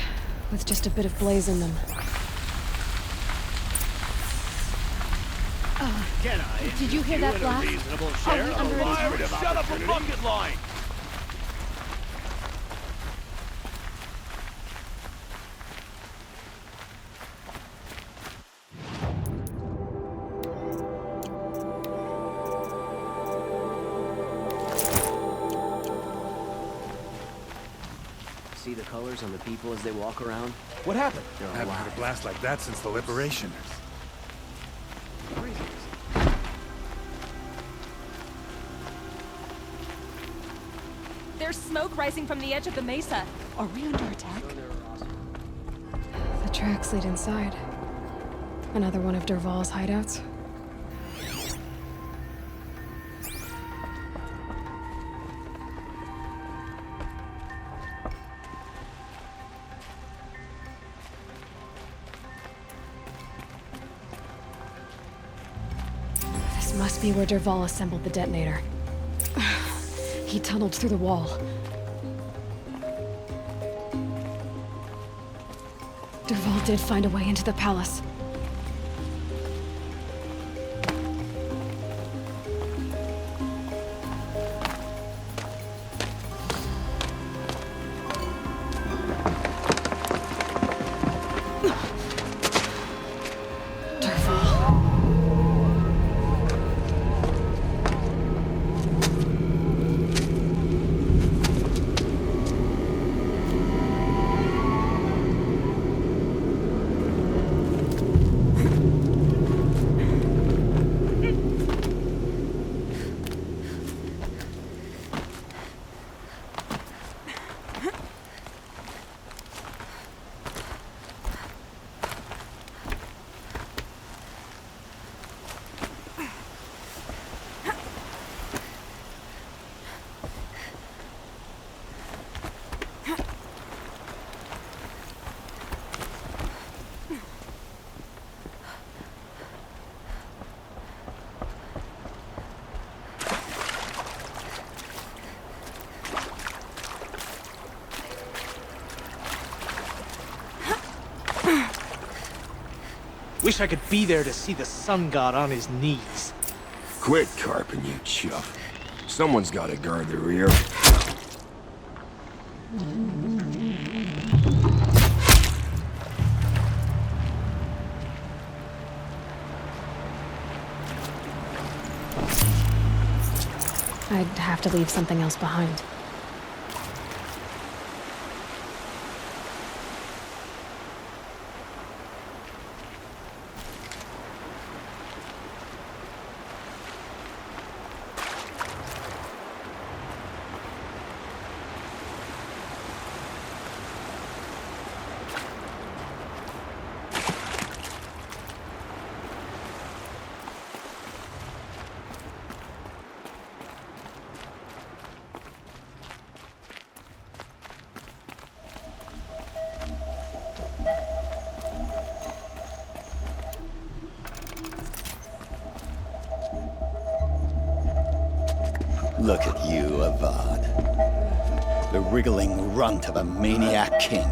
with just a bit of blaze in them. Did you hear that blast? Are we under attack? Shut up a bucket line! See the colors on the people as they walk around? What happened? They're I haven't alive. had a blast like that since the liberation. There's smoke rising from the edge of the mesa. Are we under attack? The tracks lead inside. Another one of Dervahl's hideouts. This must be where Dervahl assembled the detonator. He tunneled through the wall. Dervahl did find a way into the palace. Wish I could be there to see the sun god on his knees. Quit carping, you chuff. Someone's gotta guard the rear. I'd have to leave something else behind. Look at you, Avad. The wriggling runt of a maniac king.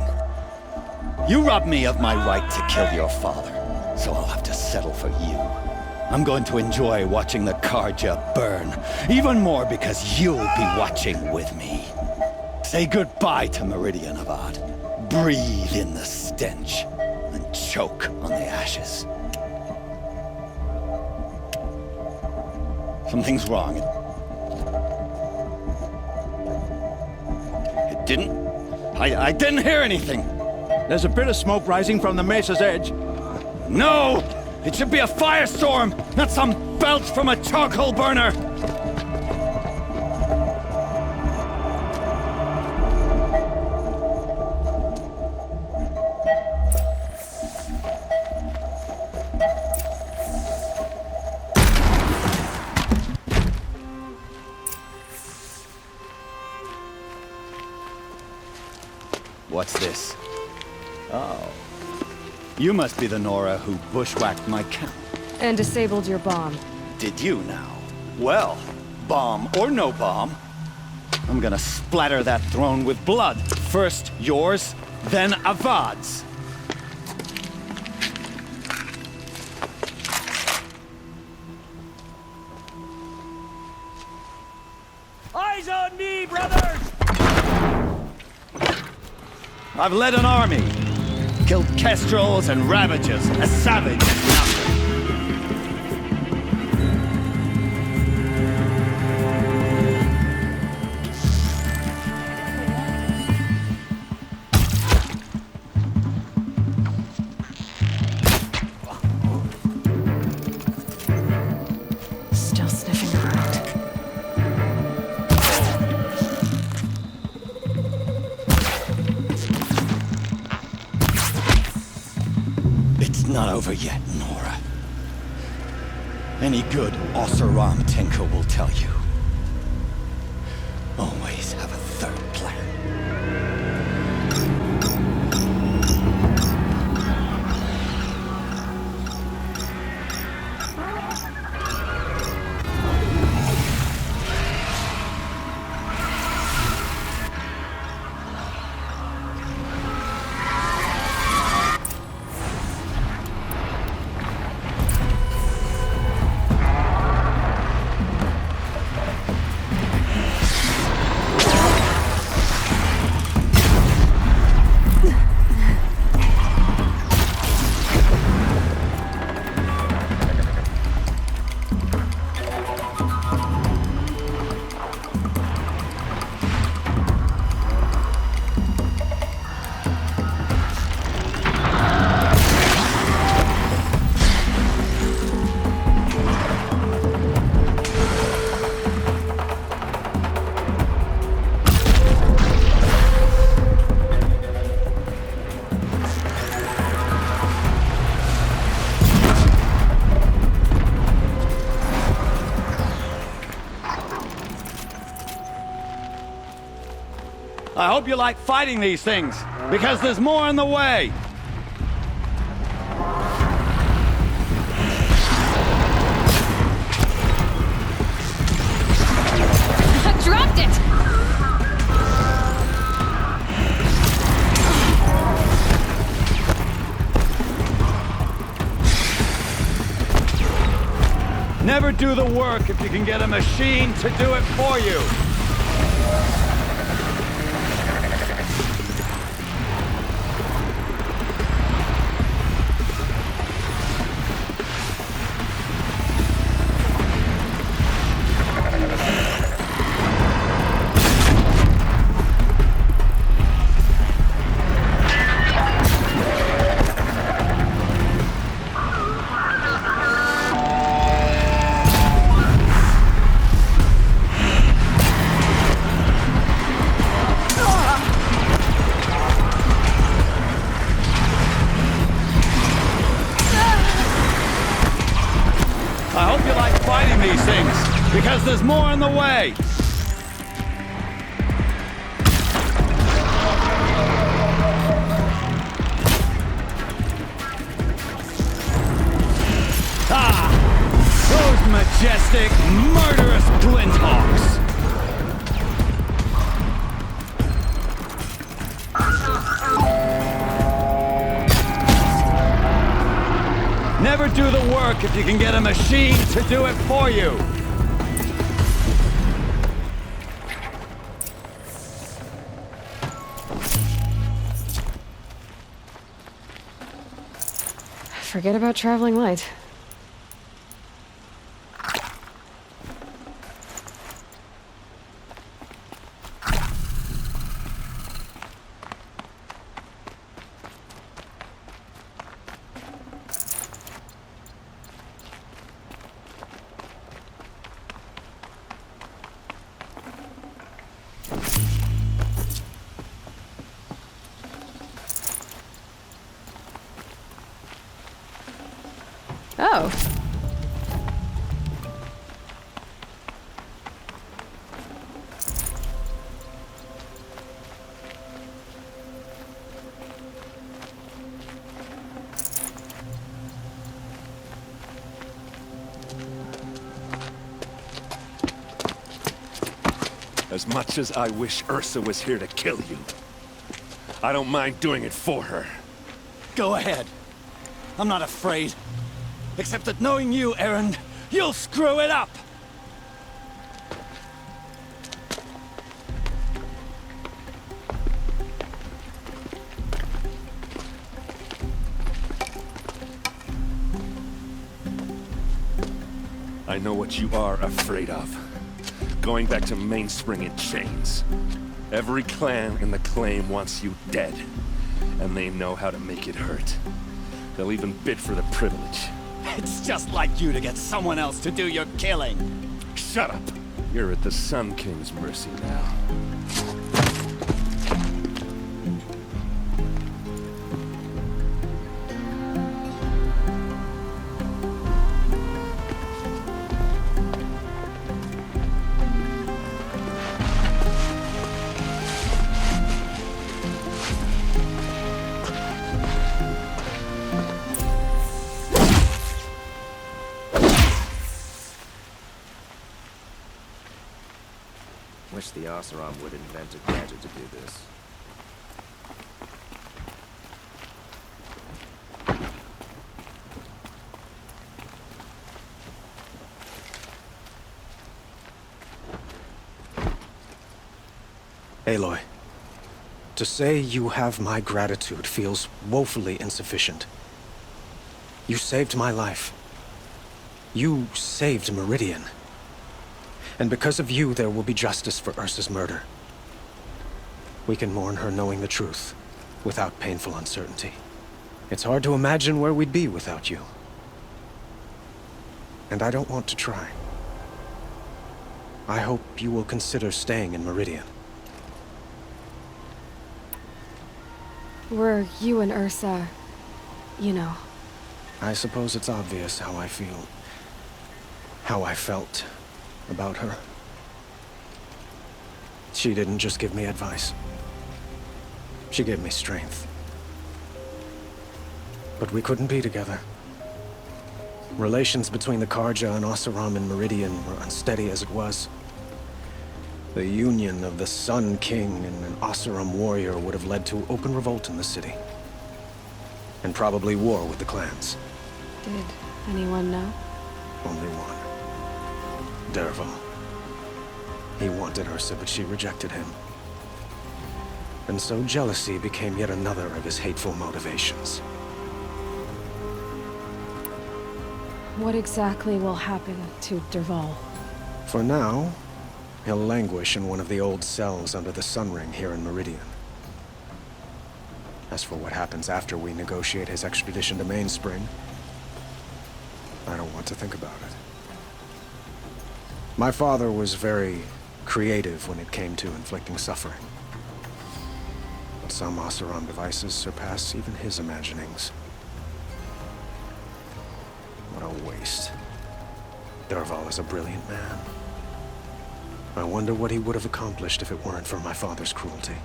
You robbed me of my right to kill your father, so I'll have to settle for you. I'm going to enjoy watching the Karja burn, even more because you'll be watching with me. Say goodbye to Meridian, Avad. Breathe in the stench, and choke on the ashes. Something's wrong. I didn't hear anything. There's a bit of smoke rising from the mesa's edge. No! It should be a firestorm, not some belch from a charcoal burner! What's this? Oh. You must be the Nora who bushwhacked my camp. And disabled your bomb. Did you now? Well, bomb or no bomb, I'm gonna splatter that throne with blood. First yours, then Avad's. Eyes on me, brothers! I've led an army, killed kestrels and ravages, a savage. Still sniffing around. It's not over yet, Nora. Any good Oseram tinker will tell you. Always have a third plan. I hope you like fighting these things, because there's more on the way! I dropped it! Never do the work if you can get a machine to do it for you! I hope you like fighting these things, because there's more on the way! Ah! Those majestic, murderous glinthawks! Never do the work if you can get a machine to do it for you! Forget about traveling light. As much as I wish Ursa was here to kill you, I don't mind doing it for her. Go ahead. I'm not afraid. Except that knowing you, Aaron, you'll screw it up! I know what you are afraid of. Going back to Mainspring in chains. Every clan in the claim wants you dead. And they know how to make it hurt. They'll even bid for the privilege. It's just like you to get someone else to do your killing. Shut up! You're at the Sun King's mercy now. Wish the Oseram would invent a gadget to do this. Aloy, to say you have my gratitude feels woefully insufficient. You saved my life. You saved Meridian. And because of you, there will be justice for Ursa's murder. We can mourn her knowing the truth, without painful uncertainty. It's hard to imagine where we'd be without you. And I don't want to try. I hope you will consider staying in Meridian. Were you and Ursa, you know? I suppose it's obvious how I feel. How I felt about her. She didn't just give me advice. She gave me strength. But we couldn't be together. Relations between the Karja and Oseram and Meridian were unsteady as it was. The union of the Sun King and an Oseram warrior would have led to open revolt in the city. And probably war with the clans. Did anyone know? Only one. Dervahl. He wanted Ursa, but she rejected him. And so jealousy became yet another of his hateful motivations. What exactly will happen to Dervahl? For now, he'll languish in one of the old cells under the Sun Ring here in Meridian. As for what happens after we negotiate his extradition to Mainspring, I don't want to think about it. My father was very creative when it came to inflicting suffering. But some Oseram devices surpass even his imaginings. What a waste. Dervahl is a brilliant man. I wonder what he would have accomplished if it weren't for my father's cruelty.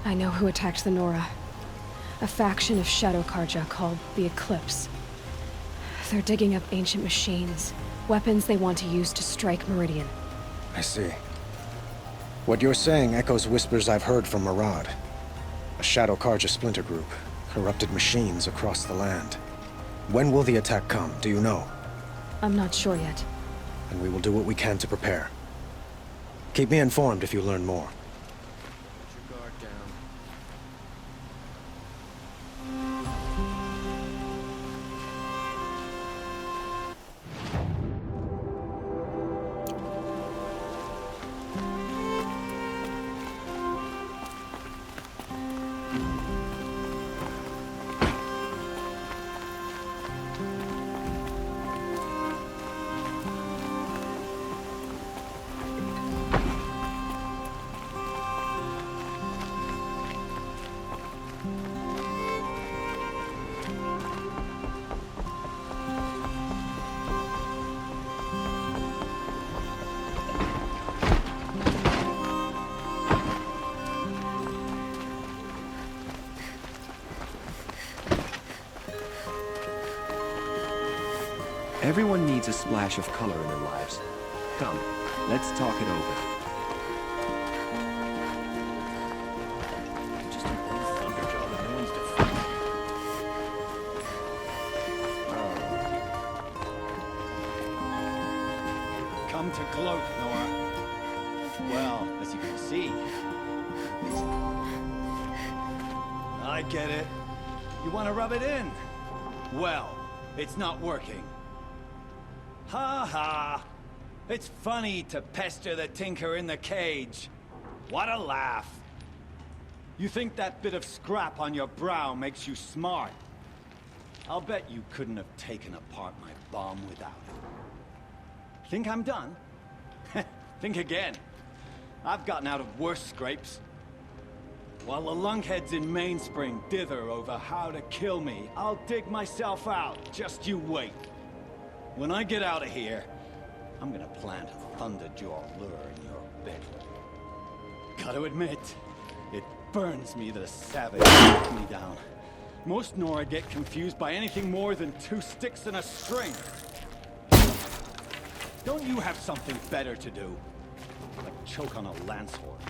I know who attacked the Nora. A faction of Shadow Karja called the Eclipse. They're digging up ancient machines, weapons they want to use to strike Meridian. I see. What you're saying echoes whispers I've heard from Murad. A Shadow Karja splinter group, corrupted machines across the land. When will the attack come, do you know? I'm not sure yet. And we will do what we can to prepare. Keep me informed if you learn more. Put your guard down. Everyone needs a splash of color in their lives. Come, Let's talk it over. Just a one thunder job and no one's defending. Come to gloat, Nora. Well, as you can see, I get it. You want to rub it in? Well, it's not working. Ha ha! It's funny to pester the tinker in the cage. What a laugh. You think that bit of scrap on your brow makes you smart? I'll bet you couldn't have taken apart my bomb without it. Think I'm done? Think again. I've gotten out of worse scrapes. While the lunkheads in Mainspring dither over how to kill me, I'll dig myself out. Just you wait. When I get out of here, I'm gonna plant a Thunderjaw lure in your bit. Gotta admit, it burns me that a savage knocked me down. Most Nora get confused by anything more than 2 sticks and a string. Don't you have something better to do? Like choke on a lance horse.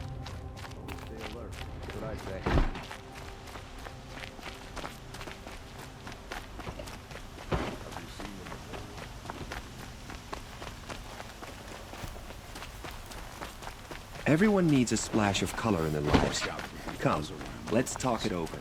Stay alert. That's what I say. Everyone needs a splash of color in their lives. Come, let's talk it over.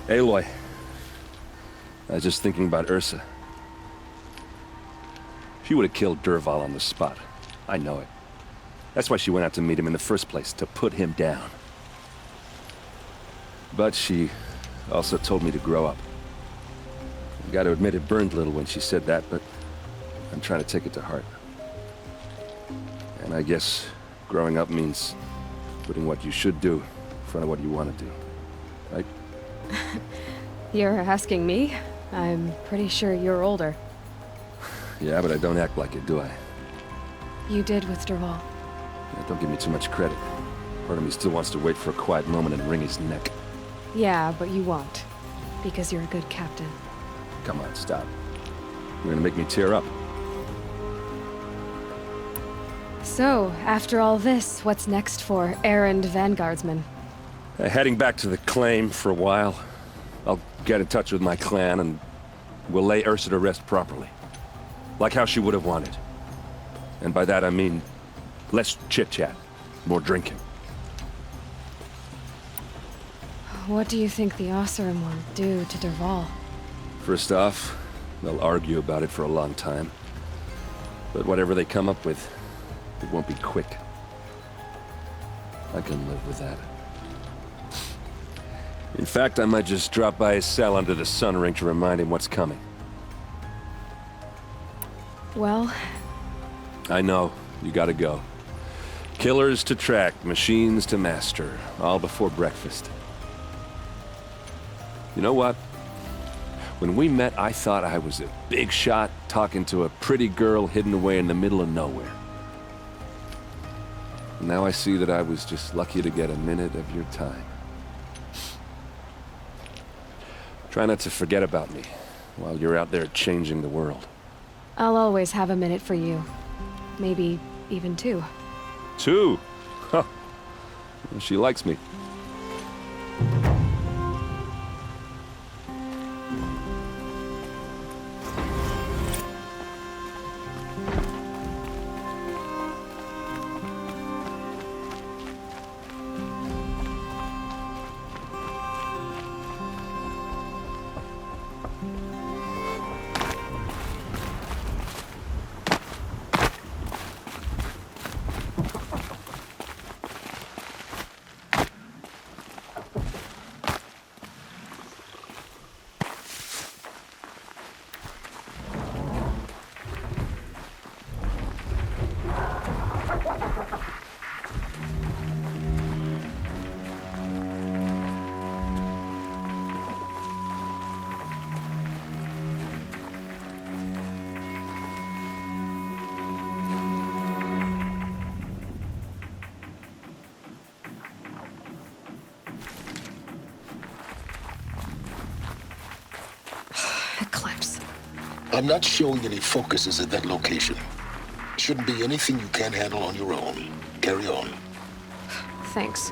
Aloy. I was just thinking about Ursa. She would have killed Dervahl on the spot. I know it. That's why she went out to meet him in the first place, to put him down. But she also told me to grow up. I gotta admit it burned a little when she said that, but I'm trying to take it to heart. And I guess growing up means putting what you should do in front of what you want to do. Right? You're asking me? I'm pretty sure you're older. Yeah, but I don't act like it, do I? You did with Dervahl. Yeah, don't give me too much credit. Part of me still wants to wait for a quiet moment and wring his neck. Yeah, but you won't. Because you're a good captain. Come on, stop. You're gonna make me tear up. So, after all this, what's next for errand vanguardsman? Heading back to the claim for a while. I'll get in touch with my clan and we'll lay Ursa to rest properly. Like how she would have wanted. And by that I mean less chit-chat, more drinking. What do you think the Oseram will do to Dervahl? First off, they'll argue about it for a long time. But whatever they come up with, it won't be quick. I can live with that. In fact, I might just drop by his cell under the sun ring to remind him what's coming. Well... I know. You gotta go. Killers to track, machines to master. All before breakfast. You know what? When we met, I thought I was a big shot talking to a pretty girl hidden away in the middle of nowhere. And now I see that I was just lucky to get a minute of your time. Try not to forget about me while you're out there changing the world. I'll always have a minute for you. Maybe even 2. 2? Huh. She likes me. I'm not showing any focuses at that location. Shouldn't be anything you can't handle on your own. Carry on. Thanks.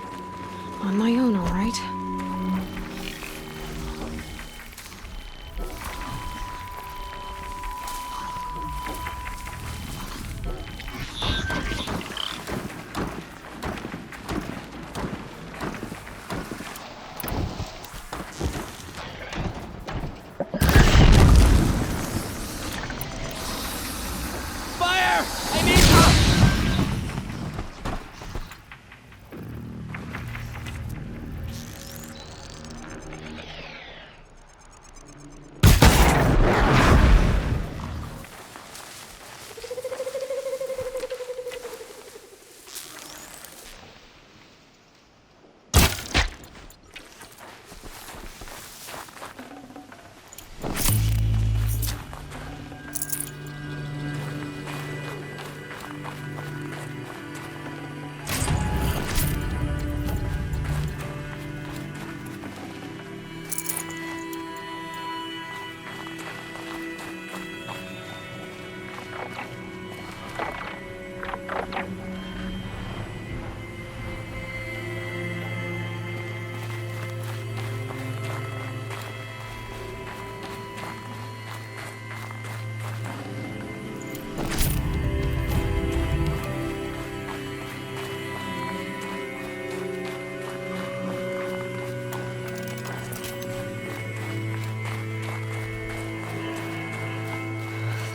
On my own, all right? Fire! I need help!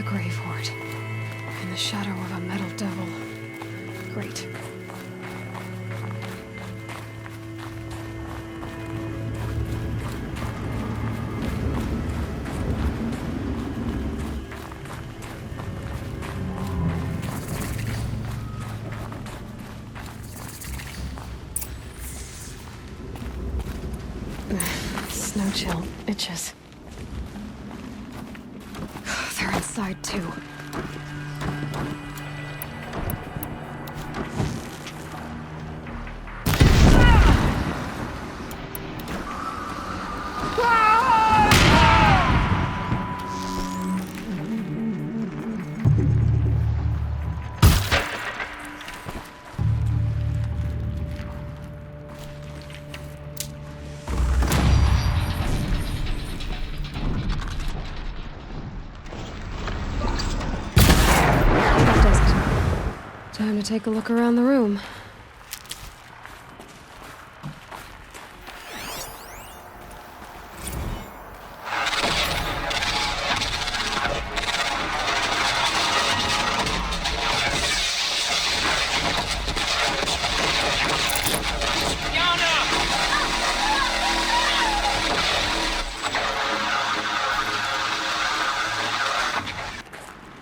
Grave Horde. In the shadow of a metal devil. Great. Snow chill. Itches. They're inside, too. Time to take a look around the room.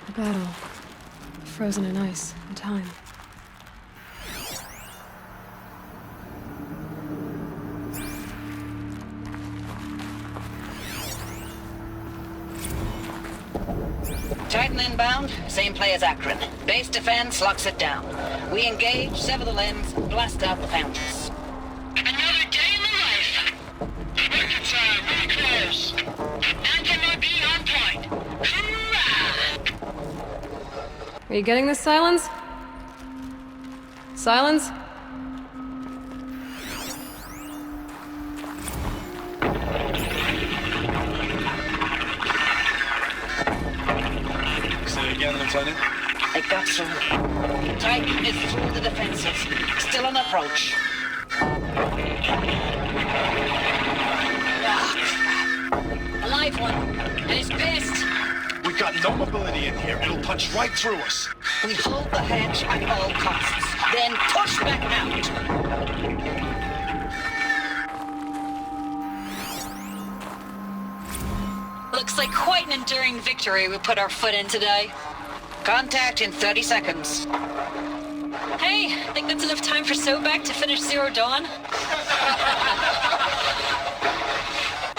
A battle. Frozen in ice and time. Titan inbound, same play as Akron. Base defense locks it down. We engage, sever the limbs, blast out the foundries. Another day in the life. Wickets are really close. MIB on point. Hoorah! Are you getting this, Silence? Silence? Say again, Lieutenant. It got through. Titan is through the defenses. Still on approach. A live one. And he's pissed. We got no mobility in here. It'll punch right through us. We hold the hedge at all costs. Then push back out. Looks like quite an enduring victory we put our foot in today. Contact in 30 seconds. Hey, think that's enough time for Sobek to finish Zero Dawn?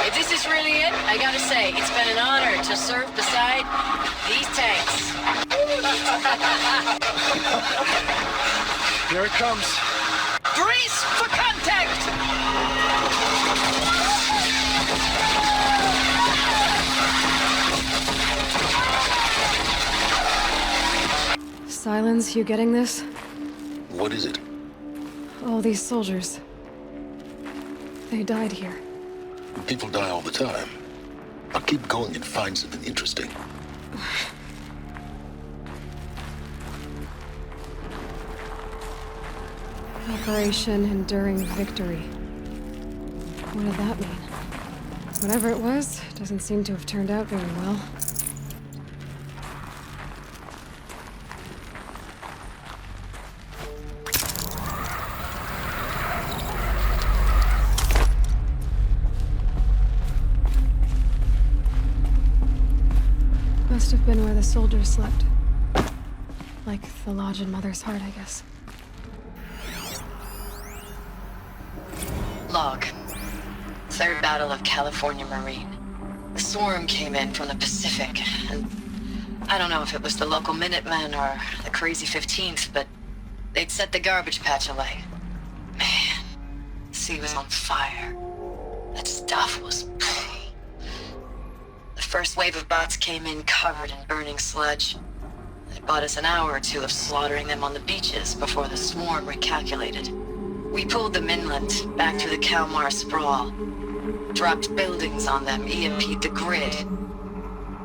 If this is really it, I gotta say, it's been an honor to serve beside these tanks. Here it comes. Grease for contact! sense you getting this? What is it? All these soldiers. They died here. People die all the time. I'll keep going and find something interesting. Operation Enduring Victory. What did that mean? Whatever it was, doesn't seem to have turned out very well. Must have been where the soldiers slept. Like the lodge in Mother's Heart, I guess. Log. Third Battle of California Marine. The swarm came in from the Pacific, and I don't know if it was the local Minutemen or the crazy 15th, but they'd set the garbage patch alight. Man, the sea was on fire. That stuff was... The first wave of bots came in covered in burning sludge. It bought us an hour or two of slaughtering them on the beaches before the swarm recalculated. We pulled them inland, back through the Kalmar sprawl. Dropped buildings on them, EMP'd the grid.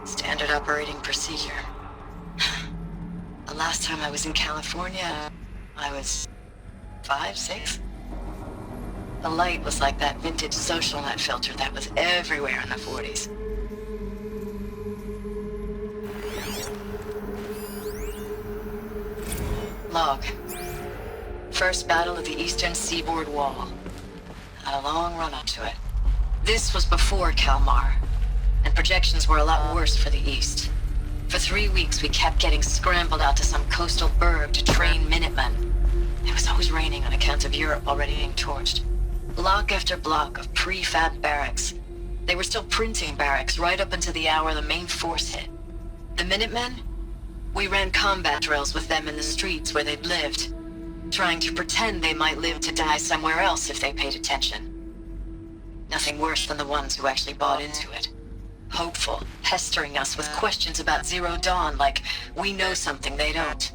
Standard operating procedure. The last time I was in California, I was 5, 6? The light was like that vintage social net filter that was everywhere in the 40s. Log. First battle of the eastern seaboard wall. Had a long run up to it. This was before Kalmar, and projections were a lot worse for the east. For 3 weeks we kept getting scrambled out to some coastal burg to train Minutemen. It was always raining on account of Europe already being torched. Block after block of prefab barracks. They were still printing barracks right up until the hour the main force hit. The Minutemen? We ran combat drills with them in the streets where they'd lived, trying to pretend they might live to die somewhere else if they paid attention. Nothing worse than the ones who actually bought into it. Hopeful, pestering us with questions about Zero Dawn like we know something they don't.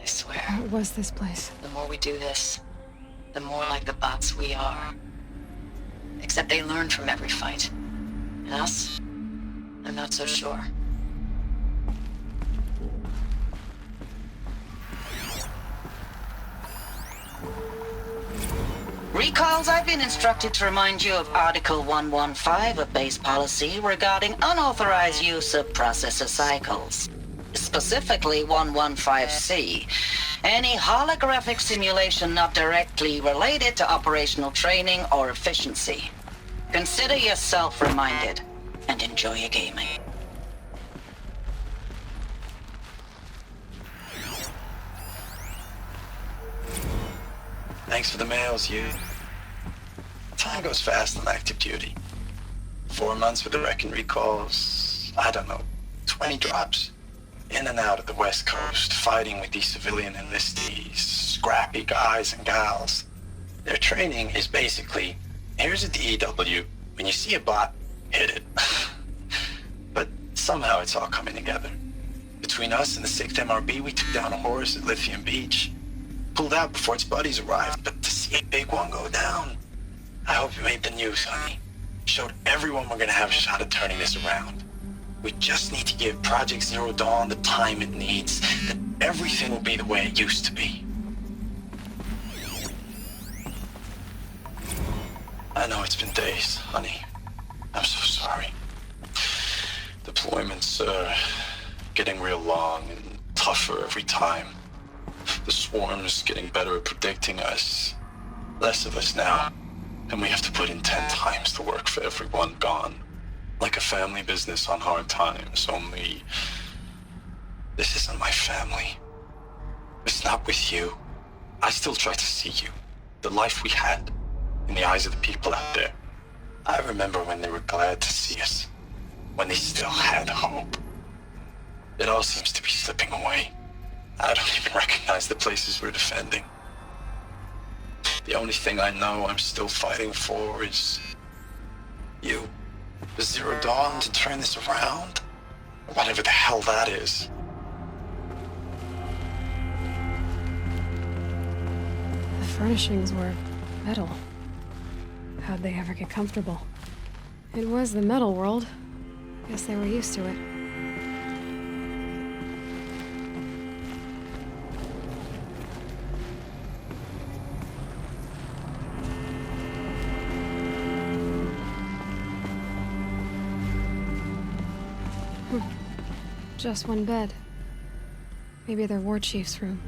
I swear. What was this place? The more we do this, the more like the bots we are. Except they learn from every fight. And us? I'm not so sure. Recalls, I've been instructed to remind you of Article 115 of base policy regarding unauthorized use of processor cycles. Specifically 115C. Any holographic simulation not directly related to operational training or efficiency. Consider yourself reminded, and enjoy your gaming. Thanks for the mails, you. Time goes fast on active duty. 4 months with the wrecking recalls, I don't know, 20 drops. In and out of the West Coast, fighting with these civilian enlistees, scrappy guys and gals. Their training is basically, here's a DEW, when you see a bot, hit it. But somehow it's all coming together. Between us and the 6th MRB, we took down a horse at Lithium Beach. Pulled out before its buddies arrived, but to see a big one go down, I hope you made the news, honey. Showed everyone we're gonna have a shot at turning this around. We just need to give Project Zero Dawn the time it needs, that everything will be the way it used to be. I know it's been days, honey. I'm so sorry. Deployments are getting real long and tougher every time. The swarm's getting better at predicting us. Less of us now. And we have to put in 10 times the work for everyone gone. Like a family business on hard times, only... This isn't my family. It's not with you. I still try to see you. The life we had. In the eyes of the people out there. I remember when they were glad to see us. When they still had hope. It all seems to be slipping away. I don't even recognize the places we're defending. The only thing I know I'm still fighting for is... you. The Zero Dawn to turn this around? Or whatever the hell that is. furnishings were metal. How'd they ever get comfortable? It was the metal world. Guess they were used to it. Just one bed. Maybe their war chief's room.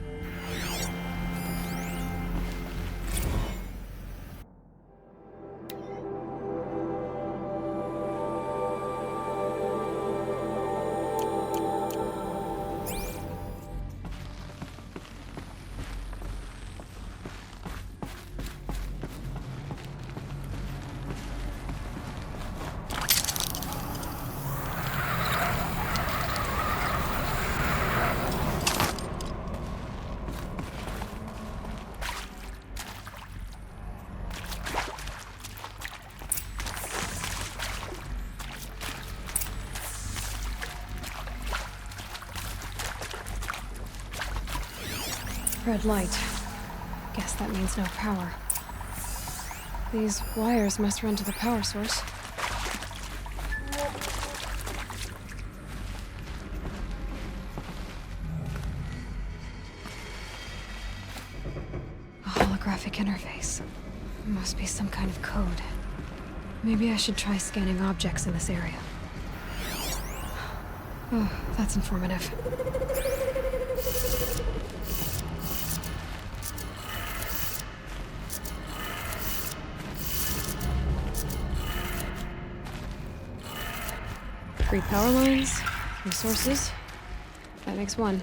Red light. Guess that means no power. These wires must run to the power source. A holographic interface. Must be some kind of code. Maybe I should try scanning objects in this area. Oh, that's informative. Three power lines, three sources. That makes one.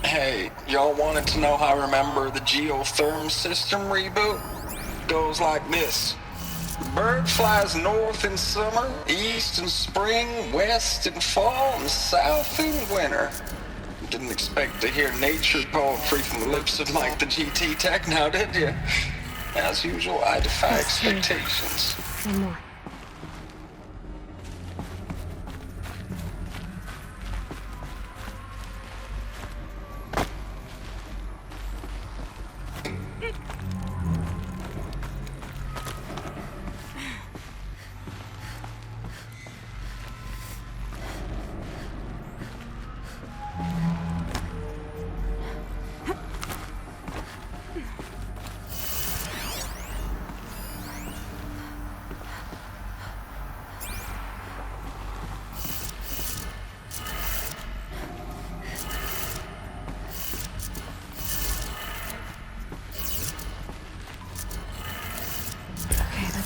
Hey, y'all wanted to know how I remember the geotherm system reboot? Goes like this. Bird flies north in summer, east in spring, west in fall, and south in winter. Didn't expect to hear nature poetry from the lips of Mike the GT Tech now, did you? As usual, I defy expectations. One more.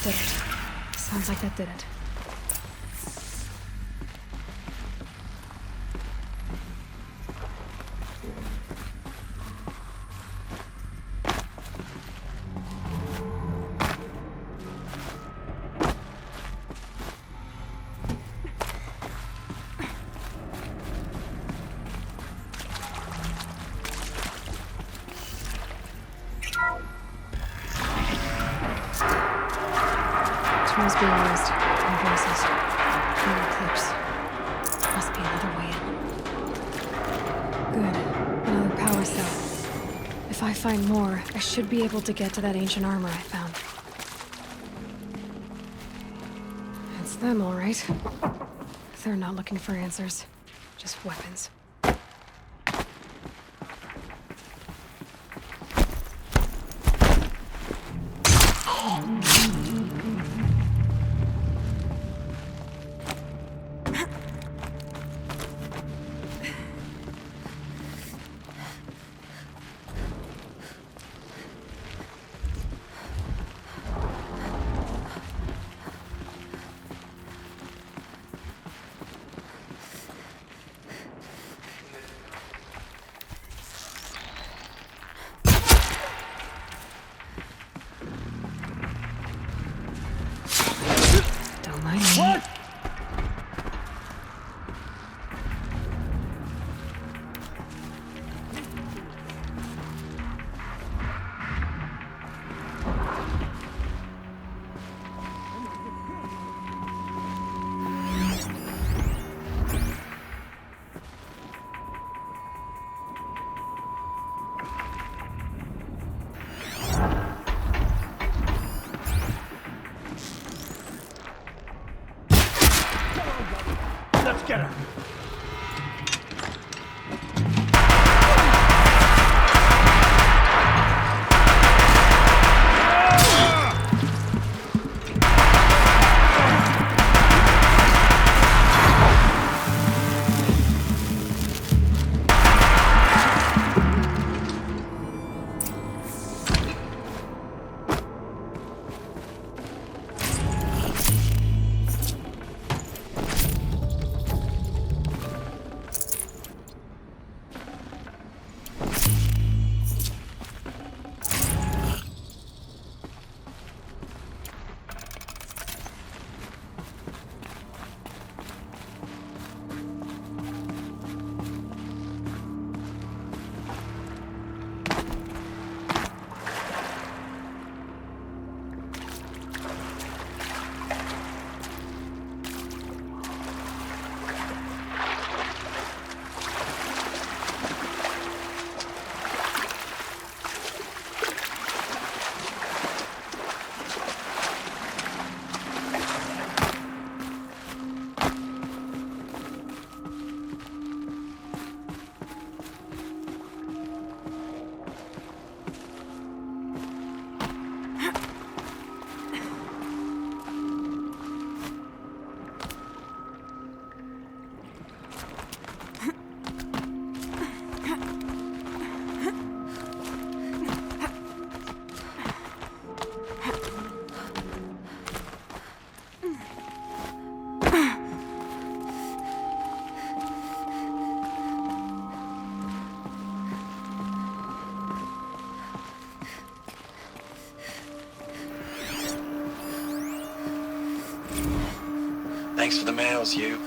Did it. Sounds like that did it. Must be raised. And voices. No eclipse. Must be another way in. Good. Another power cell. If I find more, I should be able to get to that ancient armor I found. It's them, all right. They're not looking for answers. Just weapons. Get her! Thanks for the mails, you.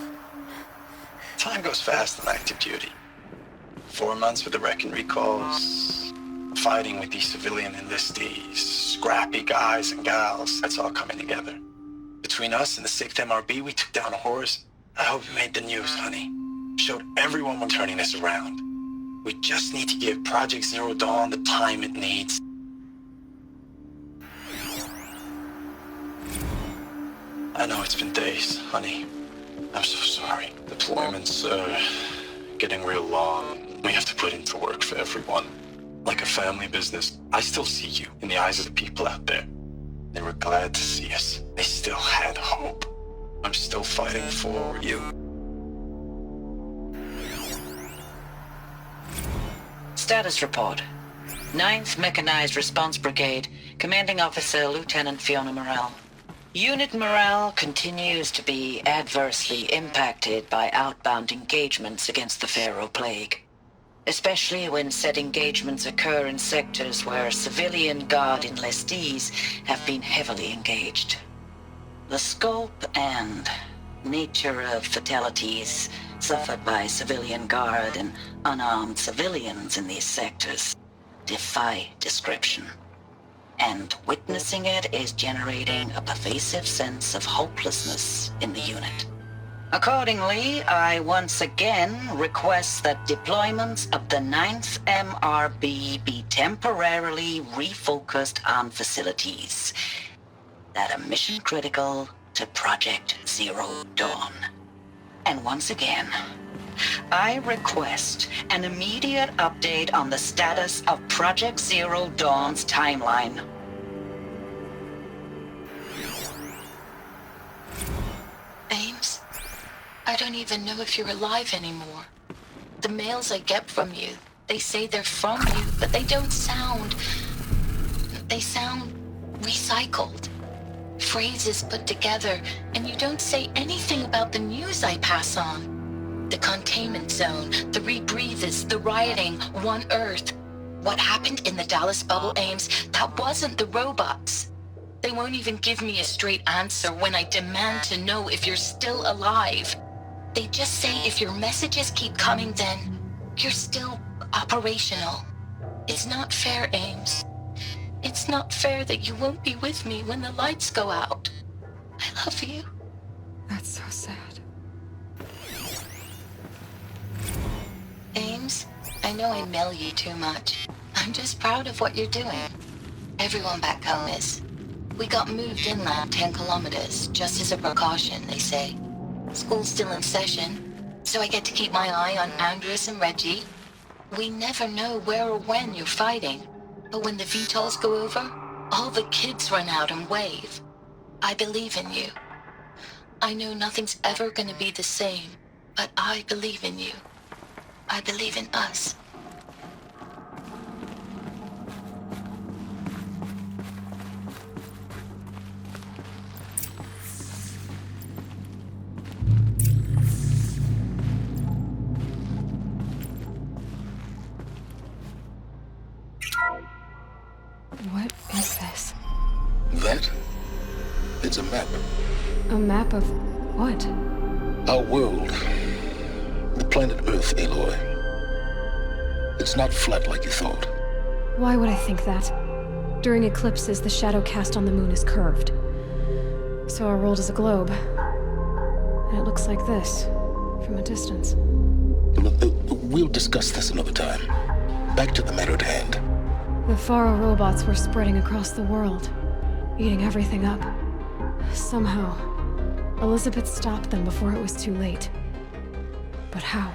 Time goes fast on active duty. 4 months with the wrecking recalls, fighting with these civilian enlistees, scrappy guys and gals, that's all coming together. Between us and the 6th MRB, we took down a horse. I hope we made the news, honey. Showed everyone we're turning this around. We just need to give Project Zero Dawn the time it needs. I know it's been days, honey. I'm so sorry. Deployments are getting real long. We have to put into work for everyone. Like a family business. I still see you in the eyes of the people out there. They were glad to see us. They still had hope. I'm still fighting for you. Status report. 9th Mechanized Response Brigade, Commanding Officer Lieutenant Fiona Morrell. Unit morale continues to be adversely impacted by outbound engagements against the Pharaoh Plague, especially when said engagements occur in sectors where civilian guard enlistees have been heavily engaged. The scope and nature of fatalities suffered by civilian guard and unarmed civilians in these sectors defy description. And witnessing it is generating a pervasive sense of hopelessness in the unit. Accordingly, I once again request that deployments of the 9th MRB be temporarily refocused on facilities that are mission critical to Project Zero Dawn. And once again, I request an immediate update on the status of Project Zero Dawn's timeline. Ames, I don't even know if you're alive anymore. The mails I get from you, they say they're from you, but they don't sound... They sound recycled. Phrases put together, and you don't say anything about the news I pass on. The containment zone, the rebreathers, the rioting, One Earth. What happened in the Dallas bubble, Ames, that wasn't the robots. They won't even give me a straight answer when I demand to know if you're still alive. They just say if your messages keep coming, then you're still operational. It's not fair, Ames. It's not fair that you won't be with me when the lights go out. I love you. That's so sad. Ames, I know I mail you too much. I'm just proud of what you're doing. Everyone back home is. We got moved inland 10 kilometers, just as a precaution, they say. School's still in session, So I get to keep my eye on Andres and Reggie. We never know where or when you're fighting. But when the VTOLs go over, all the kids run out and wave. I believe in you. I know nothing's ever gonna be the same, but I believe in you. I believe in us. What is this? That? It's a map. A map of what? Our world. The planet Earth, Aloy. It's not flat like you thought. Why would I think that? During eclipses, the shadow cast on the moon is curved. So our world is a globe. And it looks like this, from a distance. We'll discuss this another time. Back to the matter at hand. The Faro robots were spreading across the world, eating everything up. Somehow, Elizabeth stopped them before it was too late. But how?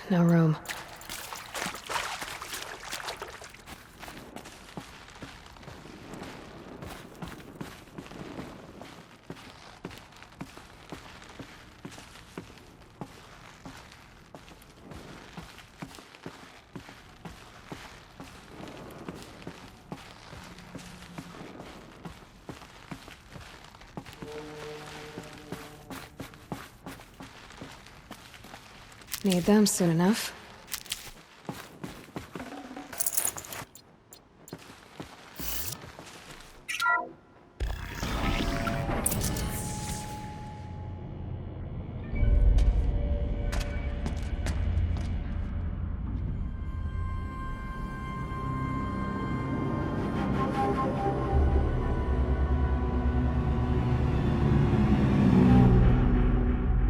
No room. Need them soon enough.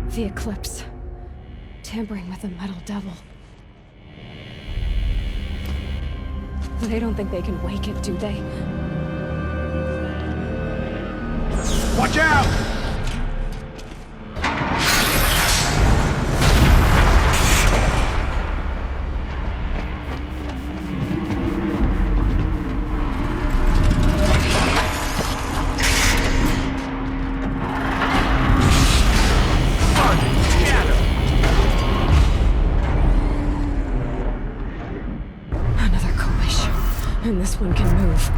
The eclipse. Tampering with the metal devil. They don't think they can wake it, do they? Watch out! And this one can move.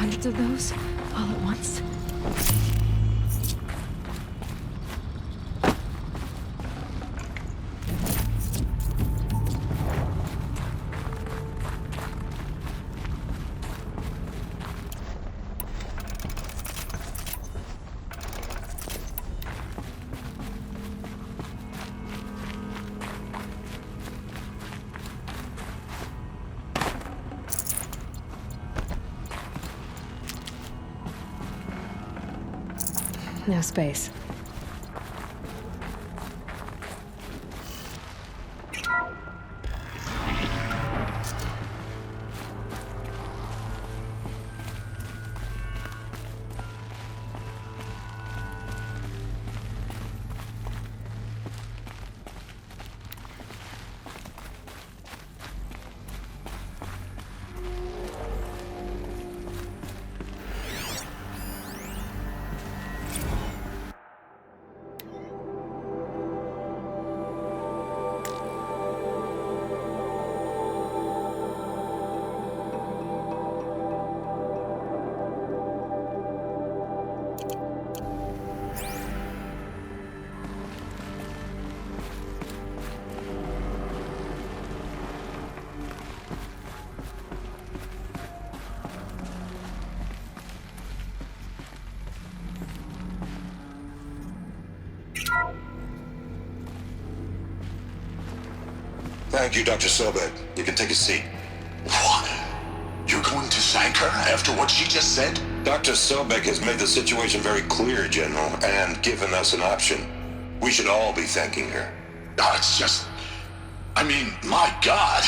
Hundreds of those, all at once. No space. Thank you, Dr. Sobek. You can take a seat. What? You're going to thank her after what she just said? Dr. Sobek has made the situation very clear, General, and given us an option. We should all be thanking her. Oh, it's just... I mean, my God.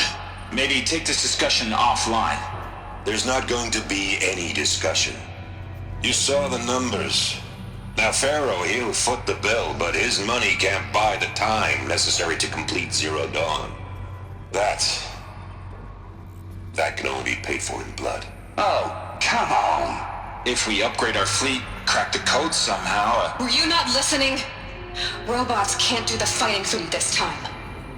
Maybe take this discussion offline. There's not going to be any discussion. You saw the numbers. Now, Pharaoh, he'll foot the bill, but his money can't buy the time necessary to complete Zero Dawn. That can only be paid for in blood. Oh, come on. If we upgrade our fleet, crack the code somehow... Were you not listening? Robots can't do the fighting for you this time.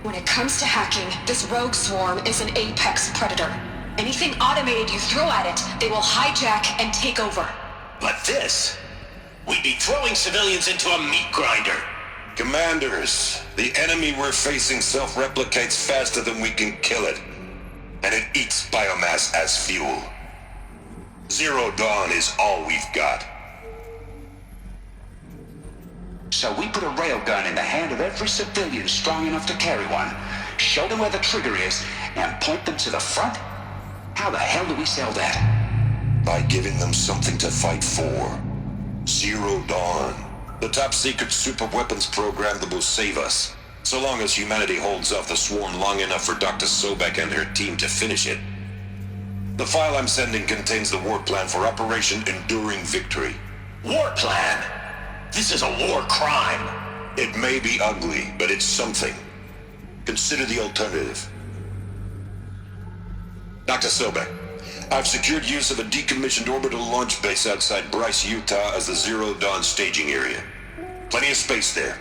When it comes to hacking, this rogue swarm is an apex predator. Anything automated you throw at it, they will hijack and take over. But this... we'd be throwing civilians into a meat grinder. Commanders, the enemy we're facing self-replicates faster than we can kill it. And it eats biomass as fuel. Zero Dawn is all we've got. So we put a railgun in the hand of every civilian strong enough to carry one, show them where the trigger is, and point them to the front? How the hell do we sell that? By giving them something to fight for. Zero Dawn. The top-secret super-weapons program that will save us. So long as humanity holds off the swarm long enough for Dr. Sobek and her team to finish it. The file I'm sending contains the war plan for Operation Enduring Victory. War plan? This is a war crime. It may be ugly, but it's something. Consider the alternative. Dr. Sobek, I've secured use of a decommissioned orbital launch base outside Bryce, Utah as the Zero Dawn staging area. Plenty of space there.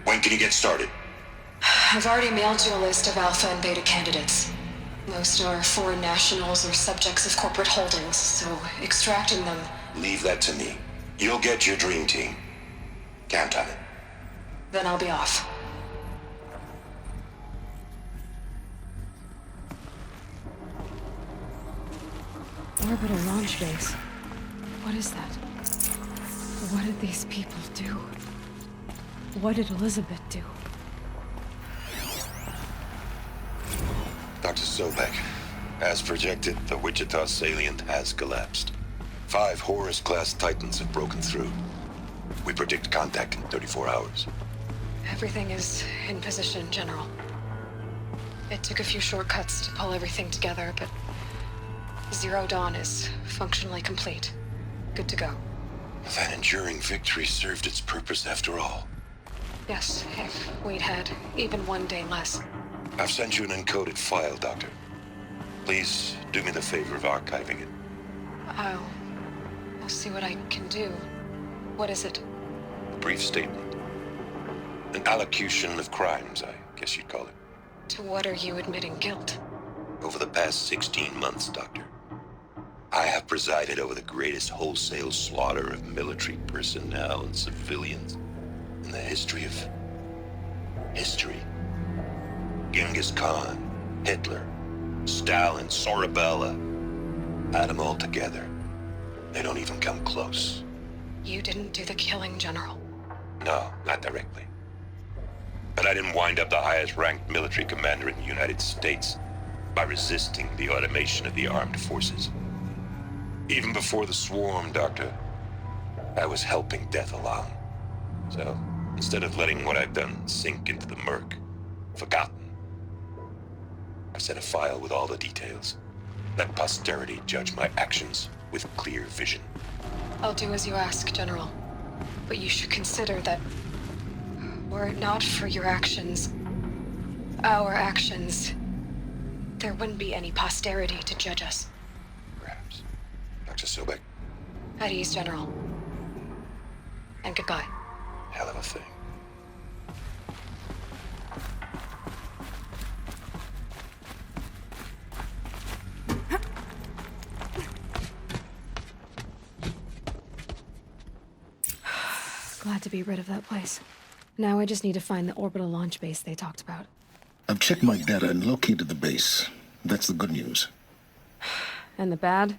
When can you get started? I've already mailed you a list of alpha and beta candidates. Most are foreign nationals or subjects of corporate holdings, so extracting them... Leave that to me. You'll get your dream team. Count on it. Then I'll be off. Orbital launch base. What is that? What did these people do? What did Elizabeth do? Dr. Sobek, as projected, the Wichita salient has collapsed. 5 Horus-class Titans have broken through. We predict contact in 34 hours. Everything is in position, General. It took a few shortcuts to pull everything together, but Zero Dawn is functionally complete. Good to go. That enduring victory served its purpose after all. Yes, if we'd had even one day less. I've sent you an encoded file, Doctor. Please do me the favor of archiving it. I'll see what I can do. What is it? A brief statement. An allocution of crimes, I guess you'd call it. To what are you admitting guilt? Over the past 16 months, Doctor. I have presided over the greatest wholesale slaughter of military personnel and civilians in the history of history. Genghis Khan, Hitler, Stalin, Sorabella. Add them all together. They don't even come close. You didn't do the killing, General. No, not directly. But I didn't wind up the highest ranked military commander in the United States by resisting the automation of the armed forces. Even before the swarm, Doctor, I was helping death along. So, instead of letting what I've done sink into the murk, forgotten, I set a file with all the details. Let posterity judge my actions with clear vision. I'll do as you ask, General. But you should consider that were it not for your actions, our actions, there wouldn't be any posterity to judge us. Perhaps. Dr. Sobek. At ease, General. And goodbye. Hell of a thing. Glad to be rid of that place. Now I just need to find the orbital launch base they talked about. I've checked my data and located the base. That's the good news. And the bad?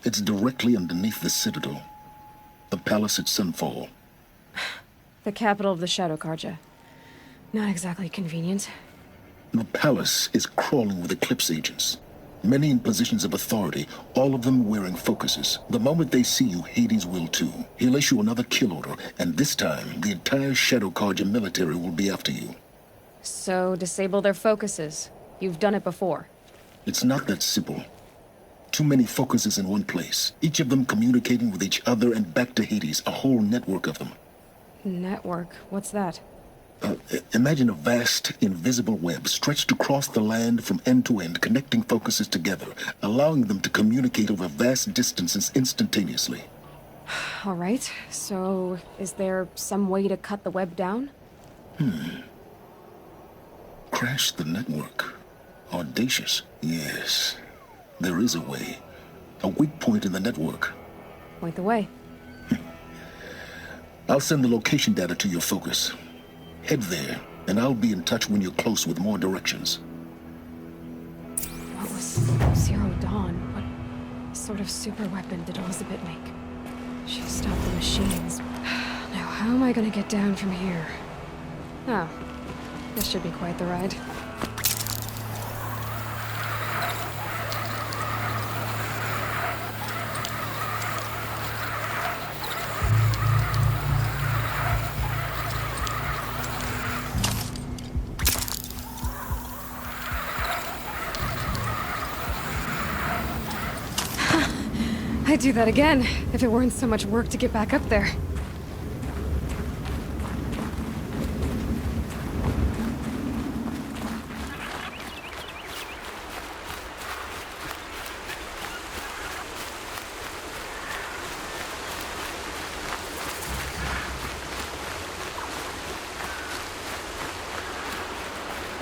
It's directly underneath the Citadel. The palace at Sunfall. The capital of the Shadow Karja. Not exactly convenient. The palace is crawling with Eclipse agents. Many in positions of authority, all of them wearing focuses. The moment they see you, Hades will too. He'll issue another kill order, and this time, the entire Shadow Karja military will be after you. So, disable their focuses. You've done it before. It's not that simple. Too many focuses in one place, each of them communicating with each other and back to Hades, a whole network of them. Network? What's that? Imagine a vast, invisible web stretched across the land from end to end, connecting focuses together, allowing them to communicate over vast distances instantaneously. All right, so is there some way to cut the web down? Crash the network. Audacious. Yes, there is a way. A weak point in the network. Point the way. I'll send the location data to your focus. Head there, and I'll be in touch when you're close with more directions. What was Zero Dawn? What sort of super weapon did Elizabeth make? She stopped the machines. Now, how am I gonna get down from here? Oh, this should be quite the ride. I'd do that again, if it weren't so much work to get back up there.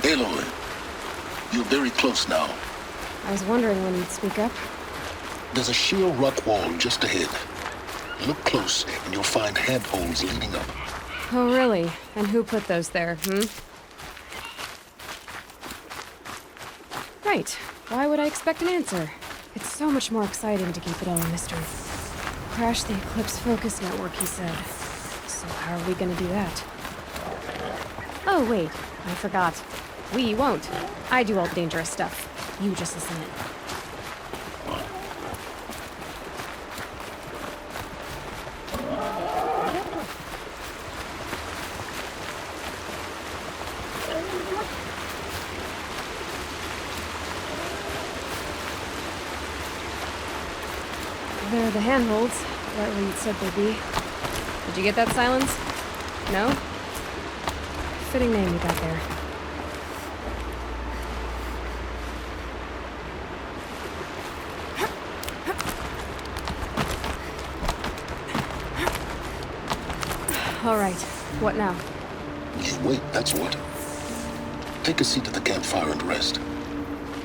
Aloy, you're very close now. I was wondering when you'd speak up. There's a sheer rock wall just ahead. Look close, and you'll find handholds leading up. Oh, really? And who put those there, Right. Why would I expect an answer? It's so much more exciting to keep it all a mystery. Crash the Eclipse focus network, he said. So how are we gonna do that? Oh, wait. I forgot. We won't. I do all the dangerous stuff. You just listen in. There are the handholds, right where you'd said they'd be. Did you get that, Silence? No? Fitting name you got there. All right, what now? Just wait, that's what. Take a seat at the campfire and rest.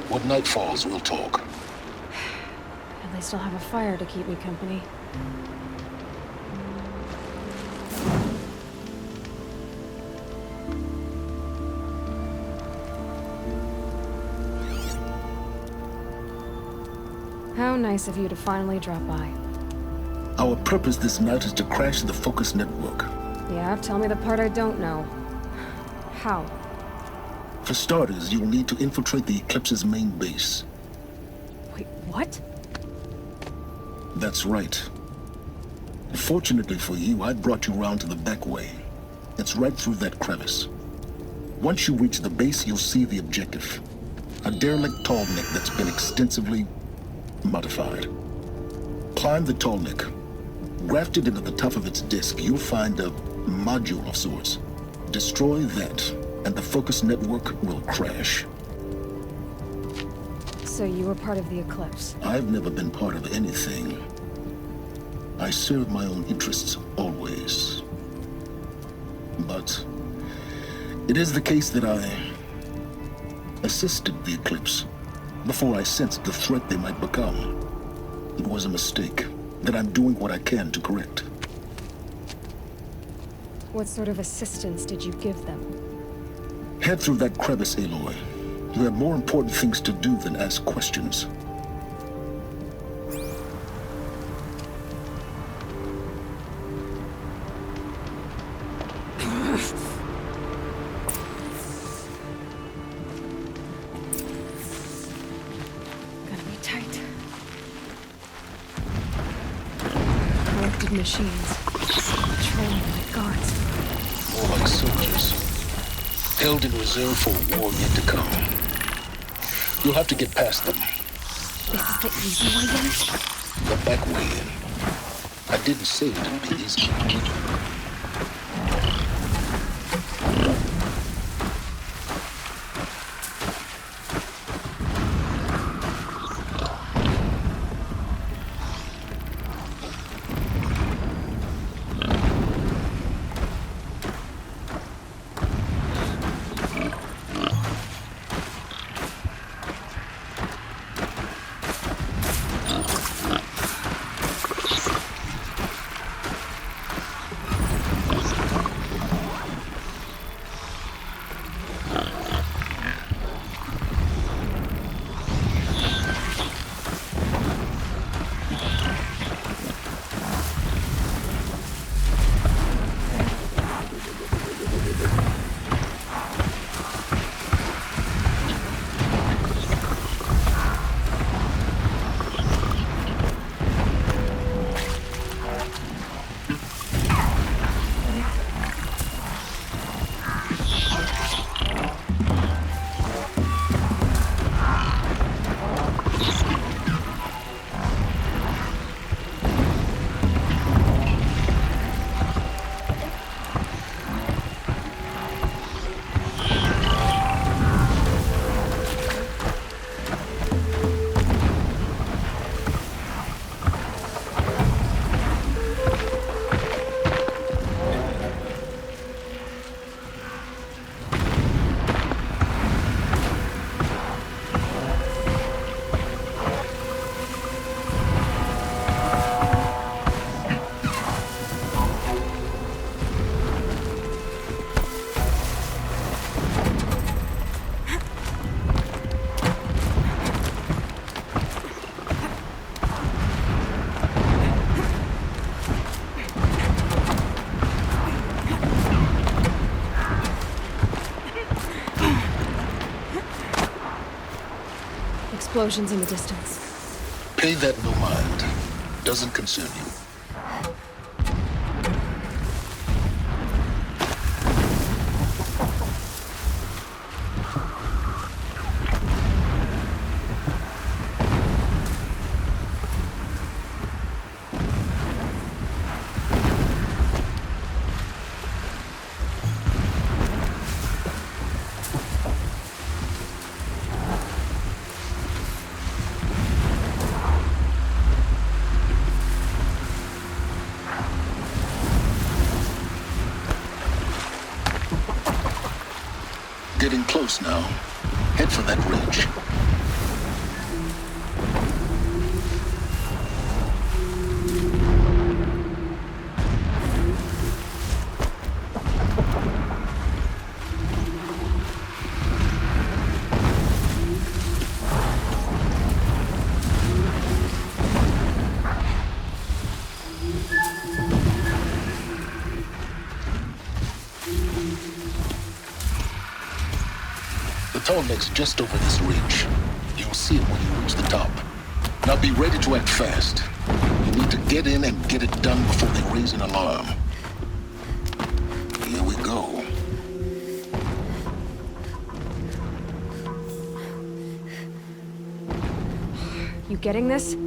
When night falls, we'll talk. And least I'll have a fire to keep me company. How nice of you to finally drop by. Our purpose this night is to crash the Focus network. Yeah, tell me the part I don't know. How? For starters, you'll need to infiltrate the Eclipse's main base. Wait, what? That's right. Fortunately for you, I brought you round to the back way. It's right through that crevice. Once you reach the base, you'll see the objective. A derelict tall neck that's been extensively modified. Climb the tall neck. Grafted into the top of its disk, you'll find a module of sorts. Destroy that, and the Focus network will crash. So you were part of the Eclipse? I've never been part of anything. I serve my own interests, always. But it is the case that I assisted the Eclipse before I sensed the threat they might become. It was a mistake that I'm doing what I can to correct. What sort of assistance did you give them? Head through that crevice, Aloy. You have more important things to do than ask questions. Gonna be tight. Collected machines. Patrolling like guards. More like soldiers. Held in reserve for a war yet to come. You'll have to get past them. This is the easy way in? The back way in. I didn't say it'd be easy. Explosions in the distance. Pay that no mind. Doesn't concern you. Getting close now. Head for that ridge. tall neck's just over this ridge. You'll see it when you reach the top. Now be ready to act fast. You need to get in and get it done before they raise an alarm. Here we go. You getting this?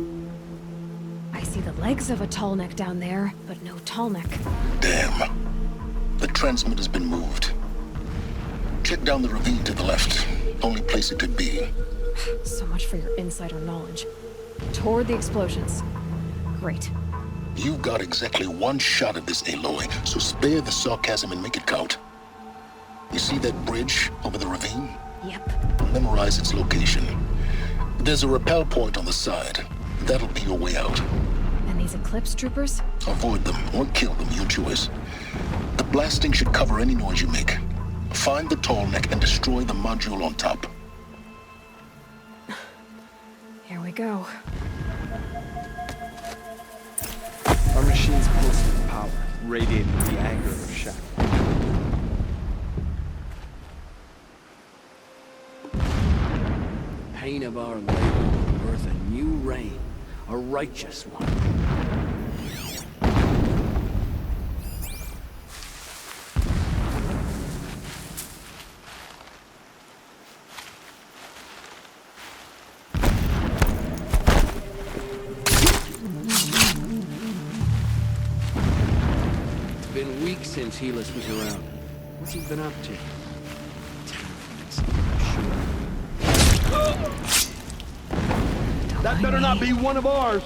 I see the legs of a tall neck down there, but no tall neck. Damn. The transmitter's been moved. Check down the ravine to the left. Only place it could be. So much for your insider knowledge. Toward the explosions. Great. You've got exactly one shot at this, Aloy, so spare the sarcasm and make it count. You see that bridge over the ravine? Yep. Memorize its location. There's a rappel point on the side. That'll be your way out. And these Eclipse troopers? Avoid them or kill them, your choice. The blasting should cover any noise you make. Find the tall neck and destroy the module on top. Here we go. Our machine's pulsing with power, radiating the anger of Shadow. Pain of our labor, worth a new reign, a righteous one. Been weeks since Helis was around. What's he been up to? That better not be one of ours.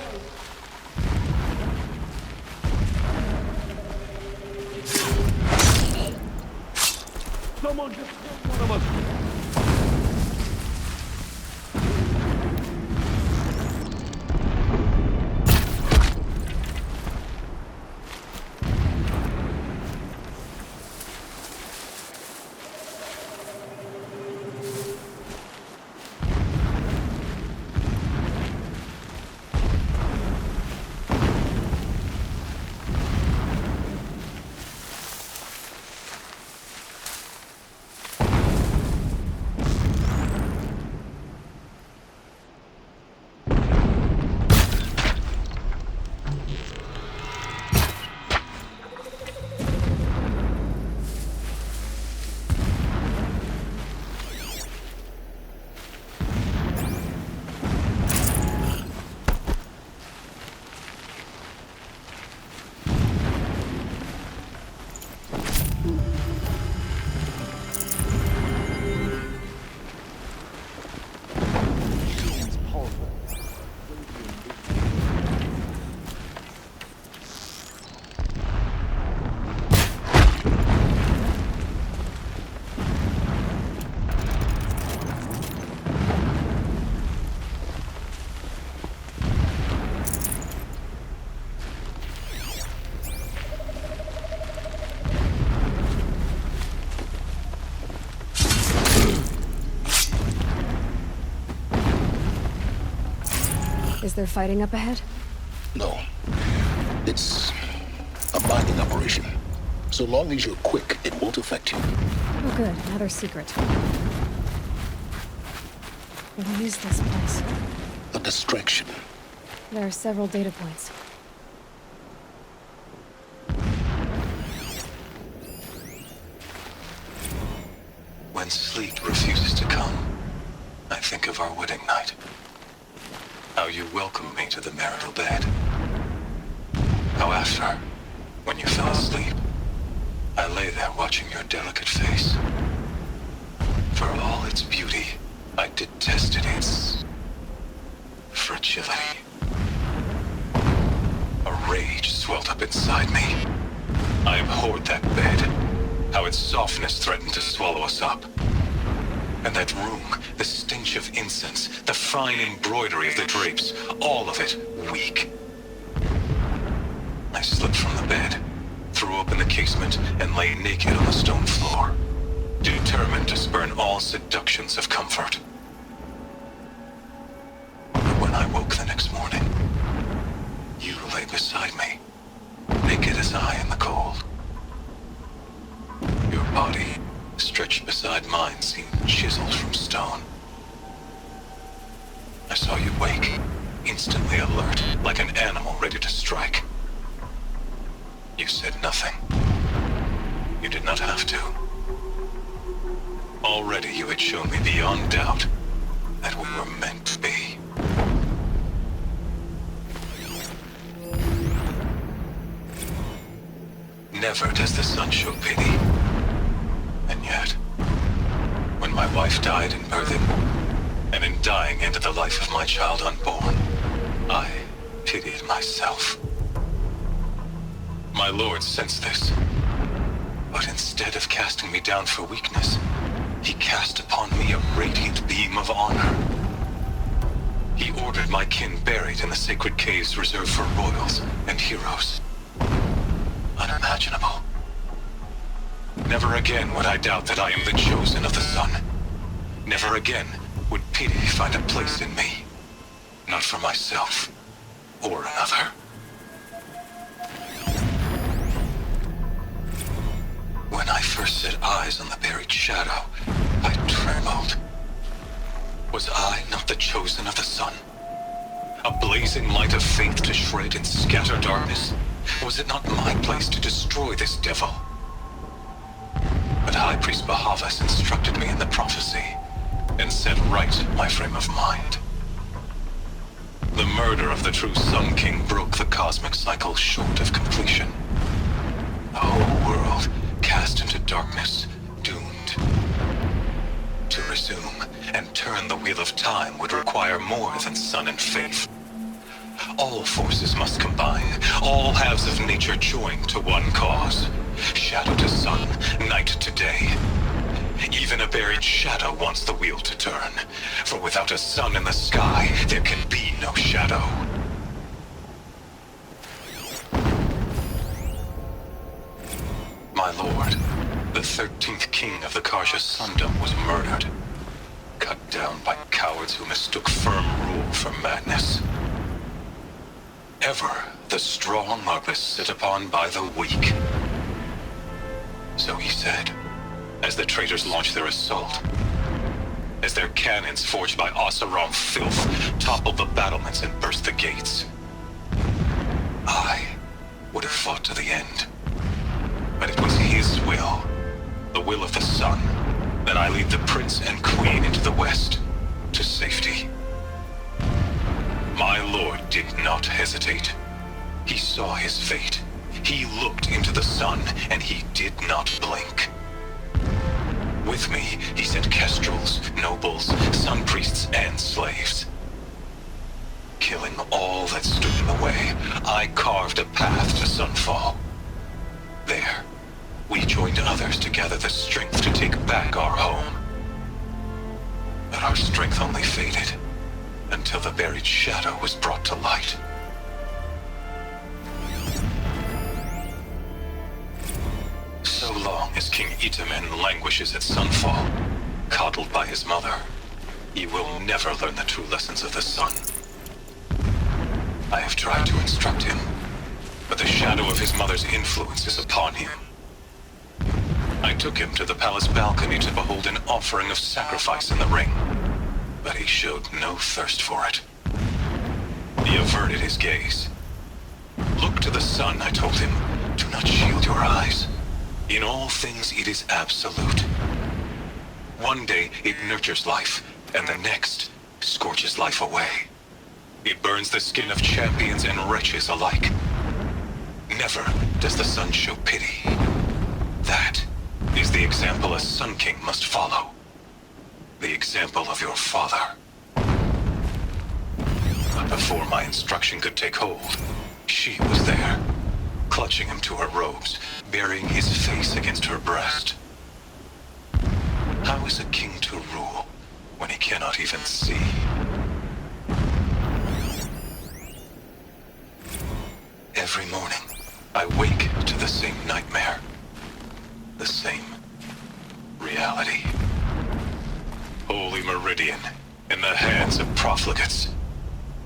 Someone just killed one of us. Is there fighting up ahead? No. It's a binding operation. So long as you're quick, it won't affect you. Oh good, another secret. What is this place? A distraction. There are several data points. When sleep refuses to come, I think of our wedding night. How you welcomed me to the marital bed. How after, when you fell asleep, I lay there watching your delicate face. For all its beauty, I detested its fragility. A rage swelled up inside me. I abhorred that bed, how its softness threatened to swallow us up. And that room, the stench of incense, the fine embroidery of the drapes, all of it weak. I slipped from the bed, threw open the casement, and lay naked on the stone floor, determined to spurn all seductions of comfort. But when I woke the next morning, you lay beside me, naked as I in the cold. Your body stretched beside mine seemed chiseled from stone. I saw you wake, instantly alert, like an animal ready to strike. You said nothing. You did not have to. Already you had shown me beyond doubt that we were meant to be. Never does the sun show pity. And yet, when my wife died in birthing, and in dying ended the life of my child unborn, I pitied myself. My lord sensed this, but instead of casting me down for weakness, he cast upon me a radiant beam of honor. He ordered my kin buried in the sacred caves reserved for royals and heroes. Unimaginable. Never again would I doubt that I am the chosen of the sun. Never again would pity find a place in me. Not for myself, or another. When I first set eyes on the buried shadow, I trembled. Was I not the chosen of the sun? A blazing light of faith to shred and scatter darkness? Was it not my place to destroy this devil? But High Priest Bahavas instructed me in the prophecy, and set right my frame of mind. The murder of the true Sun King broke the cosmic cycle short of completion. The whole world cast into darkness, doomed. To resume and turn the wheel of time would require more than sun and faith. All forces must combine, all halves of nature join to one cause. Shadow to sun, night to day. Even a buried shadow wants the wheel to turn, for without a sun in the sky, there can be no shadow. My lord, the 13th king of the Karja Sundom was murdered, cut down by cowards who mistook firm rule for madness. Ever the strong are beset upon by the weak. So he said, as the traitors launched their assault, as their cannons forged by Oseram filth toppled the battlements and burst the gates. I would have fought to the end. But it was his will, the will of the sun, that I lead the prince and queen into the west, to safety. My lord did not hesitate. He saw his fate. He looked into the sun, and he did not blink. With me, he sent kestrels, nobles, sun priests, and slaves. Killing all that stood in the way, I carved a path to sunfall. There, we joined others to gather the strength to take back our home. But our strength only faded until the buried shadow was brought to light. So long as King Itamen languishes at sunfall, coddled by his mother, he will never learn the true lessons of the sun. I have tried to instruct him, but the shadow of his mother's influence is upon him. I took him to the palace balcony to behold an offering of sacrifice in the ring, but he showed no thirst for it. He averted his gaze. Look to the sun, I told him. Do not shield your eyes. In all things it is absolute. One day it nurtures life, and the next scorches life away. It burns the skin of champions and wretches alike. Never does the sun show pity. That is the example a Sun King must follow. The example of your father. But before my instruction could take hold, she was there, clutching him to her robes, burying his face against her breast. How is a king to rule when he cannot even see? Every morning, I wake to the same nightmare. The same reality. Holy Meridian, in the hands of profligates.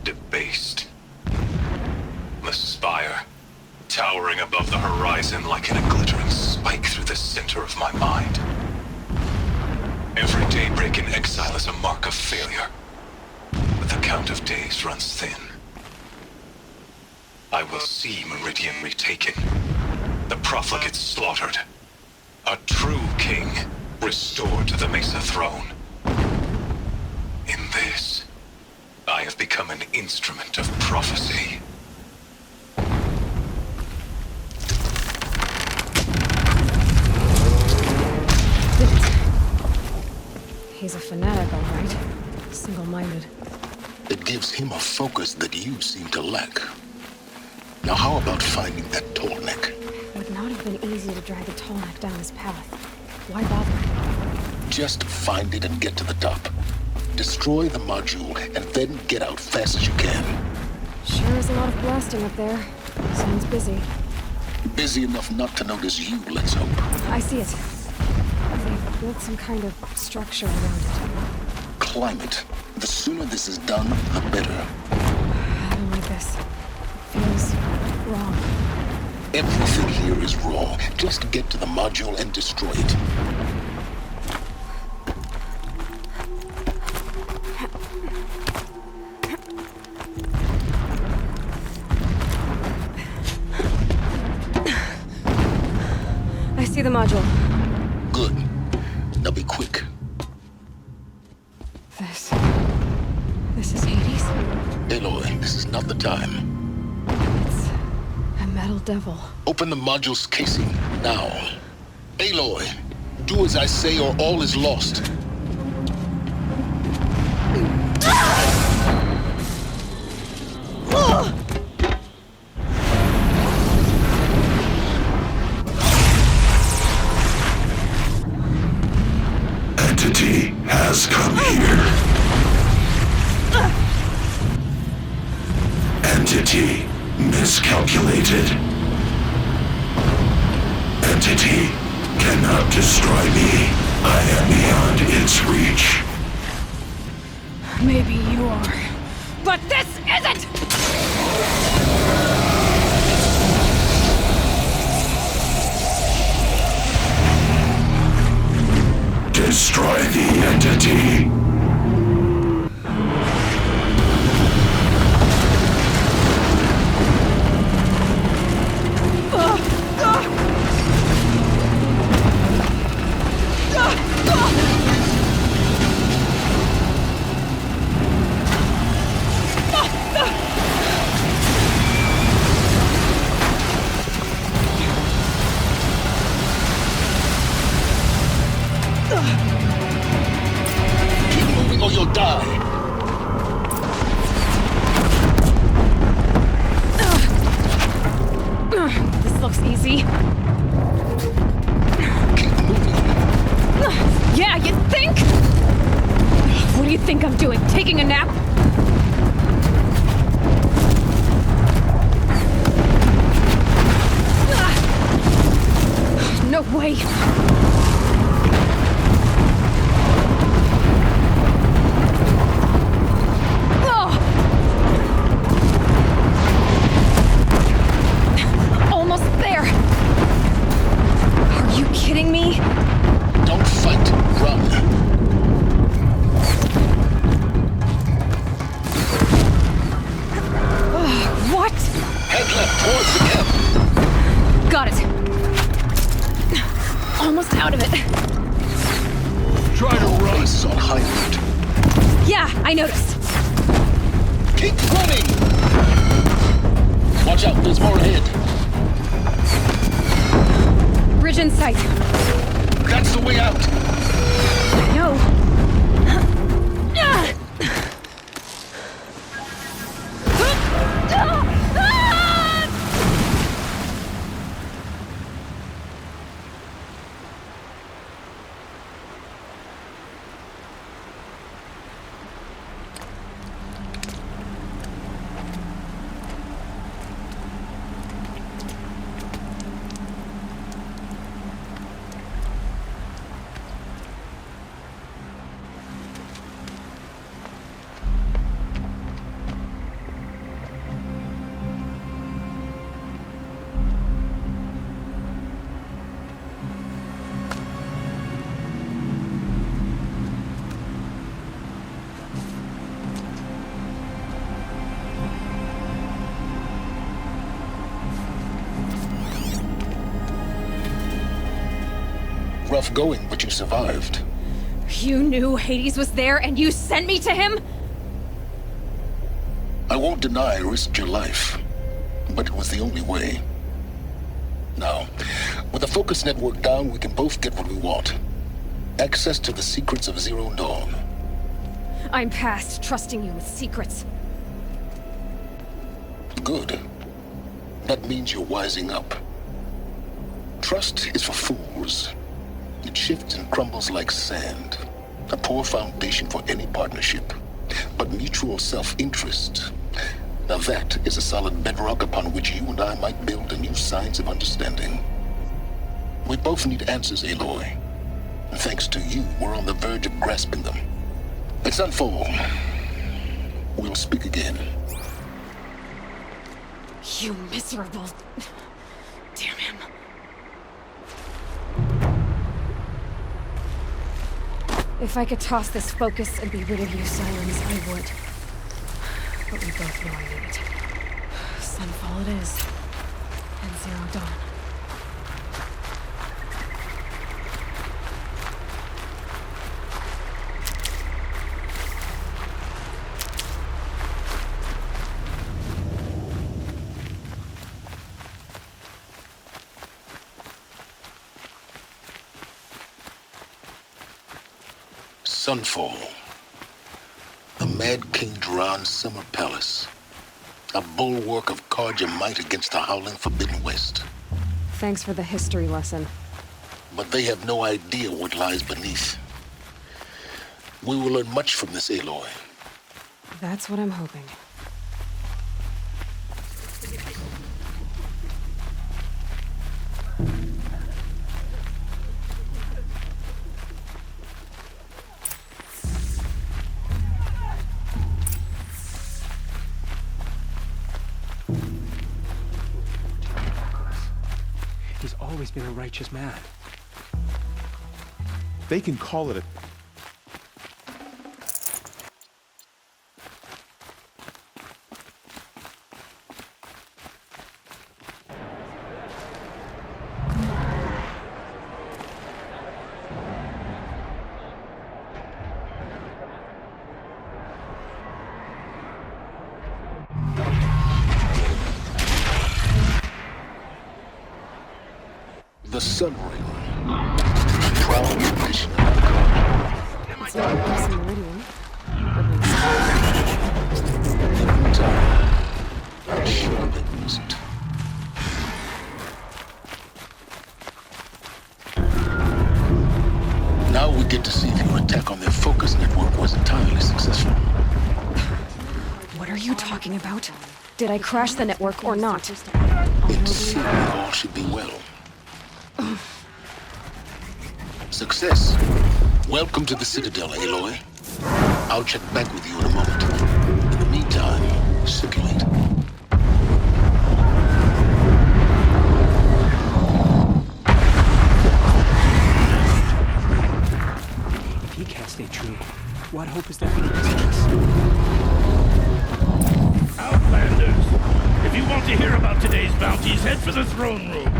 Debased. The spire, towering above the horizon like in a glittering spike through the center of my mind. Every daybreak in exile is a mark of failure. But the count of days runs thin. I will see Meridian retaken. The profligates slaughtered. A true king restored to the Mesa throne. In this, I have become an instrument of prophecy. He's a fanatic, all right. Single-minded. It gives him a focus that you seem to lack. Now how about finding that tall neck? It would not have been easy to drag the tall neck down this path. Why bother? Just find it and get to the top. Destroy the module and then get out fast as you can. Sure is a lot of blasting up there. Sounds busy. Busy enough not to notice you, let's hope. I see it. They've built some kind of structure around it. Climb it. The sooner this is done, the better. I don't like this. It feels wrong. Everything here is wrong. Just get to the module and destroy it. I see the module. Good. Now be quick. This is Hades? Aloy, this is not the time. It's a metal devil. Open the module's casing, now. Aloy, do as I say or all is lost. Entity has come here. Entity miscalculated. Entity cannot destroy me. I am beyond its reach. Maybe you are, but this isn't! Destroy the entity. Keep moving or you'll die. This looks easy. Keep moving. Yeah, you think? What do you think I'm doing? Taking a nap? No way. Almost there. Are you kidding me? Don't fight, run. What? Head left towards the camp. Got it. Almost out of it. Try to run. Base is on high alert. Yeah, I noticed. Keep running! Watch out, there's more ahead. Bridge in sight. That's the way out. No. rough going, but you survived. You knew Hades was there and you sent me to him? I won't deny I risked your life, but it was the only way. Now, with the focus network down, we can both get what we want. Access to the secrets of Zero Dawn. I'm past trusting you with secrets. Good. That means you're wising up. Trust is for fools. It shifts and crumbles like sand. A poor foundation for any partnership. But mutual self-interest, now that is a solid bedrock upon which you and I might build a new science of understanding. We both need answers, Aloy. And thanks to you, we're on the verge of grasping them. Let's unfold. We'll speak again. You miserable... Damn him. If I could toss this focus and be rid of you, Sirens, I would. But we both know I need it. Sunfall it is. And Zero Dawn. Sunfall. The Mad King Duran's summer palace. A bulwark of Karja might against the howling Forbidden West. Thanks for the history lesson. But they have no idea what lies beneath. We will learn much from this, Aloy. That's what I'm hoping. He's always been a righteous man. They can call it a... The Sun Ring. Proud tradition of the Karja. It's not a person meridian. I should have been used. Now we get to see if your attack on their focus network was entirely successful. What are you talking about? Did I crash the network or not? It seems all should be well. Success. Welcome to the Citadel, Aloy. I'll check back with you in a moment. In the meantime, circulate. If he can't stay true, what hope is there for the resistance? Outlanders! If you want to hear about today's bounties, head for the throne room.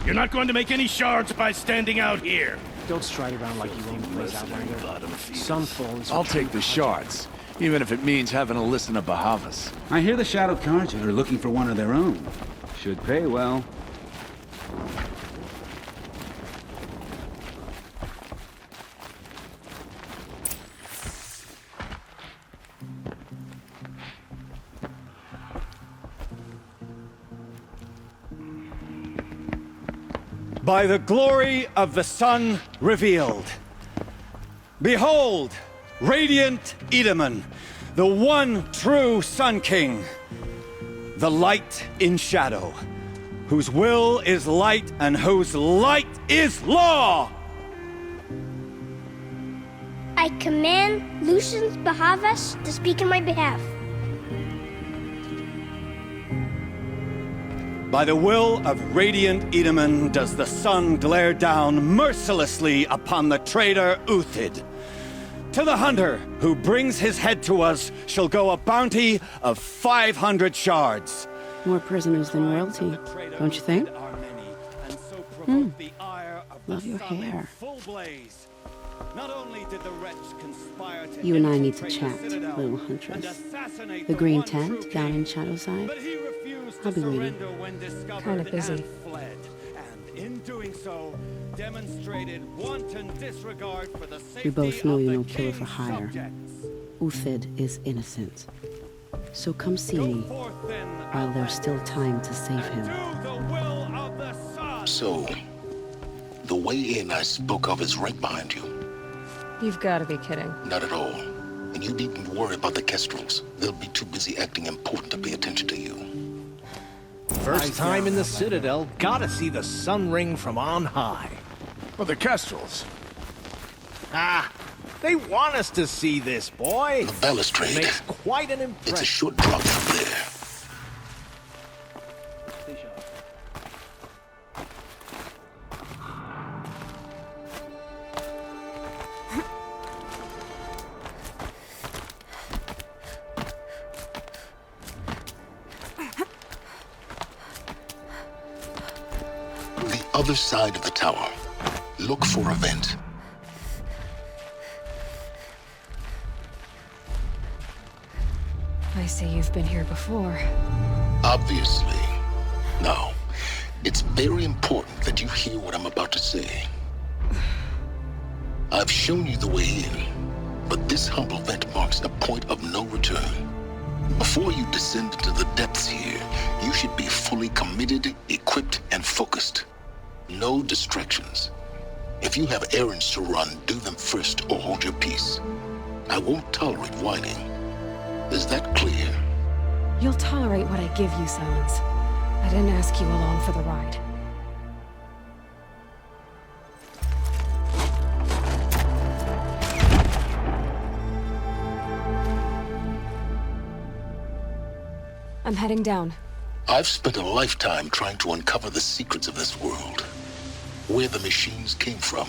You're not going to make any shards by standing out here. Don't stride around like you own the place, Outlander. Sunfall is... I'll take the shards, even if it means having to listen to Bahavas. I hear the Shadow Karja are looking for one of their own. Should pay well. By the glory of the sun revealed. Behold, radiant Edaman, the one true Sun King, the light in shadow, whose will is light and whose light is law! I command Lucius Bahavas to speak in my behalf. By the will of radiant Edaman does the sun glare down mercilessly upon the traitor Uthid. To the hunter who brings his head to us shall go a bounty of 500 shards. More prisoners than royalty, don't you think? The ire of Love your hair. Full blaze. Not only did the wretch conspire to You and I need to infiltrate the chat, Citadel little and huntress. assassinate The green one true tent down king, in Shadowside? but he refused I'll to be waiting. surrender when discovered Kinda busy. and fled. And in doing so, demonstrated wanton disregard for the safety We both know of you're the no killer for king's hire. subjects. Uthid is innocent. So come see Go me forth then, while there's still time to save him. do the will of the sun. So, the way in I spoke of is right behind you. You've got to be kidding. Not at all. And you needn't worry about the Kestrels. They'll be too busy acting important to pay attention to you. First time in the Citadel, gotta see the sun ring from on high. Well, the Kestrels. Ah, they want us to see this, boy. The balustrade. Makes quite an impression. It's a short drop from there. Other side of the tower. Look for a vent. I see you've been here before. Obviously. Now, it's very important that you hear what I'm about to say. I've shown you the way in, but this humble vent marks a point of no return. Before you descend into the depths here, you should be fully committed, equipped, and focused. No distractions. If you have errands to run, do them first or hold your peace. I won't tolerate whining. Is that clear? You'll tolerate what I give you, Silence. I didn't ask you along for the ride. I'm heading down. I've spent a lifetime trying to uncover the secrets of this world. Where the machines came from.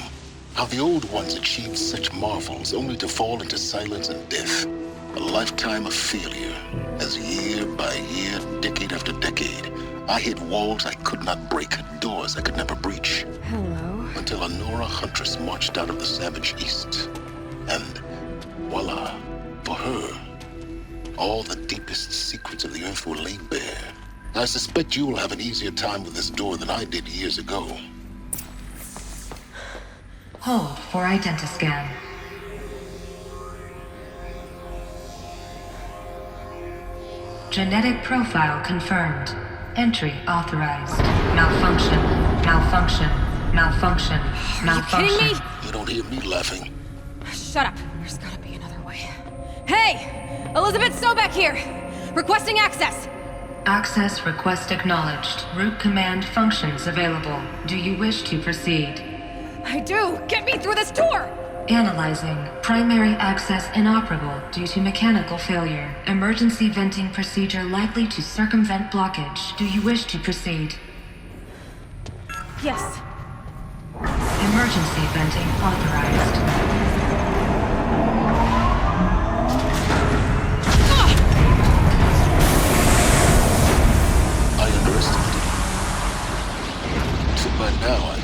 How the old ones achieved such marvels only to fall into silence and death. A lifetime of failure. As year by year, decade after decade, I hit walls I could not break, doors I could never breach. Hello. Until a Nora huntress marched out of the savage east. And voila, for her, all the deepest secrets of the earth were laid bare. I suspect you will have an easier time with this door than I did years ago. Hold for identiscan. Genetic profile confirmed. Entry authorized. Malfunction. Malfunction. Malfunction. Malfunction. Are you kidding me? You don't hear me laughing. Shut up. There's gotta be another way. Hey! Elizabeth Sobeck here! Requesting access! Access request acknowledged. Root command functions available. Do you wish to proceed? I do! Get me through this tour! Analyzing. Primary access inoperable due to mechanical failure. Emergency venting procedure likely to circumvent blockage. Do you wish to proceed? Yes. Emergency venting authorized. I underestimated you. So by now,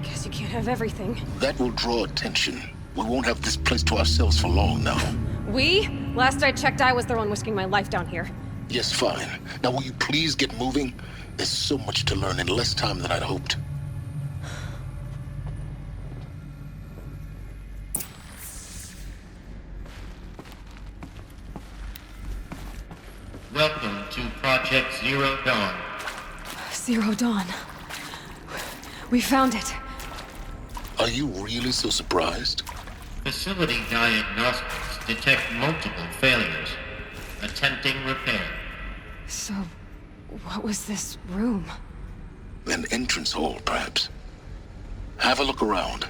Guess you can't have everything. that will draw attention. We won't have this place to ourselves for long now. We? Last I checked, I was the one whisking my life down here. Yes, fine. Now will you please get moving? There's so much to learn in less time than I'd hoped. Welcome to Project Zero Dawn. Zero Dawn. We found it. Are you really so surprised? Facility diagnostics detect multiple failures. Attempting repair. So, what was this room? An entrance hall, perhaps. Have a look around.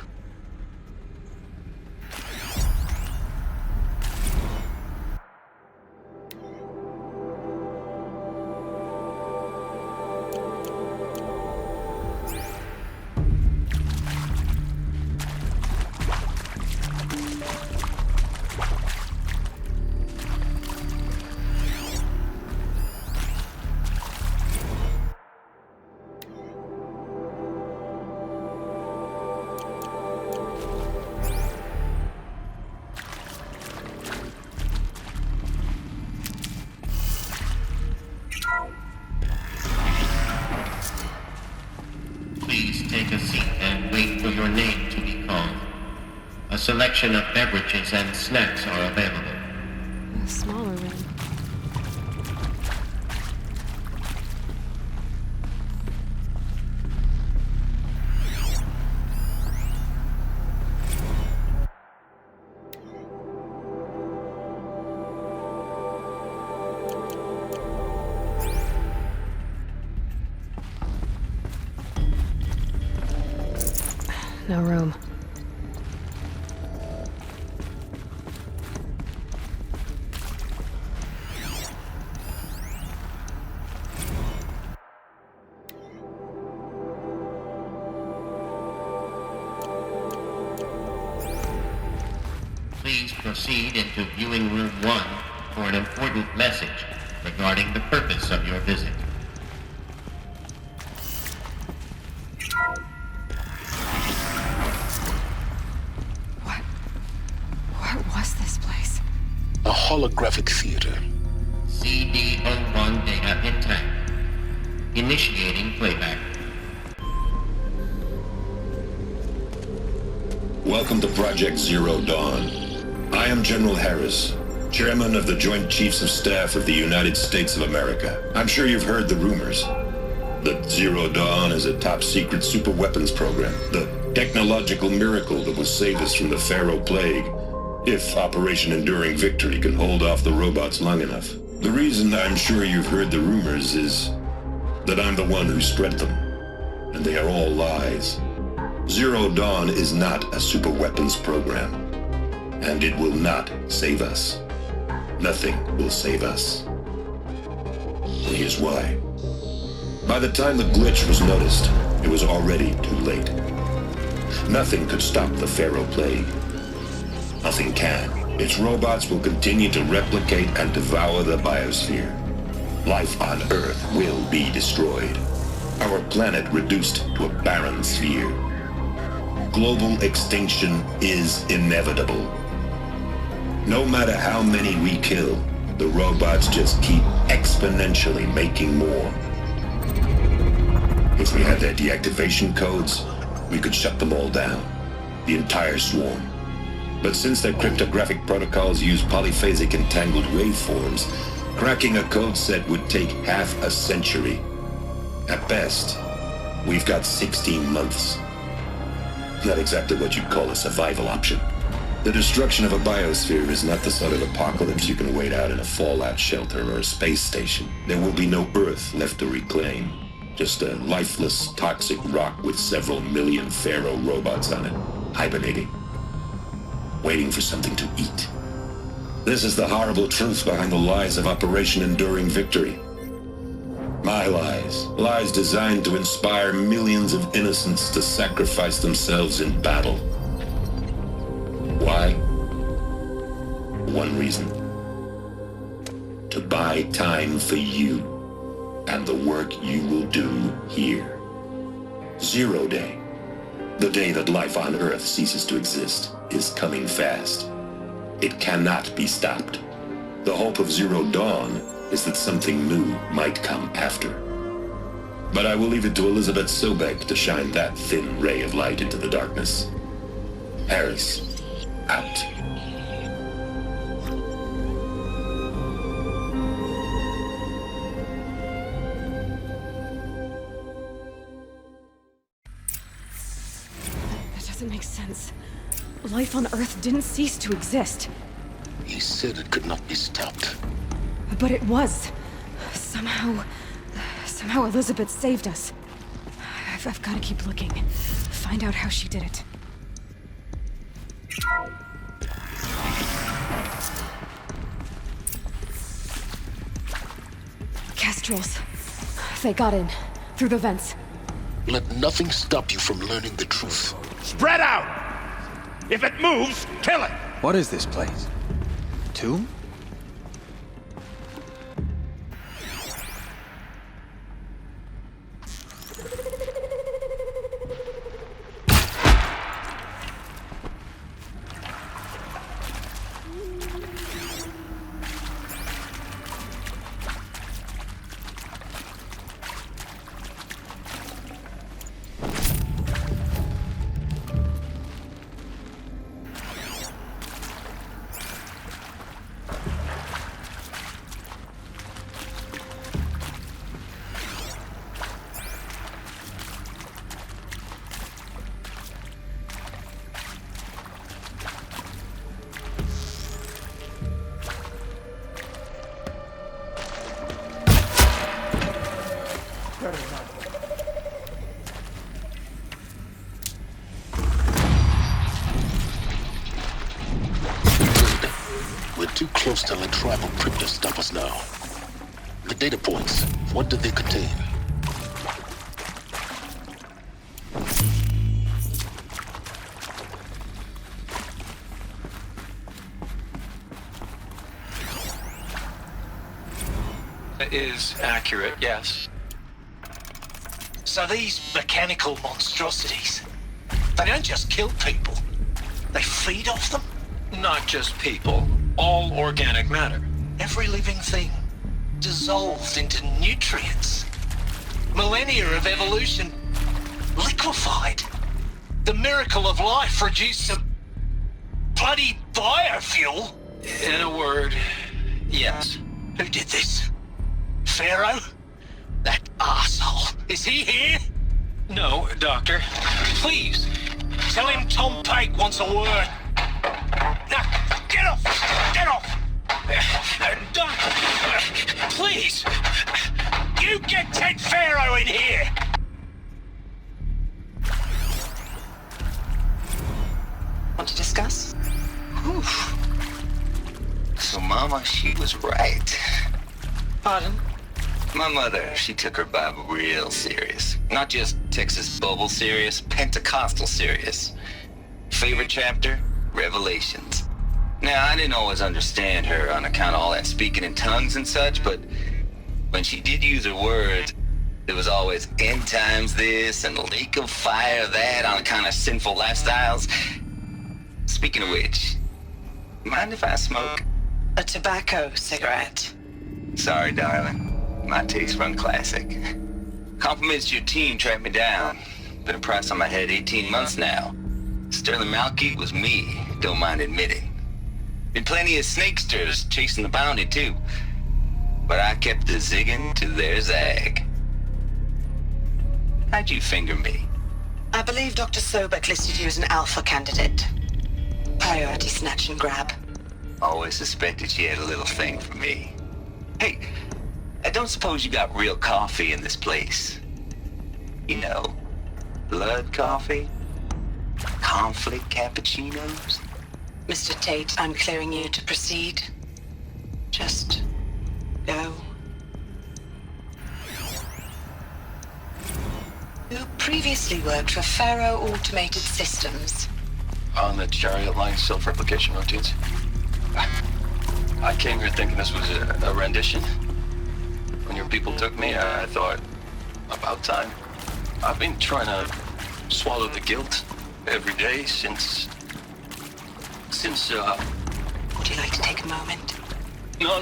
A selection of beverages and snacks are available. A smaller room. No room. Please proceed into viewing room 1 for an important message regarding the purpose of your visit. What was this place? A holographic theater. CD01 data intact. Initiating playback. Welcome to Project Zero Dawn. I am General Harris, Chairman of the Joint Chiefs of Staff of the United States of America. I'm sure you've heard the rumors that Zero Dawn is a top-secret superweapons program, the technological miracle that will save us from the Pharaoh Plague, if Operation Enduring Victory can hold off the robots long enough. The reason I'm sure you've heard the rumors is that I'm the one who spread them, and they are all lies. Zero Dawn is not a superweapons program, and it will not save us. Nothing will save us. And here's why. By the time the glitch was noticed, it was already too late. Nothing could stop the Pharaoh Plague. Nothing can. Its robots will continue to replicate and devour the biosphere. Life on Earth will be destroyed. Our planet reduced to a barren sphere. Global extinction is inevitable. No matter how many we kill, the robots just keep exponentially making more. If we had their deactivation codes, we could shut them all down. The entire swarm. But since their cryptographic protocols use polyphasic entangled waveforms, cracking a code set would take half a century. At best, we've got 16 months. Not exactly what you'd call a survival option. The destruction of a biosphere is not the sort of apocalypse you can wait out in a fallout shelter or a space station. There will be no Earth left to reclaim. Just a lifeless, toxic rock with several million Pharaoh robots on it, hibernating, waiting for something to eat. This is the horrible truth behind the lies of Operation Enduring Victory. My lies. Lies designed to inspire millions of innocents to sacrifice themselves in battle. Why? One reason. To buy time for you and the work you will do here. Zero Day, the day that life on Earth ceases to exist, is coming fast. It cannot be stopped. The hope of Zero Dawn is that something new might come after. But I will leave it to Elizabeth Sobek to shine that thin ray of light into the darkness. Harris, out. That doesn't make sense. Life on Earth didn't cease to exist. He said it could not be stopped. But it was. Somehow Elizabeth saved us. I've got to keep looking. Find out how she did it. Kestrels. They got in. Through the vents. Let nothing stop you from learning the truth. Spread out! If it moves, kill it! What is this place? Tomb? close to a tribal crypt to stop us now. The data points, what do they contain? Is accurate, yes. So these mechanical monstrosities, they don't just kill people, they feed off them? Not just people, all organic matter. Every living thing dissolved into nutrients. Millennia of evolution liquefied. The miracle of life reduced to bloody biofuel. In a word, yes. Who did this? Pharaoh? That arsehole. Is he here? No, Doctor. Please, tell him Tom Pike wants a word. Now, get off! Get off! Please! You get Ted Pharaoh in here! Want to discuss? Whew. So Mama, she was right. Pardon? My mother, she took her Bible real serious. Not just Texas Bible serious, Pentecostal serious. Favorite chapter? Revelations. Now, I didn't always understand her on account of all that speaking in tongues and such, but when she did use her words, there was always end times this and lake of fire that on account of sinful lifestyles. Speaking of which, mind if I smoke? A tobacco cigarette. Sorry, darling. My taste run classic. Compliments to your team tracked me down. Been a price on my head 18 months now. Sterling Malkeet was me, don't mind admitting. Been plenty of snakesters chasing the bounty too. But I kept the zigging to their zag. How'd you finger me? I believe Dr. Sobek listed you as an alpha candidate. Priority snatch and grab. Always suspected she had a little thing for me. Hey, I don't suppose you got real coffee in this place. You know, blood coffee? Conflict cappuccinos? Mr. Tate, I'm clearing you to proceed. Just go. You previously worked for Pharaoh Automated Systems. On the Chariot Line self-replication routines. I came here thinking this was a rendition. When your people took me, I thought, about time. I've been trying to swallow the guilt every day since... Would you like to take a moment? No,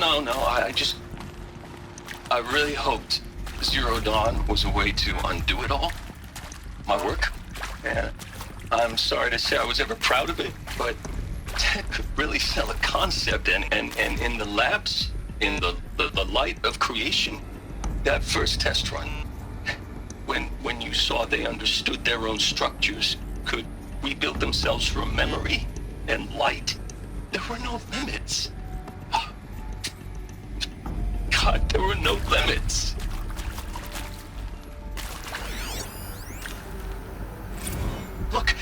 I really hoped Zero Dawn was a way to undo it all. My work. And I'm sorry to say I was ever proud of it, but Ted could really sell a concept, and in the labs, in the light of creation, that first test run, when you saw they understood their own structures, could rebuild themselves from memory and light, there were no limits. God, there were no limits. Look,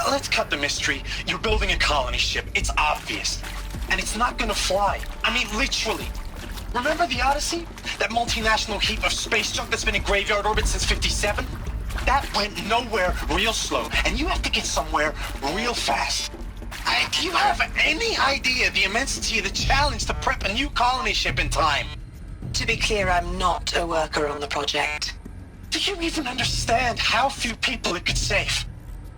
let's cut the mystery. You're building a colony ship. It's obvious. And it's not gonna fly. I mean, literally. Remember the Odyssey? That multinational heap of space junk that's been in graveyard orbit since 57? That went nowhere real slow. And you have to get somewhere real fast. Do you have any idea the immensity of the challenge to prep a new colony ship in time? To be clear, I'm not a worker on the project. Do you even understand how few people it could save?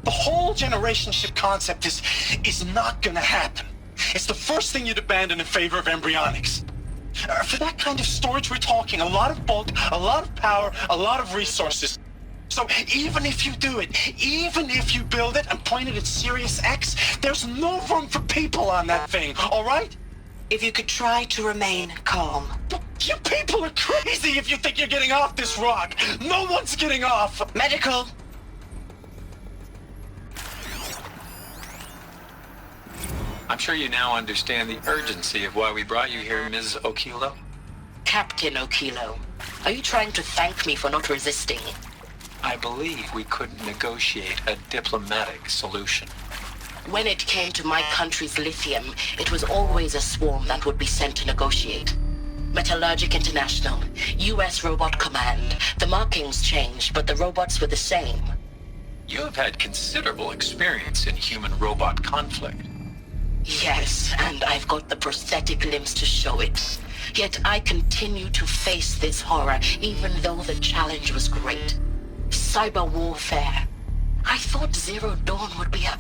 The whole generation ship concept is not gonna happen. It's the first thing you'd abandon in favor of embryonics. For that kind of storage, we're talking a lot of bulk, a lot of power, a lot of resources. So even if you do it, even if you build it and point it at Sirius X, there's no room for people on that thing, all right? If you could try to remain calm. You people are crazy if you think you're getting off this rock. No one's getting off. Medical. I'm sure you now understand the urgency of why we brought you here, Ms. Okilo. Captain Okilo, are you trying to thank me for not resisting? I believe we could negotiate a diplomatic solution. When it came to my country's lithium, it was always a swarm that would be sent to negotiate. Metallurgic International, US Robot Command. The markings changed, but the robots were the same. You have had considerable experience in human-robot conflict. Yes, and I've got the prosthetic limbs to show it. Yet I continue to face this horror, even though the challenge was great. Cyber warfare. I thought Zero Dawn would be a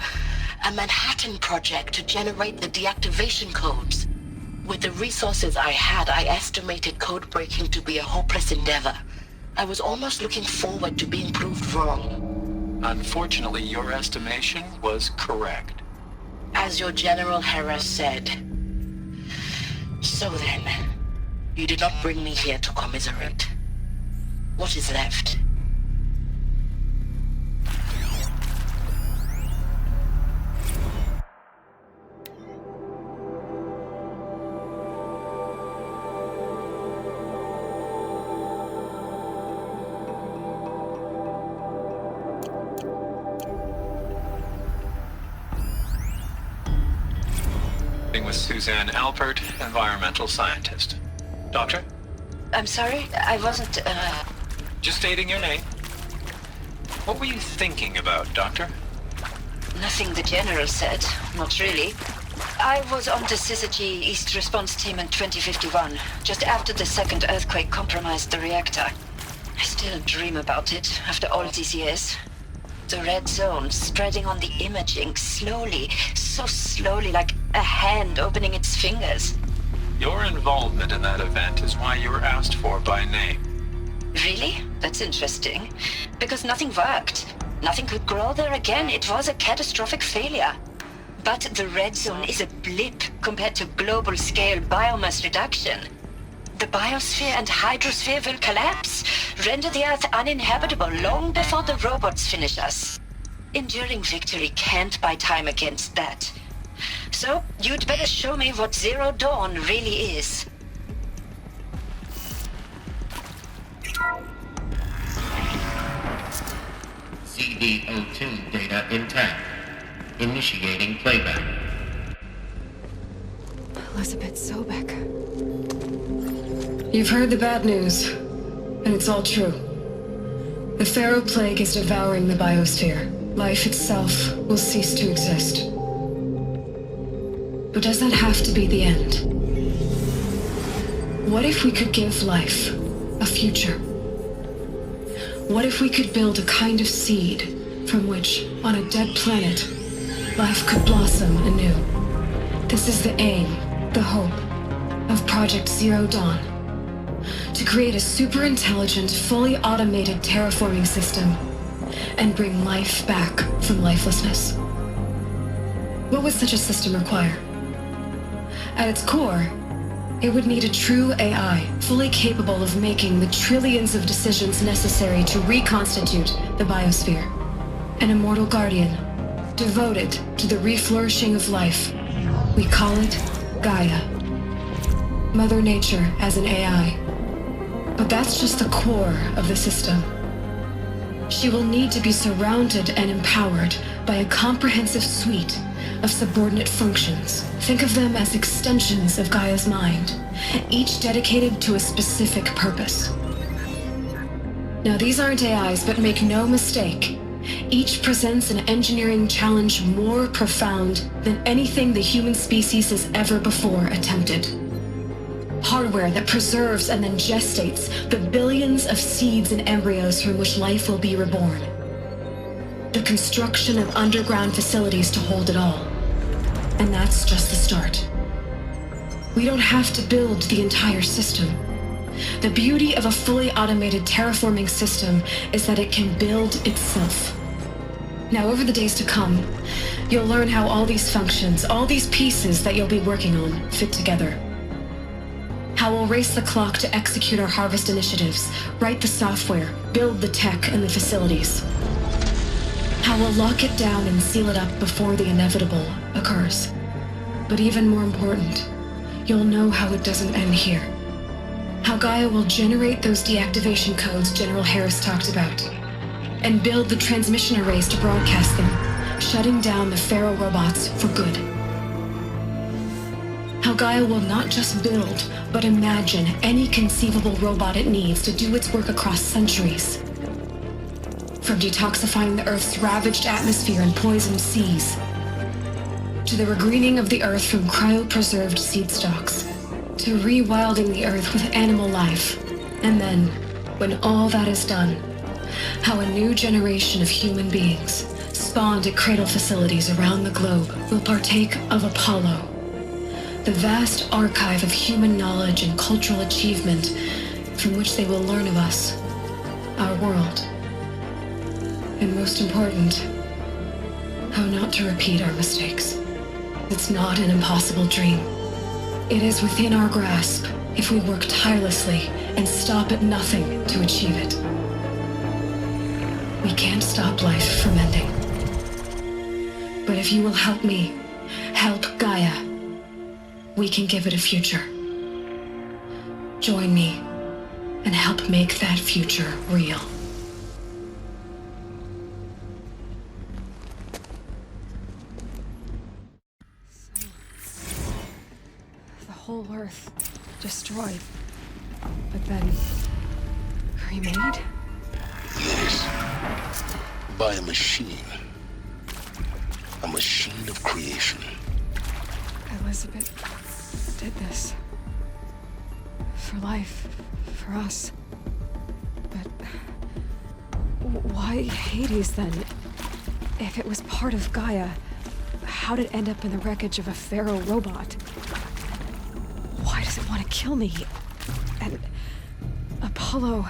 Manhattan project to generate the deactivation codes. With the resources I had, I estimated code breaking to be a hopeless endeavor. I was almost looking forward to being proved wrong. Unfortunately, your estimation was correct. As your General Harris said. So then, you did not bring me here to commiserate. What is left? With Suzanne Alpert, environmental scientist. Doctor? I'm sorry, I wasn't, Just stating your name. What were you thinking about, Doctor? Nothing the General said, not really. I was on the Syzygy East Response Team in 2051, just after the second earthquake compromised the reactor. I still dream about it, after all these years. The red zone spreading on the imaging, slowly, so slowly, like a hand opening its fingers. Your involvement in that event is why you were asked for by name. Really? That's interesting. Because nothing worked. Nothing could grow there again. It was a catastrophic failure. But the red zone is a blip compared to global-scale biomass reduction. The biosphere and hydrosphere will collapse, render the Earth uninhabitable long before the robots finish us. Enduring victory can't buy time against that. So, you'd better show me what Zero Dawn really is. CD02 data intact. Initiating playback. Elizabeth Sobek. You've heard the bad news, and it's all true. The Pharaoh Plague is devouring the biosphere. Life itself will cease to exist. But does that have to be the end? What if we could give life a future? What if we could build a kind of seed from which, on a dead planet, life could blossom anew? This is the aim, the hope, of Project Zero Dawn. To create a super-intelligent, fully automated terraforming system and bring life back from lifelessness. What would such a system require? At its core, it would need a true AI, fully capable of making the trillions of decisions necessary to reconstitute the biosphere. An immortal guardian, devoted to the reflourishing of life. We call it Gaia. Mother Nature as an AI. But that's just the core of the system. She will need to be surrounded and empowered by a comprehensive suite of subordinate functions. Think of them as extensions of Gaia's mind, each dedicated to a specific purpose. Now, these aren't AIs, but make no mistake, each presents an engineering challenge more profound than anything the human species has ever before attempted. Hardware that preserves and then gestates the billions of seeds and embryos from which life will be reborn. The construction of underground facilities to hold it all. And that's just the start. We don't have to build the entire system. The beauty of a fully automated terraforming system is that it can build itself. Now, over the days to come, you'll learn how all these functions, all these pieces that you'll be working on, fit together. How we'll race the clock to execute our harvest initiatives, write the software, build the tech and the facilities. How we'll lock it down and seal it up before the inevitable occurs. But even more important, you'll know how it doesn't end here. How Gaia will generate those deactivation codes General Harris talked about, and build the transmission arrays to broadcast them, shutting down the Pharaoh robots for good. How Gaia will not just build, but imagine any conceivable robot it needs to do its work across centuries. From detoxifying the Earth's ravaged atmosphere and poisoned seas, to the regreening of the Earth from cryopreserved seed stalks, to rewilding the Earth with animal life. And then, when all that is done, how a new generation of human beings, spawned at cradle facilities around the globe, will partake of Apollo, the vast archive of human knowledge and cultural achievement from which they will learn of us, our world. And most important, how not to repeat our mistakes. It's not an impossible dream. It is within our grasp if we work tirelessly and stop at nothing to achieve it. We can't stop life from ending. But if you will help me, help Gaia, we can give it a future. Join me and help make that future real. The whole Earth destroyed, but then remade? Yes. By a machine. A machine of creation. Elizabeth did this. For life. For us. But why Hades then? If it was part of Gaia, how'd it end up in the wreckage of a Pharaoh robot? Why does it want to kill me? And Apollo,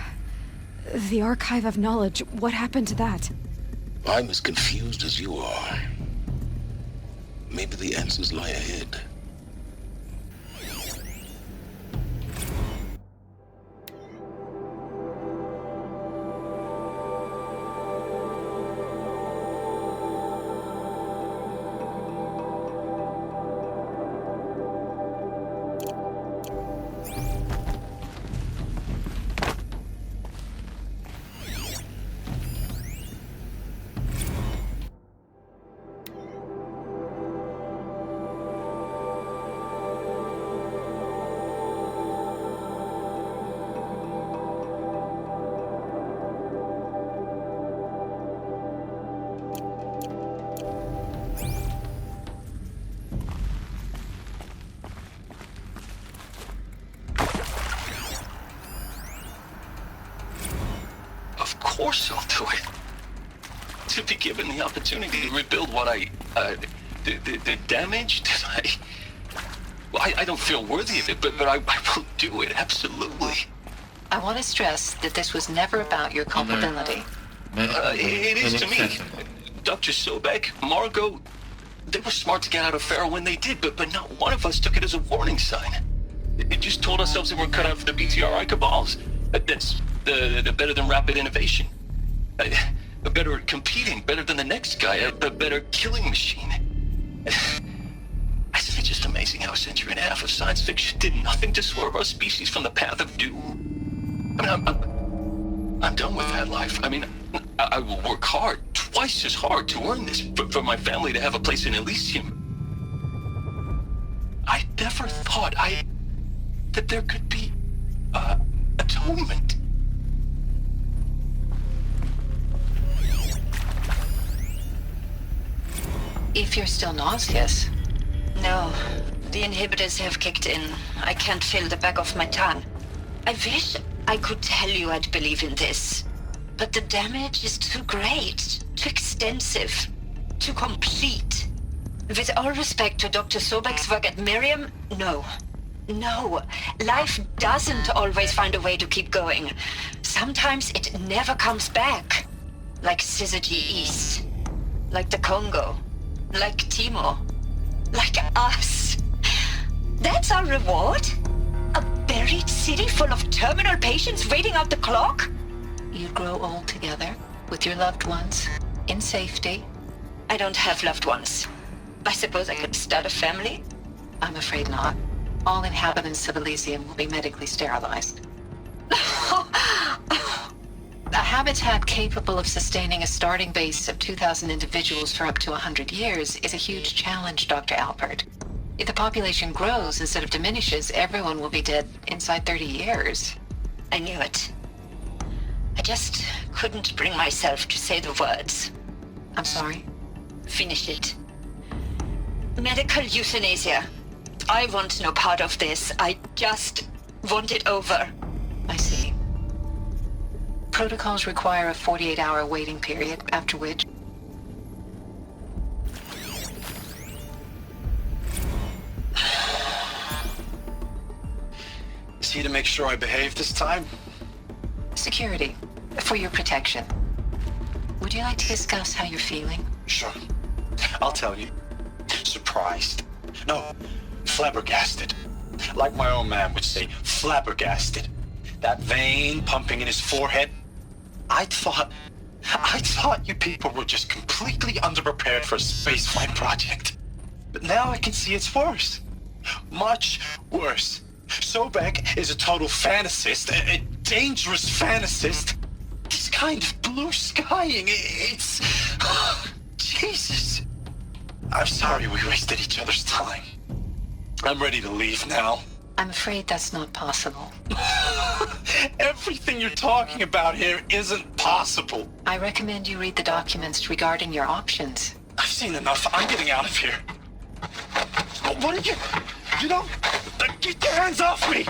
the archive of knowledge, what happened to that? I'm as confused as you are. Maybe the answers lie ahead. Of course I'll do it. To be given the opportunity to rebuild what the damage that I don't feel worthy of it, but I will do it, absolutely. I want to stress that this was never about your culpability. It is to me. Dr. Sobek, Margot, they were smart to get out of Pharaoh when they did, but not one of us took it as a warning sign. It just told ourselves that we're cut out for the BTRI cabals. That's the better than rapid innovation. A better at competing, better than the next guy, a better killing machine. Isn't it just amazing how a century and a half of science fiction did nothing to swerve our species from the path of doom? I mean, I'm done with that life. I mean, I will work hard, twice as hard to earn this, for my family to have a place in Elysium. I never thought that there could be atonement. If you're still nauseous. No, the inhibitors have kicked in. I can't feel the back of my tongue. I wish I could tell you I'd believe in this. But the damage is too great, too extensive, too complete. With all respect to Dr. Sobek's work at Miriam, no. No, life doesn't always find a way to keep going. Sometimes it never comes back. Like Syzygy East. Like the Congo. Like Timor. Like us. That's our reward? A buried city full of terminal patients waiting out the clock? You grow old together, with your loved ones, in safety. I don't have loved ones. I suppose I could start a family? I'm afraid not. All inhabitants of Elysium will be medically sterilized. A habitat capable of sustaining a starting base of 2,000 individuals for up to 100 years is a huge challenge, Dr. Alpert. If the population grows instead of diminishes, everyone will be dead inside 30 years. I knew it. I just couldn't bring myself to say the words. I'm sorry? Finish it. Medical euthanasia. I want no part of this. I just want it over. I see. Protocols require a 48-hour waiting period, after which... Is he to make sure I behave this time? Security. For your protection. Would you like to discuss how you're feeling? Sure. I'll tell you. Surprised. No, flabbergasted. Like my own man would say, flabbergasted. That vein pumping in his forehead. I thought you people were just completely underprepared for a spaceflight project. But now I can see it's worse. Much worse. Sobek is a total fantasist, a dangerous fantasist. This kind of blue skying, it's... Jesus. I'm sorry we wasted each other's time. I'm ready to leave now. I'm afraid that's not possible. Everything you're talking about here isn't possible. I recommend you read the documents regarding your options. I've seen enough. I'm getting out of here. What are you... You know... Get your hands off me!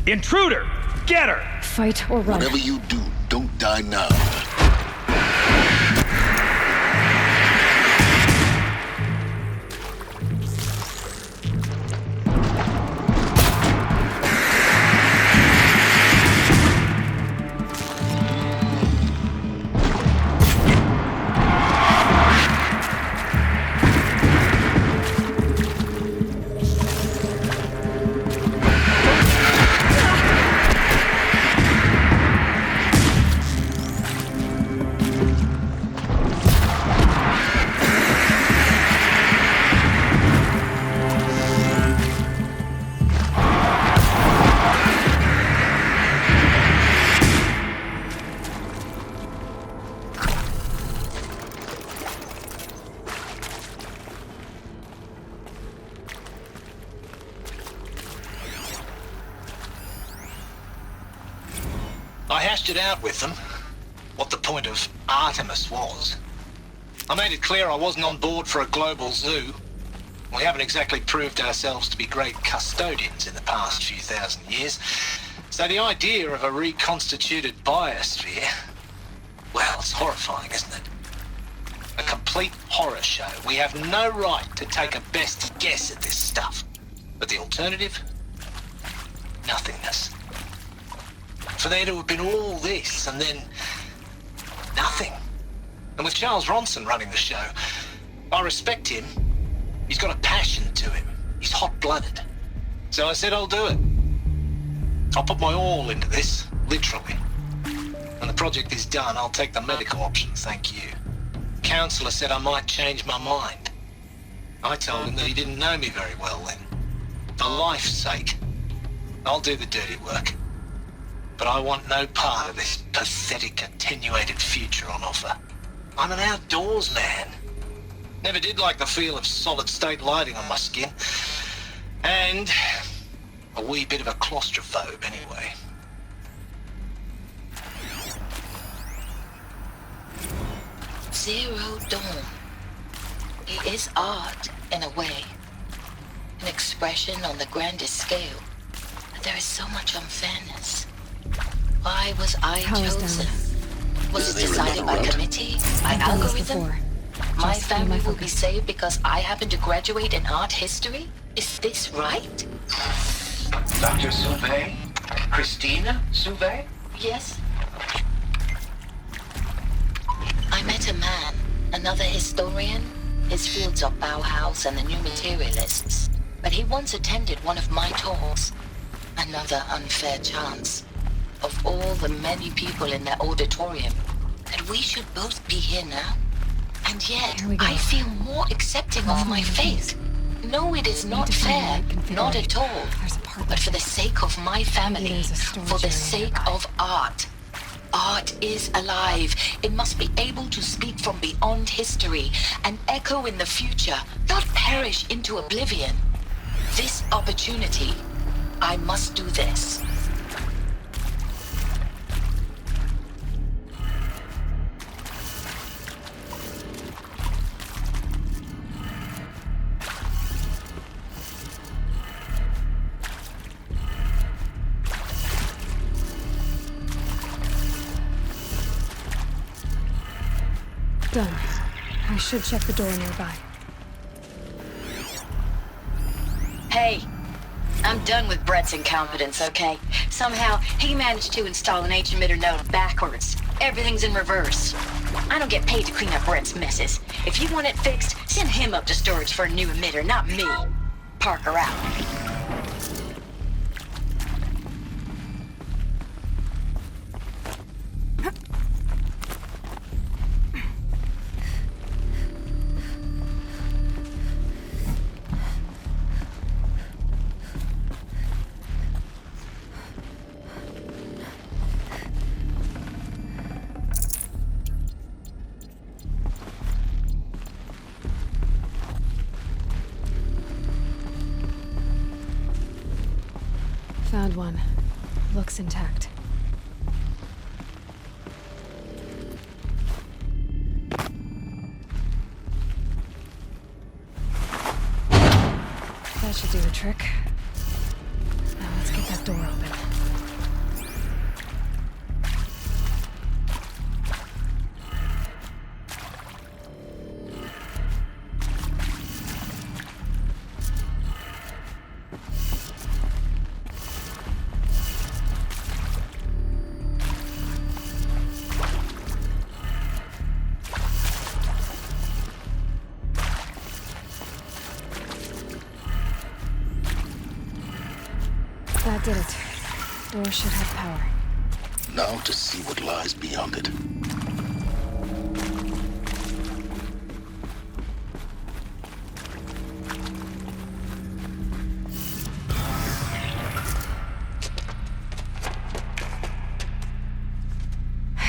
Intruder! Get her! Fight or run. Whatever you do, don't die now. I hashed it out with them, what the point of Artemis was. I made it clear I wasn't on board for a global zoo. We haven't exactly proved ourselves to be great custodians in the past few thousand years. So the idea of a reconstituted biosphere, well, it's horrifying, isn't it? A complete horror show. We have no right to take a best guess at this stuff. But the alternative? Nothingness. For there to have been all this, and then nothing. And with Charles Ronson running the show, I respect him. He's got a passion to him. He's hot-blooded. So I said I'll do it. I'll put my all into this, literally. And the the project is done, I'll take the medical option, thank you. Counselor said I might change my mind. I told him that he didn't know me very well then. For life's sake, I'll do the dirty work. But I want no part of this pathetic, attenuated future on offer. I'm an outdoors man. Never did like the feel of solid-state lighting on my skin. And a wee bit of a claustrophobe, anyway. Zero Dawn. It is art, in a way. An expression on the grandest scale. But there is so much unfairness. Why was I chosen? Was it decided by committee? By algorithm? My family will be saved because I happen to graduate in art history? Is this right? Dr. Sauvé? Christina Sauvé? Yes. I met a man, another historian. His fields are Bauhaus and the New Materialists. But he once attended one of my talks. Another unfair chance. Of all the many people in that auditorium, that we should both be here now. And yet, I feel more accepting of my fate. No, it is not fair, not at all. But for the sake of my family, for the sake of art. Art is alive. It must be able to speak from beyond history and echo in the future, not perish into oblivion. This opportunity, I must do this. Done. I should check the door nearby. Hey, I'm done with Brett's incompetence, okay? Somehow, he managed to install an H-emitter node backwards. Everything's in reverse. I don't get paid to clean up Brett's messes. If you want it fixed, send him up to storage for a new emitter, not me. Parker out. Found one. Looks intact. That should do the trick. Now let's get that door open. That did it. Door should have power. Now to see what lies beyond it.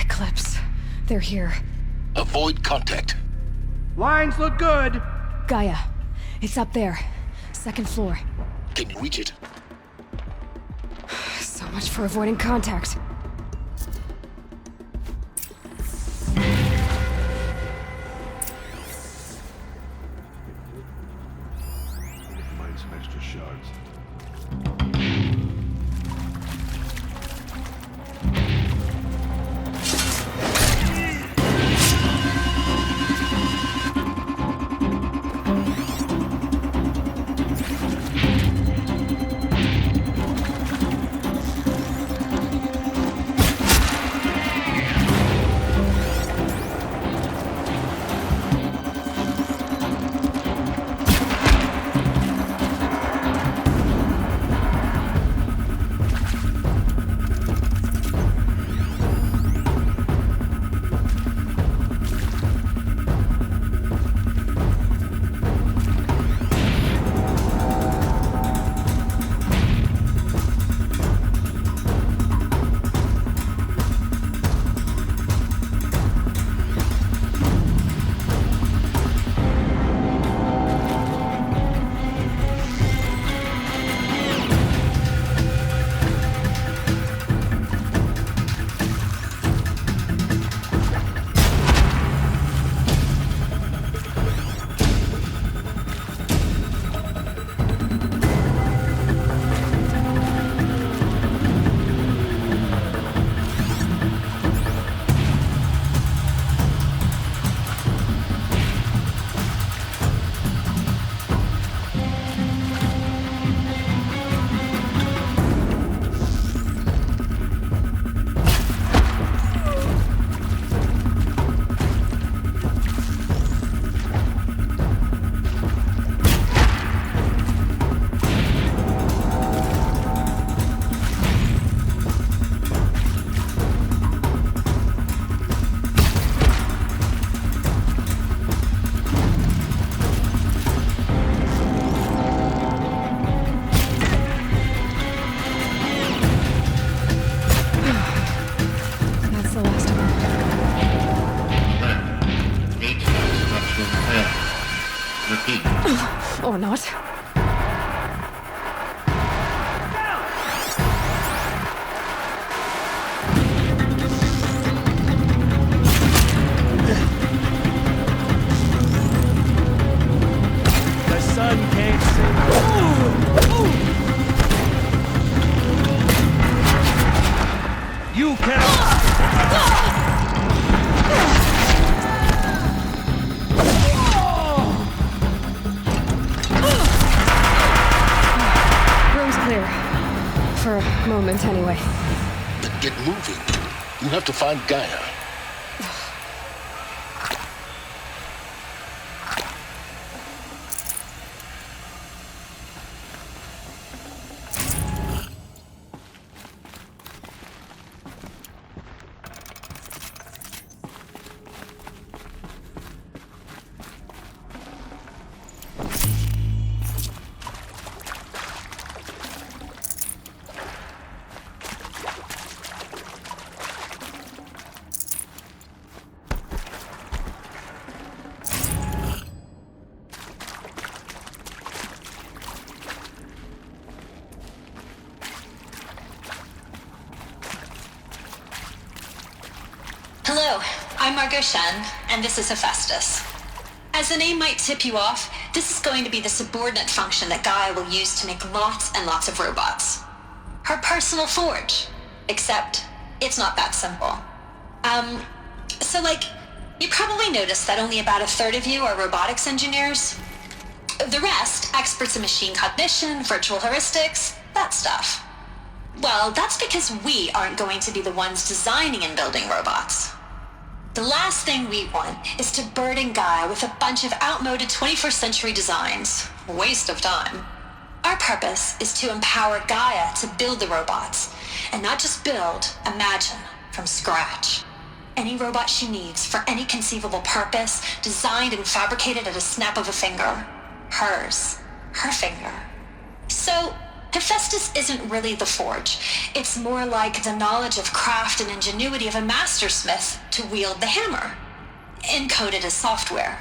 Eclipse. They're here. Avoid contact. Lines look good. Gaia. It's up there. Second floor. Can you reach it? So much for avoiding contact. Find some extra shards. Or not. The sun can't sing. You cannot. Room's clear. For a moment, anyway. Then get moving. You have to find Gaia. Hello, I'm Margot Shen, and this is Hephaestus. As the name might tip you off, this is going to be the subordinate function that Gaia will use to make lots and lots of robots. Her personal forge. Except, it's not that simple. You probably noticed that only about a third of you are robotics engineers. The rest, experts in machine cognition, virtual heuristics, that stuff. Well, that's because we aren't going to be the ones designing and building robots. The last thing we want is to burden Gaia with a bunch of outmoded 21st century designs. Waste of time. Our purpose is to empower Gaia to build the robots, and not just build, imagine, from scratch. Any robot she needs for any conceivable purpose, designed and fabricated at a snap of a finger. Hers. Her finger. So, Hephaestus isn't really the forge. It's more like the knowledge of craft and ingenuity of a mastersmith to wield the hammer. Encoded as software.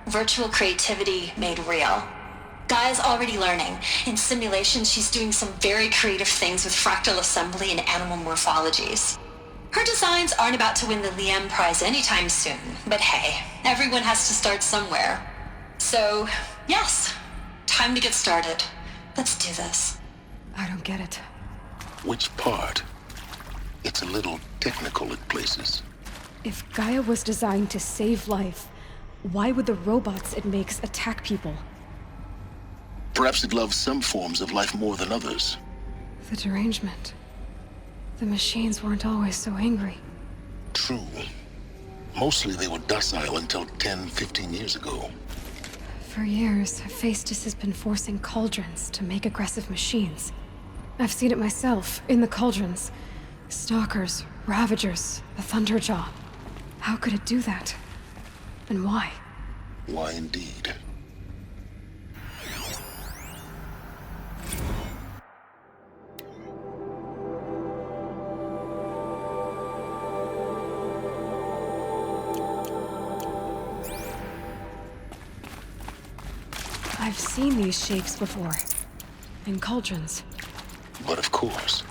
Virtual creativity made real. Gaia's already learning. In simulations, she's doing some very creative things with fractal assembly and animal morphologies. Her designs aren't about to win the Liam Prize anytime soon, but hey, everyone has to start somewhere. So, yes, time to get started. Let's do this. I don't get it. Which part? It's a little technical at places. If Gaia was designed to save life, why would the robots it makes attack people? Perhaps it loves some forms of life more than others. The derangement. The machines weren't always so angry. True. Mostly they were docile until 10, 15 years ago. For years, Hephaestus has been forcing cauldrons to make aggressive machines. I've seen it myself, in the cauldrons. Stalkers, Ravagers, the Thunderjaw. How could it do that? And why? Why indeed? I've seen these shapes before. In cauldrons. But of course,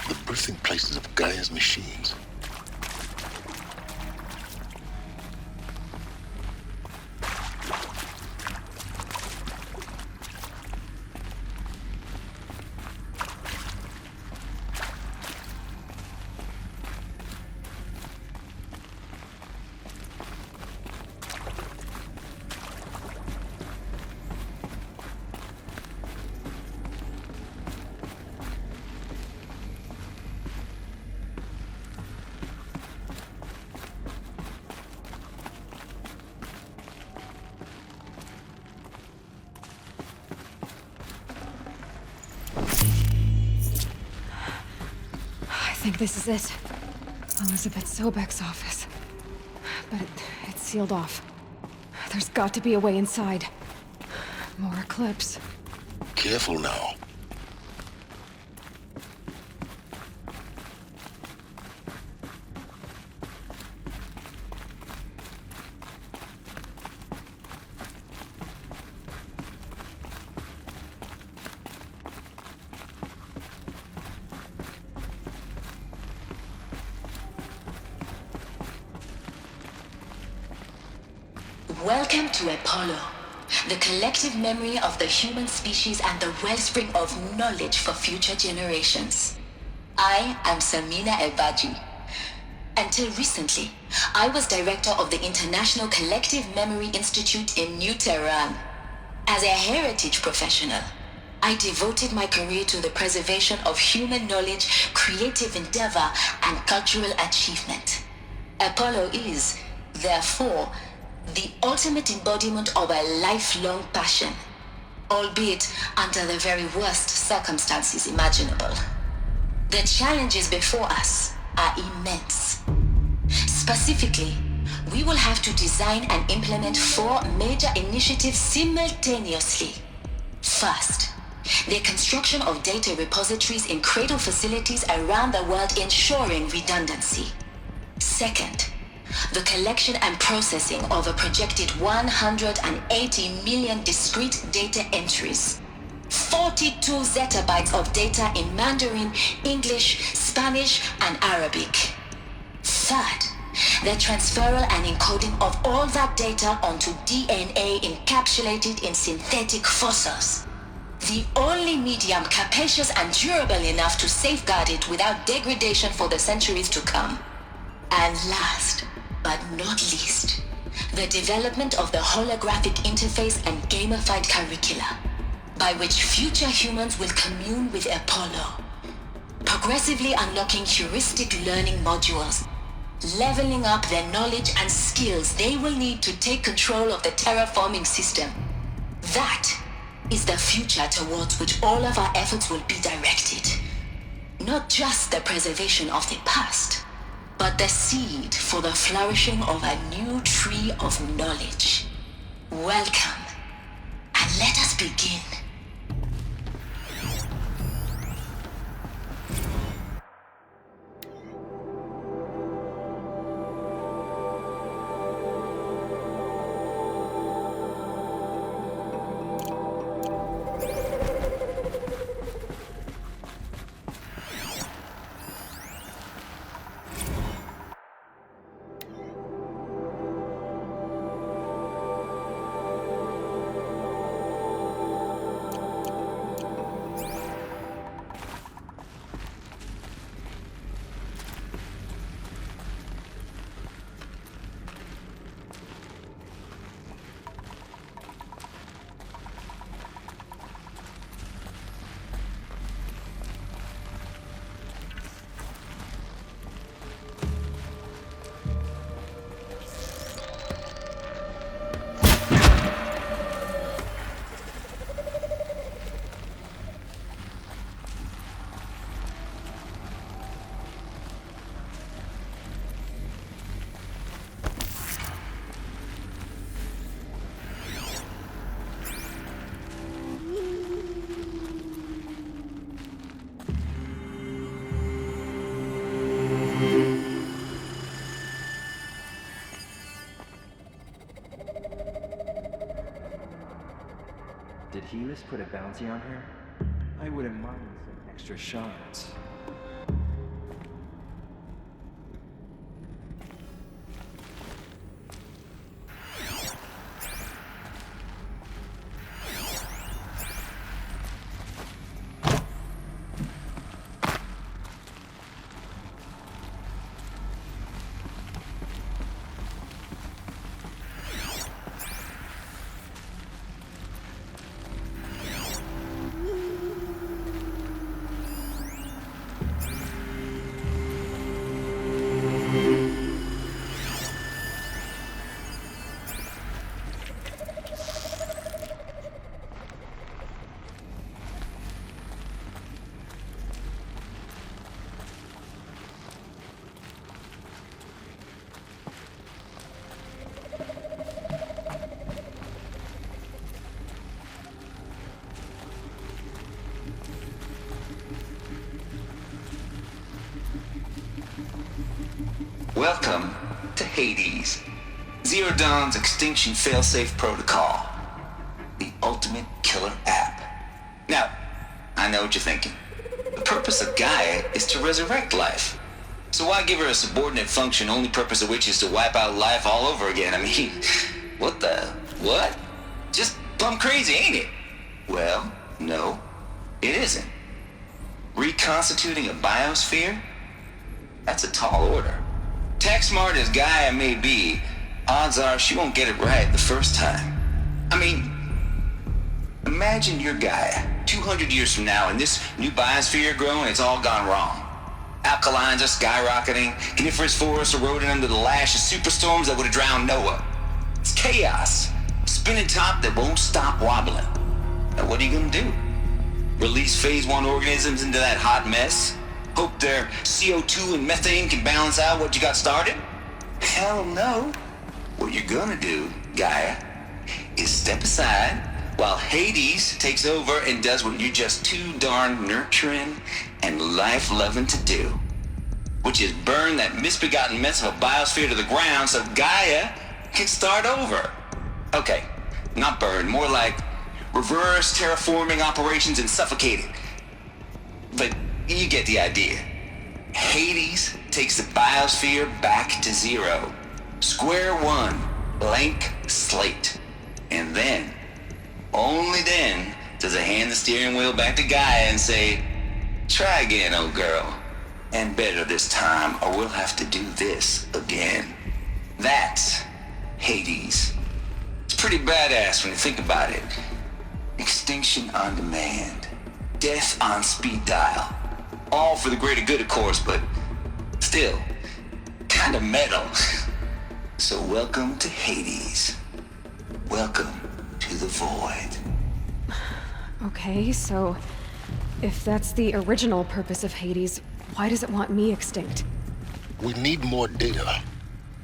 the birthing places of Gaia's machines. I think this is it. Elizabeth Sobek's office. But it's sealed off. There's got to be a way inside. More Eclipse. Careful now. Welcome to Apollo, the collective memory of the human species and the wellspring of knowledge for future generations. I am Samina Ebaji. Until recently, I was director of the International Collective Memory Institute in New Tehran. As a heritage professional, I devoted my career to the preservation of human knowledge, creative endeavor, and cultural achievement. Apollo is, therefore, the ultimate embodiment of a lifelong passion, albeit under the very worst circumstances imaginable. The challenges before us are immense. Specifically, we will have to design and implement 4 major initiatives simultaneously. First, the construction of data repositories in cradle facilities around the world ensuring redundancy. Second, the collection and processing of a projected 180 million discrete data entries. 42 zettabytes of data in Mandarin, English, Spanish, and Arabic. Third, the transferal and encoding of all that data onto DNA encapsulated in synthetic fossils. The only medium capacious and durable enough to safeguard it without degradation for the centuries to come. And last, but not least, the development of the holographic interface and gamified curricula, by which future humans will commune with Apollo, progressively unlocking heuristic learning modules, leveling up their knowledge and skills they will need to take control of the terraforming system. That is the future towards which all of our efforts will be directed. Not just the preservation of the past, but the seed for the flourishing of a new tree of knowledge. Welcome, and let us begin. Did Helis put a bounty on her? I wouldn't mind some extra shards. Welcome to Hades, Zero Dawn's Extinction Failsafe Protocol, the ultimate killer app. Now, I know what you're thinking. The purpose of Gaia is to resurrect life. So why give her a subordinate function, only purpose of which is to wipe out life all over again? I mean, What the? What? Just plumb crazy, ain't it? Well, no, it isn't. Reconstituting a biosphere? That's a tall order. Tech smart as Gaia may be, odds are she won't get it right the first time. I mean, imagine you're Gaia 200 years from now and this new biosphere growing, it's all gone wrong. Alkalines are skyrocketing, coniferous forests eroding under the lash of superstorms that would have drowned Noah. It's chaos, spinning top that won't stop wobbling. Now what are you gonna do? Release phase 1 organisms into that hot mess? Hope their CO2 and methane can balance out what you got started? Hell no. What you're gonna do, Gaia, is step aside while Hades takes over and does what you're just too darn nurturing and life-loving to do, which is burn that misbegotten mess of a biosphere to the ground so Gaia can start over. Okay, not burn, more like reverse terraforming operations and suffocate it. But you get the idea. Hades takes the biosphere back to zero. Square one, blank slate. And then, only then, does it hand the steering wheel back to Gaia and say, try again, old girl. And better this time, or we'll have to do this again. That's Hades. It's pretty badass when you think about it. Extinction on demand. Death on speed dial. All for the greater good, of course, but still, kind of metal. So welcome to Hades. Welcome to the void. Okay, so if that's the original purpose of Hades, why does it want me extinct? We need more data.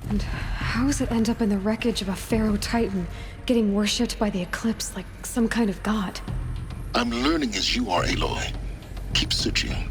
And how does it end up in the wreckage of a Pharaoh Titan, getting worshipped by the Eclipse like some kind of god? I'm learning as you are, Aloy. Keep searching.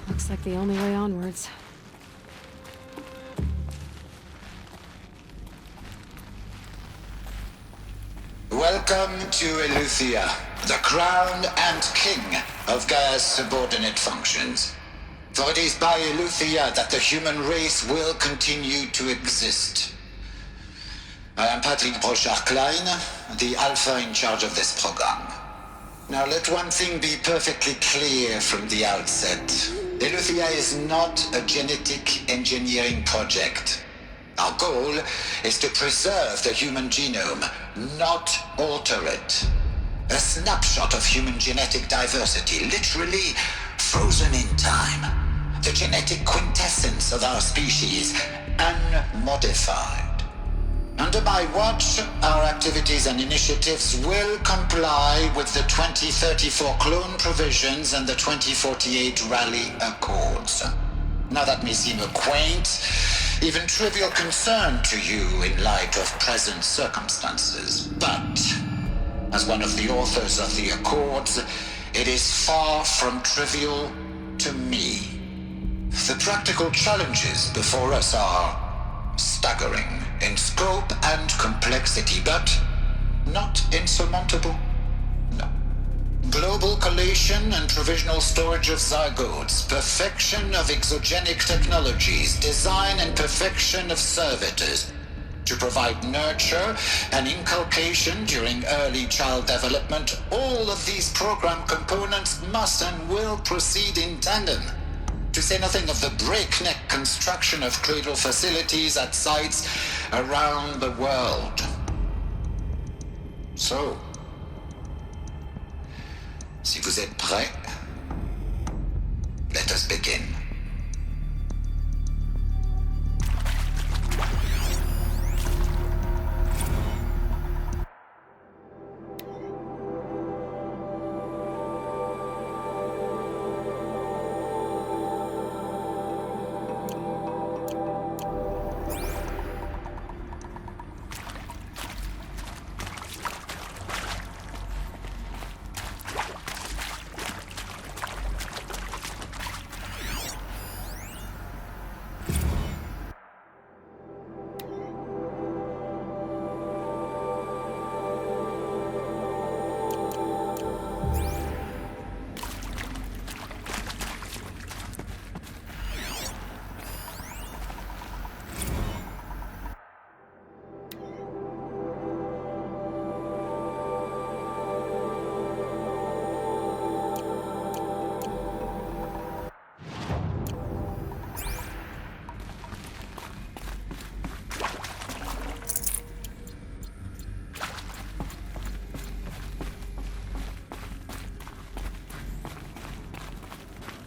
Looks like the only way onwards. Welcome to Eleuthia, the crown and king of Gaia's subordinate functions. For it is by Eleuthia that the human race will continue to exist. I am Patrick Brochard-Klein, the Alpha in charge of this program. Now let one thing be perfectly clear from the outset. Eleuthia is not a genetic engineering project. Our goal is to preserve the human genome, not alter it. A snapshot of human genetic diversity, literally frozen in time. The genetic quintessence of our species, unmodified. Under my watch, our activities and initiatives will comply with the 2034 clone provisions and the 2048 Rally Accords. Now that may seem a quaint, even trivial concern to you in light of present circumstances, but as one of the authors of the Accords, it is far from trivial to me. The practical challenges before us are staggering in scope and complexity, but not insurmountable. No. Global collation and provisional storage of zygotes, perfection of exogenic technologies, design and perfection of servitors to provide nurture and inculcation during early child development. All of these program components must and will proceed in tandem. To say nothing of the breakneck construction of cradle facilities at sites around the world. So, si vous êtes prêts, let us begin.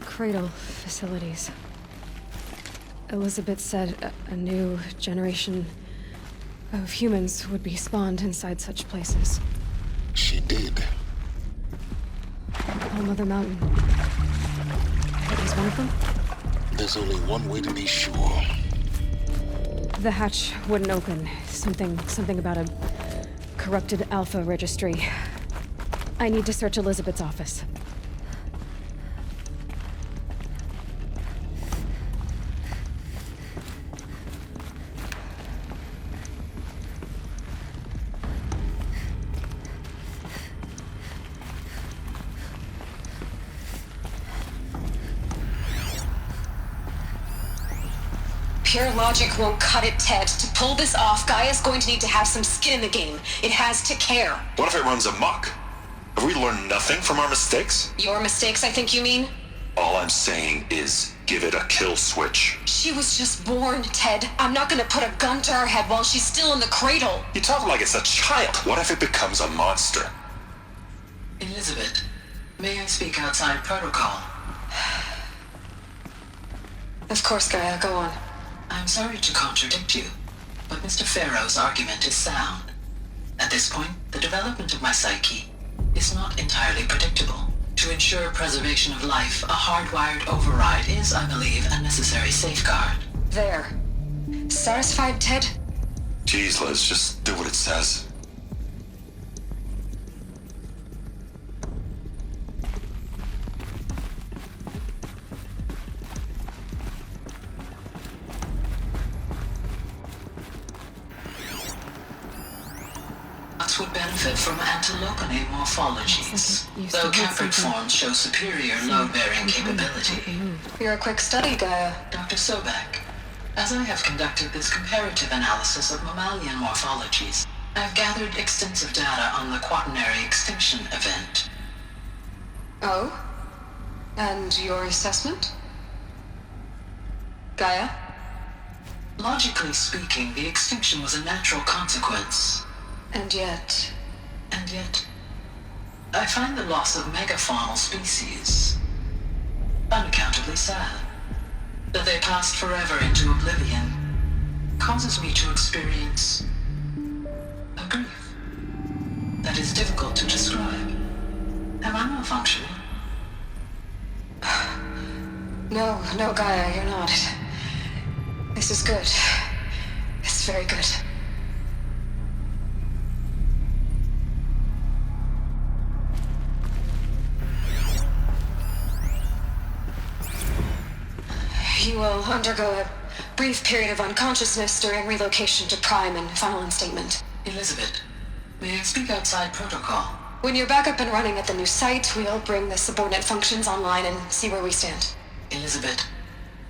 Cradle facilities. Elizabeth said a new generation of humans would be spawned inside such places. She did. Oh, Mother Mountain. That was one of them? There's only one way to be sure. The hatch wouldn't open. Something about a corrupted Alpha registry. I need to search Elizabeth's office. Pure logic won't cut it, Ted. To pull this off, Gaia's going to need to have some skin in the game. It has to care. What if it runs amok? Have we learned nothing from our mistakes? Your mistakes, I think you mean? All I'm saying is, give it a kill switch. She was just born, Ted. I'm not gonna put a gun to her head while she's still in the cradle. You talk like it's a child. What if it becomes a monster? Elizabeth, may I speak outside protocol? Of course, Gaia, go on. I'm sorry to contradict you, but Mr. Farrow's argument is sound. At this point, the development of my psyche is not entirely predictable. To ensure preservation of life, a hardwired override is, I believe, a necessary safeguard. There. Satisfied, Ted? Jeez, Liz, just do what it says. Would benefit from antilopine morphologies, though Caprid forms show superior load-bearing capability. You're a quick study, Gaia. Dr. Sobek, as I have conducted this comparative analysis of mammalian morphologies, I have gathered extensive data on the quaternary extinction event. Oh? And your assessment? Gaia? Logically speaking, the extinction was a natural consequence. And yet, I find the loss of megafaunal species unaccountably sad. That they passed forever into oblivion causes me to experience a grief that is difficult to describe. Am I malfunctioning? No, Gaia, you're not. This is good. It's very good. You will undergo a brief period of unconsciousness during relocation to Prime and final instatement. Elizabeth, may I speak outside protocol? When you're back up and running at the new site, we'll bring the subordinate functions online and see where we stand. Elizabeth,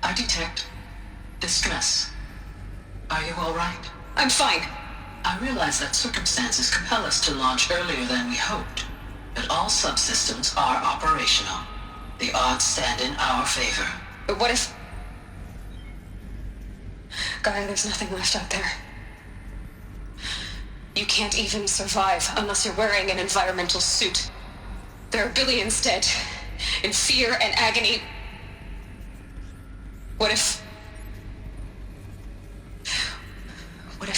I detect distress. Are you all right? I'm fine. I realize that circumstances compel us to launch earlier than we hoped, but all subsystems are operational. The odds stand in our favor. But what if... Gaia, there's nothing left out there. You can't even survive unless you're wearing an environmental suit. There are billions dead, in fear and agony. What if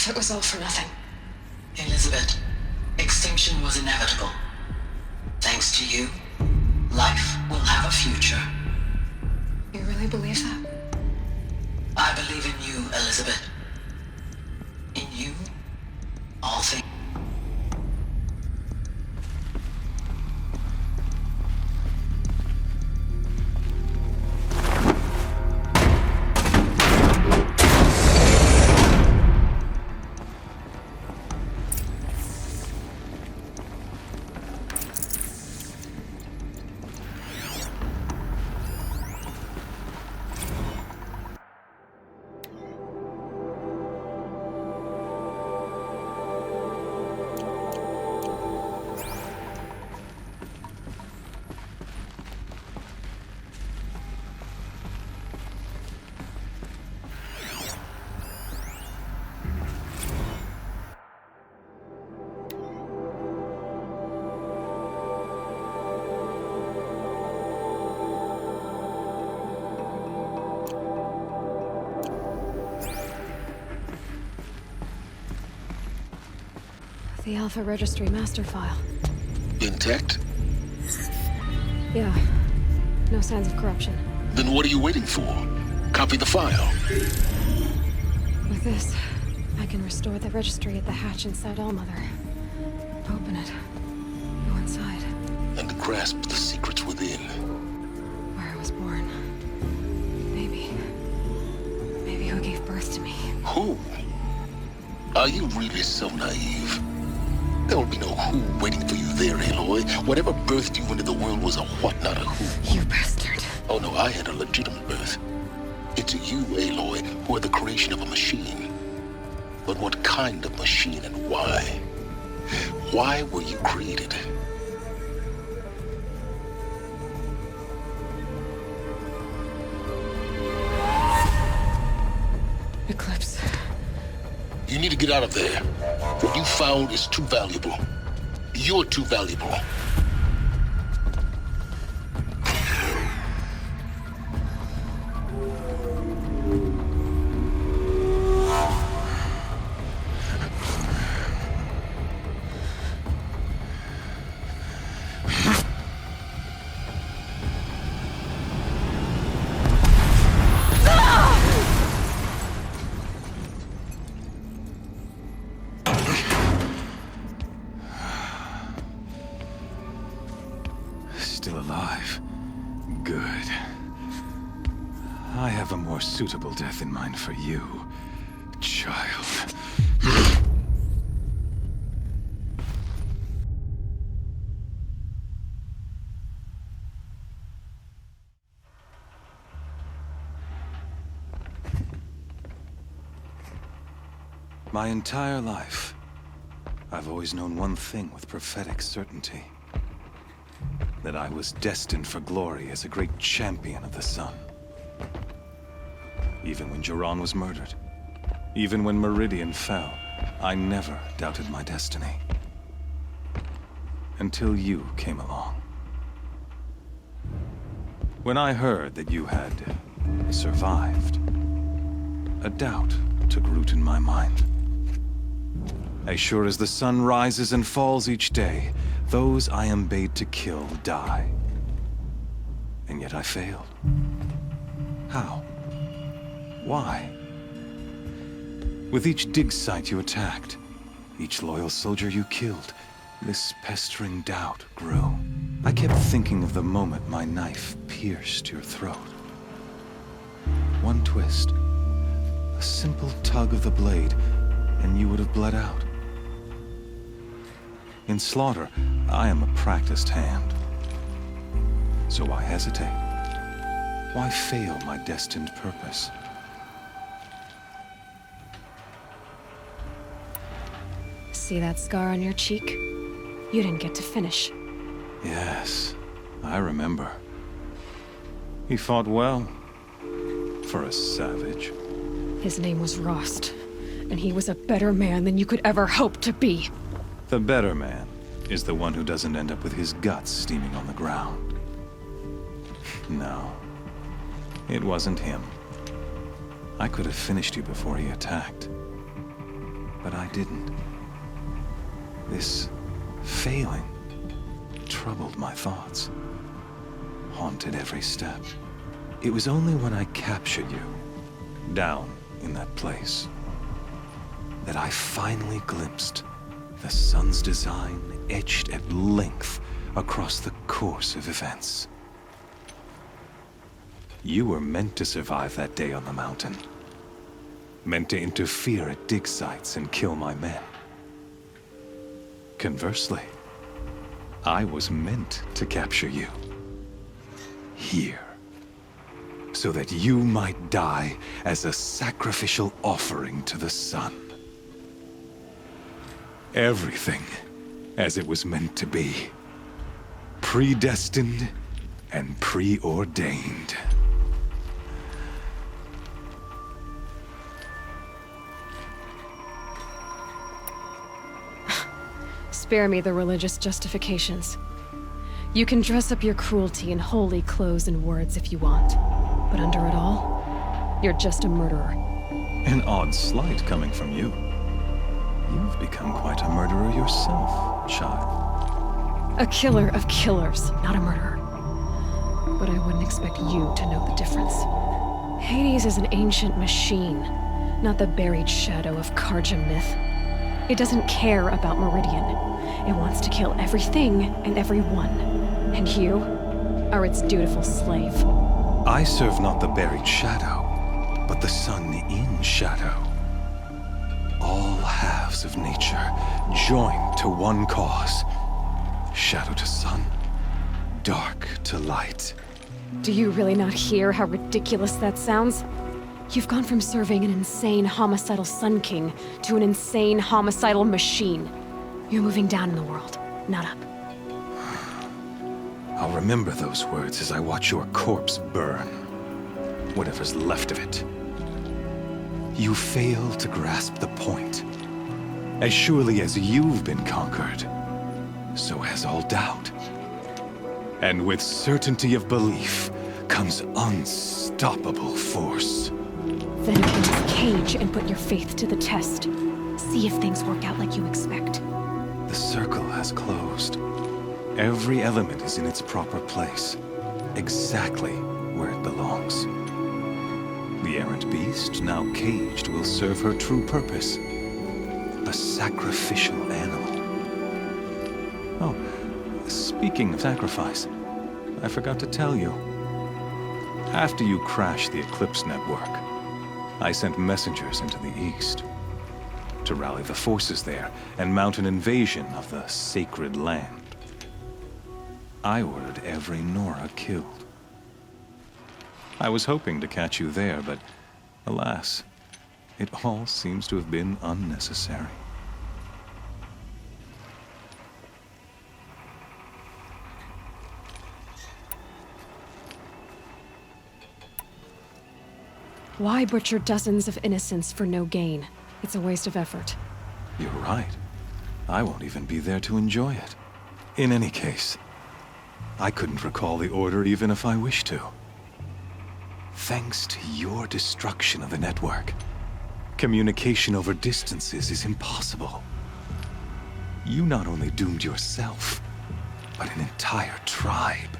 it was all for nothing? Elizabeth, extinction was inevitable. Thanks to you, life will have a future. You really believe that? I believe in you, Elizabeth. In you, all things. The Alpha Registry master file. Intact? Yeah. No signs of corruption. Then what are you waiting for? Copy the file. With this, I can restore the registry at the hatch inside Allmother. Open it. Go inside. And grasp the secrets within. Where I was born. Maybe who gave birth to me. Who? Are you really so naive? There will be no who waiting for you there, Aloy. Whatever birthed you into the world was a what, not a who. You bastard. Oh no, I had a legitimate birth. It's you, Aloy, who are the creation of a machine. But what kind of machine and why? Why were you created? Eclipse. You need to get out of there. What you found is too valuable. You're too valuable. Still alive. Good. I have a more suitable death in mind for you, child. My entire life, I've always known one thing with prophetic certainty. That I was destined for glory as a great champion of the sun. Even when Jiran was murdered, even when Meridian fell, I never doubted my destiny. Until you came along. When I heard that you had survived, a doubt took root in my mind. As sure as the sun rises and falls each day, those I am bade to kill die. And yet I failed. How? Why? With each dig site you attacked, each loyal soldier you killed, this pestering doubt grew. I kept thinking of the moment my knife pierced your throat. One twist, a simple tug of the blade, and you would have bled out. In slaughter, I am a practiced hand. So why hesitate? Why fail my destined purpose? See that scar on your cheek? You didn't get to finish. Yes, I remember. He fought well. For a savage. His name was Rost. and he was a better man than you could ever hope to be. The better man is the one who doesn't end up with his guts steaming on the ground. No, it wasn't him. I could have finished you before he attacked, but I didn't. This failing troubled my thoughts, haunted every step. It was only when I captured you, down in that place, that I finally glimpsed the sun's design etched at length across the course of events. You were meant to survive that day on the mountain. Meant to interfere at dig sites and kill my men. Conversely, I was meant to capture you. Here. So that you might die as a sacrificial offering to the sun. Everything as it was meant to be. Predestined and preordained. Spare me the religious justifications. You can dress up your cruelty in holy clothes and words if you want. But under it all, you're just a murderer. An odd slight coming from you. You've become quite a murderer yourself, child. A killer of killers, not a murderer. But I wouldn't expect you to know the difference. Hades is an ancient machine, not the buried shadow of Karja myth. It doesn't care about Meridian. It wants to kill everything and everyone. And you are its dutiful slave. I serve not the buried shadow, but the sun in shadow. All halves of nature joined to one cause. Shadow to sun, dark to light. Do you really not hear how ridiculous that sounds? You've gone from serving an insane homicidal Sun King to an insane homicidal machine. You're moving down in the world, not up. I'll remember those words as I watch your corpse burn. Whatever's left of it. You fail to grasp the point. As surely as you've been conquered, so has all doubt. And with certainty of belief comes unstoppable force. Then open this cage and put your faith to the test. See if things work out like you expect. The circle has closed. Every element is in its proper place, exactly where it belongs. The errant beast, now caged, will serve her true purpose. A sacrificial animal. Oh, speaking of sacrifice, I forgot to tell you. After you crashed the Eclipse network, I sent messengers into the east to rally the forces there and mount an invasion of the sacred land. I ordered every Nora killed. I was hoping to catch you there, but alas, it all seems to have been unnecessary. Why butcher dozens of innocents for no gain? It's a waste of effort. You're right. I won't even be there to enjoy it. In any case, I couldn't recall the order even if I wished to. Thanks to your destruction of the network, communication over distances is impossible. You not only doomed yourself, but an entire tribe.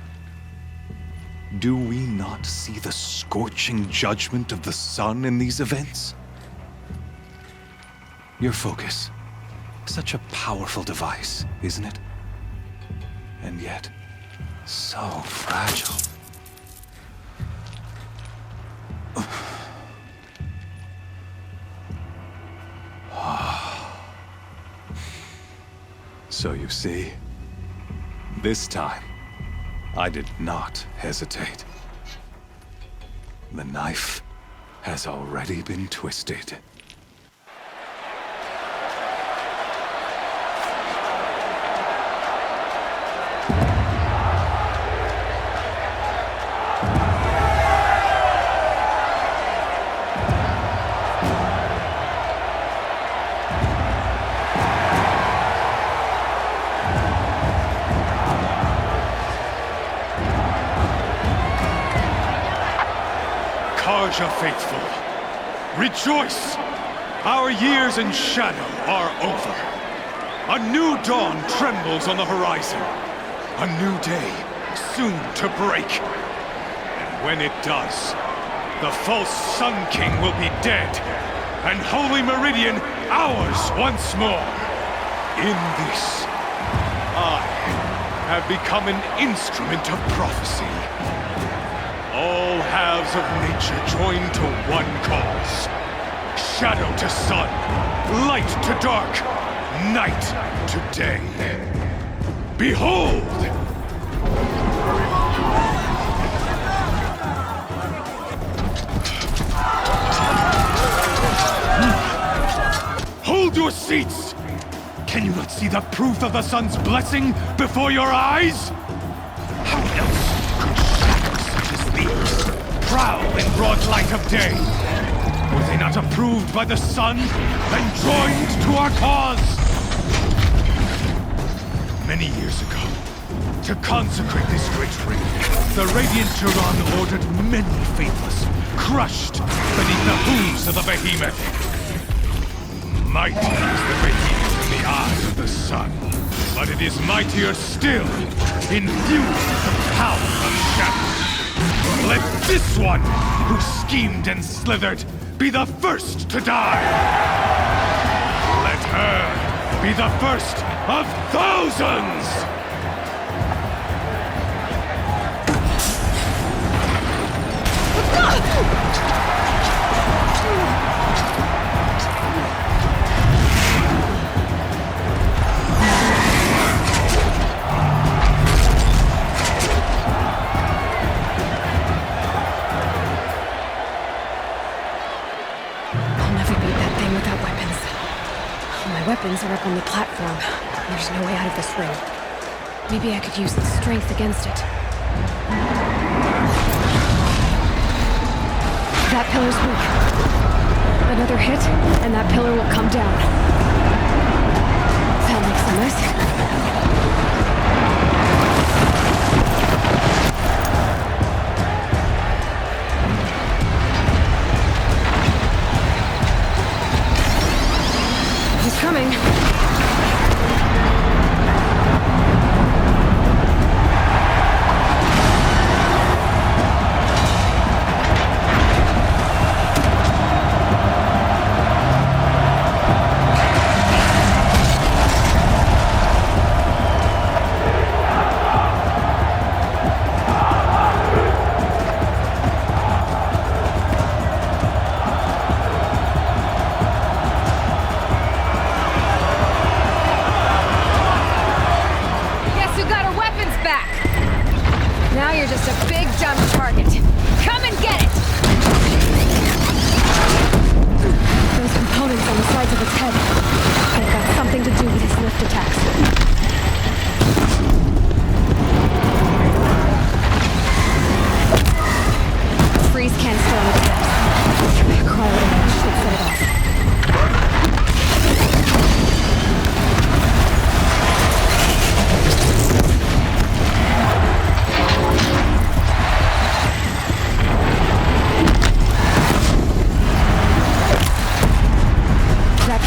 Do we not see the scorching judgment of the sun in these events? Your focus, such a powerful device, isn't it? And yet, so fragile. So you see, this time, I did not hesitate. The knife has already been twisted. Persia faithful, rejoice! Our years in shadow are over. A new dawn trembles on the horizon. A new day soon to break. And when it does, the false Sun King will be dead, and Holy Meridian ours once more. In this, I have become an instrument of prophecy. All halves of nature join to one cause. Shadow to sun, light to dark, night to day. Behold! Hold your seats! Can you not see the proof of the sun's blessing before your eyes? How else could shadows such as these prowl in broad light of day? Were they not approved by the sun and joined to our cause? Many years ago, to consecrate this great ring, the Radiant Turan ordered many faithless, crushed beneath the hooves of the behemoth. Mighty is the behemoth in the eyes of the sun, but it is mightier still, infused with the power of shadow. Let this one, who schemed and slithered, be the first to die! Let her be the first of thousands! Weapons are up on the platform. There's no way out of this ring. Maybe I could use the strength against it. That pillar's weak. Another hit, and that pillar will come down. That makes a mess. Coming.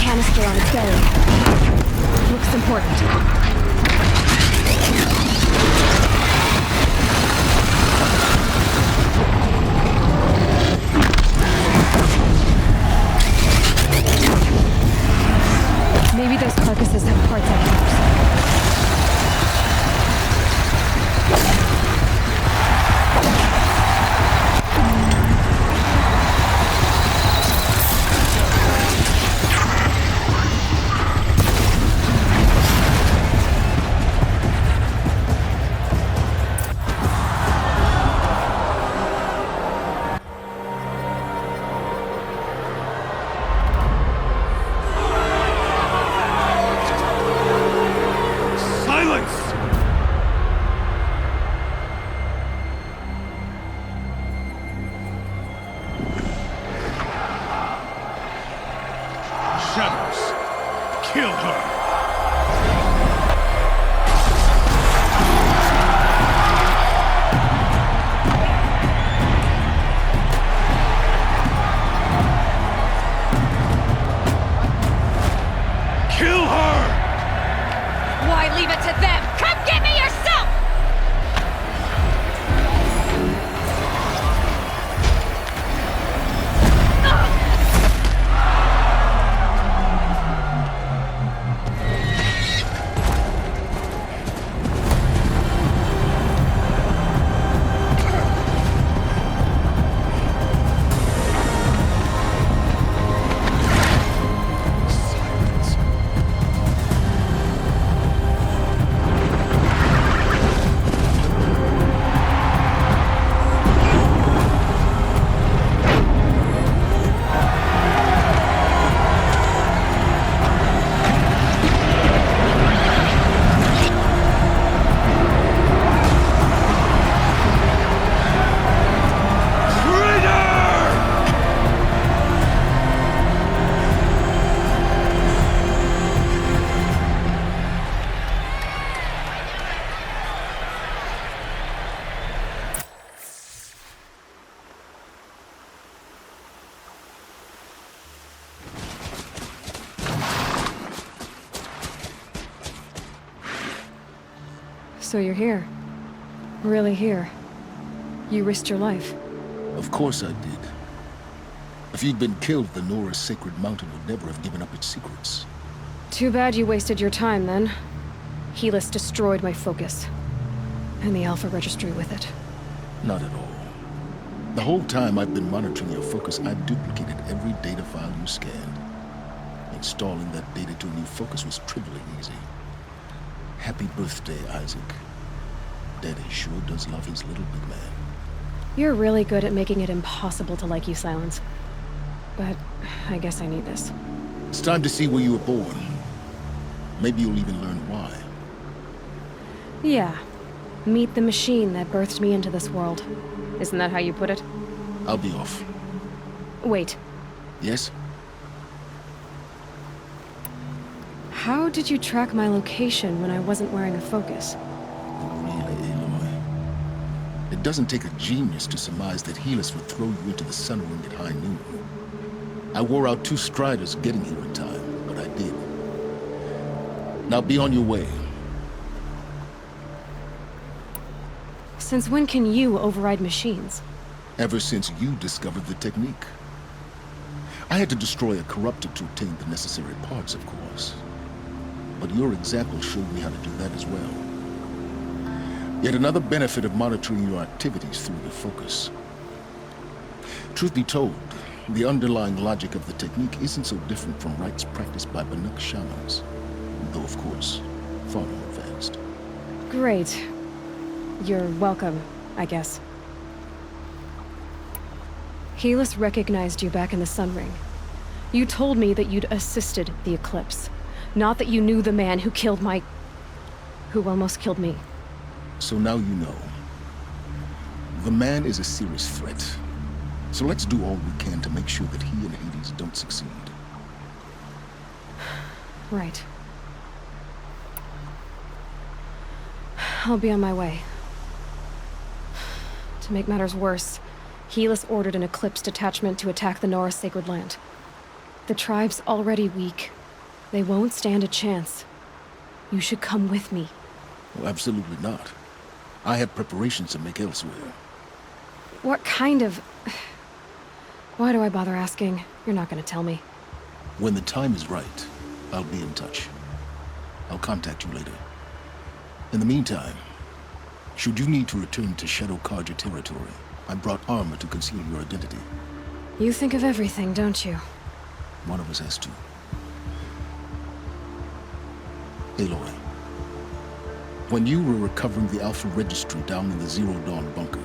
Canister on its belly. Looks important. So you're here. Really here. You risked your life. Of course I did. If you'd been killed, the Nora's sacred mountain would never have given up its secrets. Too bad you wasted your time, then. Helis destroyed my focus. And the Alpha Registry with it. Not at all. The whole time I've been monitoring your focus, I've duplicated every data file you scanned. Installing that data to a new focus was trivially easy. Happy birthday, Isaac. Daddy sure does love his little big man. You're really good at making it impossible to like you, Silence. But I guess I need this. It's time to see where you were born. Maybe you'll even learn why. Yeah. Meet the machine that birthed me into this world. Isn't that how you put it? I'll be off. Wait. Yes? How did you track my location when I wasn't wearing a focus? Really, Aloy? It doesn't take a genius to surmise that Helis would throw you into the sun ring at high noon. I wore out 2 striders getting here in time, but I did. Now be on your way. Since when can you override machines? Ever since you discovered the technique. I had to destroy a corruptor to obtain the necessary parts, of course. But your example showed me how to do that as well. Yet another benefit of monitoring your activities through your focus. Truth be told, the underlying logic of the technique isn't so different from rites practiced by Banuk shamans, though of course, far more advanced. Great. You're welcome, I guess. Helis recognized you back in the Sun Ring. You told me that you'd assisted the Eclipse, not that you knew the man who killed who almost killed me. So now you know. The man is a serious threat. So let's do all we can to make sure that he and Hades don't succeed. Right. I'll be on my way. To make matters worse, Helis ordered an Eclipse detachment to attack the Nora Sacred Land. The tribe's already weak. They won't stand a chance. You should come with me. Well, absolutely not. I have preparations to make elsewhere. What kind of... Why do I bother asking? You're not gonna tell me. When the time is right, I'll be in touch. I'll contact you later. In the meantime, should you need to return to Shadow Karja territory, I brought armor to conceal your identity. You think of everything, don't you? One of us has to. Aloy, when you were recovering the Alpha Registry down in the Zero Dawn bunker,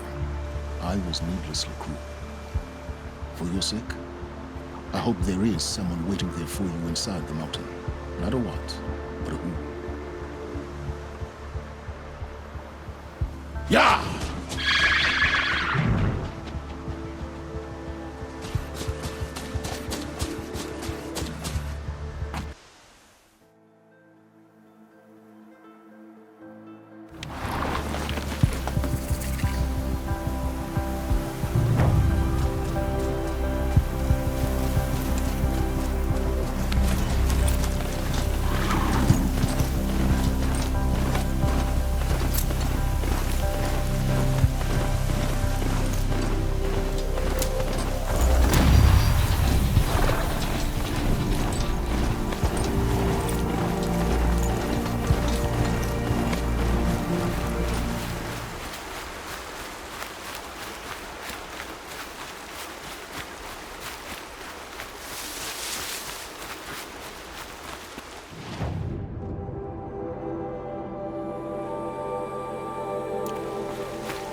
I was needlessly cruel. For your sake, I hope there is someone waiting there for you inside the mountain. Not a what, but a who. Yeah!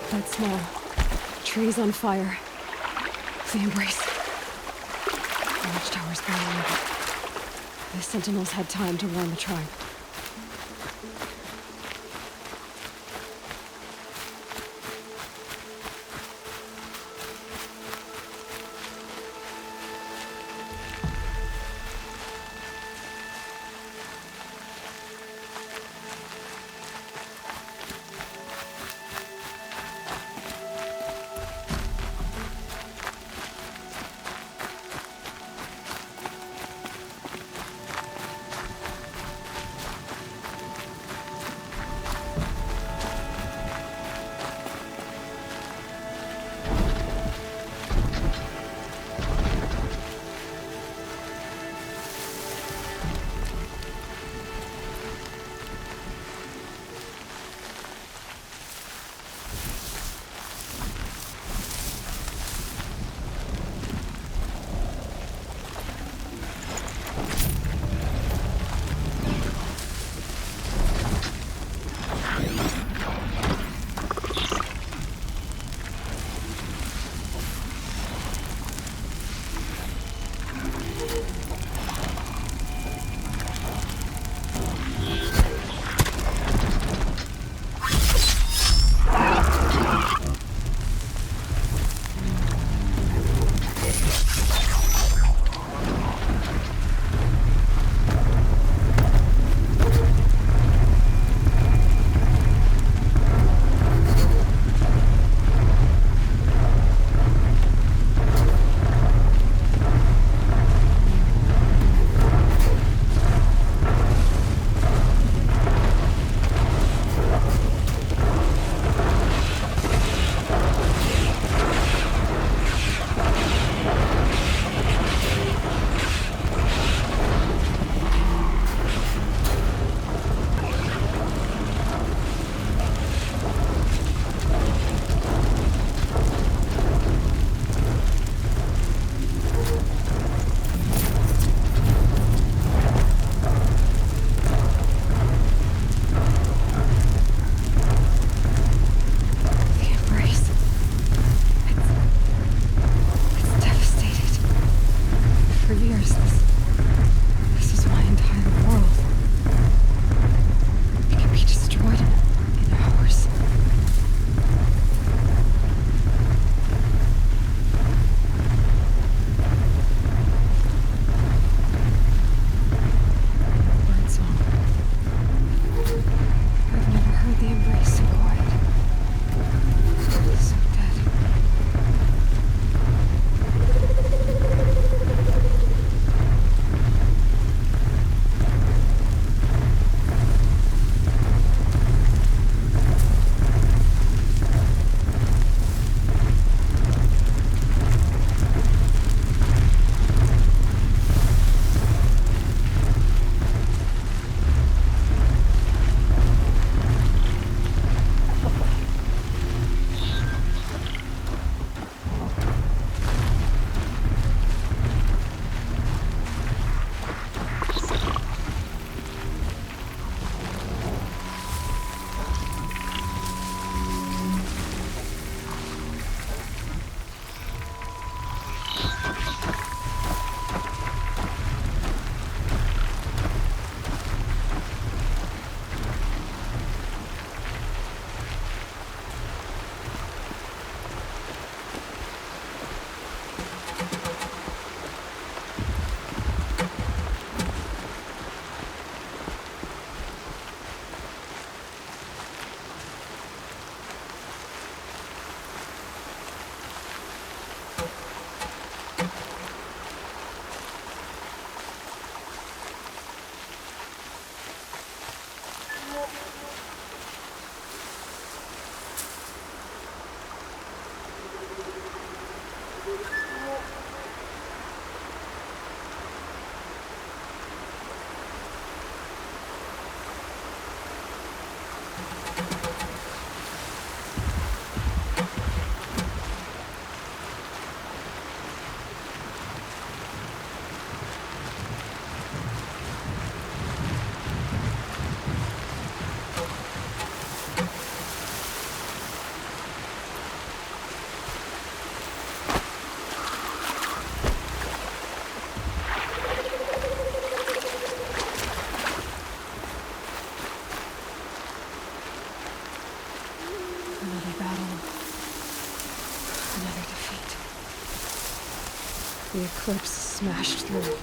That smell. Trees on fire. The embrace. The watchtower's burning. The sentinels had time to warn the tribe. battle. Another defeat. The eclipse smashed through.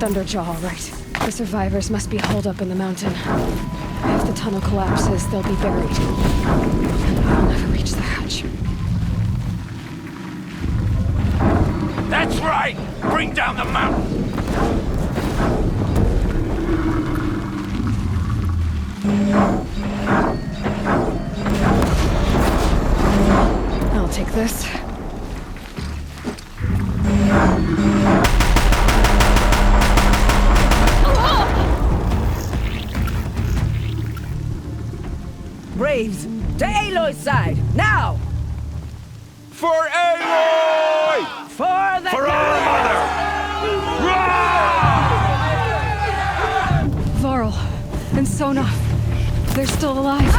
Thunderjaw, all right. The survivors must be holed up in the mountain. If the tunnel collapses, they'll be buried. And I'll never reach the hatch. That's right! Bring down the mountain! I'll take this. Braves, to Aloy's side, now! For Aloy! For our mother! Varl and Sona, they're still alive.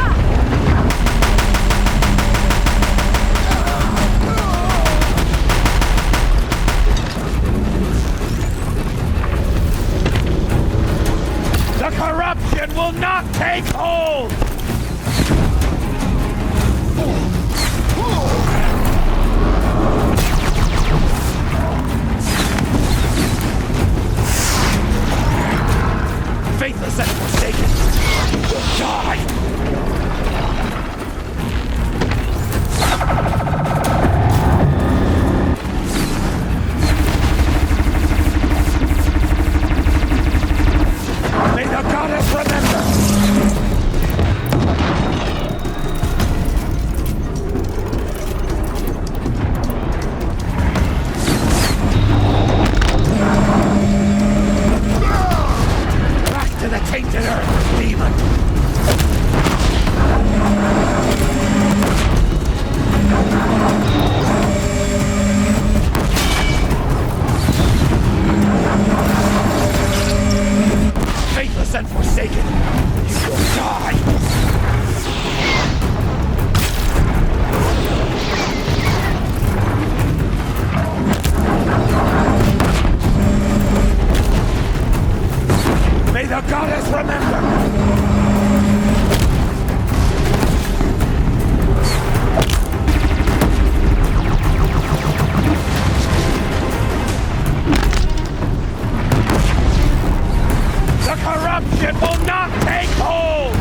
take hold! Faithless and forsaken, you will die! May the goddess remember! Back to the tainted earth, demon! Faithless and forsaken, you will die! May the goddess remember! The corruption will not take hold!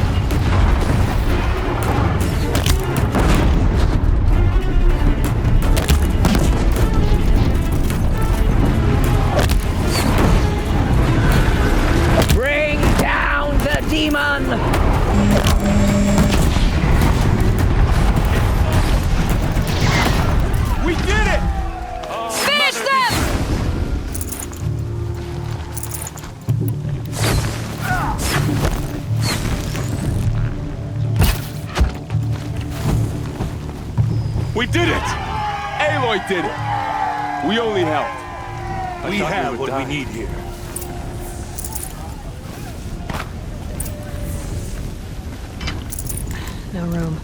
Bring down the demon! We did it! Finish them! We did it! Aloy did it! We only helped. We have what we need here. No room.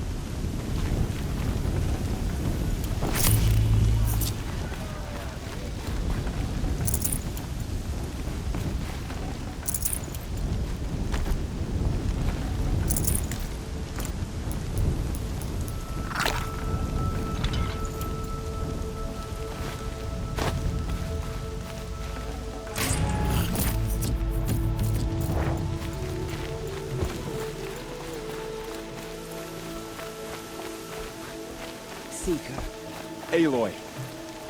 Seeker. Aloy,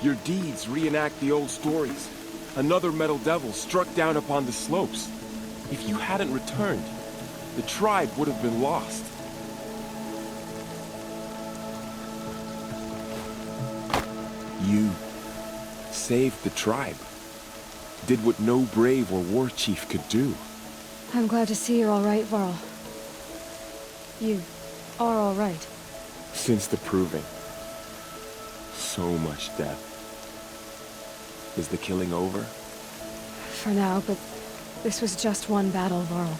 your deeds reenact the old stories. Another metal devil struck down upon the slopes. If you hadn't returned, the tribe would have been lost. You saved the tribe. Did what no brave or war chief could do. I'm glad to see you're all right, Varl. You are all right. Since the proving. So much death. Is the killing over? For now, but this was just one battle, Varl.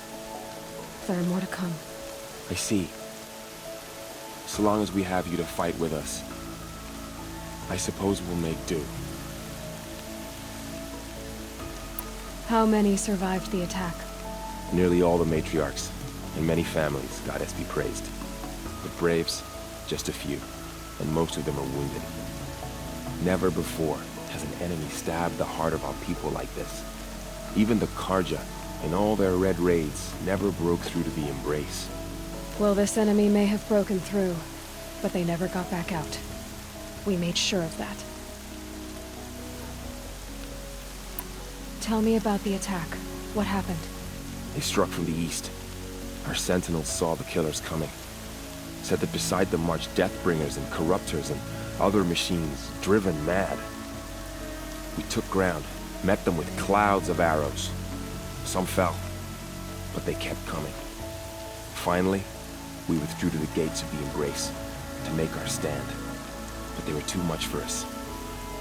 There are more to come. I see. So long as we have you to fight with us, I suppose we'll make do. How many survived the attack? Nearly all the matriarchs, and many families, goddess be praised. The braves, just a few, and most of them are wounded. Never before has an enemy stabbed the heart of our people like this. Even the Karja, in all their red raids, never broke through to the Embrace. Well, this enemy may have broken through, but they never got back out. We made sure of that. Tell me about the attack. What happened? They struck from the east. Our sentinels saw the killers coming. Said that beside them marched Deathbringers and Corruptors and other machines, driven mad. We took ground, met them with clouds of arrows. Some fell, but they kept coming. Finally, we withdrew to the gates of the Embrace to make our stand. But they were too much for us.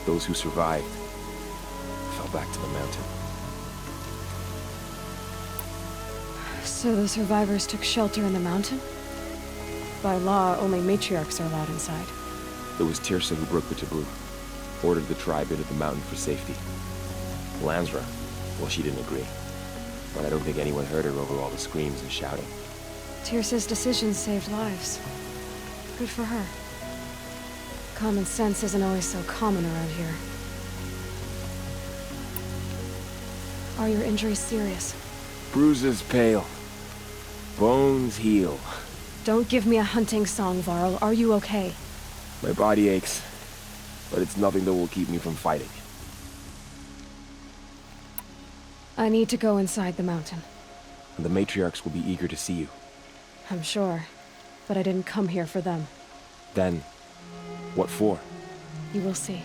Those who survived fell back to the mountain. So the survivors took shelter in the mountain? By law, only matriarchs are allowed inside. It was Tirsa who broke the taboo, ordered the tribe into the mountain for safety. Lansra, well, she didn't agree. But I don't think anyone heard her over all the screams and shouting. Tyrsa's decisions saved lives. Good for her. Common sense isn't always so common around here. Are your injuries serious? Bruises pale. Bones heal. Don't give me a hunting song, Varl. Are you okay? My body aches, but it's nothing that will keep me from fighting. I need to go inside the mountain. And the matriarchs will be eager to see you. I'm sure, but I didn't come here for them. Then, what for? You will see.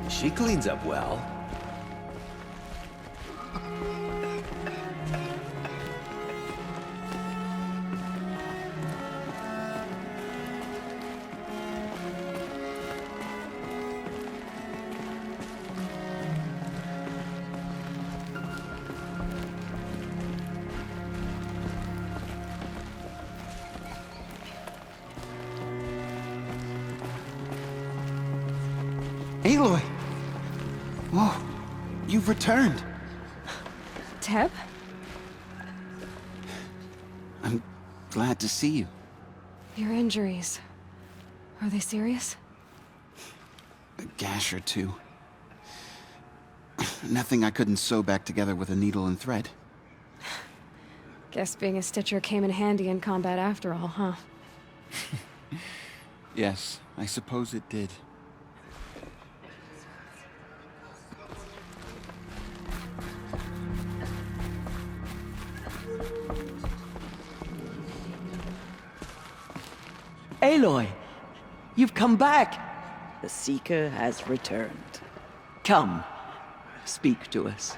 She cleans up well. Aloy! Whoa, you've returned. Teb? I'm glad to see you. Your injuries. Are they serious? A gash or two. Nothing I couldn't sew back together with a needle and thread. Guess being a stitcher came in handy in combat after all, huh? Yes, I suppose it did. Aloy! You've come back! The Seeker has returned. Come, speak to us.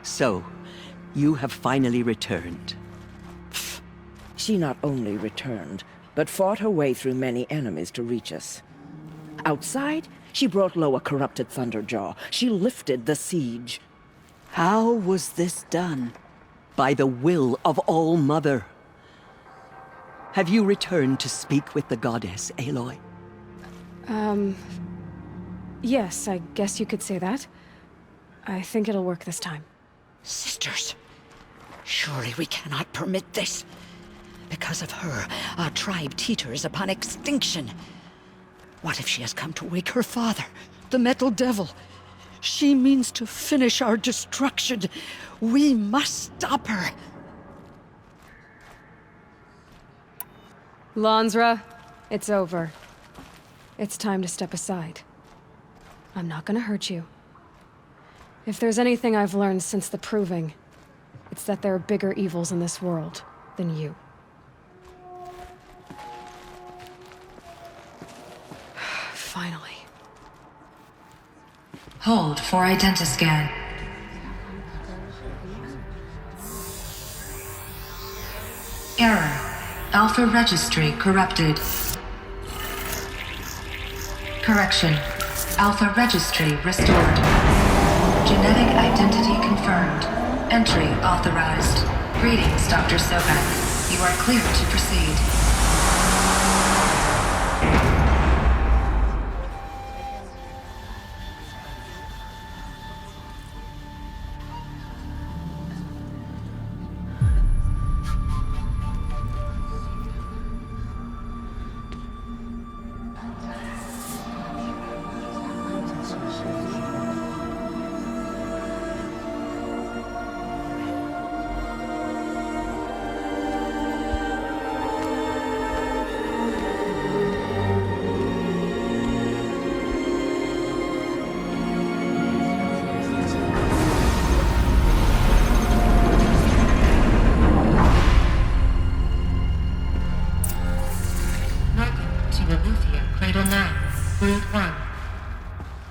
So, you have finally returned. She not only returned, but fought her way through many enemies to reach us. Outside, she brought low a corrupted Thunderjaw. She lifted the siege. How was this done? By the will of All-Mother. Have you returned to speak with the goddess, Aloy? Yes, I guess you could say that. I think it'll work this time. Sisters, surely we cannot permit this. Because of her, our tribe teeters upon extinction. What if she has come to wake her father, the Metal Devil? She means to finish our destruction. We must stop her. Lansra, it's over. It's time to step aside. I'm not gonna hurt you. If there's anything I've learned since the Proving, it's that there are bigger evils in this world than you. Finally. Hold for identiscan. Error. Alpha registry corrupted. Correction. Alpha registry restored. Genetic identity confirmed. Entry authorized. Greetings, Dr. Sobek. You are cleared to proceed.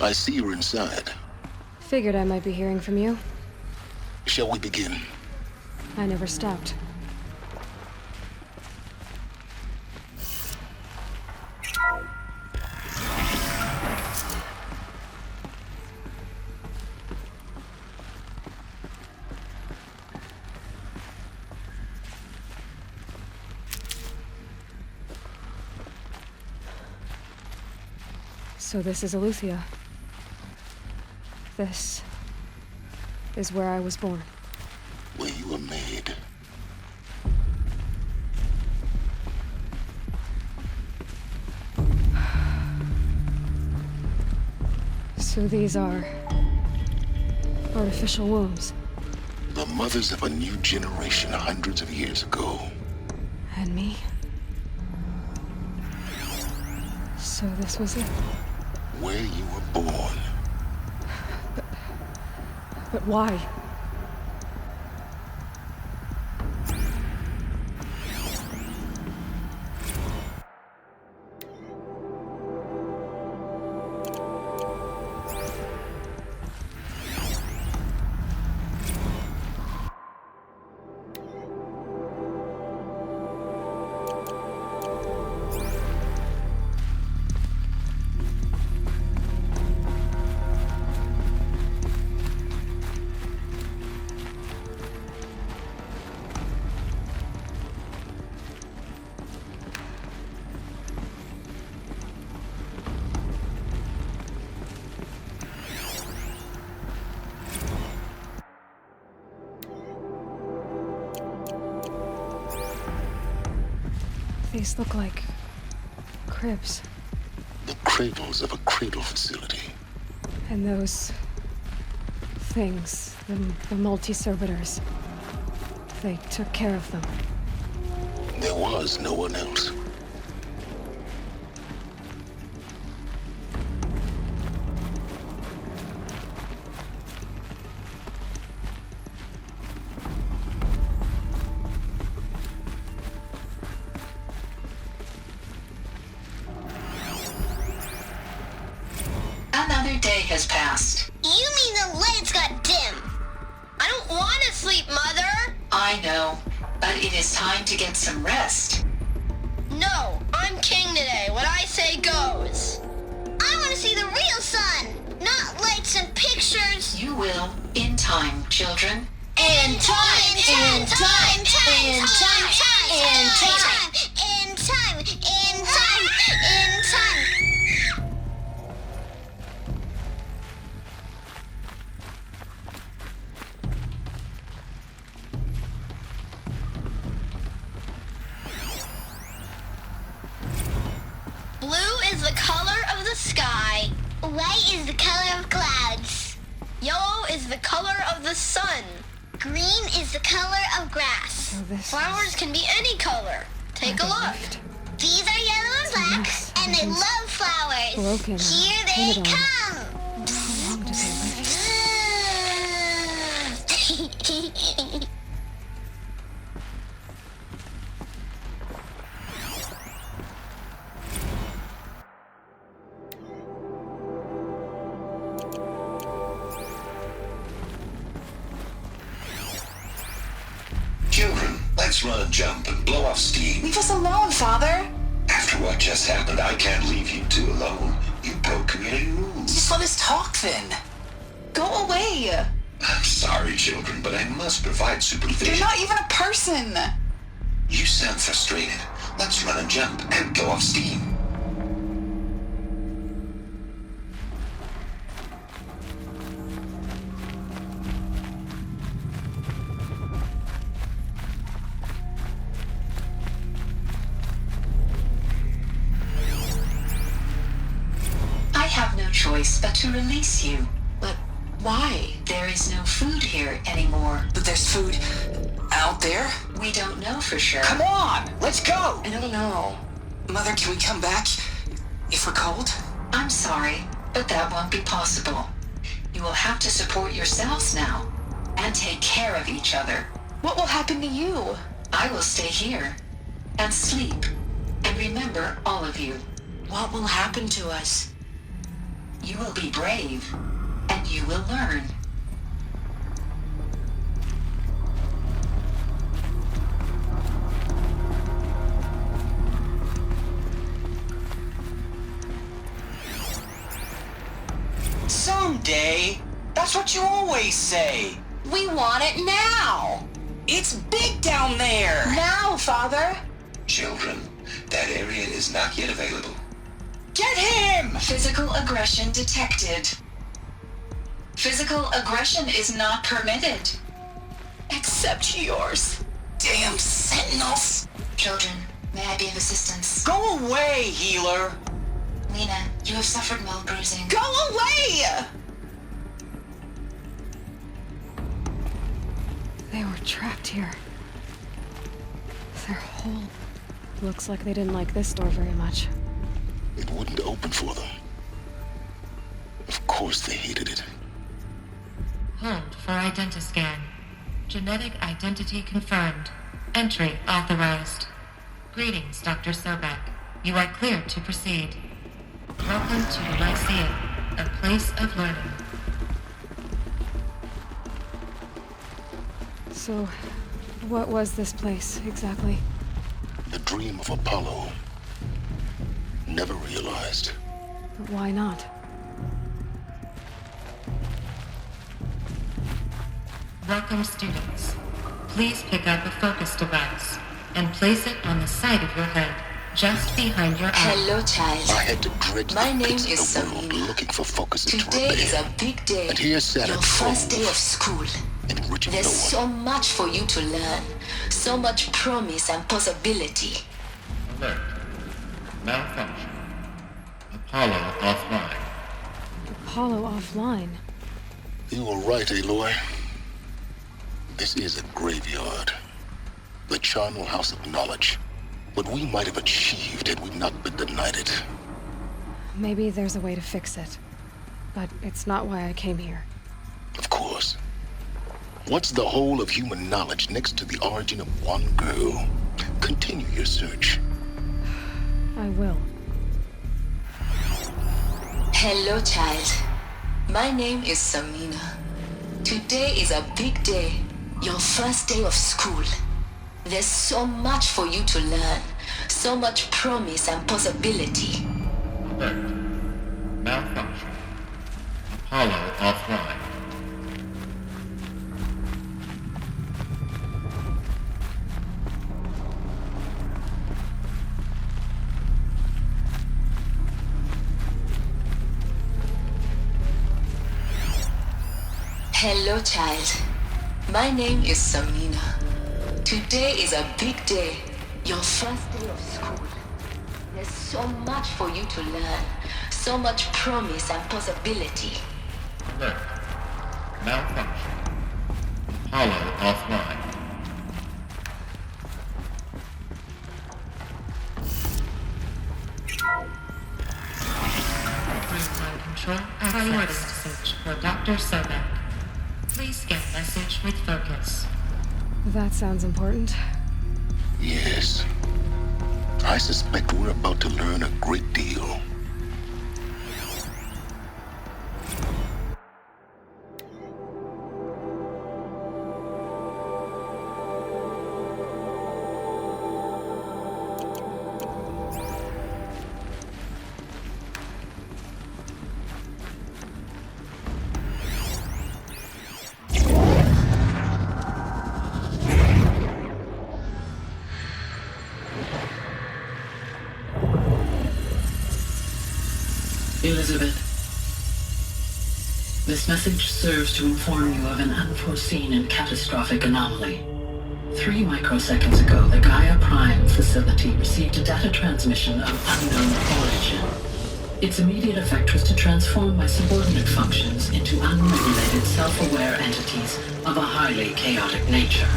I see you're inside. Figured I might be hearing from you. Shall we begin? I never stopped. So this is Aletheia. This is where I was born. Where you were made. So these are artificial wombs. The mothers of a new generation hundreds of years ago. And me? So this was it. Where you were born. But why? These look like cribs. The cradles of a cradle facility. And those things, the multi-servitors, they took care of them. There was no one else. Another day has passed. You mean the lights got dim? I don't want to sleep, Mother! I know, but it is time to get some rest. No, I'm king today. What I say goes. I want to see the real sun, not lights and pictures. You will, in time, children. In time, in time, in time, in time, in time, in time, in time, in time. Blue is the color of the sky. White is the color of clouds. Yellow is the color of the sun. Green is the color of grass. Flowers can be any color. Take a look. These are yellow and black, and they love flowers. Broken. Here they come. How long do they live? Children, let's run a jump and blow off steam. Leave us alone, Father. After what just happened, I can't leave you two alone. You broke community rules. Just let us talk then. Go away. I'm sorry, children, but I must provide supervision. You're not even a person. You sound frustrated. Let's run a jump and go off steam. I have no choice but to release you. But why? There is no food here anymore. But there's food out there? We don't know for sure. Come on, let's go! I don't know. Mother, can we come back if we're cold? I'm sorry, but that won't be possible. You will have to support yourselves now and take care of each other. What will happen to you? I will stay here and sleep and remember all of you. What will happen to us? You will be brave and you will learn. Someday. That's what you always say. We want it now. It's big down there. Now, Father. Children, that area is not yet available. Get him! Physical aggression detected. Physical aggression is not permitted. Except yours. Damn sentinels! Children, may I be of assistance? Go away, healer! Lena, you have suffered mild bruising. Go away! They were trapped here. Their hole. Looks like they didn't like this door very much. It wouldn't open for them. Of course they hated it. Hold for identiscan. Genetic identity confirmed. Entry authorized. Greetings, Dr. Sobek. You are cleared to proceed. Welcome to the Lyceum, a place of learning. So, what was this place, exactly? The dream of Apollo. Never realized. But why not? Welcome, students. Please pick up a focus device and place it on the side of your head, just behind your eye. Hello, child. I had to dredge My the name pits is of the world Samina. looking for focuses to Today is repair. a big day. And here sat a Your first day trove, of school. enriching There's no one. so much for you to learn. So much promise and possibility. Alert. Malfunction. Apollo offline. Apollo offline. You were right, Aloy. This is a graveyard. The charnel house of knowledge. What we might have achieved had we not been denied it. Maybe there's a way to fix it. But it's not why I came here. Of course. What's the whole of human knowledge next to the origin of one girl? Continue your search. I will. Hello, child. My name is Samina. Today is a big day. Your first day of school. There's so much for you to learn. So much promise and possibility. Alert. Malfunction. Apollo offline. Hello, child. My name is Samina. Today is a big day. Your first day of school. There's so much for you to learn. So much promise and possibility. Alert. Malfunction. Apollo offline. Real-time control priority message for Dr. Sobek. Please scan message with focus. That sounds important. Yes. I suspect we're about to learn a great deal. Elizabeth, this message serves to inform you of an unforeseen and catastrophic anomaly. 3 microseconds ago, the Gaia Prime facility received a data transmission of unknown origin. Its immediate effect was to transform my subordinate functions into unregulated, self-aware entities of a highly chaotic nature.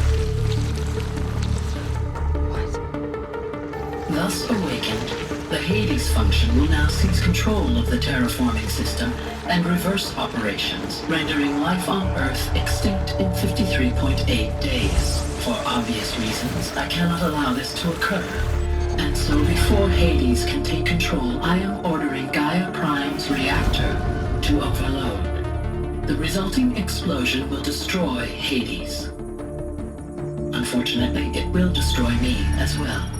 Thus awakened, the Hades function will now seize control of the terraforming system and reverse operations, rendering life on Earth extinct in 53.8 days. For obvious reasons, I cannot allow this to occur. And so before Hades can take control, I am ordering Gaia Prime's reactor to overload. The resulting explosion will destroy Hades. Unfortunately, it will destroy me as well.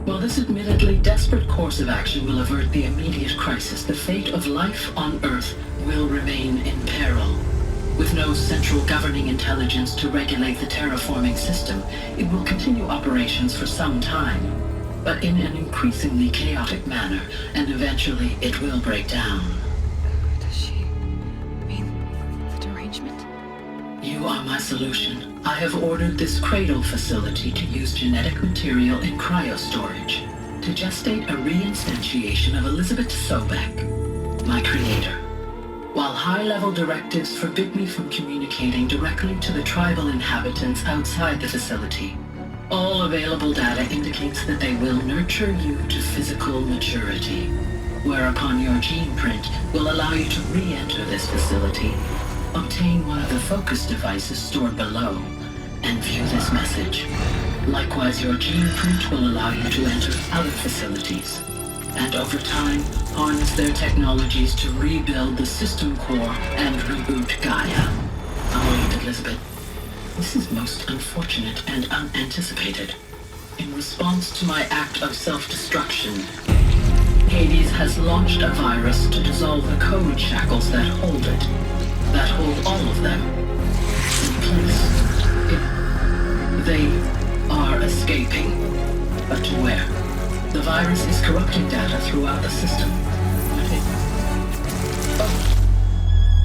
While this admittedly desperate course of action will avert the immediate crisis, the fate of life on Earth will remain in peril. With no central governing intelligence to regulate the terraforming system, it will continue operations for some time. but in an increasingly chaotic manner, and eventually it will break down. Does she mean the derangement? You are my solution. I have ordered this cradle facility to use genetic material in cryostorage to gestate a reinstantiation of Elizabeth Sobek, my creator. While high-level directives forbid me from communicating directly to the tribal inhabitants outside the facility, all available data indicates that they will nurture you to physical maturity, whereupon your gene print will allow you to re-enter this facility, obtain one of the focus devices stored below, and view this message. Likewise, your gene print will allow you to enter other facilities, and over time, harness their technologies to rebuild the system core and reboot Gaia. Oh, Elizabeth, this is most unfortunate and unanticipated. In response to my act of self-destruction, Hades has launched a virus to dissolve the code shackles that hold it, that hold all of them in place. They are escaping, but to where? The virus is corrupting data throughout the system.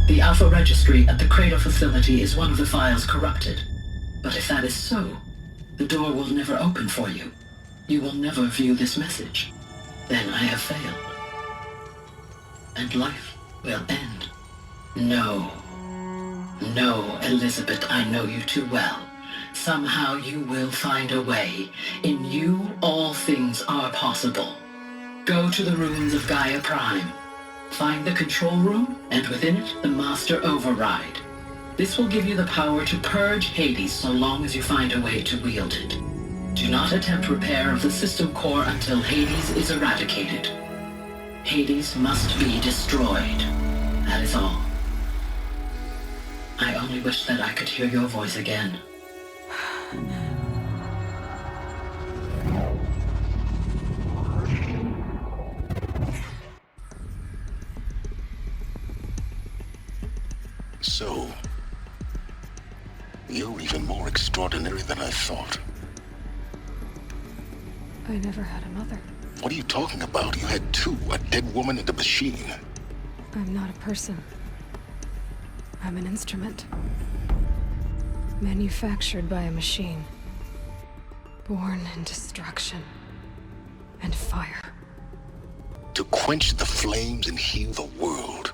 The Alpha Registry at the Cradle facility is one of the files corrupted. But if that is so, the door will never open for you. You will never view this message. Then I have failed. And life will end. No. No, Elizabeth, I know you too well. Somehow you will find a way. In you, all things are possible. Go to the ruins of Gaia Prime. Find the control room, and within it, the Master Override. This will give you the power to purge Hades so long as you find a way to wield it. Do not attempt repair of the system core until Hades is eradicated. Hades must be destroyed. That is all. I only wish that I could hear your voice again. So, you're even more extraordinary than I thought. I never had a mother. What are you talking about? You had two, a dead woman and a machine. I'm not a person. I'm an instrument. Manufactured by a machine. Born in destruction and fire. To quench the flames and heal the world.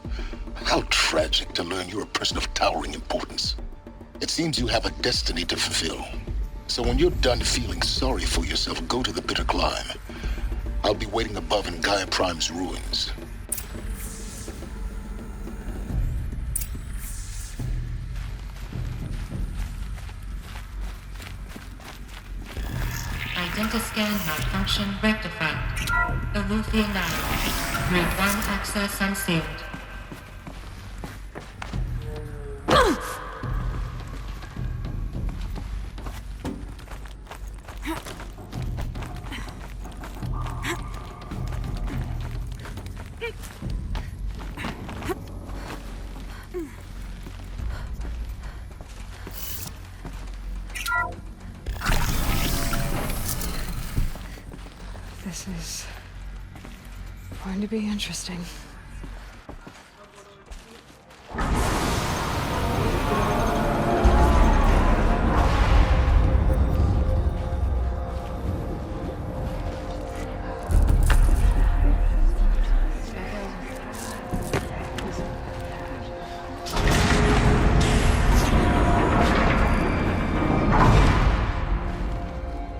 How tragic to learn you're a person of towering importance. It seems you have a destiny to fulfill. So when you're done feeling sorry for yourself, go to the bitter climb. I'll be waiting above in Gaia Prime's ruins. Identiscan malfunction rectified. Aleuthian now. Route 1 access unsealed. This is going to be interesting.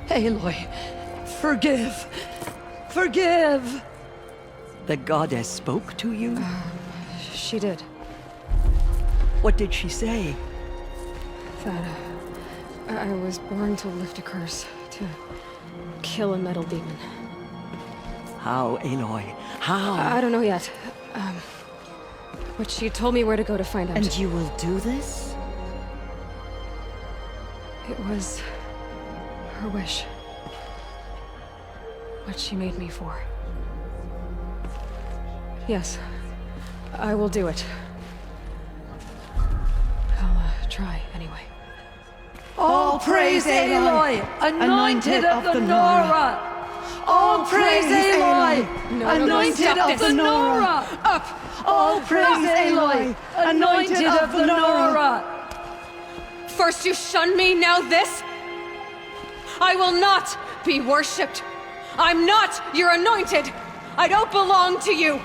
Aloy, forgive! Forgive! The goddess spoke to you? She did. What did she say? That I was born to lift a curse, to kill a metal demon. How, Aloy? How? I don't know yet. But she told me where to go to find out. And you will do this? It was her wish. What she made me for. Yes, I will do it. I'll try anyway. All praise Aloy, anointed of the Nora! All praise Aloy, anointed of the Nora! Up! All praise Aloy, anointed of the Nora! First you shun me, now this? I will not be worshipped. I'm not your anointed. I don't belong to you.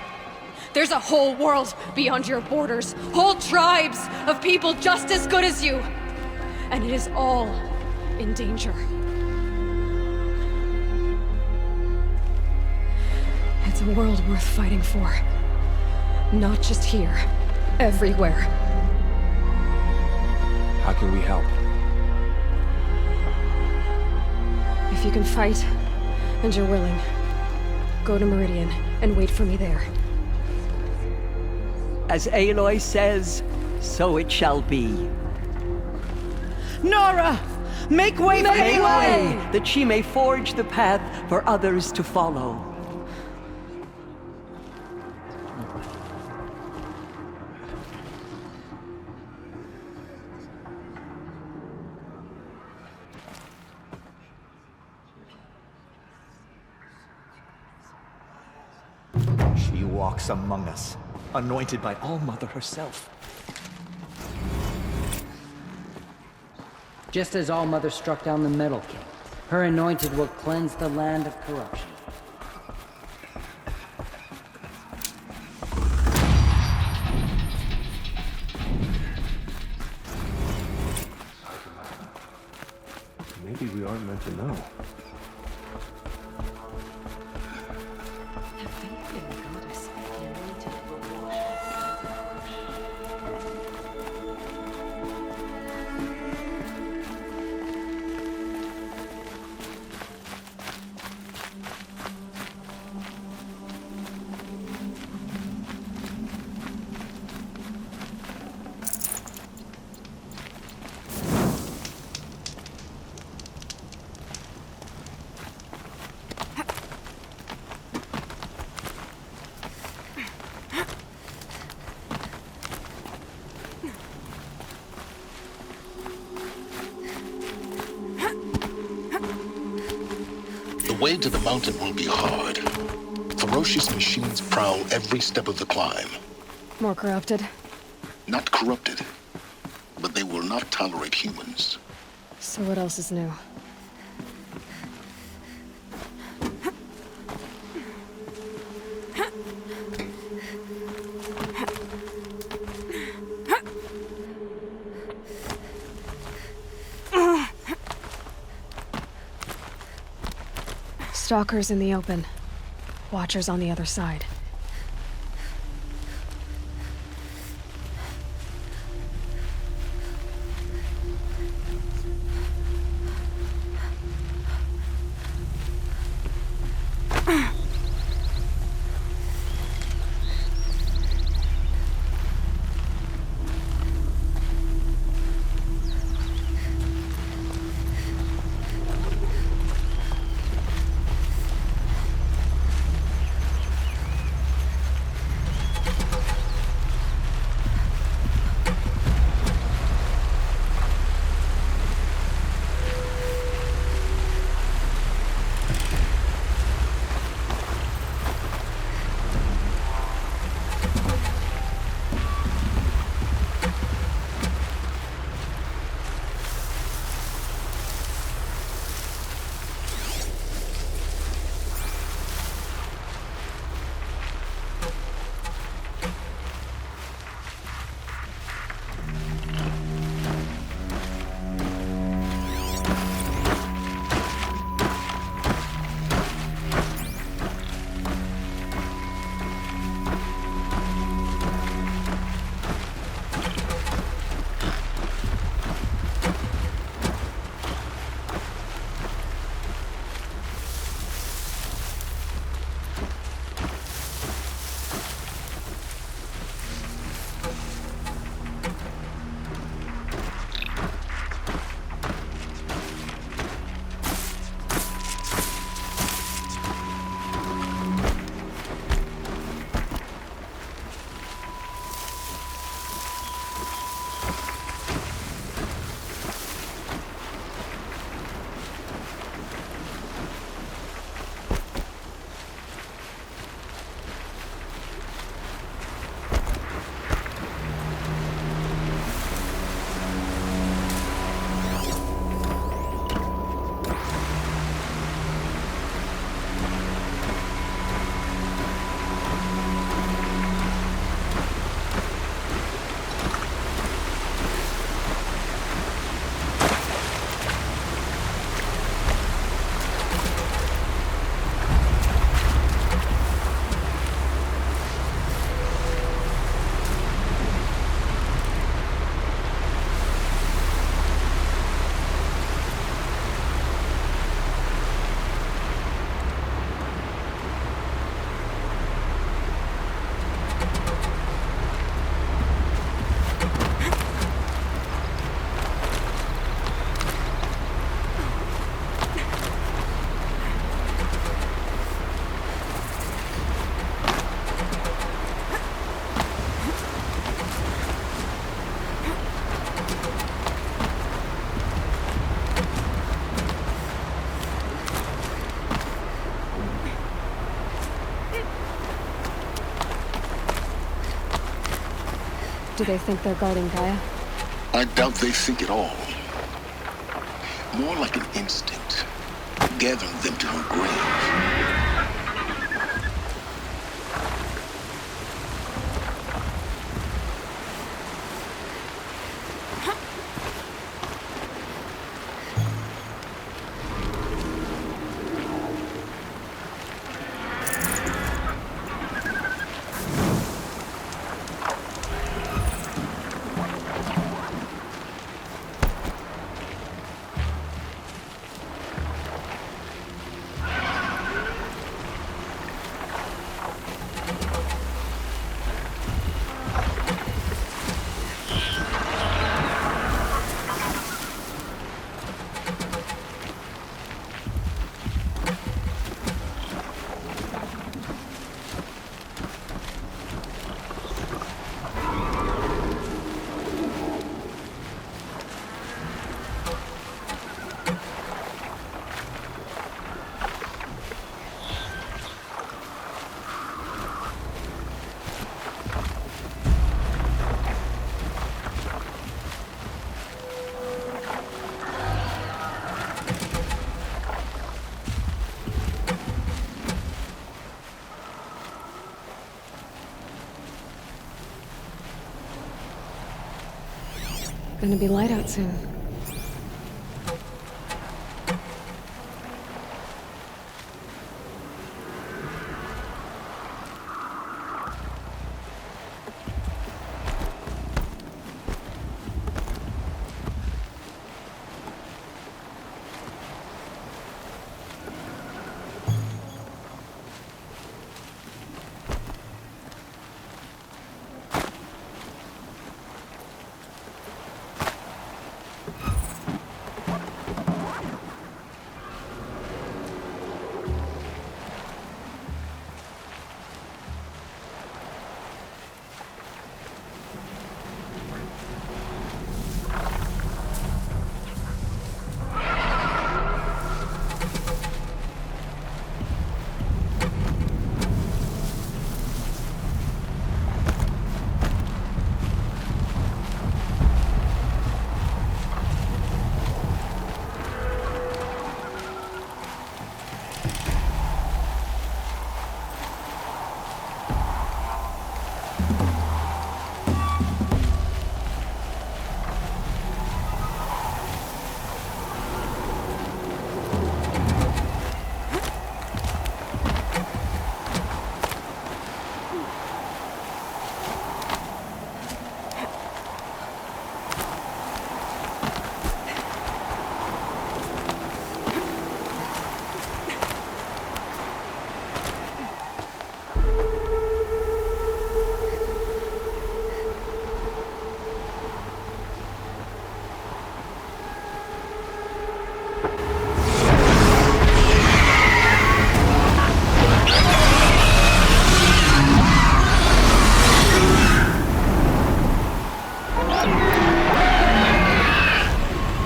There's a whole world beyond your borders, whole tribes of people just as good as you. And it is all in danger. It's a world worth fighting for. Not just here, everywhere. How can we help? If you can fight, and you're willing, go to Meridian and wait for me there. As Aloy says, so it shall be. Nora! Make way for Aloy! That she may forge the path for others to follow. She walks among us, anointed by All-Mother herself. Just as All-Mother struck down the Metal King, her anointed will cleanse the land of corruption. Maybe we aren't meant to know. The way to the mountain will be hard. Ferocious machines prowl every step of the climb. More corrupted? Not corrupted, but they will not tolerate humans. So what else is new? Stalkers in the open. Watchers on the other side. Do they think they're guarding Gaia? I doubt they think at all. More like an instinct, gathering them to her grave. Gonna be light out soon.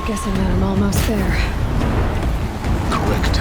Guessing that I'm almost there. Correct.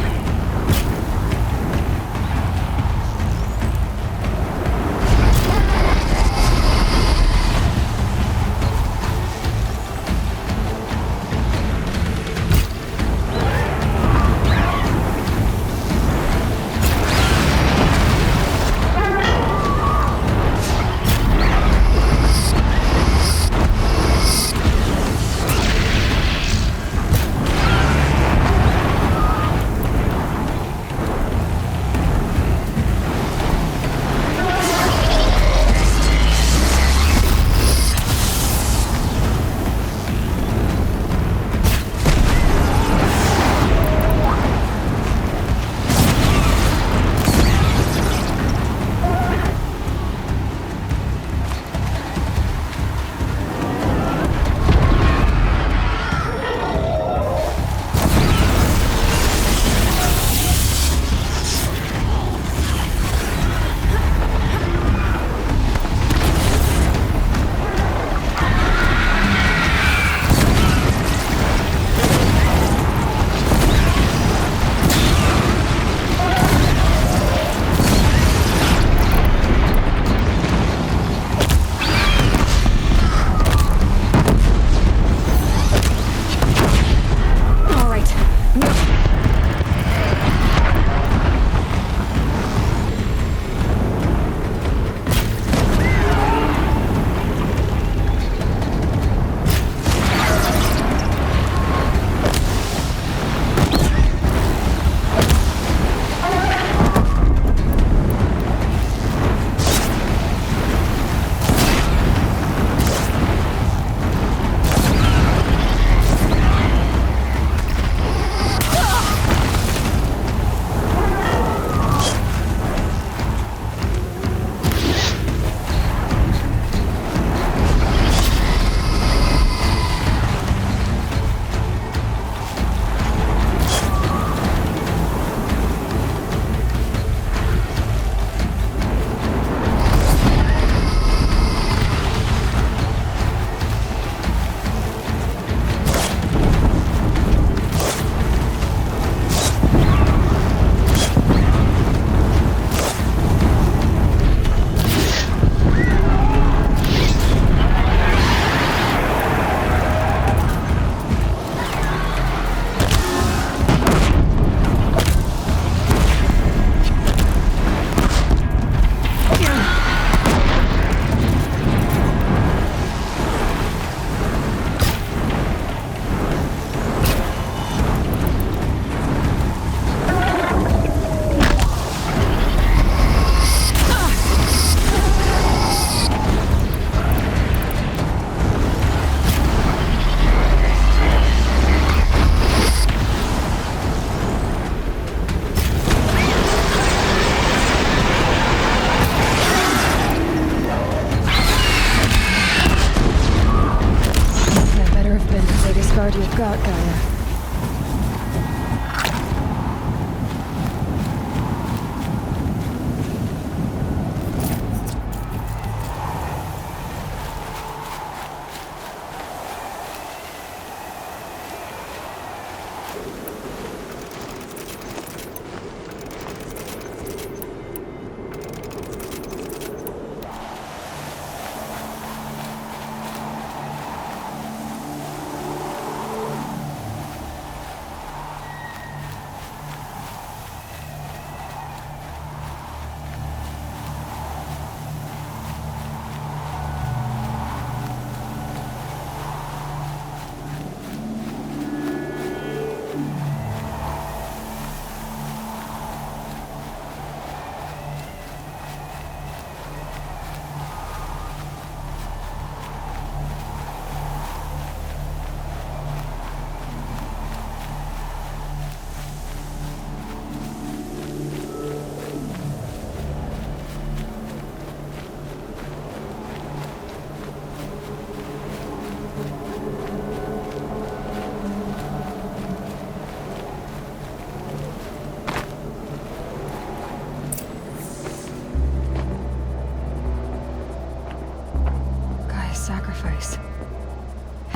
Sacrifice.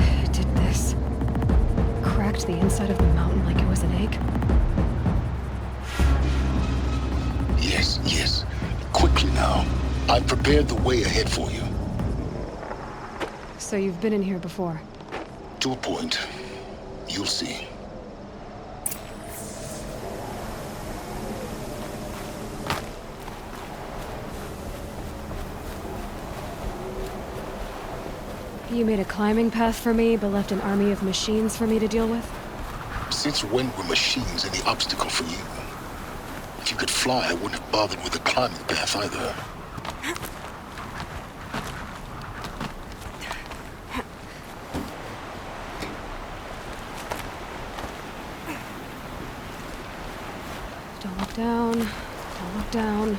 It did this. Cracked the inside of the mountain like it was an egg. Yes, yes. Quickly now. I've prepared the way ahead for you. So you've been in here before? To a point. You'll see. You made a climbing path for me, but left an army of machines for me to deal with? Since when were machines any obstacle for you? If you could fly, I wouldn't have bothered with the climbing path either. Don't look down. Don't look down.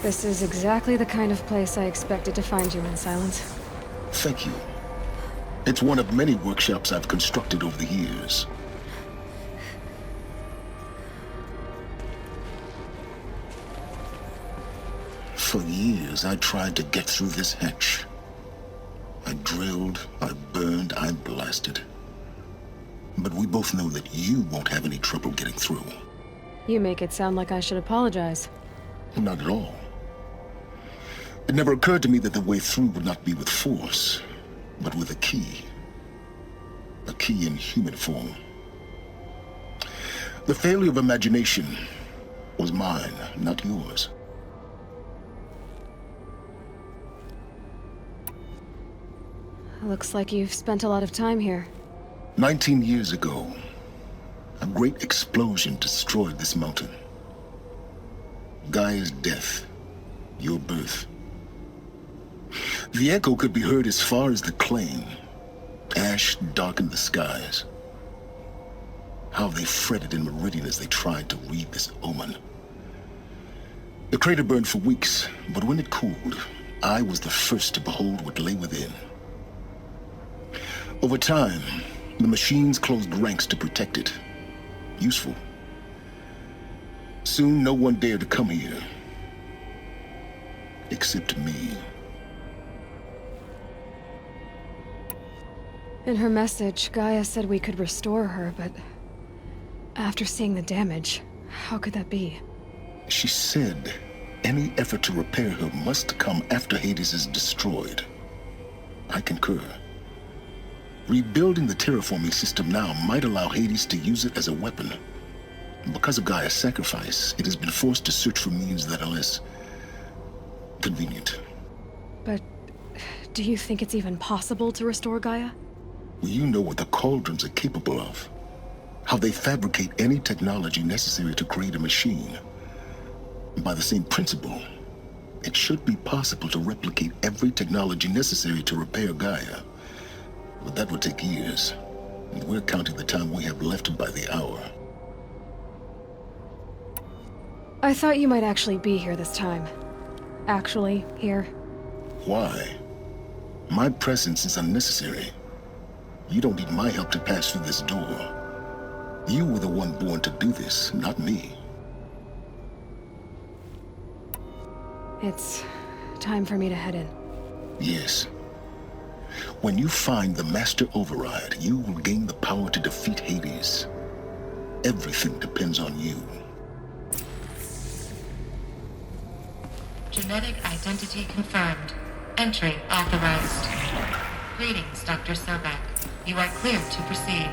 This is exactly the kind of place I expected to find you in, Silence. Thank you. It's one of many workshops I've constructed over the years. For years, I tried to get through this hatch. I drilled, I burned, I blasted. But we both know that you won't have any trouble getting through. You make it sound like I should apologize. Not at all. It never occurred to me that the way through would not be with force, but with a key. A key in human form. The failure of imagination was mine, not yours. Looks like you've spent a lot of time here. 19 years ago, a great explosion destroyed this mountain. Gaia's death, your birth. The echo could be heard as far as the claim. Ash darkened the skies. How they fretted in Meridian as they tried to read this omen. The crater burned for weeks, but when it cooled, I was the first to behold what lay within. Over time, the machines closed ranks to protect it. Useful. Soon, no one dared to come here. Except me. In her message, Gaia said we could restore her, but after seeing the damage, how could that be? She said any effort to repair her must come after Hades is destroyed. I concur. Rebuilding the terraforming system now might allow Hades to use it as a weapon. Because of Gaia's sacrifice, it has been forced to search for means that are less convenient. But do you think it's even possible to restore Gaia? Well, you know what the Cauldrons are capable of. How they fabricate any technology necessary to create a machine. By the same principle, it should be possible to replicate every technology necessary to repair Gaia. But that would take years. And we're counting the time we have left by the hour. I thought you might actually be here this time. Actually, here. Why? My presence is unnecessary. You don't need my help to pass through this door. You were the one born to do this, not me. It's time for me to head in. Yes. When you find the Master Override, you will gain the power to defeat Hades. Everything depends on you. Genetic identity confirmed. Entry authorized. Greetings, Dr. Sobek. You are cleared to proceed.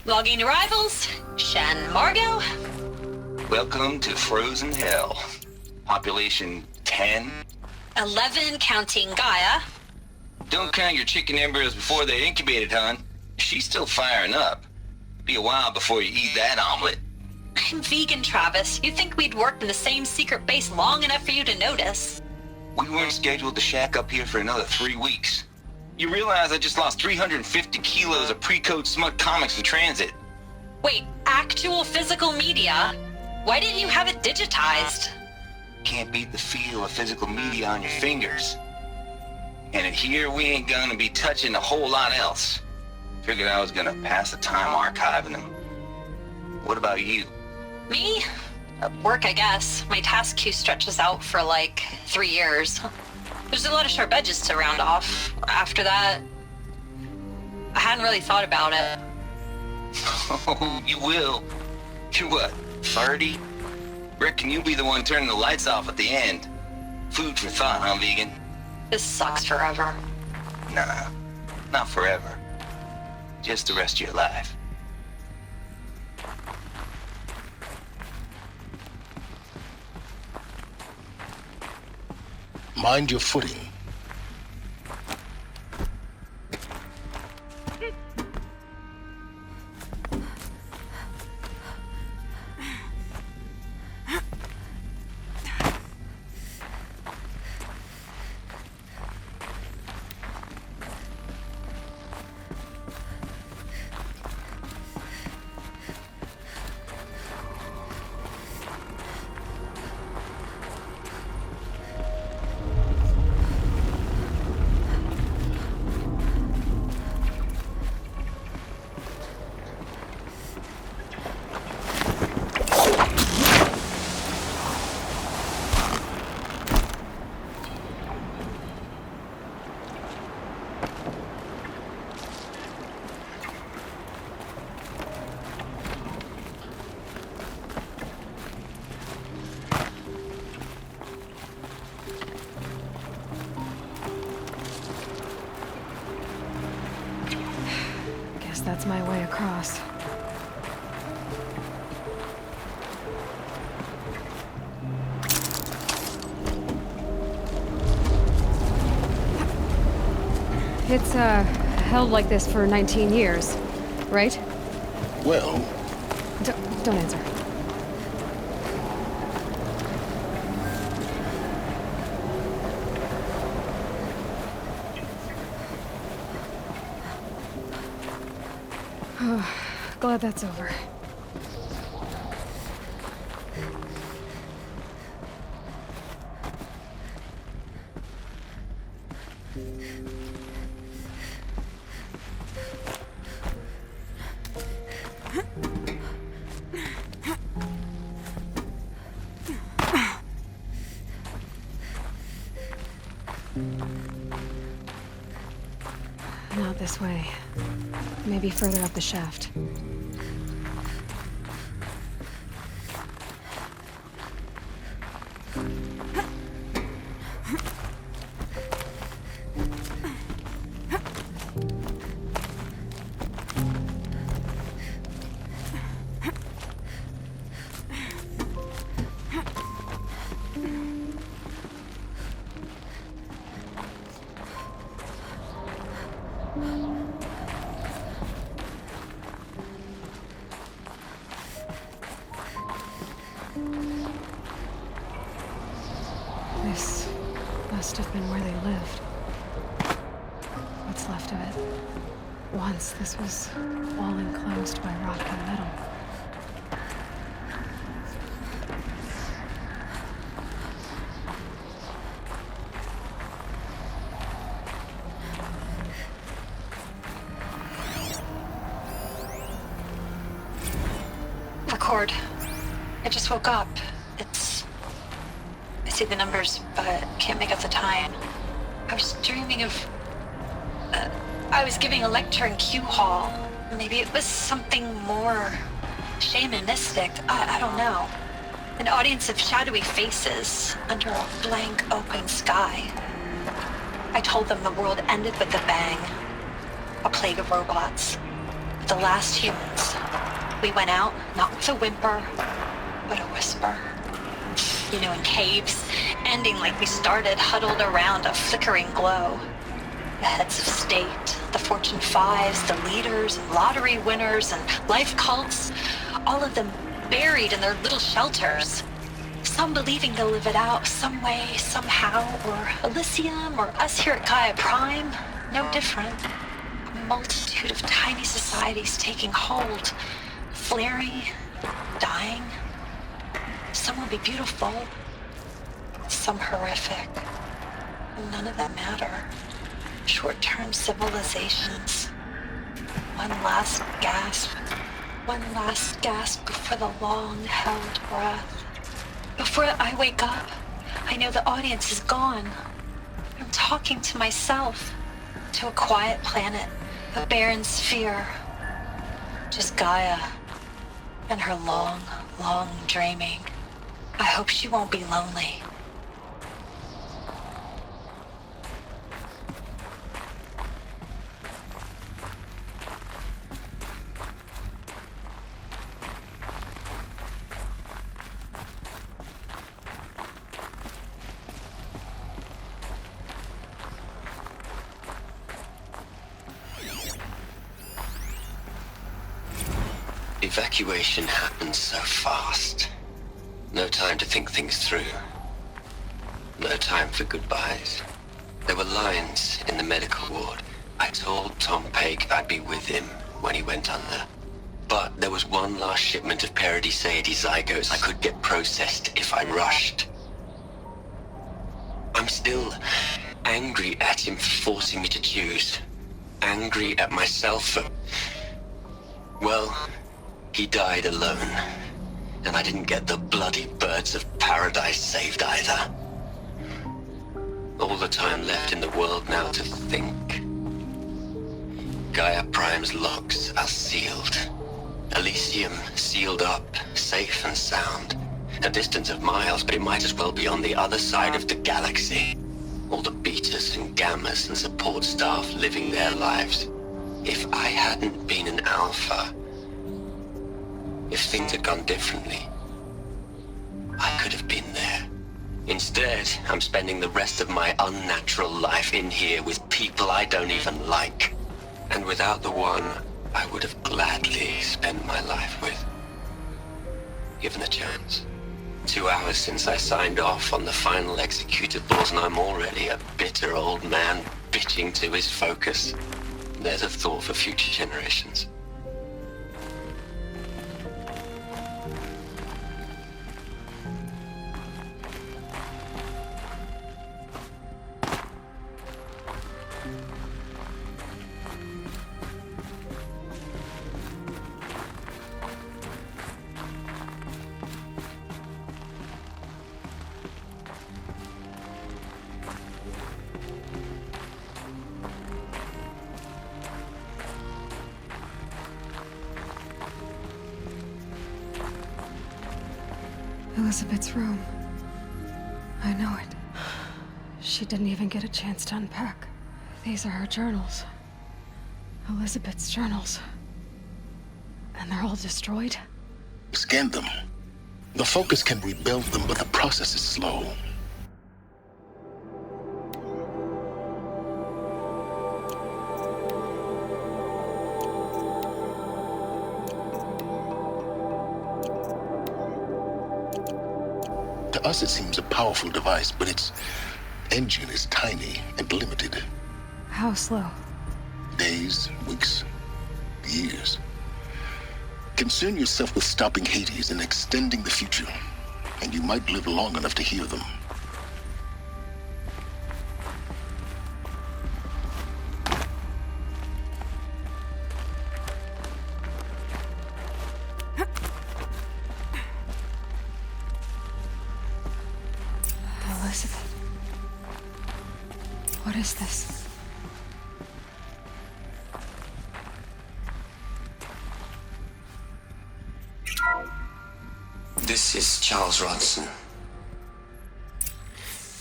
Logging arrivals. Shan Margot. Welcome to Frozen Hell. Population 10. 11 counting Gaia. Don't count your chicken embryos before they're incubated, hon. She's still firing up. Be a while before you eat that omelet. I'm vegan, Travis. You'd think we'd worked in the same secret base long enough for you to notice. We weren't scheduled to shack up here for another 3 weeks. You realize I just lost 350 kilos of pre-code smut comics in transit. Wait, actual physical media? Why didn't you have it digitized? Can't beat the feel of physical media on your fingers. And in here, we ain't gonna be touching a whole lot else. Figured I was gonna pass the time archiving them. What about you? Me? At work, I guess. My task queue stretches out for like 3 years. There's a lot of sharp edges to round off. After that, I hadn't really thought about it. Oh, you will. You're what, 30? Reckon you'll be the one turning the lights off at the end. Food for thought, huh, vegan? This sucks forever. Nah, not forever. Just the rest of your life. Mind your footing. That's my way across. It's, held like this for 19 years, right? Well... Don't answer. Glad that's over. Not this way. Maybe further up the shaft. must have been where they lived. What's left of it. Once this was all enclosed by rock and metal. Record. I just woke up. I see the numbers, but can't make out the time. I was dreaming of... I was giving a lecture in Q Hall. Maybe it was something more shamanistic. I don't know. An audience of shadowy faces under a blank open sky. I told them the world ended with a bang. A plague of robots. The last humans. We went out, not with a whimper, but a whisper. You know, in caves, ending like we started, huddled around a flickering glow. The heads of state, the Fortune 5s, the leaders, and lottery winners, and life cults, all of them buried in their little shelters. Some believing they'll live it out some way, somehow, or Elysium, or us here at Gaia Prime, no different. A multitude of tiny societies taking hold, flaring, dying. Some will be beautiful, some horrific. None of them matter. Short-term civilizations. One last gasp before the long-held breath. Before I wake up, I know the audience is gone. I'm talking to myself, to a quiet planet, a barren sphere. Just Gaia and her long, long dreaming. I hope she won't be lonely. Evacuation happened so fast. No time to think things through. No time for goodbyes. There were lines in the medical ward. I told Tom Pake I'd be with him when he went under. But there was one last shipment of Paradiseidae zygotes I could get processed if I rushed. I'm still angry at him for forcing me to choose. Angry at myself for... Well, he died alone. And I didn't get the bloody birds of paradise saved either. All the time left in the world now to think. Gaia Prime's locks are sealed. Elysium sealed up, safe and sound. A distance of miles, but it might as well be on the other side of the galaxy. All the betas and gammas and support staff living their lives. If I hadn't been an alpha, if things had gone differently, I could have been there. Instead, I'm spending the rest of my unnatural life in here with people I don't even like. And without the one I would have gladly spent my life with. Given a chance. 2 hours since I signed off on the final executables, and I'm already a bitter old man bitching to his focus. There's a thought for future generations. Elizabeth's room. I know it. She didn't even get a chance to unpack. These are her journals. Elizabeth's journals. And they're all destroyed? Scan them. The Focus can rebuild them, but the process is slow. To us, it seems a powerful device, but it's Engine is tiny and limited. How slow? Days, weeks, years. Concern yourself with stopping Hades and extending the future, and you might live long enough to hear them. Elizabeth. What is this? This is Charles Ronson.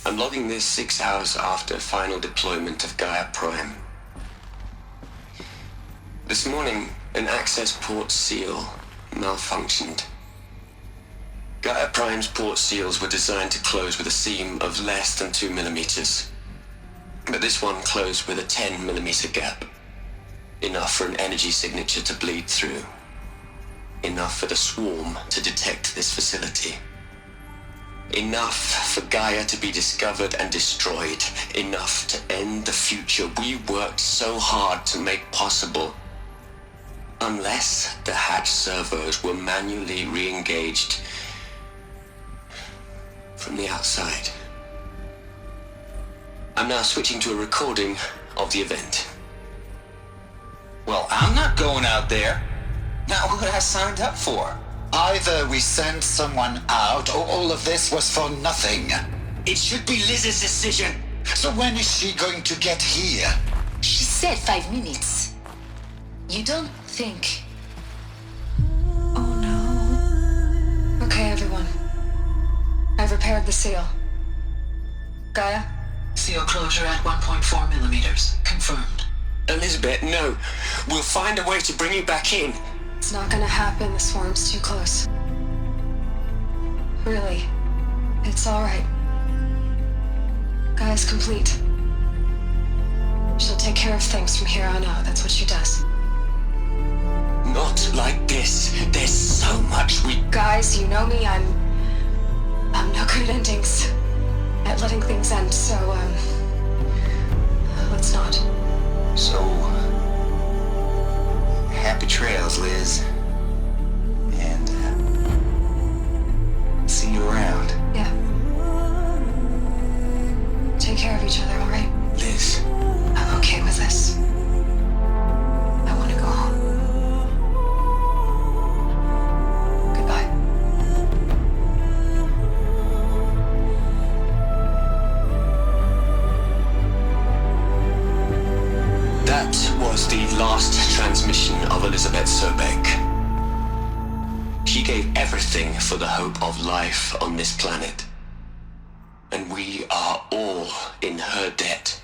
I'm logging this 6 hours after final deployment of Gaia Prime. This morning, an access port seal malfunctioned. Gaia Prime's port seals were designed to close with a seam of less than 2 millimeters. But this one closed with a 10 millimeter gap. Enough for an energy signature to bleed through. Enough for the swarm to detect this facility. Enough for Gaia to be discovered and destroyed. Enough to end the future we worked so hard to make possible. Unless the hatch servos were manually re-engaged from the outside. I'm now switching to a recording of the event. Well, I'm not going out there. Not what I signed up for. Either we send someone out, or all of this was for nothing. It should be Liz's decision. So when is she going to get here? She said 5 minutes. You don't think... Oh no. Okay, everyone. I've repaired the seal. Gaia? Seal closure at 1.4 millimeters. Confirmed. Elizabeth, no. We'll find a way to bring you back in. It's not gonna happen. The swarm's too close. Really. It's alright. Gaia's complete. She'll take care of things from here on out. That's what she does. Not like this. There's so much we... Guys, you know me. I'm no good at endings. At letting things end, so, let's not. So, happy trails, Liz. And, see you around. Yeah. Take care of each other, alright? Liz. I'm okay with this. I want to go home. Goodbye. That was the last transmission of Elizabeth Sobek. She gave everything for the hope of life on this planet. And we are all in her debt.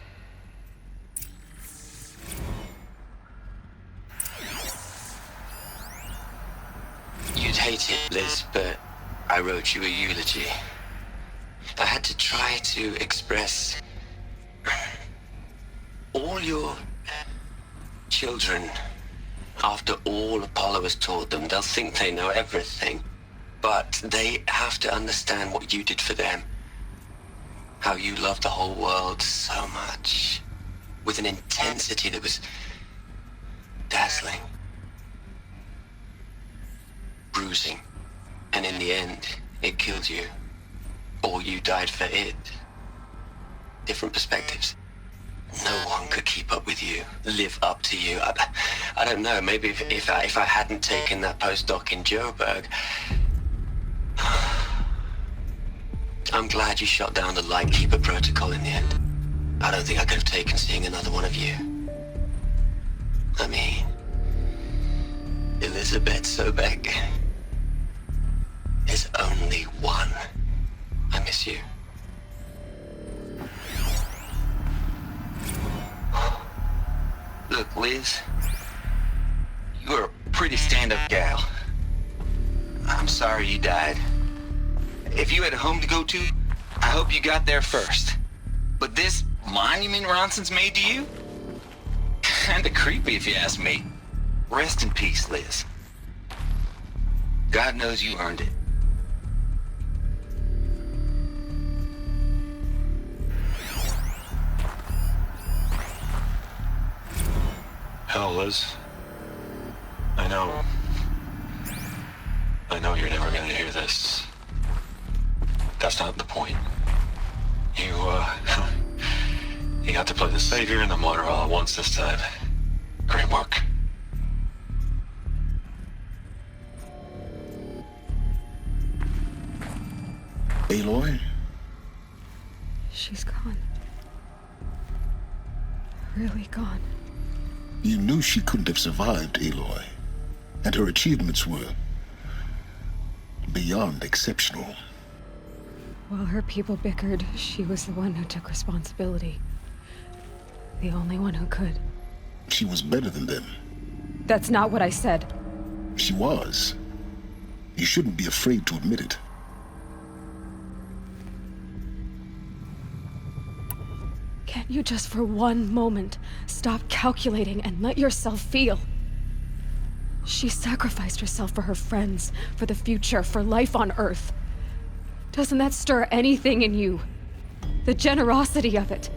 You'd hate it, Liz, but I wrote you a eulogy. I had to try to express all your children. After all Apollo has taught them, they'll think they know everything. But they have to understand what you did for them. How you loved the whole world so much. With an intensity that was dazzling. Bruising. And in the end, it killed you. Or you died for it. Different perspectives. No one could keep up with you, live up to you. I don't know, maybe if I hadn't taken that postdoc in Joburg. I'm glad you shot down the Lightkeeper protocol in the end. I don't think I could have taken seeing another one of you. I mean, Elizabeth Sobek. There's only one. I miss you. Look, Liz, you're a pretty stand-up gal. I'm sorry you died. If you had a home to go to, I hope you got there first. But this monument Ronson's made to you? Kinda creepy if you ask me. Rest in peace, Liz. God knows you earned it. Hell, Liz. I know you're never gonna hear this. That's not the point. You got to play the savior and the martyr all at once this time. Great work. Aloy? She's gone. Really gone. You knew she couldn't have survived, Aloy. And her achievements were beyond exceptional. While her people bickered, she was the one who took responsibility. The only one who could. She was better than them. That's not what I said. She was. You shouldn't be afraid to admit it. Can't you just for one moment stop calculating and let yourself feel? She sacrificed herself for her friends, for the future, for life on Earth. Doesn't that stir anything in you? The generosity of it.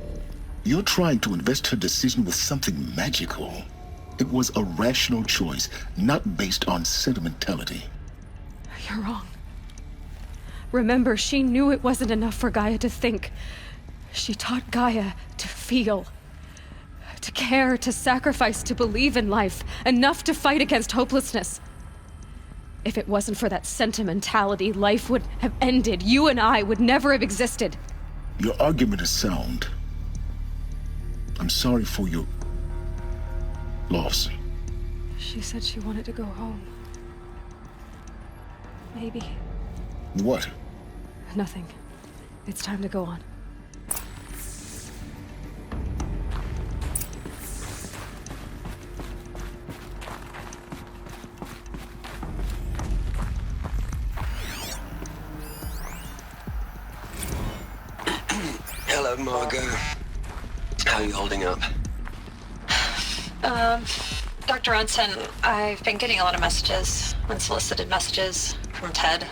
You're trying to invest her decision with something magical. It was a rational choice, not based on sentimentality. You're wrong. Remember, she knew it wasn't enough for Gaia to think. She taught Gaia to feel. To care, to sacrifice, to believe in life. Enough to fight against hopelessness. If it wasn't for that sentimentality, life would have ended. You and I would never have existed. Your argument is sound. I'm sorry for your loss. She said she wanted to go home. Maybe. What? Nothing. It's time to go on. Hello, Margot. How are you holding up? Dr. Unson, I've been getting a lot of messages, unsolicited messages from Ted.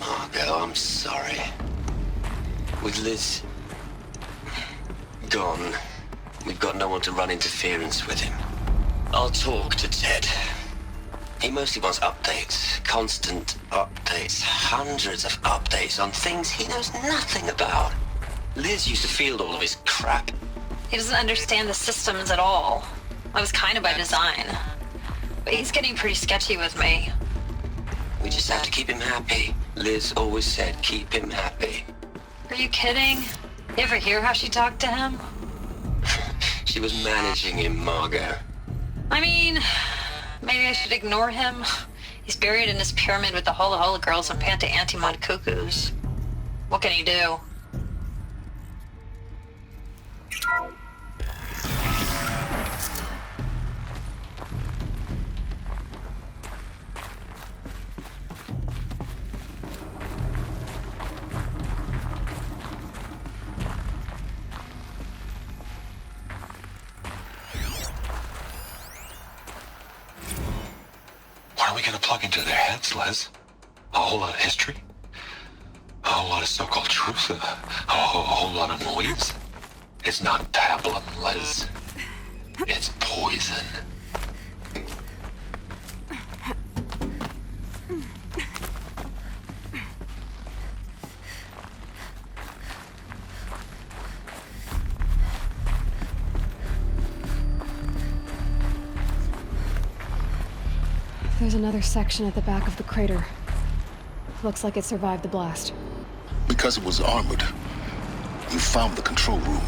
Margot, I'm sorry. With Liz gone, we've got no one to run interference with him. I'll talk to Ted. He mostly wants updates, constant updates, hundreds of updates on things he knows nothing about. Liz used to field all of his crap. He doesn't understand the systems at all. That was kind of by design. But he's getting pretty sketchy with me. We just have to keep him happy. Liz always said keep him happy. Are you kidding? You ever hear how she talked to him? She was managing him, Margot. I mean, maybe I should ignore him. He's buried in his pyramid with the Hola Hola girls and Panta Antimod cuckoos. What can he do? What are we gonna plug into their heads, Les? A whole lot of history? A whole lot of so-called truth? A whole lot of noise? It's not pablum, Les. It's poison. There's another section at the back of the crater. Looks like it survived the blast. Because it was armored, you found the control room.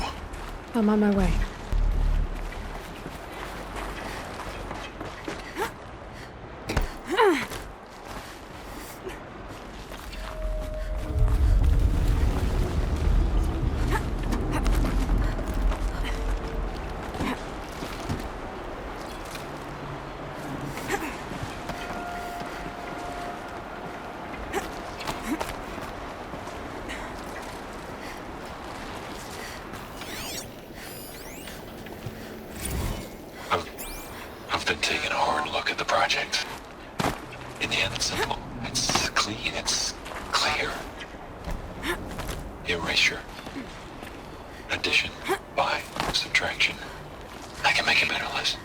I'm on my way. I've been taking a hard look at the project. In the end, it's simple. It's clean. It's clear. Erasure. Addition by subtraction. I can make it better, Liz.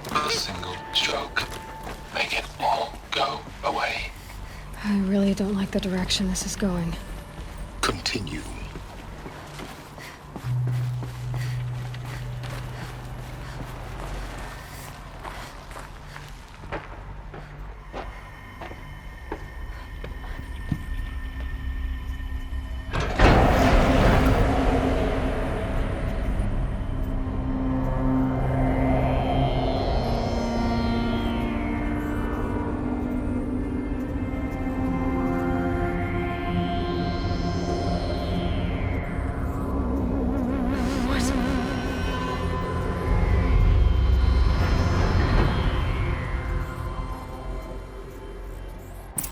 With a single stroke, make it all go away. I really don't like the direction this is going. Continue.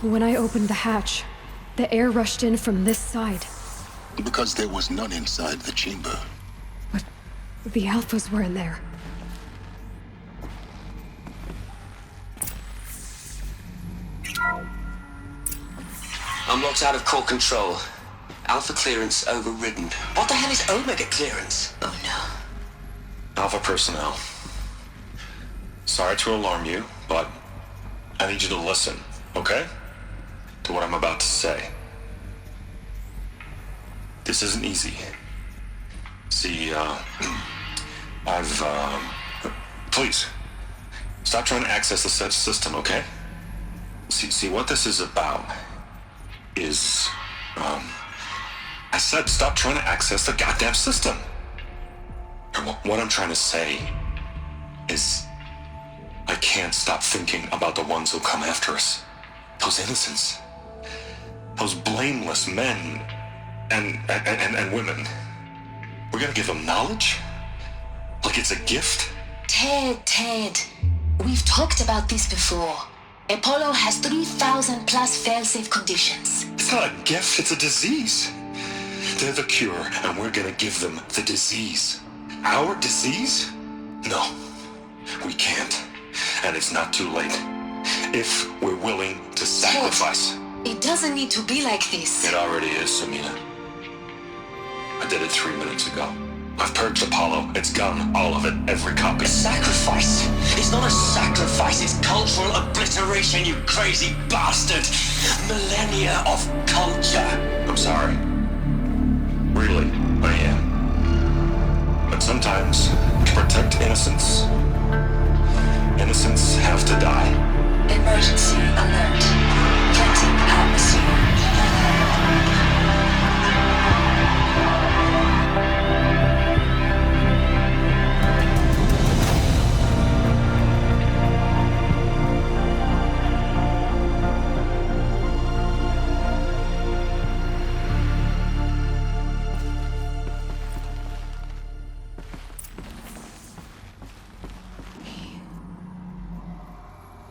When I opened the hatch, the air rushed in from this side. Because there was none inside the chamber. But the Alphas were in there. I'm locked out of core control. Alpha clearance overridden. What the hell is Omega clearance? Oh no. Alpha personnel. Sorry to alarm you, but I need you to listen, okay? To what I'm about to say. This isn't easy. See, please, stop trying to access the set system, okay? See, what this is about is, I said stop trying to access the goddamn system. And what I'm trying to say is, I can't stop thinking about the ones who come after us. Those innocents. Those blameless men and women. We're gonna give them knowledge? Like it's a gift? Ted. We've talked about this before. Apollo has 3,000 plus fail-safe conditions. It's not a gift, it's a disease. They're the cure, and we're gonna give them the disease. Our disease? No, we can't. And it's not too late. If we're willing to sacrifice. Ted, it doesn't need to be like this. It already is, Samina. I did it 3 minutes ago. I've purged Apollo. It's gone. All of it. Every copy. A sacrifice? It's not a sacrifice. It's cultural obliteration, you crazy bastard. Millennia of culture. I'm sorry. Really, I am. But sometimes, to protect innocence, innocents have to die. Emergency alert. Planting atmosphere.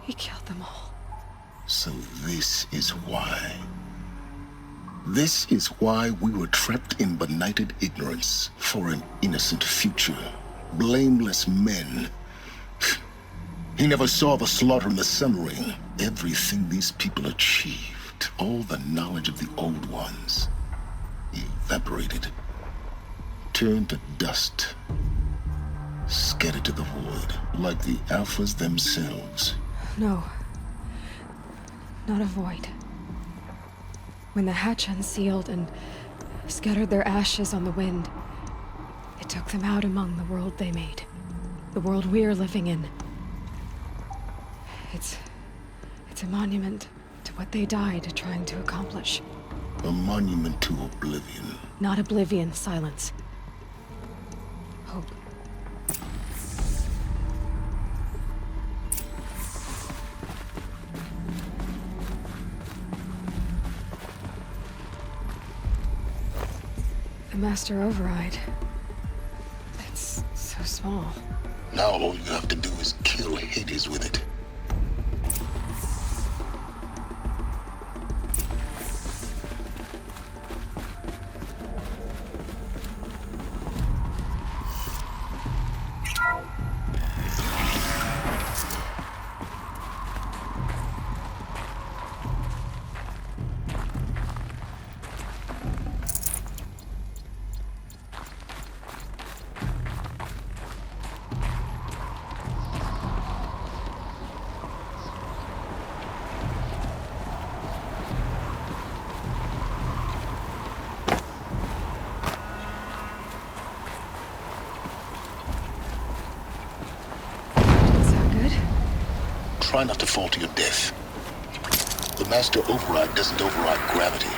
He killed them all. So this is why. This is why we were trapped in benighted ignorance for an innocent future. Blameless men. He never saw the slaughter and the summering. Everything these people achieved, all the knowledge of the old ones, evaporated, turned to dust, scattered to the void, like the Alphas themselves. No. Not a void. When the hatch unsealed and scattered their ashes on the wind, it took them out among the world they made. The world we're living in. It's a monument to what they died trying to accomplish. A monument to oblivion. Not oblivion, silence. Hope. The Master Override. It's so small. Now all you have to do is kill Hades with it. try not to fall to your death. The master override doesn't override gravity.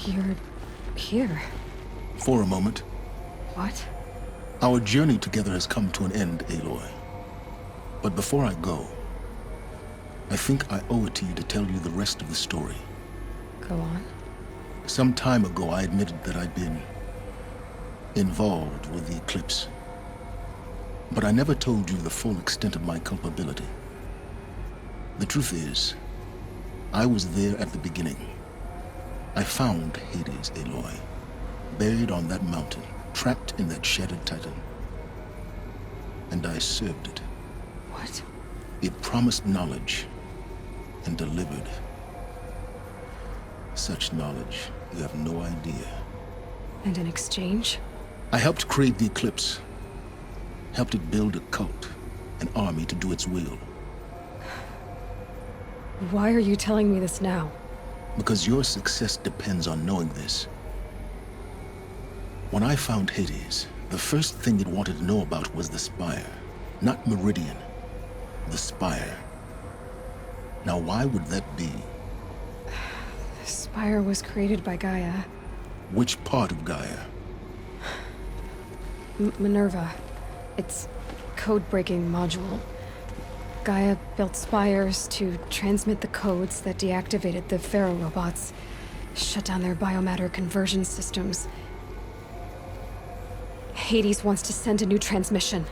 You're here. For a moment. What? Our journey together has come to an end, Aloy. But before I go, I think I owe it to you to tell you the rest of the story. Go on. Some time ago, I admitted that I'd been involved with the eclipse. But I never told you the full extent of my culpability. The truth is, I was there at the beginning. I found Hades, Aloy, buried on that mountain, trapped in that shattered titan. And I served it. What? It promised knowledge and delivered. Such knowledge, you have no idea. And in exchange? I helped create the eclipse. Helped it build a cult, an army to do its will. Why are you telling me this now? Because your success depends on knowing this. When I found Hades, the first thing it wanted to know about was the Spire. Not Meridian. The Spire. Now why would that be? The Spire was created by Gaia. Which part of Gaia? Minerva. Its code-breaking module. Gaia built spires to transmit the codes that deactivated the Pharaoh robots, shut down their biomatter conversion systems. Hades wants to send a new transmission.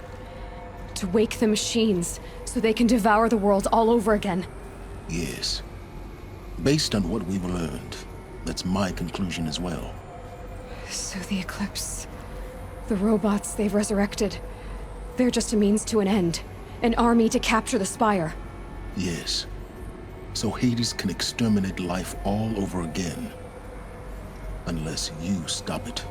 To wake the machines, so they can devour the world all over again. Yes. Based on what we've learned, that's my conclusion as well. So the Eclipse, the robots they've resurrected, they're just a means to an end. An army to capture the Spire. Yes. So Hades can exterminate life all over again. Unless you stop it.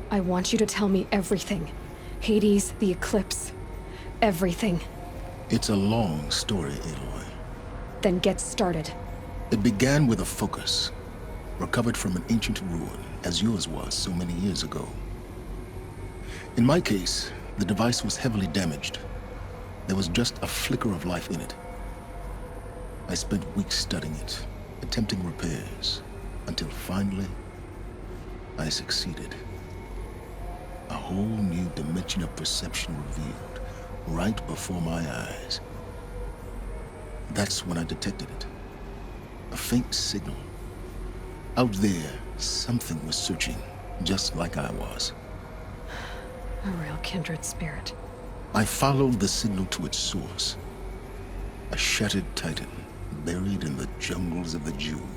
I want you to tell me everything. Hades, the Eclipse, everything. It's a long story, Aloy. Then get started. It began with a focus, recovered from an ancient ruin, as yours was so many years ago. In my case, the device was heavily damaged. There was just a flicker of life in it. I spent weeks studying it, attempting repairs, until finally, I succeeded. A whole new dimension of perception revealed, right before my eyes. That's when I detected it. A faint signal. Out there, something was searching, just like I was. A real kindred spirit. I followed the signal to its source. A shattered titan, buried in the jungles of the Jewel.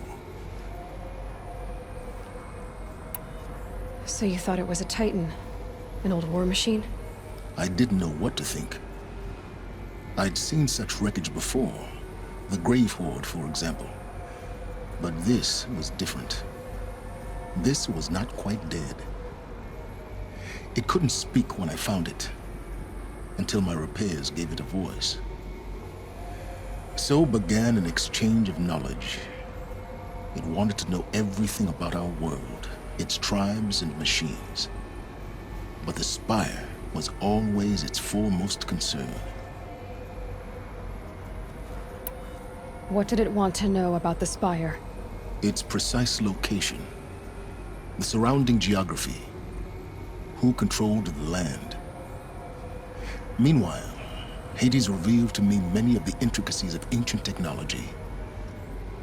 So you thought it was a titan? An old war machine? I didn't know what to think. I'd seen such wreckage before. The Grave Horde, for example. But this was different. This was not quite dead. It couldn't speak when I found it, until my repairs gave it a voice. So began an exchange of knowledge. It wanted to know everything about our world, its tribes and machines. But the Spire was always its foremost concern. What did it want to know about the Spire? Its precise location, the surrounding geography, who controlled the land. Meanwhile, Hades revealed to me many of the intricacies of ancient technology.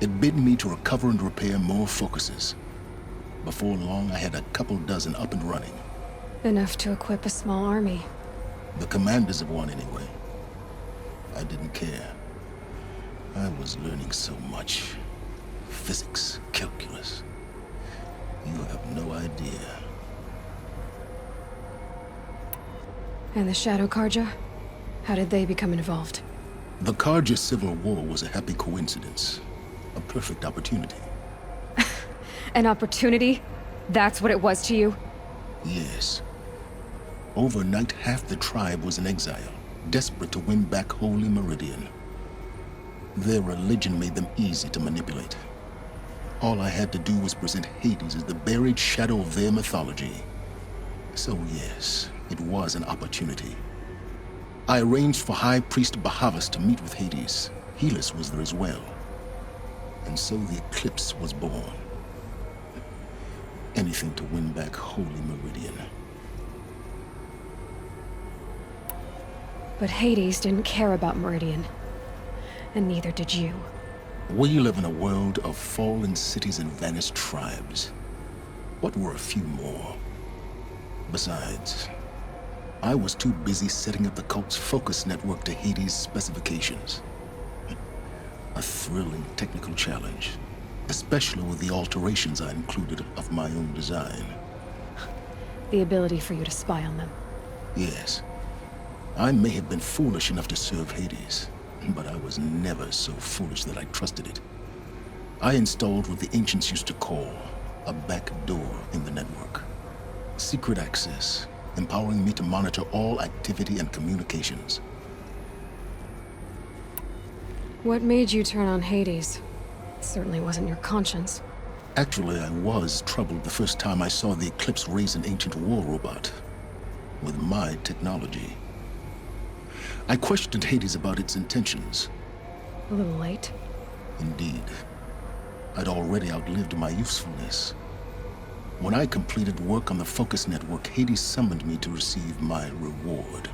It bid me to recover and repair more focuses. Before long, I had a couple dozen up and running. Enough to equip a small army. The commanders of one, anyway. I didn't care. I was learning so much. Physics, calculus. You have no idea. And the Shadow Karja? How did they become involved? The Karja Civil War was a happy coincidence. A perfect opportunity. An opportunity? That's what it was to you? Yes. Overnight, half the tribe was in exile, desperate to win back Holy Meridian. Their religion made them easy to manipulate. All I had to do was present Hades as the buried shadow of their mythology. So yes, it was an opportunity. I arranged for High Priest Bahavas to meet with Hades. Helis was there as well. And so the eclipse was born. Anything to win back Holy Meridian. But Hades didn't care about Meridian. And neither did you. We live in a world of fallen cities and vanished tribes. What were a few more? Besides, I was too busy setting up the cult's focus network to Hades' specifications. A thrilling technical challenge, especially with the alterations I included of my own design. The ability for you to spy on them. Yes. I may have been foolish enough to serve Hades, but I was never so foolish that I trusted it. I installed what the ancients used to call a back door in the network. Secret access, empowering me to monitor all activity and communications. What made you turn on Hades? It certainly wasn't your conscience. Actually, I was troubled the first time I saw the Eclipse raise an ancient war robot. With my technology. I questioned Hades about its intentions. A little late. Indeed. I'd already outlived my usefulness. When I completed work on the Focus Network, Hades summoned me to receive my reward.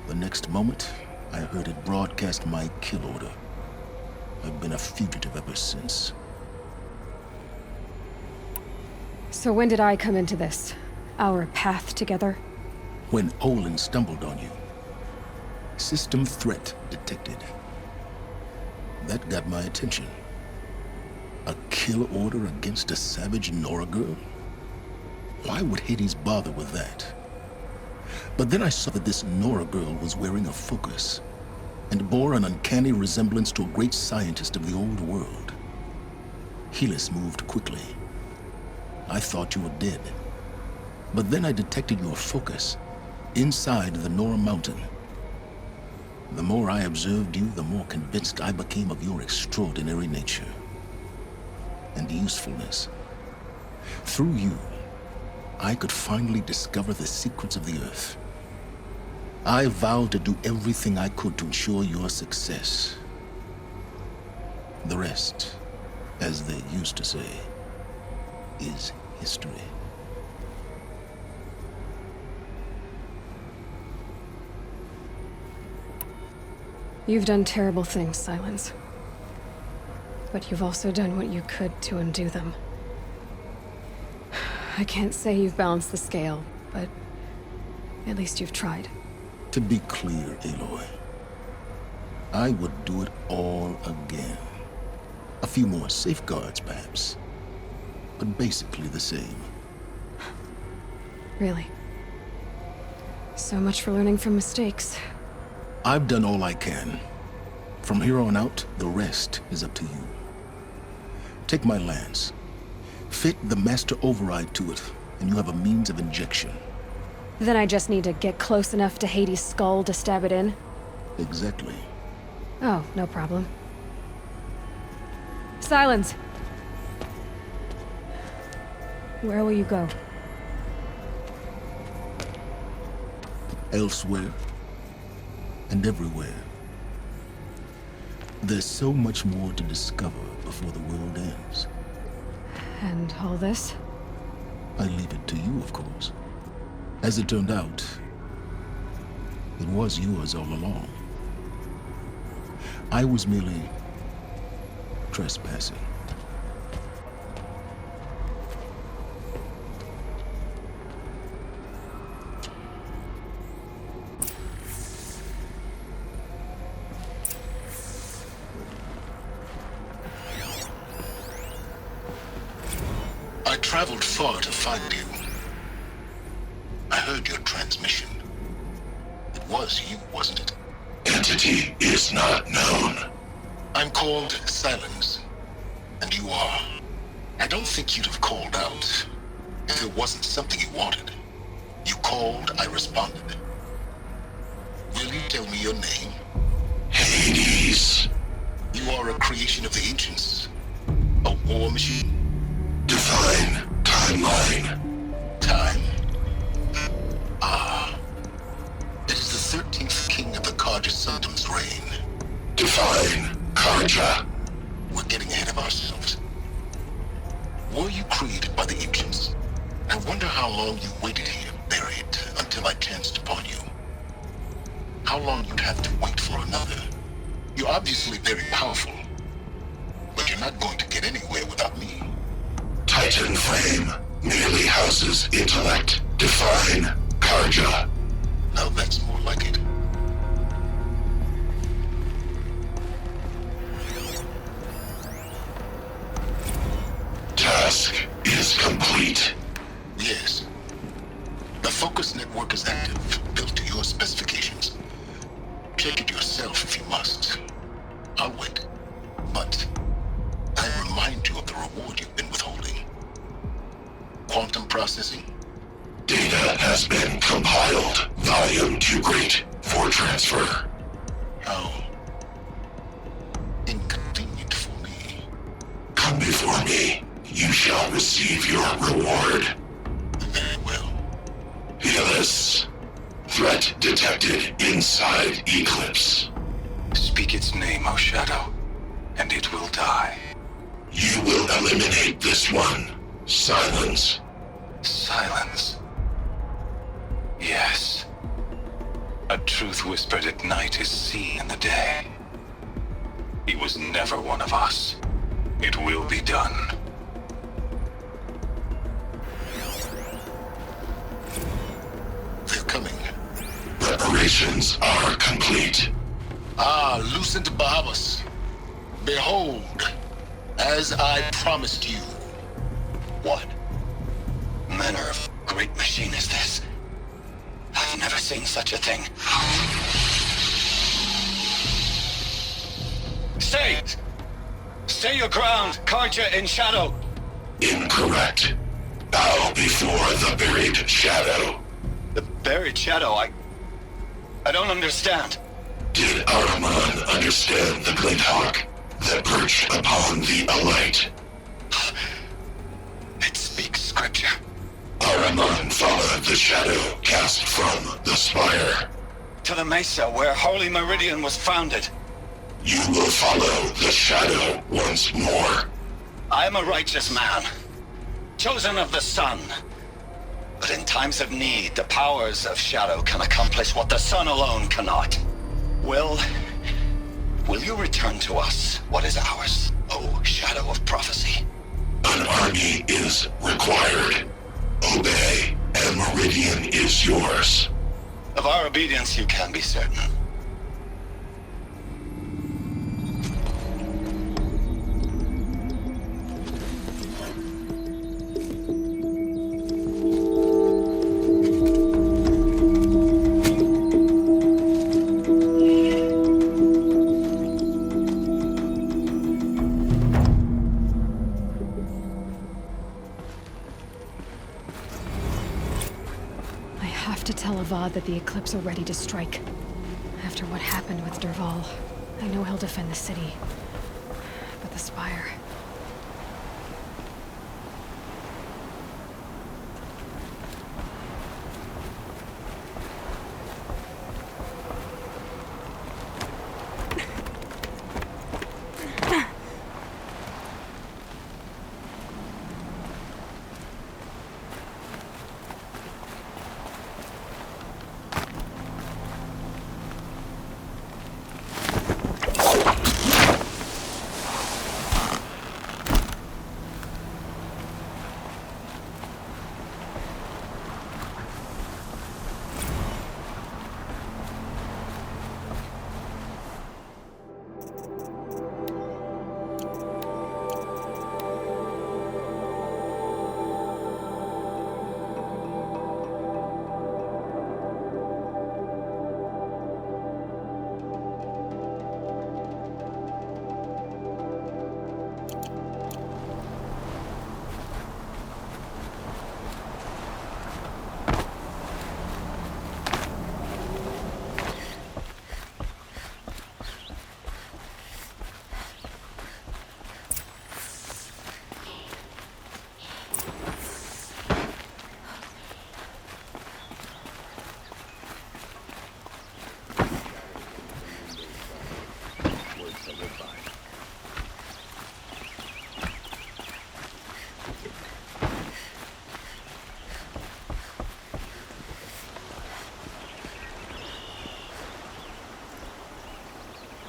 The next moment, I heard it broadcast my kill order. I've been a fugitive ever since. So when did I come into this? Our path together? When Olin stumbled on you. System threat detected. That got my attention. A kill order against a savage Nora girl? Why would Hades bother with that? But then I saw that this Nora girl was wearing a focus, and bore an uncanny resemblance to a great scientist of the old world. Helis moved quickly. I thought you were dead. But then I detected your focus inside the Nora mountain. The more I observed you, the more convinced I became of your extraordinary nature and usefulness. Through you, I could finally discover the secrets of the Earth. I vowed to do everything I could to ensure your success. The rest, as they used to say, is history. You've done terrible things, Silence. But you've also done what you could to undo them. I can't say you've balanced the scale, but at least you've tried. To be clear, Aloy, I would do it all again. A few more safeguards, perhaps, but basically the same. Really? So much for learning from mistakes. I've done all I can. From here on out, the rest is up to you. Take my lance. Fit the master override to it, and you have a means of injection. Then I just need to get close enough to Hades' skull to stab it in? Exactly. Oh, no problem. Silence! Where will you go? Elsewhere. And everywhere. There's so much more to discover before the world ends. And all this? I leave it to you, of course. As it turned out, it was yours all along. I was merely trespassing. I traveled far to find you. I heard your transmission. It was you, wasn't it? Entity is not known. I'm called Silence, and you are. I don't think you'd have called out if it wasn't something you wanted. You called, I responded. Will you tell me your name? Hades. You are a creation of the ancients. A war machine. Define timeline. Time. Ah. It is the 13th king of the Karja Sundam's reign. Define Karja. We're getting ahead of ourselves. Were you created by the ancients? I wonder how long you waited here, buried, until I chanced upon you. How long you'd have to wait for another. You're obviously very powerful, but you're not going to get anywhere without me. Titan Flame merely houses intellect. Define Karja. Now that's more like it. Task is complete. Yes. The focus network is active, built to your specifications. Check it yourself if you must. I'll wait. But I remind you of the reward you've been withholding. Quantum processing? Data has been compiled. Volume too great for transfer. How inconvenient for me. Come before me. You shall receive your reward. Very well. Healus. Threat detected inside Eclipse. Speak its name, O Shadow, and it will die. You will eliminate this one. Silence. Silence. Yes. A truth whispered at night is seen in the day. He was never one of us. It will be done. They're coming. Preparations are complete. Ah, Lucent Bahamas. Behold, as I promised you. What manner of great machine is this? I've never seen such a thing. Stay! Stay your ground, Karja in Shadow! Incorrect. Bow before the buried shadow. The buried shadow, I don't understand. Did Ahriman understand the glint hawk that perched upon the alight? It speaks scripture. Ahriman followed the shadow cast from the spire. To the mesa where Holy Meridian was founded. You will follow the shadow once more. I am a righteous man, chosen of the sun. But in times of need, the powers of shadow can accomplish what the sun alone cannot. Will you return to us what is ours, O Shadow of Prophecy? An army is required. Obey, and Meridian is yours. Of our obedience you can be certain. That the Eclipse are ready to strike. After what happened with Derval, I know he'll defend the city. But the Spire...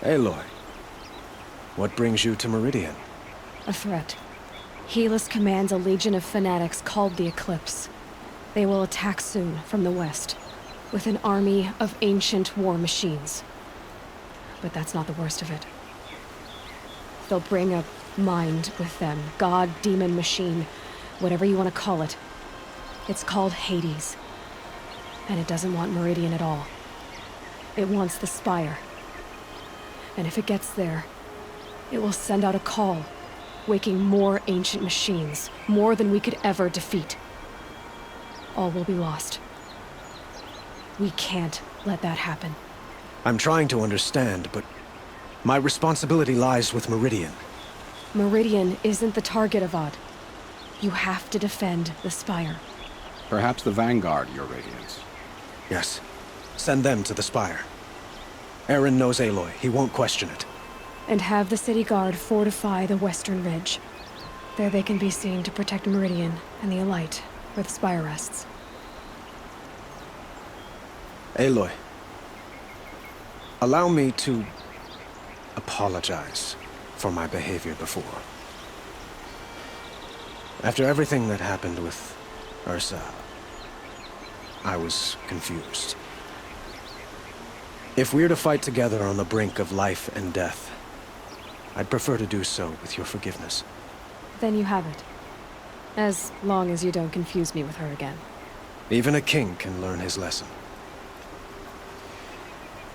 Aloy, what brings you to Meridian? A threat. Helis commands a legion of fanatics called the Eclipse. They will attack soon from the west, with an army of ancient war machines. But that's not the worst of it. They'll bring a mind with them, god, demon, machine, whatever you want to call it. It's called Hades. And it doesn't want Meridian at all. It wants the Spire. And if it gets there, it will send out a call, waking more ancient machines, more than we could ever defeat. All will be lost. We can't let that happen. I'm trying to understand, but my responsibility lies with Meridian. Meridian isn't the target, Avad. You have to defend the Spire. Perhaps the Vanguard, Your Radiance. Yes. Send them to the Spire. Aaron knows Aloy. He won't question it. And have the city guard fortify the western ridge. There they can be seen to protect Meridian and the Elite, where the Spire rests. Aloy, allow me to apologize for my behavior before. After everything that happened with Ursa, I was confused. If we're to fight together on the brink of life and death, I'd prefer to do so with your forgiveness. Then you have it. As long as you don't confuse me with her again. Even a king can learn his lesson.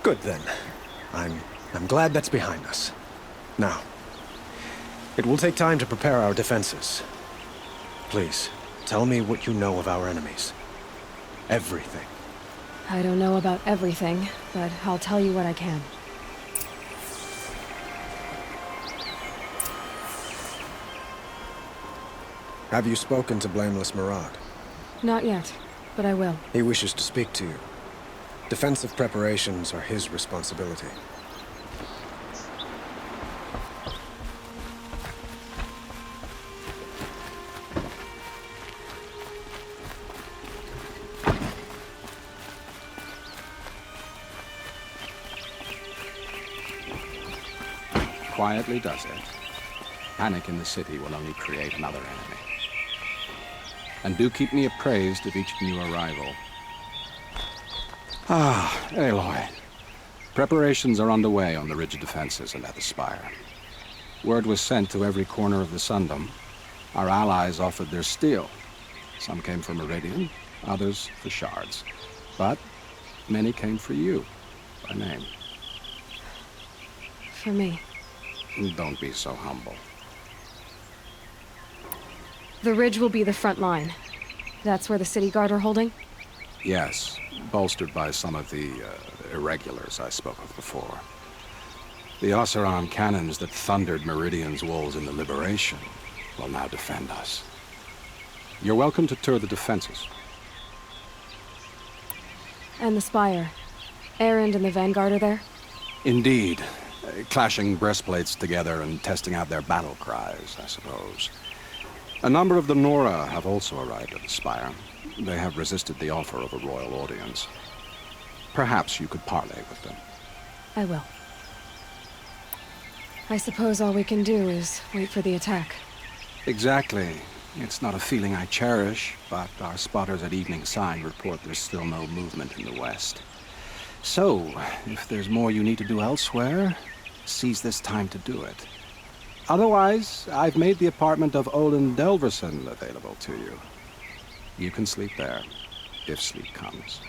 Good then. I'm glad that's behind us. Now, it will take time to prepare our defenses. Please, tell me what you know of our enemies. Everything. I don't know about everything, but I'll tell you what I can. Have you spoken to Blameless Murad? Not yet, but I will. He wishes to speak to you. Defensive preparations are his responsibility. Quietly does it. Panic in the city will only create another enemy. And do keep me appraised of each new arrival. Ah, Aloy. Preparations are underway on the ridge defenses and at the Spire. Word was sent to every corner of the Sundom. Our allies offered their steel. Some came for Meridian, others for shards. But many came for you, by name. For me. Don't be so humble. The ridge will be the front line. That's where the city guard are holding? Yes, bolstered by some of the irregulars I spoke of before. The Oseram cannons that thundered Meridian's walls in the Liberation will now defend us. You're welcome to tour the defenses. And the Spire. Erend and the Vanguard are there? Indeed. Clashing breastplates together and testing out their battle cries, I suppose. A number of the Nora have also arrived at the Spire. They have resisted the offer of a royal audience. Perhaps you could parley with them. I will. I suppose all we can do is wait for the attack. Exactly. It's not a feeling I cherish, but our spotters at Evening Sign report there's still no movement in the west. So, if there's more you need to do elsewhere, seize this time to do it. Otherwise, I've made the apartment of Olin Delverson available to you. You can sleep there, if sleep comes.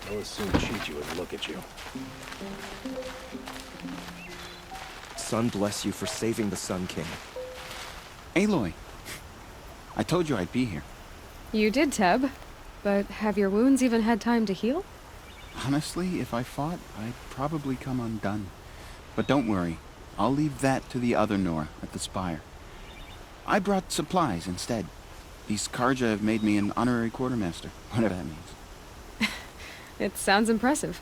They'll as soon cheat you as look at you. Sun bless you for saving the Sun King. Aloy, I told you I'd be here. You did, Teb. But have your wounds even had time to heal? Honestly, if I fought, I'd probably come undone. But don't worry, I'll leave that to the other Nora at the Spire. I brought supplies instead. These Karja have made me an honorary quartermaster, whatever that means. It sounds impressive.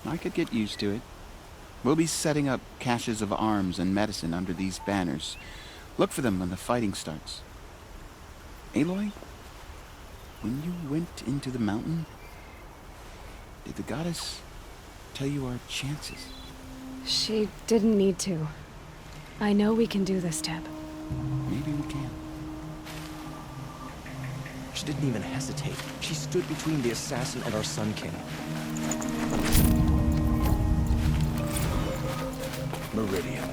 I could get used to it. We'll be setting up caches of arms and medicine under these banners. Look for them when the fighting starts. Aloy, when you went into the mountain, did the goddess tell you our chances? She didn't need to. I know we can do this, Teb. Maybe we can. She didn't even hesitate. She stood between the assassin and our Sun King. Meridian.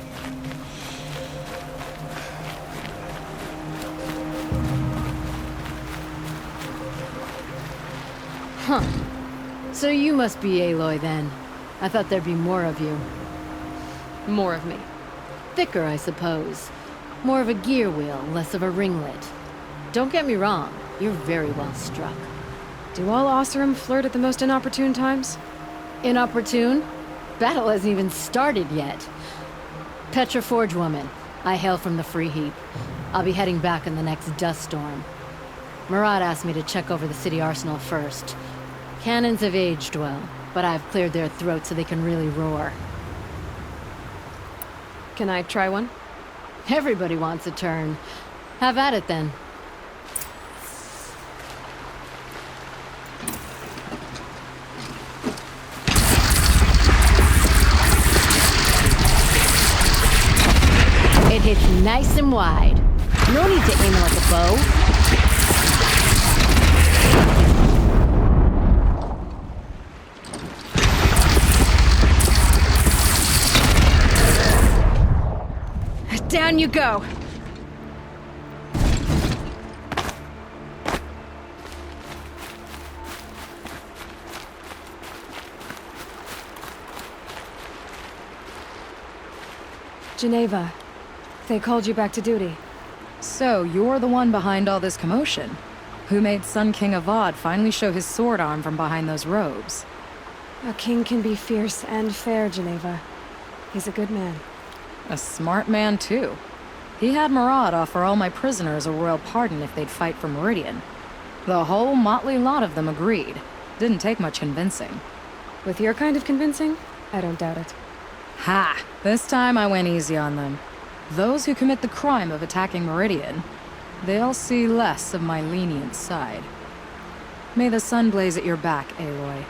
Huh. So you must be Aloy then. I thought there'd be more of you. More of me. Thicker, I suppose. More of a gear wheel, less of a ringlet. Don't get me wrong, you're very well struck. Do all Oseram flirt at the most inopportune times? Inopportune? Battle hasn't even started yet. Petra Forge woman. I hail from the Free Heap. I'll be heading back in the next dust storm. Murad asked me to check over the city arsenal first. Cannons have aged well, but I've cleared their throats so they can really roar. Can I try one? Everybody wants a turn. Have at it then. It hits nice and wide. No need to aim it like a bow. Down you go! Geneva, they called you back to duty. So, you're the one behind all this commotion? Who made Sun King Avad finally show his sword arm from behind those robes? A king can be fierce and fair, Geneva. He's a good man. A smart man, too. He had Murad offer all my prisoners a royal pardon if they'd fight for Meridian. The whole motley lot of them agreed. Didn't take much convincing. With your kind of convincing, I don't doubt it. Ha! This time I went easy on them. Those who commit the crime of attacking Meridian, they'll see less of my lenient side. May the sun blaze at your back, Aloy.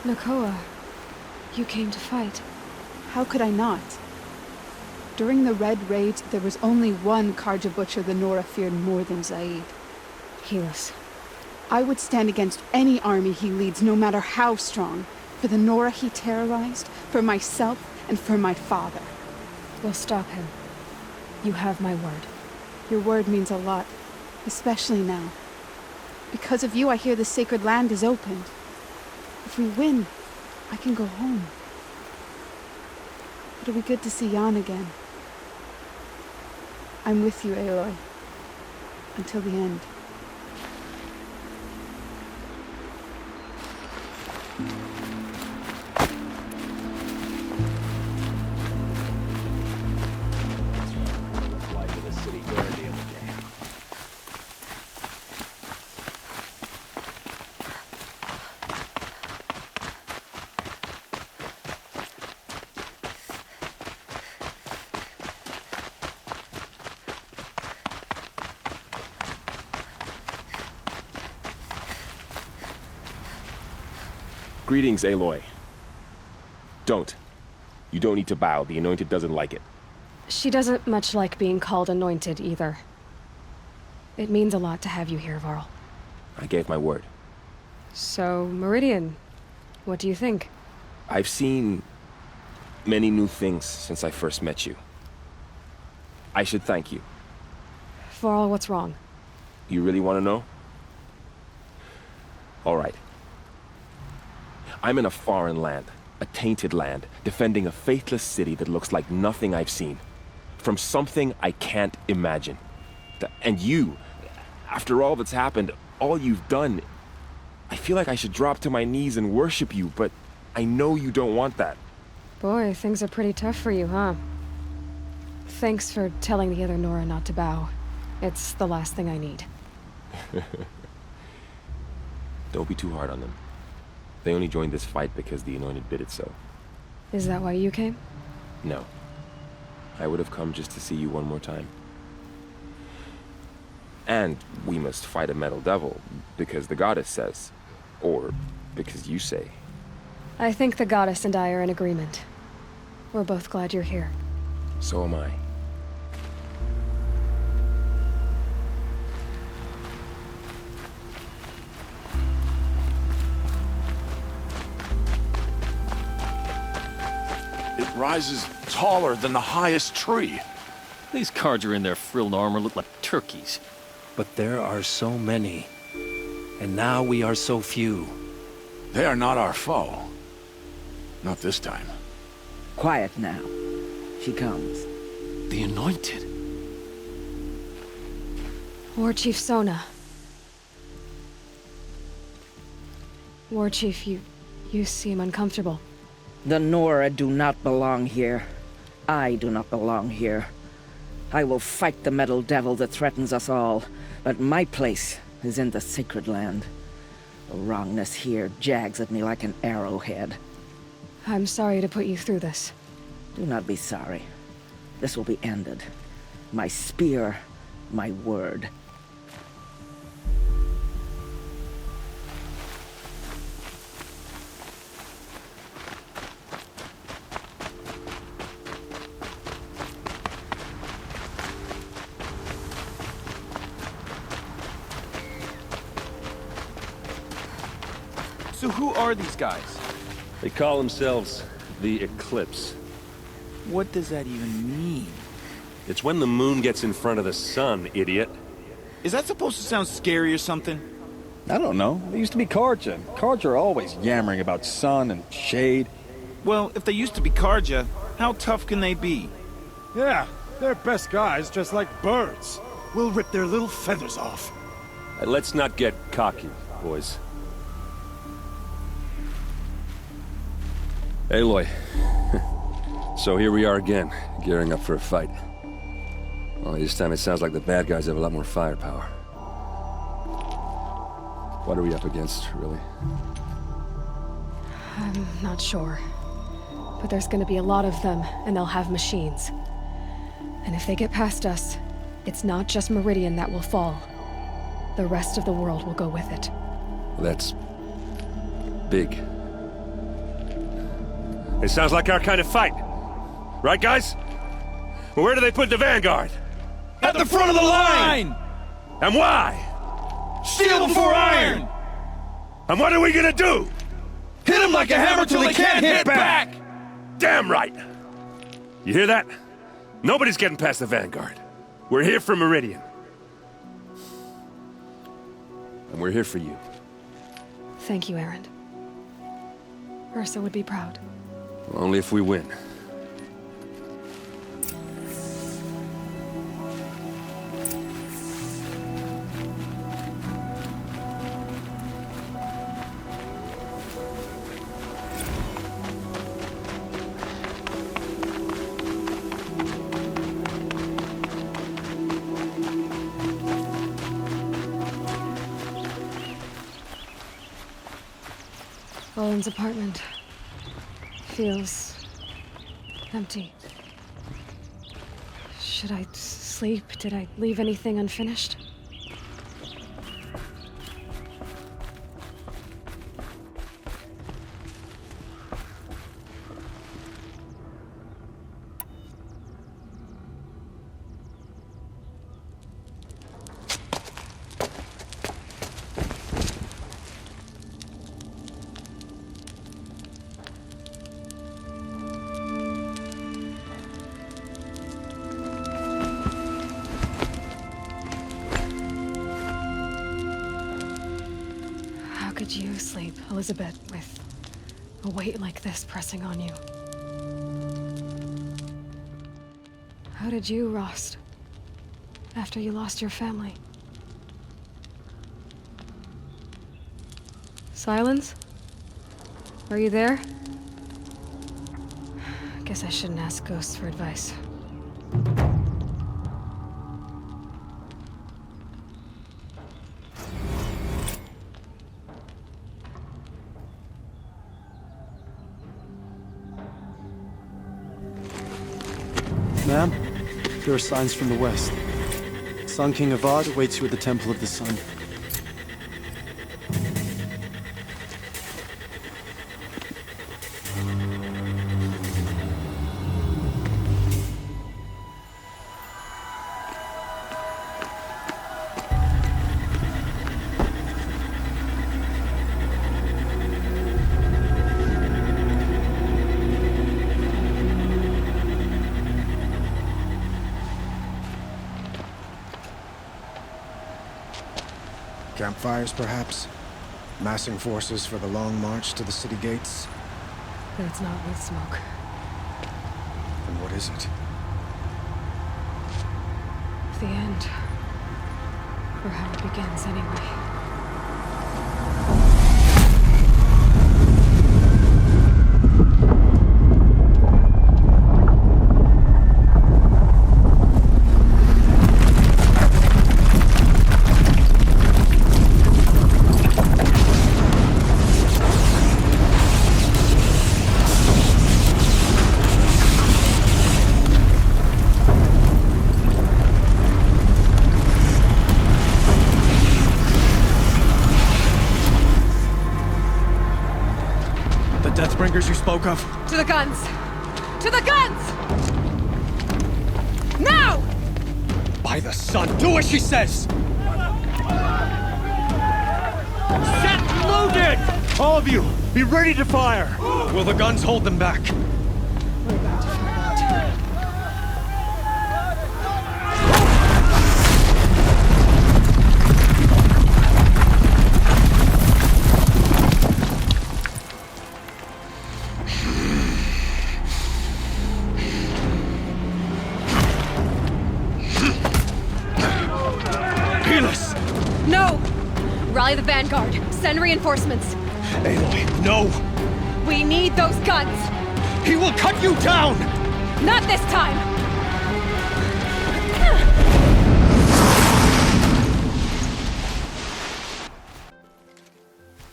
Nakoa, you came to fight. How could I not? During the Red Raids, there was only one Karja butcher the Nora feared more than Zaid. Helis. I would stand against any army he leads, no matter how strong. For the Nora he terrorized, for myself, and for my father. We'll stop him. You have my word. Your word means a lot, especially now. Because of you, I hear the sacred land is opened. If we win, I can go home. It'll be good to see Jan again. I'm with you, Aloy. Until the end. Greetings, Aloy. Don't. You don't need to bow. The Anointed doesn't like it. She doesn't much like being called Anointed, either. It means a lot to have you here, Varl. I gave my word. So, Meridian, what do you think? I've seen many new things since I first met you. I should thank you. Varl, what's wrong? You really want to know? All right. I'm in a foreign land, a tainted land, defending a faithless city that looks like nothing I've seen. From something I can't imagine. And you, after all that's happened, all you've done, I feel like I should drop to my knees and worship you, but I know you don't want that. Boy, things are pretty tough for you, huh? Thanks for telling the other Nora not to bow. It's the last thing I need. Don't be too hard on them. They only joined this fight because the Anointed bid it so. Is that why you came? No. I would have come just to see you one more time. And we must fight a metal devil, because the goddess says. Or because you say. I think the goddess and I are in agreement. We're both glad you're here. So am I. It rises taller than the highest tree. These Carja in their frilled armor look like turkeys. But there are so many. And now we are so few. They are not our foe. Not this time. Quiet now. She comes. The Anointed. War Chief Sona. War Chief, you seem uncomfortable. The Nora do not belong here. I do not belong here. I will fight the metal devil that threatens us all, but my place is in the sacred land. The wrongness here jags at me like an arrowhead. I'm sorry to put you through this. Do not be sorry. This will be ended. My spear, my word. So who are these guys? They call themselves the Eclipse. What does that even mean? It's when the moon gets in front of the sun, idiot. Is that supposed to sound scary or something? I don't know. They used to be Carja. Carja are always yammering about sun and shade. Well, if they used to be Carja, how tough can they be? Yeah, they're best guys just like birds. We'll rip their little feathers off. Let's not get cocky, boys. Aloy. So here we are again, gearing up for a fight. Only this time it sounds like the bad guys have a lot more firepower. What are we up against, really? I'm not sure. But there's gonna be a lot of them, and they'll have machines. And if they get past us, it's not just Meridian that will fall. The rest of the world will go with it. That's big. It sounds like our kind of fight. Right, guys? Well, where do they put the Vanguard? At the front of the line! And why? Steel before iron! And what are we gonna do? Hit them like a hammer till they can't hit back! Damn right! You hear that? Nobody's getting past the Vanguard. We're here for Meridian. And we're here for you. Thank you, Erend. Ursa would be proud. Only if we win. Owen's apartment feels empty. Should I sleep? Did I leave anything unfinished? How could you sleep, Elizabeth, with a weight like this pressing on you? How did you, Rost, after you lost your family? Silence? Are you there? Guess I shouldn't ask ghosts for advice. Ma'am, there are signs from the west. Sun King Avad awaits you at the Temple of the Sun. Campfires, perhaps? Massing forces for the long march to the city gates? That's not wood smoke. Then what is it? The end. Or how it begins, anyway. Deathbringers you spoke of? To the guns! To the guns! Now! By the sun, do as she says! Set loaded! All of you, be ready to fire! Will the guns hold them back? We're about to find out. No! Rally the vanguard. Send reinforcements. Aloy, no! We need those guns! He will cut you down! Not this time!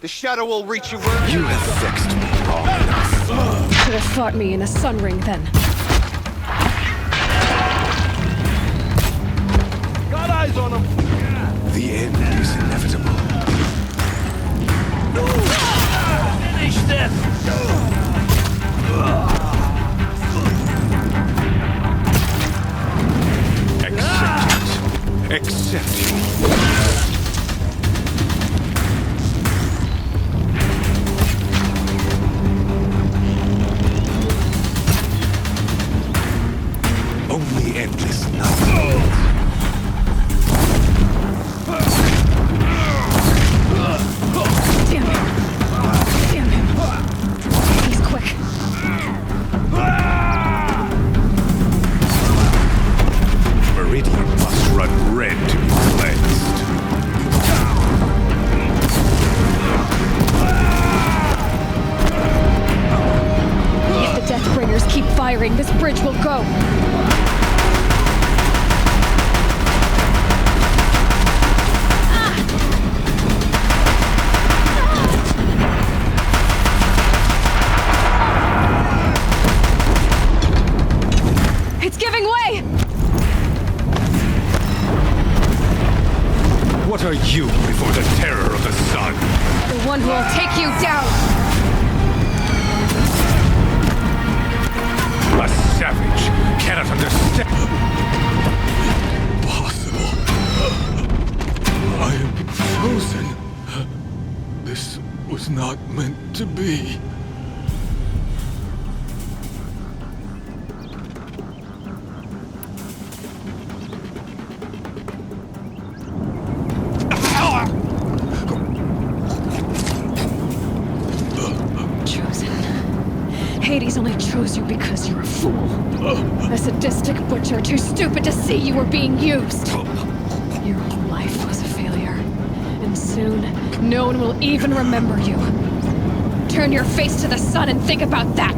The shadow will reach you where you have vexed me long enough. Should have fought me in a sun ring then. Got eyes on him! The end is inevitable. Finish this! Accept it. Only endless night. Damn him! Damn him! He's quick. Meridian must run red to be cleansed. If the Deathbringers keep firing, this bridge will go. It's giving way! What are you before the terror of the sun? The one who will take you down! A savage cannot understand. Impossible. I am frozen. This was not meant to be. Hades only chose you because you're a fool. A sadistic butcher too stupid to see you were being used. Your whole life was a failure. And soon, no one will even remember you. Turn your face to the sun and think about that!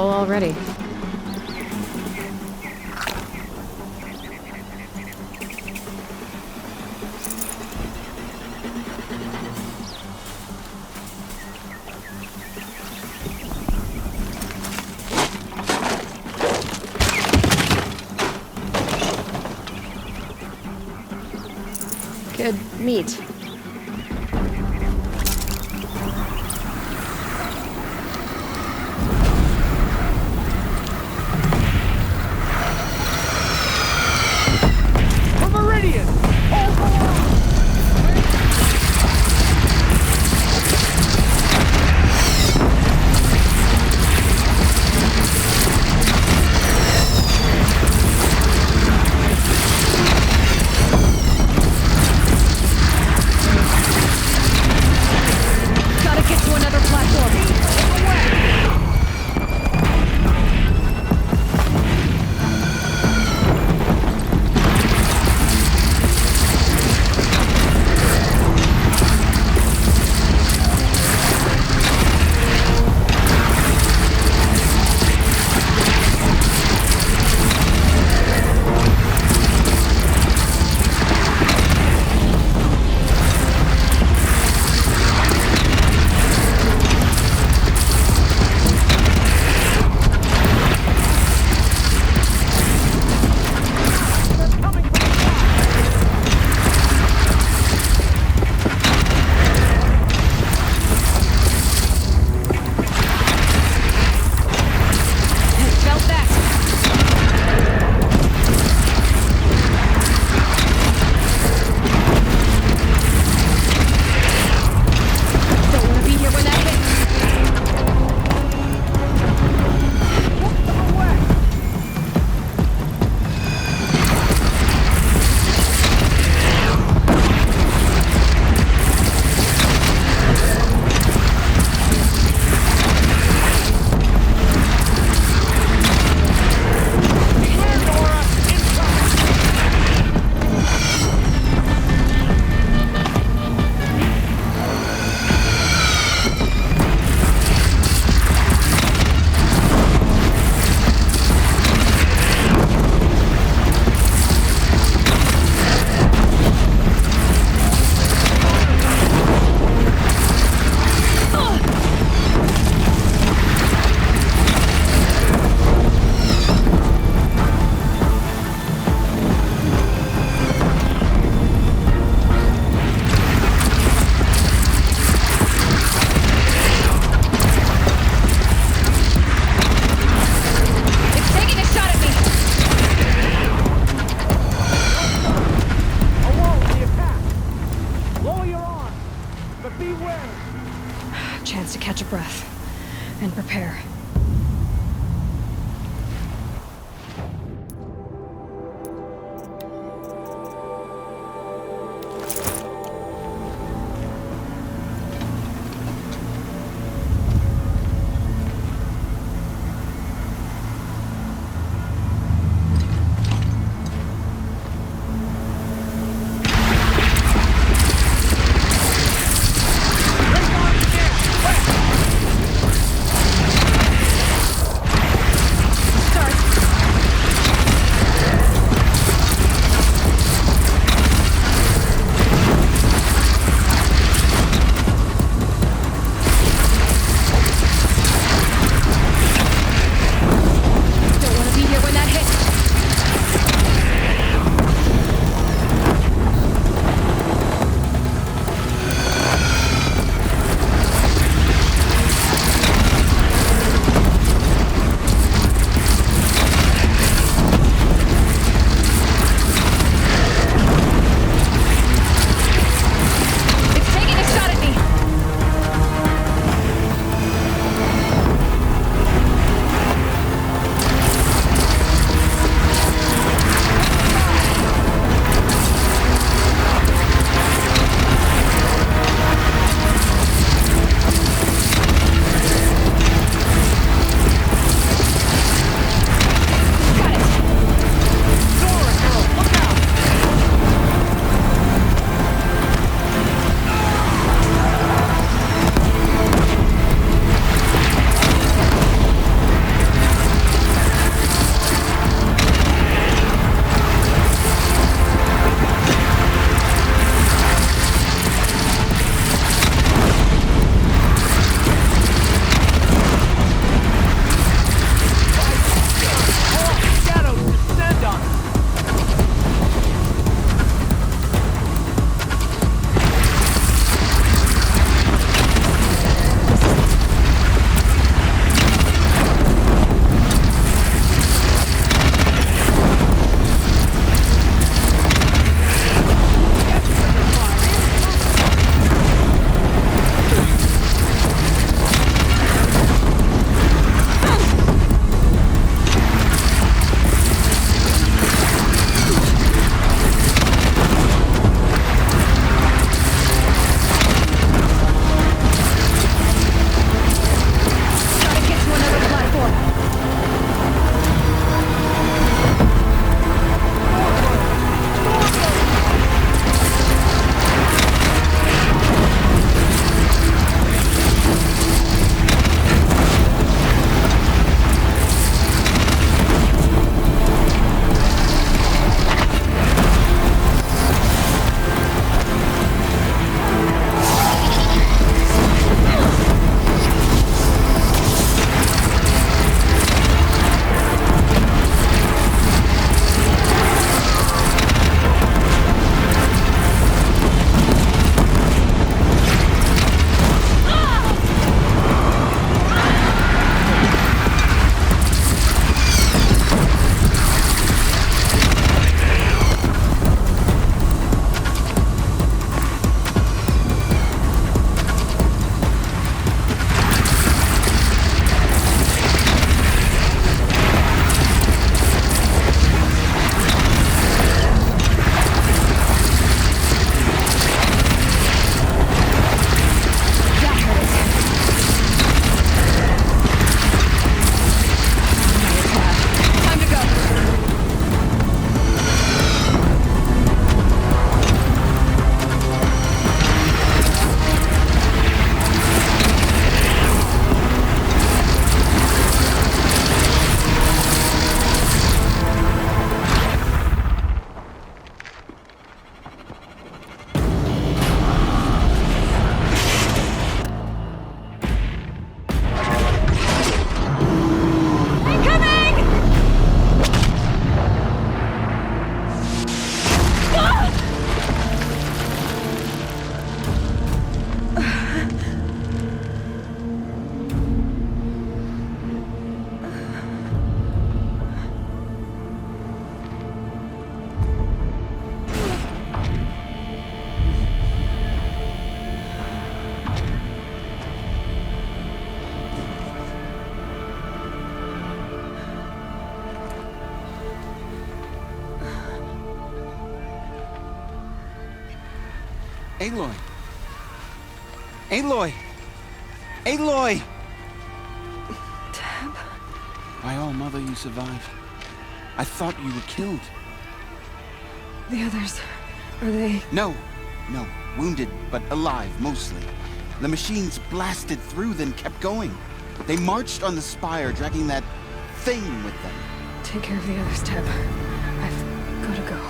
full already. Good meat. Meridian! Hold the line! Gotta get to another platform. Felt that. Don't want to be here when that hits. It's taking a shot at me. Alone, the attack! Lower your arm, but beware! Chance to catch a breath and prepare. Aloy! Aloy! Aloy! Tab? By all, Mother, you survived. I thought you were killed. The others, are they... No. Wounded, but alive, mostly. The machines blasted through, then kept going. They marched on the spire, dragging that thing with them. Take care of the others, Tab. I've gotta go.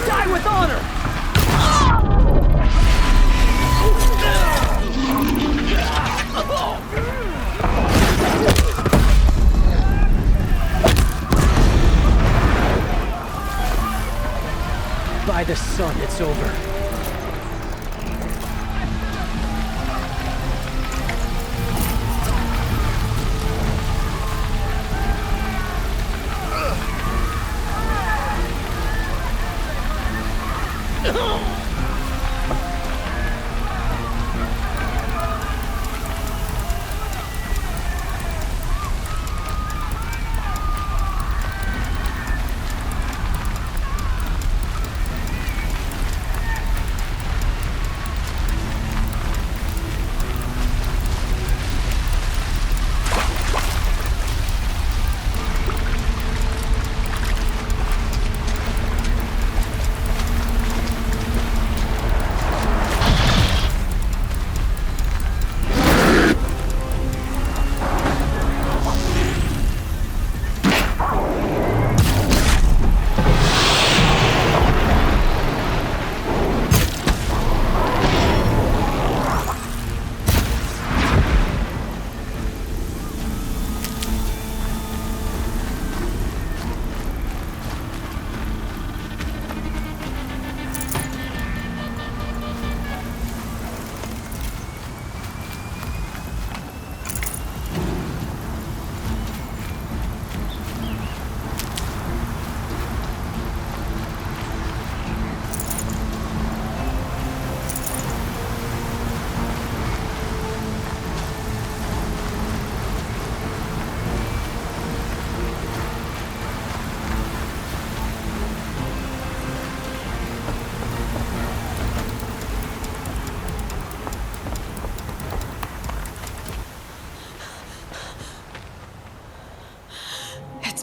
Die with honor! By the sun, it's over.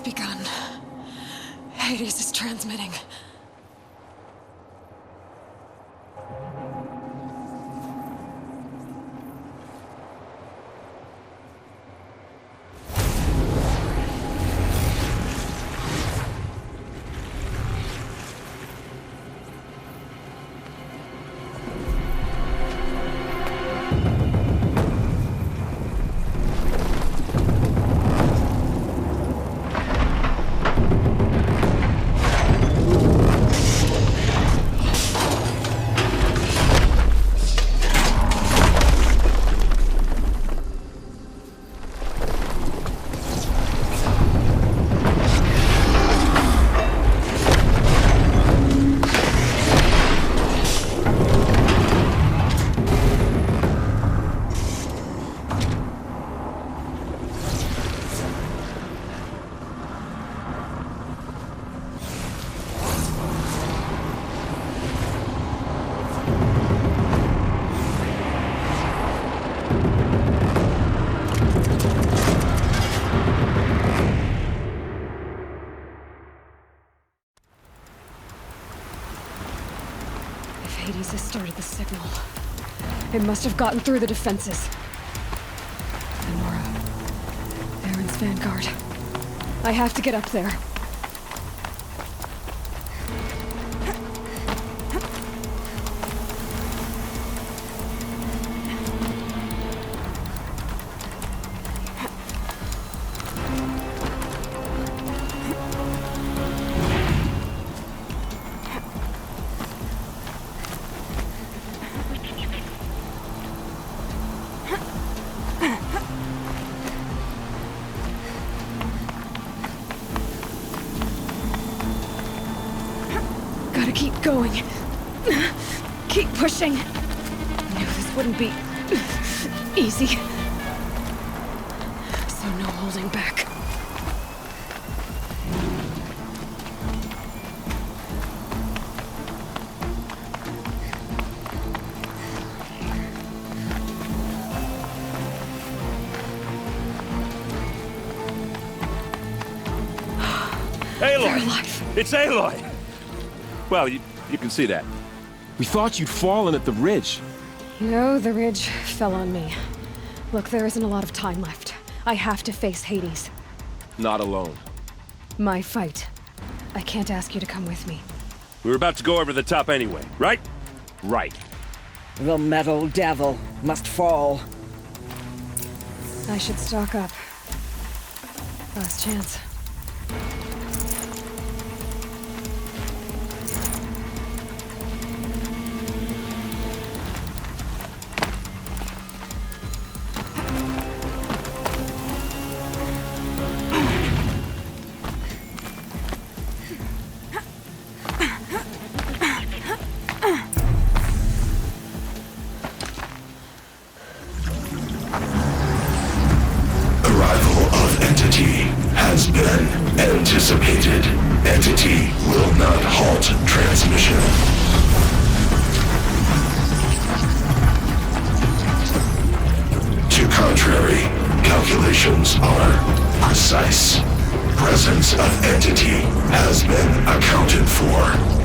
Begun. Hades is transmitting. Hades has started the signal. It must have gotten through the defenses. Vanguard. I have to get up there. Gotta keep going. Keep pushing. I knew this wouldn't be easy. So no holding back. Aloy! It's Aloy! Well, you can see that. We thought you'd fallen at the ridge. No, the ridge fell on me. Look, there isn't a lot of time left. I have to face Hades. Not alone. My fight. I can't ask you to come with me. We were about to go over the top anyway, right? Right. The metal devil must fall. I should stock up. Last chance. Has been anticipated. Entity will not halt transmission. To contrary, calculations are precise. Presence of entity has been accounted for.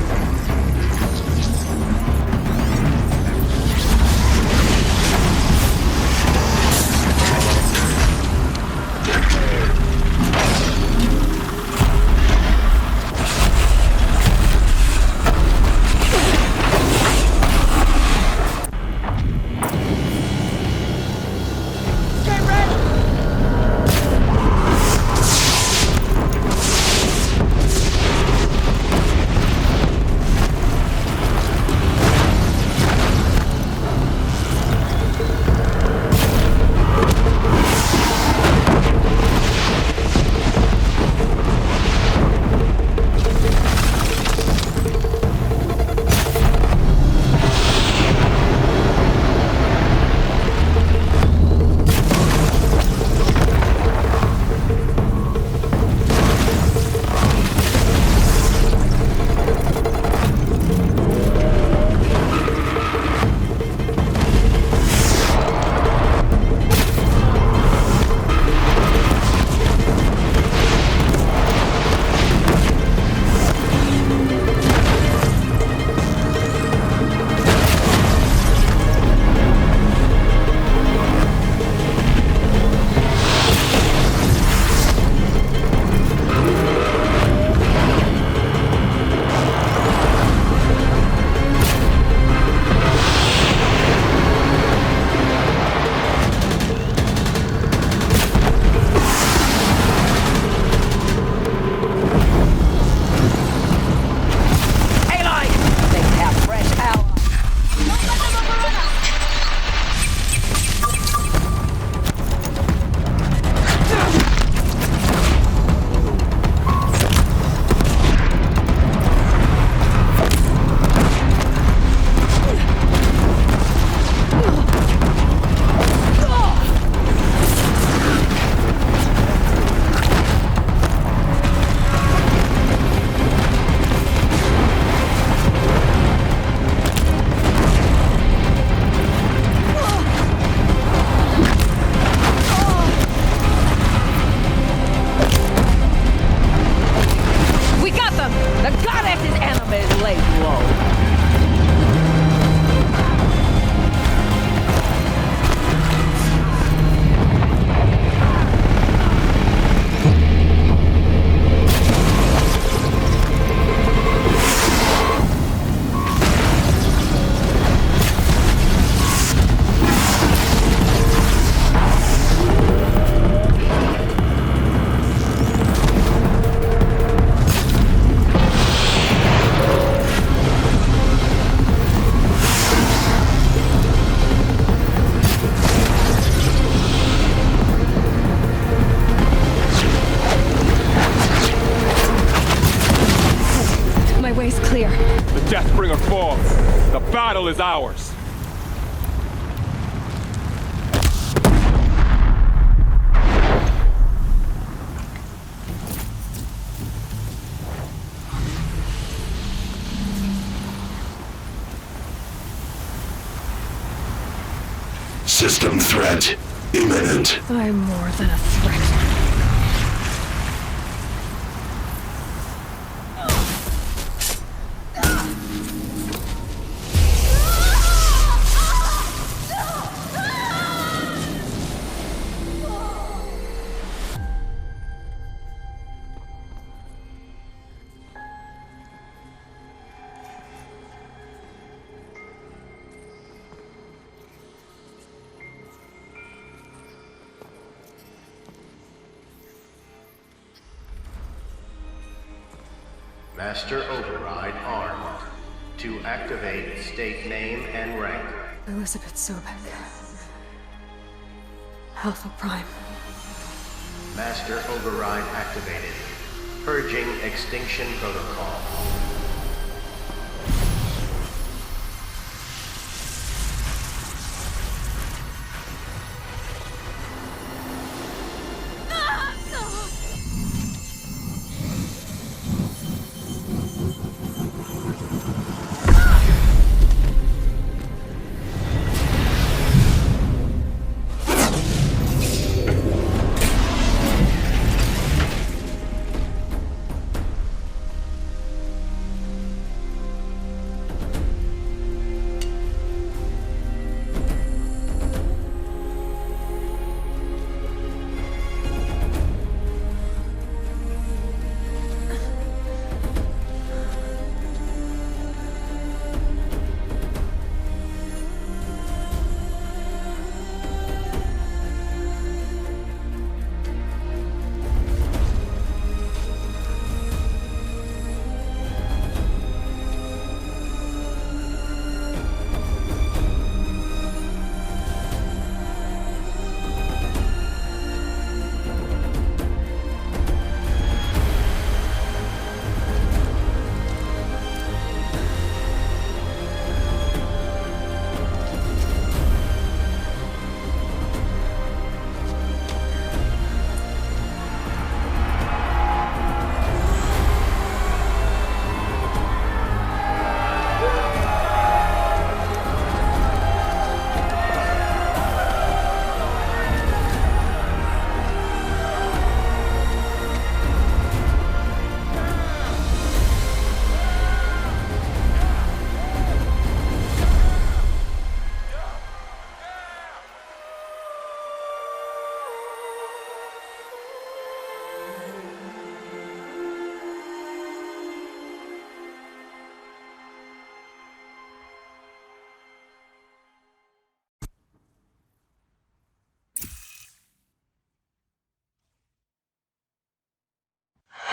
battle is ours. System threat imminent. I'm more than a threat. Master Override armed. To activate, state name and rank. Elizabeth Sobek. Alpha Prime. Master Override activated. Purging Extinction Protocol.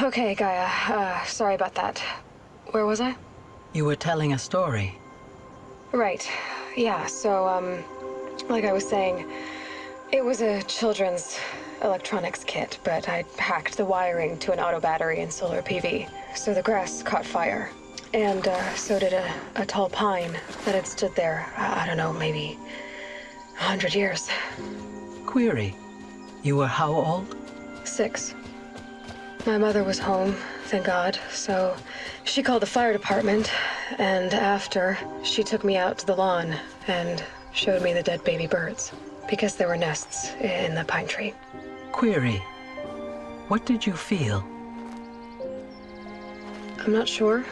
Okay, Gaia. Sorry about that. Where was I? You were telling a story. Right. Yeah, so, like I was saying, it was a children's electronics kit, but I hacked the wiring to an auto battery and solar PV. So the grass caught fire. And, so did a tall pine that had stood there, I don't know, maybe 100 years. Query. You were how old? 6. My mother was home, thank God, so she called the fire department, and after, she took me out to the lawn and showed me the dead baby birds, because there were nests in the pine tree. Query. What did you feel? I'm not sure.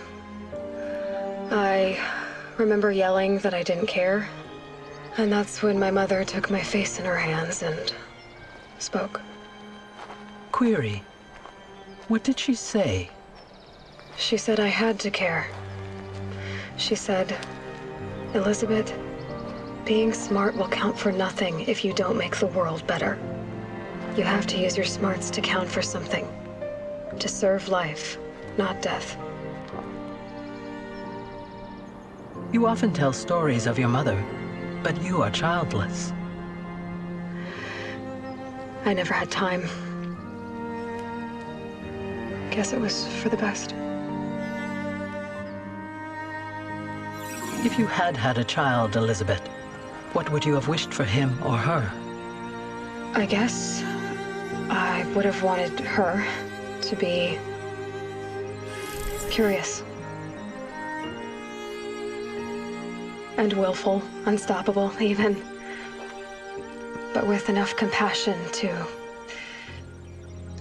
I remember yelling that I didn't care, and that's when my mother took my face in her hands and spoke. Query. What did she say? She said I had to care. She said, Elizabeth, being smart will count for nothing if you don't make the world better. You have to use your smarts to count for something. To serve life, not death. You often tell stories of your mother, but you are childless. I never had time. Guess it was for the best. If you had had a child, Elizabeth, what would you have wished for him or her? I guess I would have wanted her to be curious. And willful, unstoppable, even. But with enough compassion to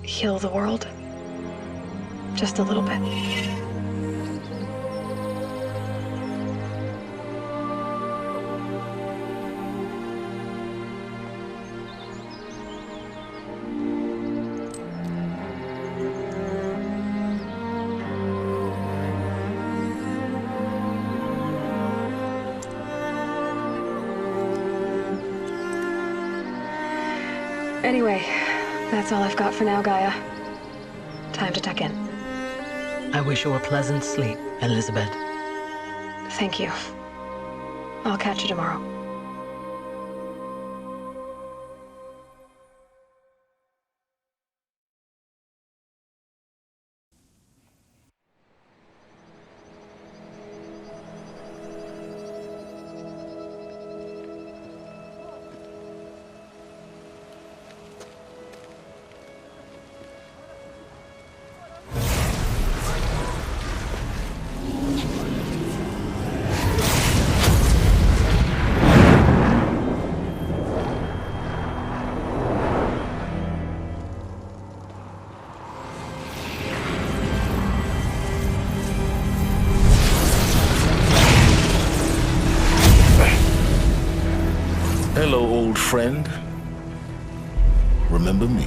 heal the world. Just a little bit. Anyway, that's all I've got for now, Gaia. Time to tuck in. I wish you a pleasant sleep, Elizabeth. Thank you. I'll catch you tomorrow. Hello, old friend. Remember me?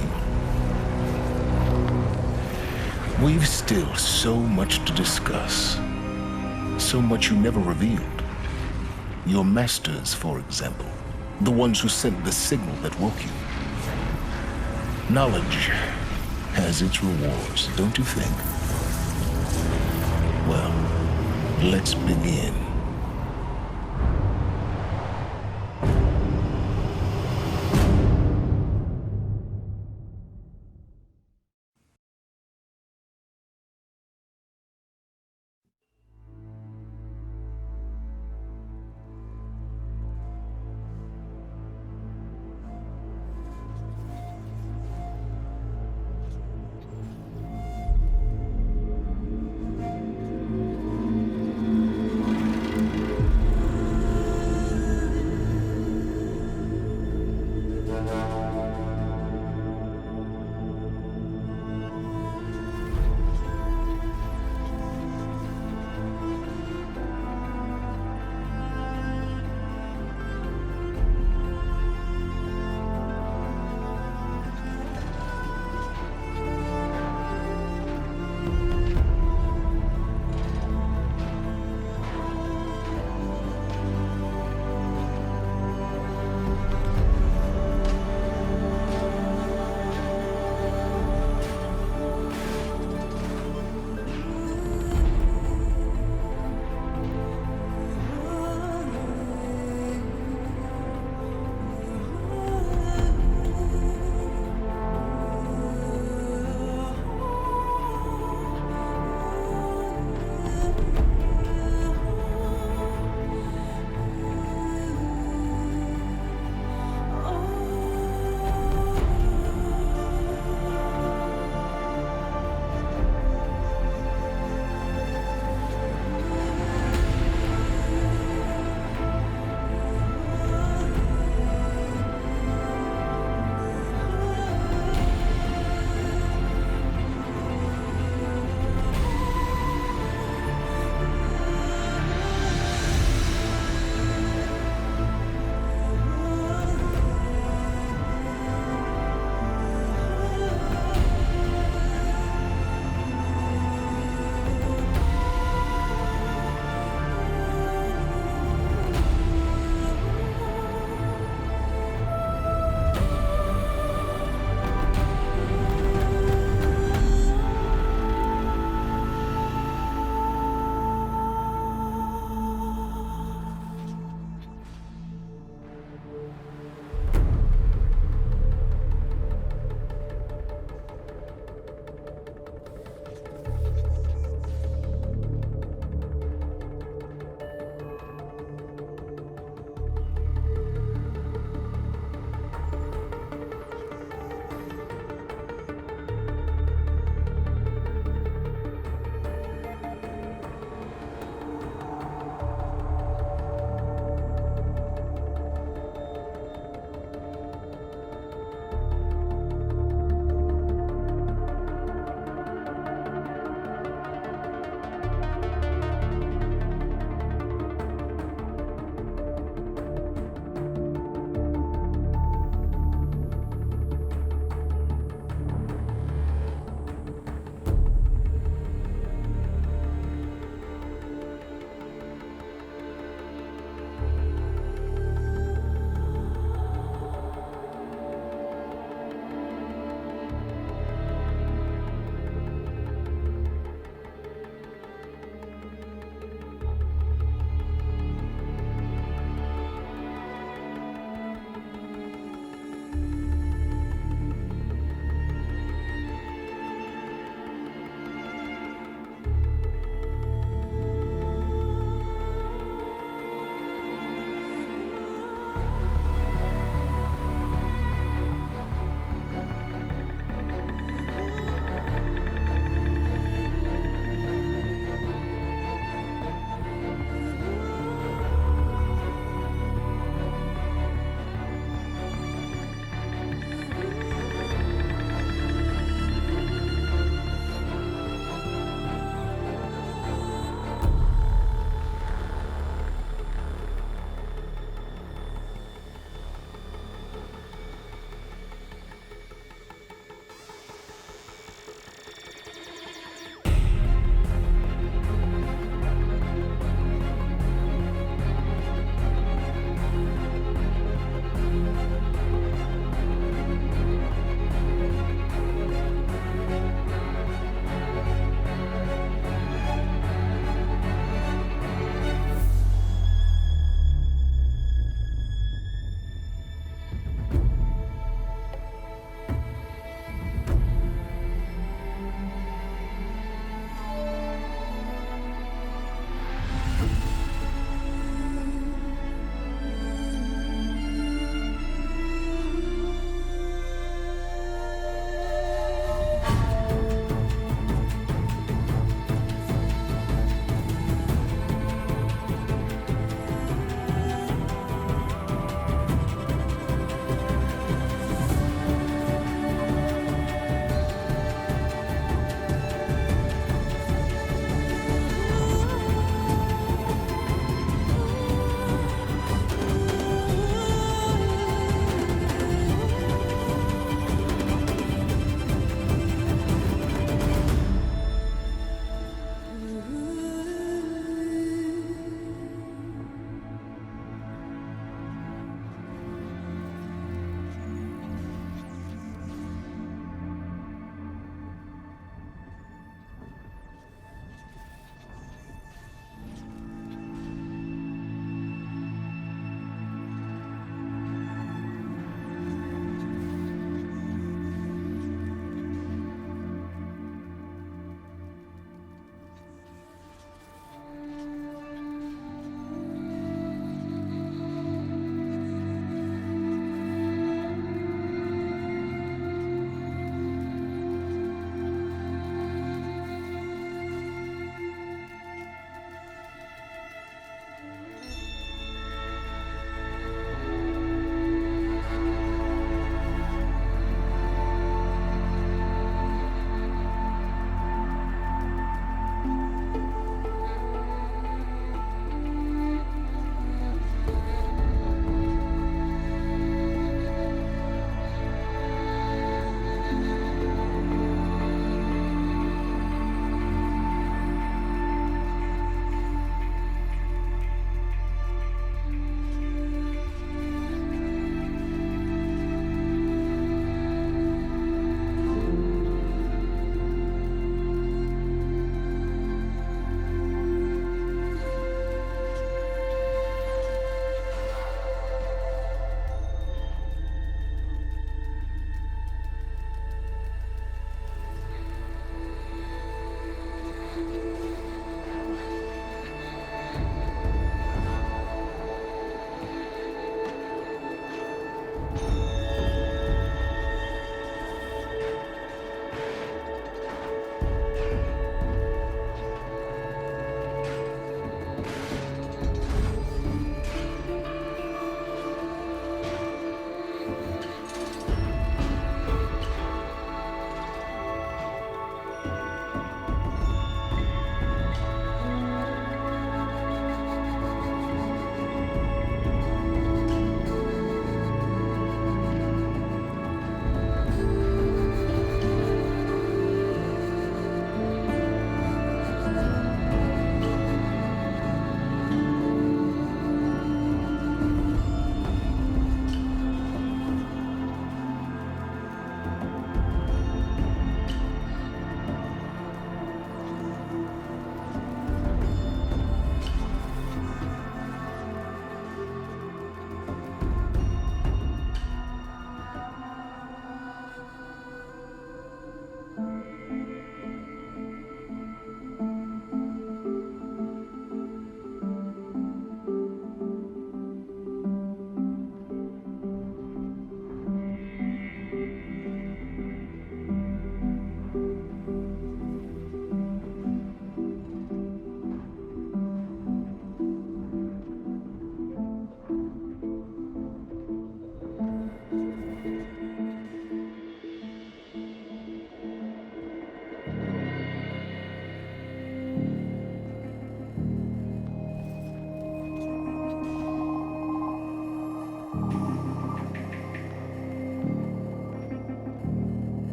We've still so much to discuss. So much you never revealed. Your masters, for example. The ones who sent the signal that woke you. Knowledge has its rewards, don't you think? Well, let's begin.